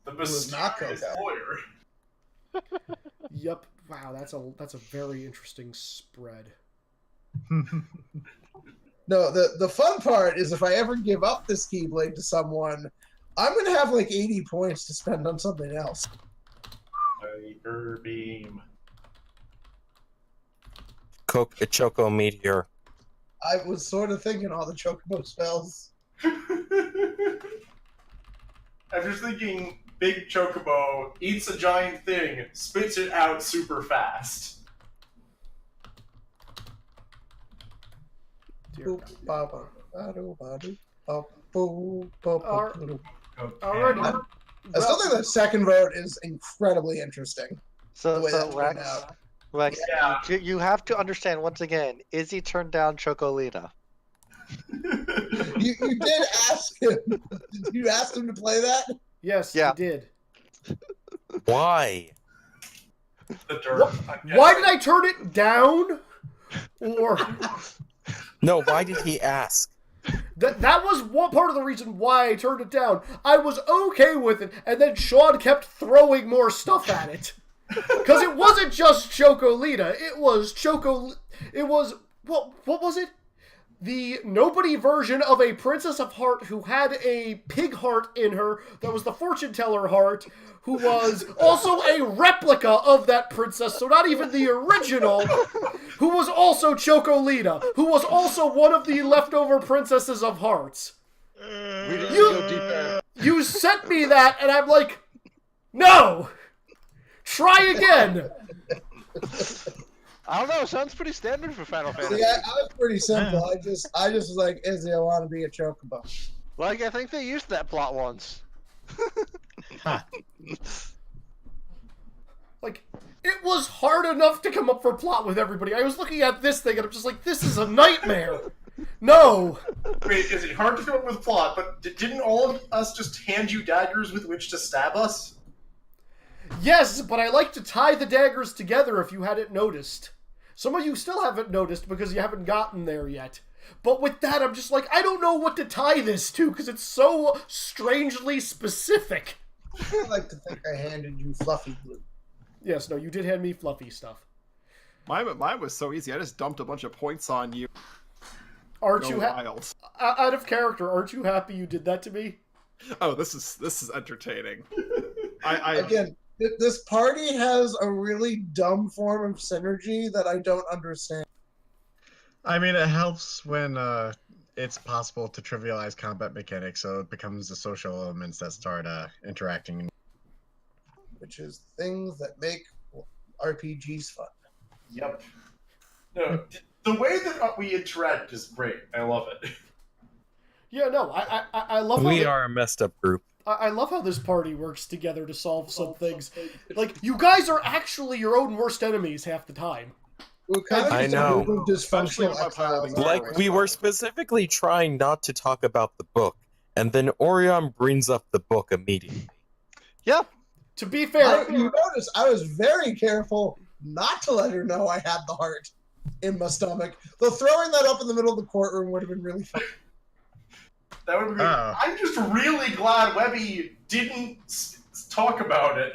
[SPEAKER 5] The
[SPEAKER 7] was not
[SPEAKER 5] mysterious
[SPEAKER 7] Coco.
[SPEAKER 5] lawyer.
[SPEAKER 1] Yep. Wow, that's a very interesting spread.
[SPEAKER 7] No, the fun part is if I ever give up this Keyblade to someone, I'm going to have like 80 points to spend on something else.
[SPEAKER 5] Hyper Beam.
[SPEAKER 4] Choco Meteor.
[SPEAKER 7] I was sort of thinking all the Chocobo spells.
[SPEAKER 5] I'm just thinking big chocobo eats a giant thing, spits it out super fast.
[SPEAKER 1] Dear God.
[SPEAKER 7] Alrighty. I still think the second vote is incredibly interesting.
[SPEAKER 9] So,
[SPEAKER 7] The way that turned
[SPEAKER 9] Rex,
[SPEAKER 7] out.
[SPEAKER 9] Rex,
[SPEAKER 5] Yeah.
[SPEAKER 9] you have to understand once again, Izzy turned down Chocolina.
[SPEAKER 7] You did ask him. Did you ask him to play that?
[SPEAKER 1] Yes,
[SPEAKER 9] Yeah.
[SPEAKER 1] you did.
[SPEAKER 4] Why?
[SPEAKER 5] The dirt.
[SPEAKER 1] Why did I turn it down? Or
[SPEAKER 4] No, why did he ask?
[SPEAKER 1] that was one part of the reason why I turned it down. I was okay with it, and then Sean kept throwing more stuff at it. Because it wasn't just Chocolina. It was what was it? The nobody version of a Princess of Heart who had a pig heart in her that was the fortune teller heart, who was also a replica of that princess, so not even the original, who was also Chocolina, who was also one of the leftover princesses of hearts.
[SPEAKER 9] We didn't
[SPEAKER 1] You-
[SPEAKER 9] go deeper.
[SPEAKER 1] You sent me that, and I'm like, no! Try again!
[SPEAKER 6] I don't know. Sounds pretty standard for Final Fantasy.
[SPEAKER 7] Yeah, I was pretty simple. I just was like, Izzy, I want to be a Chocobo.
[SPEAKER 6] Like, I think they used that plot once.
[SPEAKER 1] Like, it was hard enough to come up for plot with everybody. I was looking at this thing, and I'm just like, this is a nightmare! No!
[SPEAKER 5] Wait, is it hard to come up with plot? But didn't all of us just hand you daggers with which to stab us?
[SPEAKER 1] Yes, but I like to tie the daggers together if you hadn't noticed. Some of you still haven't noticed because you haven't gotten there yet. But with that, I'm just like, I don't know what to tie this to because it's so strangely specific.
[SPEAKER 7] I like to think I handed you fluffy glue.
[SPEAKER 1] Yes, no, you did hand me fluffy stuff.
[SPEAKER 2] Mine was so easy. I just dumped a bunch of points on you.
[SPEAKER 1] Aren't
[SPEAKER 2] Go
[SPEAKER 1] you
[SPEAKER 2] wild.
[SPEAKER 1] out of character? Aren't you happy you did that to me?
[SPEAKER 2] Oh, this is entertaining. I
[SPEAKER 7] Again, this party has a really dumb form of synergy that I don't understand.
[SPEAKER 3] I mean, it helps when it's possible to trivialize combat mechanics, so it becomes the social elements that start interacting.
[SPEAKER 7] Which is things that make RPGs fun.
[SPEAKER 5] Yep. No, the way that we interact is great. I love it.
[SPEAKER 1] Yeah, no, I love how
[SPEAKER 4] We are a messed up group.
[SPEAKER 1] I love how this party works together to solve some things. Like, you guys are actually your own worst enemies half the time.
[SPEAKER 7] We're kind of
[SPEAKER 4] I
[SPEAKER 7] just a
[SPEAKER 4] know.
[SPEAKER 7] group of
[SPEAKER 2] Especially
[SPEAKER 7] dysfunctional
[SPEAKER 2] if I'm
[SPEAKER 7] exiles.
[SPEAKER 2] piloting
[SPEAKER 4] Like, we were specifically trying not to talk about the book, and then Orion brings up the book immediately.
[SPEAKER 6] Yep.
[SPEAKER 1] To be fair,
[SPEAKER 7] You notice I was very careful not to let her know I had the heart in my stomach. Though throwing that up in the middle of the courtroom would have been really fun.
[SPEAKER 5] That would be great.
[SPEAKER 3] Oh.
[SPEAKER 5] I'm just really glad Webby didn't talk about it.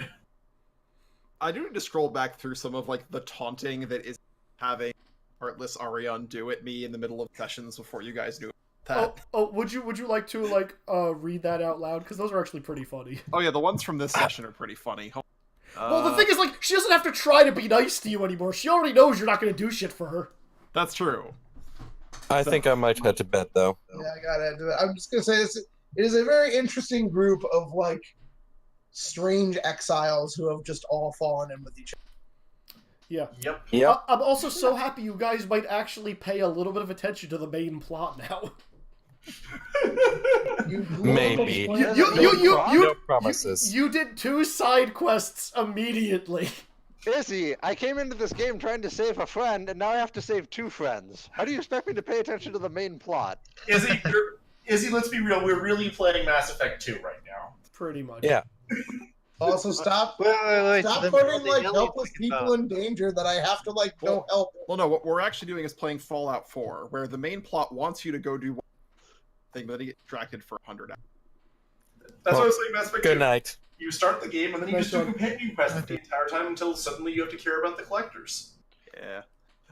[SPEAKER 2] do need to scroll back through some of like the taunting that is having Heartless Arion do at me in the middle of sessions before you guys knew that.
[SPEAKER 1] would you like to like read that out loud? Because those are actually pretty funny.
[SPEAKER 2] Oh yeah, the ones from this session are pretty funny.
[SPEAKER 1] Well, the thing is, like, she doesn't have to try to be nice to you anymore. She already knows you're not going to do shit for her.
[SPEAKER 2] That's true.
[SPEAKER 4] I think I might head to bed, though.
[SPEAKER 7] Yeah, I gotta do it. I'm just gonna say this. It is a very interesting group of like strange exiles who have just all fallen in with each other.
[SPEAKER 1] Yeah.
[SPEAKER 5] Yep.
[SPEAKER 4] Yep.
[SPEAKER 1] I'm also so happy you guys might actually pay a little bit of attention to the main plot now.
[SPEAKER 4] Maybe.
[SPEAKER 1] You
[SPEAKER 4] No promises.
[SPEAKER 1] You did 2 side quests immediately.
[SPEAKER 6] Izzy, I came into this game trying to save a friend, and now I have to save 2 friends. How do you expect me to pay attention to the main plot?
[SPEAKER 5] Izzy, let's be real. We're really playing Mass Effect 2 right now.
[SPEAKER 1] Pretty much.
[SPEAKER 4] Yeah.
[SPEAKER 7] Also, stop
[SPEAKER 9] Wait.
[SPEAKER 7] stop putting like helpless people in danger that I have to like go help.
[SPEAKER 2] Well, no, what we're actually doing is playing Fallout 4, where the main plot wants you to go do one thing, but then you get distracted for 100 hours.
[SPEAKER 5] That's what I was saying, Mass Effect 2.
[SPEAKER 4] Good night.
[SPEAKER 5] You start the game, and then you
[SPEAKER 1] Nice
[SPEAKER 5] just do
[SPEAKER 1] job.
[SPEAKER 5] companion quests the entire time until suddenly you have to care about the collectors.
[SPEAKER 2] Yeah.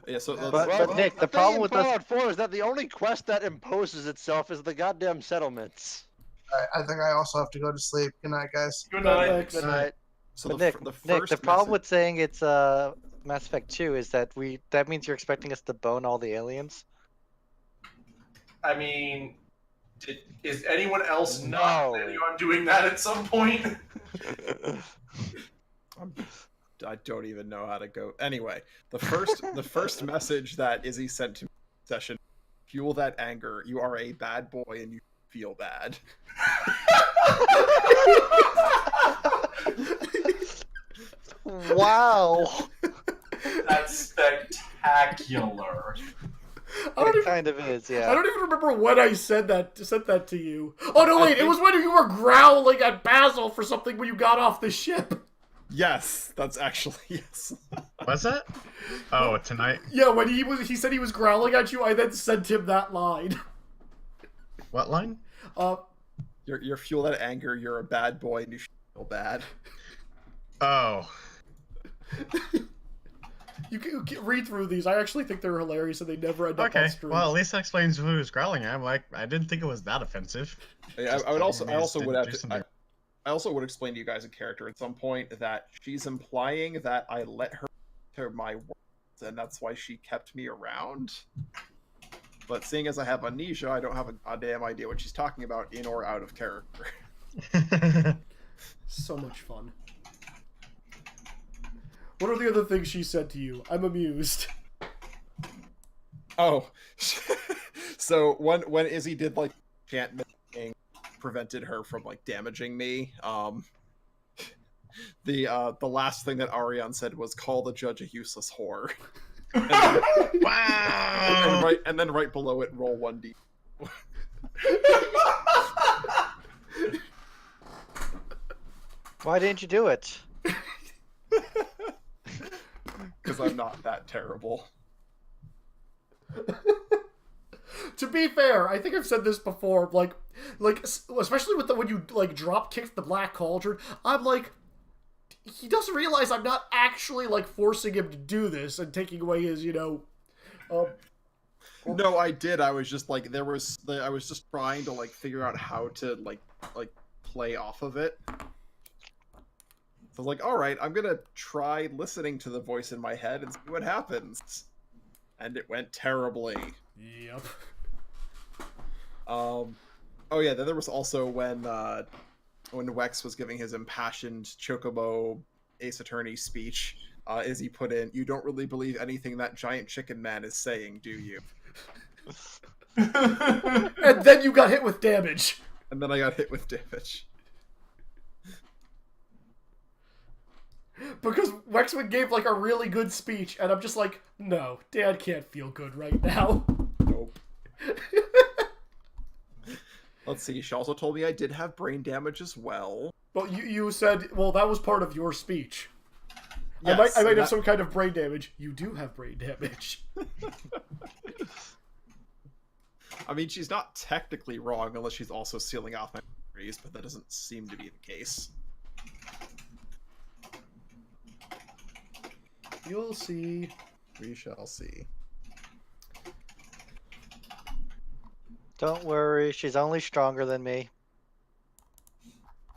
[SPEAKER 2] Yeah, so
[SPEAKER 9] But Nick, the problem with us,
[SPEAKER 6] Fallout 4 is that the only quest that imposes itself is the goddamn settlements.
[SPEAKER 7] I think I also have to go to sleep. Good night, guys.
[SPEAKER 5] Good night.
[SPEAKER 1] Thanks.
[SPEAKER 6] Good night.
[SPEAKER 2] so
[SPEAKER 9] but
[SPEAKER 2] the,
[SPEAKER 9] Nick,
[SPEAKER 2] the
[SPEAKER 9] Nick,
[SPEAKER 2] first
[SPEAKER 9] the problem
[SPEAKER 2] message-
[SPEAKER 9] with saying it's Mass Effect 2 is that that means you're expecting us to bone all the aliens.
[SPEAKER 5] I mean, is anyone else
[SPEAKER 6] No.
[SPEAKER 5] not planning on doing that at some point?
[SPEAKER 2] I don't even know how to go. Anyway, the first message that Izzy sent to me in session: fuel that anger. You are a bad boy, and you feel bad.
[SPEAKER 9] Wow.
[SPEAKER 5] That's spectacular.
[SPEAKER 1] I don't
[SPEAKER 9] It
[SPEAKER 1] even,
[SPEAKER 9] kind of is,
[SPEAKER 1] I
[SPEAKER 9] yeah.
[SPEAKER 1] don't even remember when I sent that to you. Oh no, wait! It was when you were growling at Basil for something when you got off the ship.
[SPEAKER 2] Yes, that's actually yes.
[SPEAKER 3] What's that? Oh, tonight.
[SPEAKER 1] Yeah, when he said he was growling at you, I then sent him that line.
[SPEAKER 3] What line?
[SPEAKER 2] You're fuel that anger. You're a bad boy, and you feel bad.
[SPEAKER 3] Oh.
[SPEAKER 1] You can read through these. I actually think they're hilarious, and they never end up
[SPEAKER 3] Okay.
[SPEAKER 1] on stream.
[SPEAKER 3] Well, at least that explains who he was growling at. I'm like, I didn't think it was that offensive.
[SPEAKER 2] Yeah,
[SPEAKER 3] Just
[SPEAKER 2] I would
[SPEAKER 3] telling
[SPEAKER 2] also
[SPEAKER 3] me
[SPEAKER 2] I
[SPEAKER 3] this
[SPEAKER 2] also would
[SPEAKER 3] didn't
[SPEAKER 2] have
[SPEAKER 3] do
[SPEAKER 2] to.
[SPEAKER 3] something.
[SPEAKER 2] I also would explain to you guys in character at some point that she's implying that I let her to my words, and that's why she kept me around. But seeing as I have amnesia, I don't have a goddamn idea what she's talking about in or out of character.
[SPEAKER 1] So much fun. What are the other things she said to you? I'm amused.
[SPEAKER 2] Oh, so when Izzy did like enchantment thing, prevented her from like damaging me. The last thing that Arion said was call the judge a useless whore.
[SPEAKER 3] Wow.
[SPEAKER 2] And then right below it, roll 1d.
[SPEAKER 9] Why didn't you do it?
[SPEAKER 2] Because I'm not that terrible.
[SPEAKER 1] To be fair, I think I've said this before. Like, especially with when you like drop kicked the Black Cauldron, I'm like, he doesn't realize I'm not actually like forcing him to do this and taking away his,
[SPEAKER 2] No, I did. I was just like, I was just trying to like figure out how to like play off of it. So I was like, all right, I'm gonna try listening to the voice in my head and see what happens. And it went terribly.
[SPEAKER 1] Yep.
[SPEAKER 2] Oh yeah, then there was also when Wex was giving his impassioned Chocobo Ace Attorney speech, Izzy put in, "You don't really believe anything that giant chicken man is saying, do you?"
[SPEAKER 1] And then you got hit with damage.
[SPEAKER 2] And then I got hit with damage.
[SPEAKER 1] Because Wexman gave like a really good speech, and I'm just like, no, Dad can't feel good right now.
[SPEAKER 2] Nope. Let's see, she also told me I did have brain damage as well.
[SPEAKER 1] Well, you said, well, that was part of your speech.
[SPEAKER 2] Yes,
[SPEAKER 1] I might have some kind of brain damage. You do have brain damage.
[SPEAKER 2] I mean, she's not technically wrong unless she's also sealing off my memories, but that doesn't seem to be the case.
[SPEAKER 1] You'll see.
[SPEAKER 2] We shall see.
[SPEAKER 9] Don't worry, she's only stronger than me.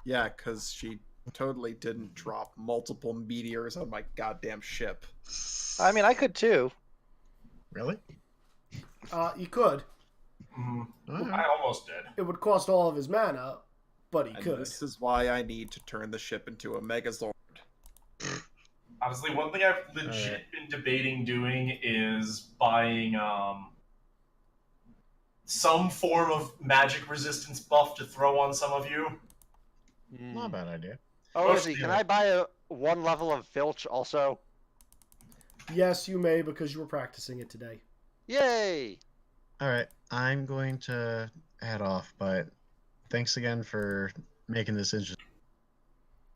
[SPEAKER 2] Yeah, because she totally didn't drop multiple meteors on my goddamn ship.
[SPEAKER 9] I mean, I could too.
[SPEAKER 3] Really?
[SPEAKER 1] You could.
[SPEAKER 5] I almost did.
[SPEAKER 1] It would cost all of his mana, but he
[SPEAKER 2] And
[SPEAKER 1] could.
[SPEAKER 2] this is why I need to turn the ship into a Megazord.
[SPEAKER 5] Honestly, one thing I've legit been debating doing is buying some form of magic resistance buff to throw on some of you.
[SPEAKER 3] Not a bad idea.
[SPEAKER 6] Oh,
[SPEAKER 5] Oh,
[SPEAKER 6] Izzy, can
[SPEAKER 5] yeah.
[SPEAKER 6] I buy one level of Filch also?
[SPEAKER 1] Yes, you may, because you were practicing it today.
[SPEAKER 6] Yay!
[SPEAKER 3] Alright, I'm going to head off, but thanks again for making this interesting.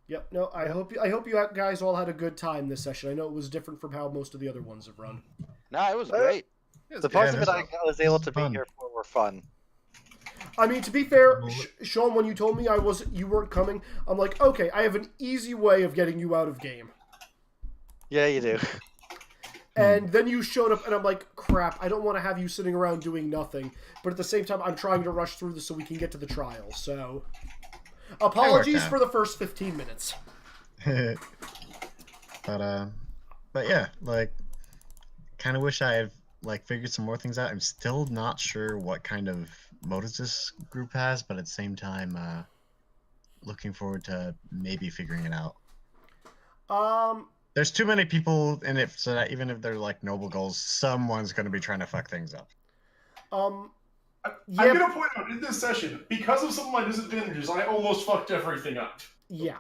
[SPEAKER 1] Yep. No, I hope you guys all had a good time this session. I know it was different from how most of the other ones have run.
[SPEAKER 6] No, it was great.
[SPEAKER 9] The parts
[SPEAKER 3] Yeah,
[SPEAKER 9] of it I was able to be
[SPEAKER 3] fun.
[SPEAKER 9] here for were fun.
[SPEAKER 1] I mean, to be fair, Sean, when you told me you weren't coming, I'm like, okay, I have an easy way of getting you out of game.
[SPEAKER 9] Yeah, you do.
[SPEAKER 1] And then you showed up, and I'm like, crap, I don't want to have you sitting around doing nothing. But at the same time, I'm trying to rush through this so we can get to the trial. So, apologies
[SPEAKER 3] out.
[SPEAKER 1] for the first 15 minutes.
[SPEAKER 3] But yeah, like, kind of wish I had like figured some more things out. I'm still not sure what kind of motives this group has, but at the same time, looking forward to maybe figuring it out. There's too many people in it, so that even if they're like noble goals, someone's going to be trying to fuck things up.
[SPEAKER 5] I'm
[SPEAKER 1] Yeah,
[SPEAKER 5] gonna point out in this session, because of some of my disadvantages, I almost fucked everything up.
[SPEAKER 1] yeah.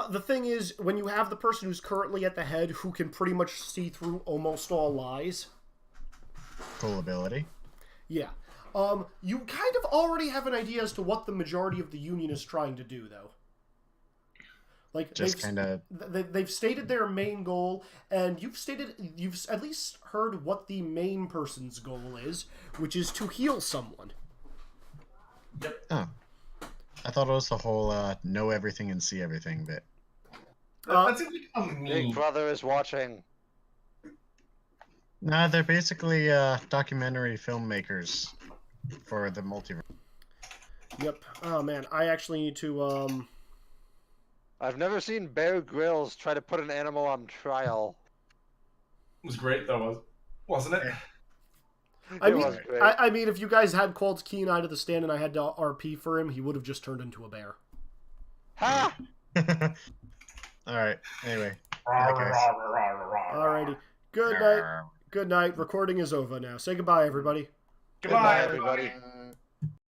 [SPEAKER 1] The thing is, when you have the person who's currently at the head who can pretty much see through almost all lies,
[SPEAKER 3] Cool ability.
[SPEAKER 1] yeah. You kind of already have an idea as to what the majority of the Union is trying to do, though. Like,
[SPEAKER 3] Just kind of.
[SPEAKER 1] they've stated their main goal, and you've at least heard what the main person's goal is, which is to heal someone.
[SPEAKER 3] Oh. I thought it was the whole know everything and see everything bit.
[SPEAKER 5] That seems like a
[SPEAKER 6] Big
[SPEAKER 5] meme.
[SPEAKER 6] Brother is watching.
[SPEAKER 3] Nah, they're basically documentary filmmakers for the multiverse.
[SPEAKER 1] Yep. Oh man, I actually need to
[SPEAKER 6] I've never seen Bear Grylls try to put an animal on trial.
[SPEAKER 5] It was great though, wasn't it?
[SPEAKER 6] It was great.
[SPEAKER 1] I mean, if you guys had called Keen Eye to the stand and I had to RP for him, he would have just turned into a bear.
[SPEAKER 6] Ha!
[SPEAKER 3] Alright, anyway.
[SPEAKER 1] Alrighty. Good night. Good night. Recording is over now. Say goodbye, everybody.
[SPEAKER 5] Goodbye,
[SPEAKER 6] everybody.
[SPEAKER 5] everybody.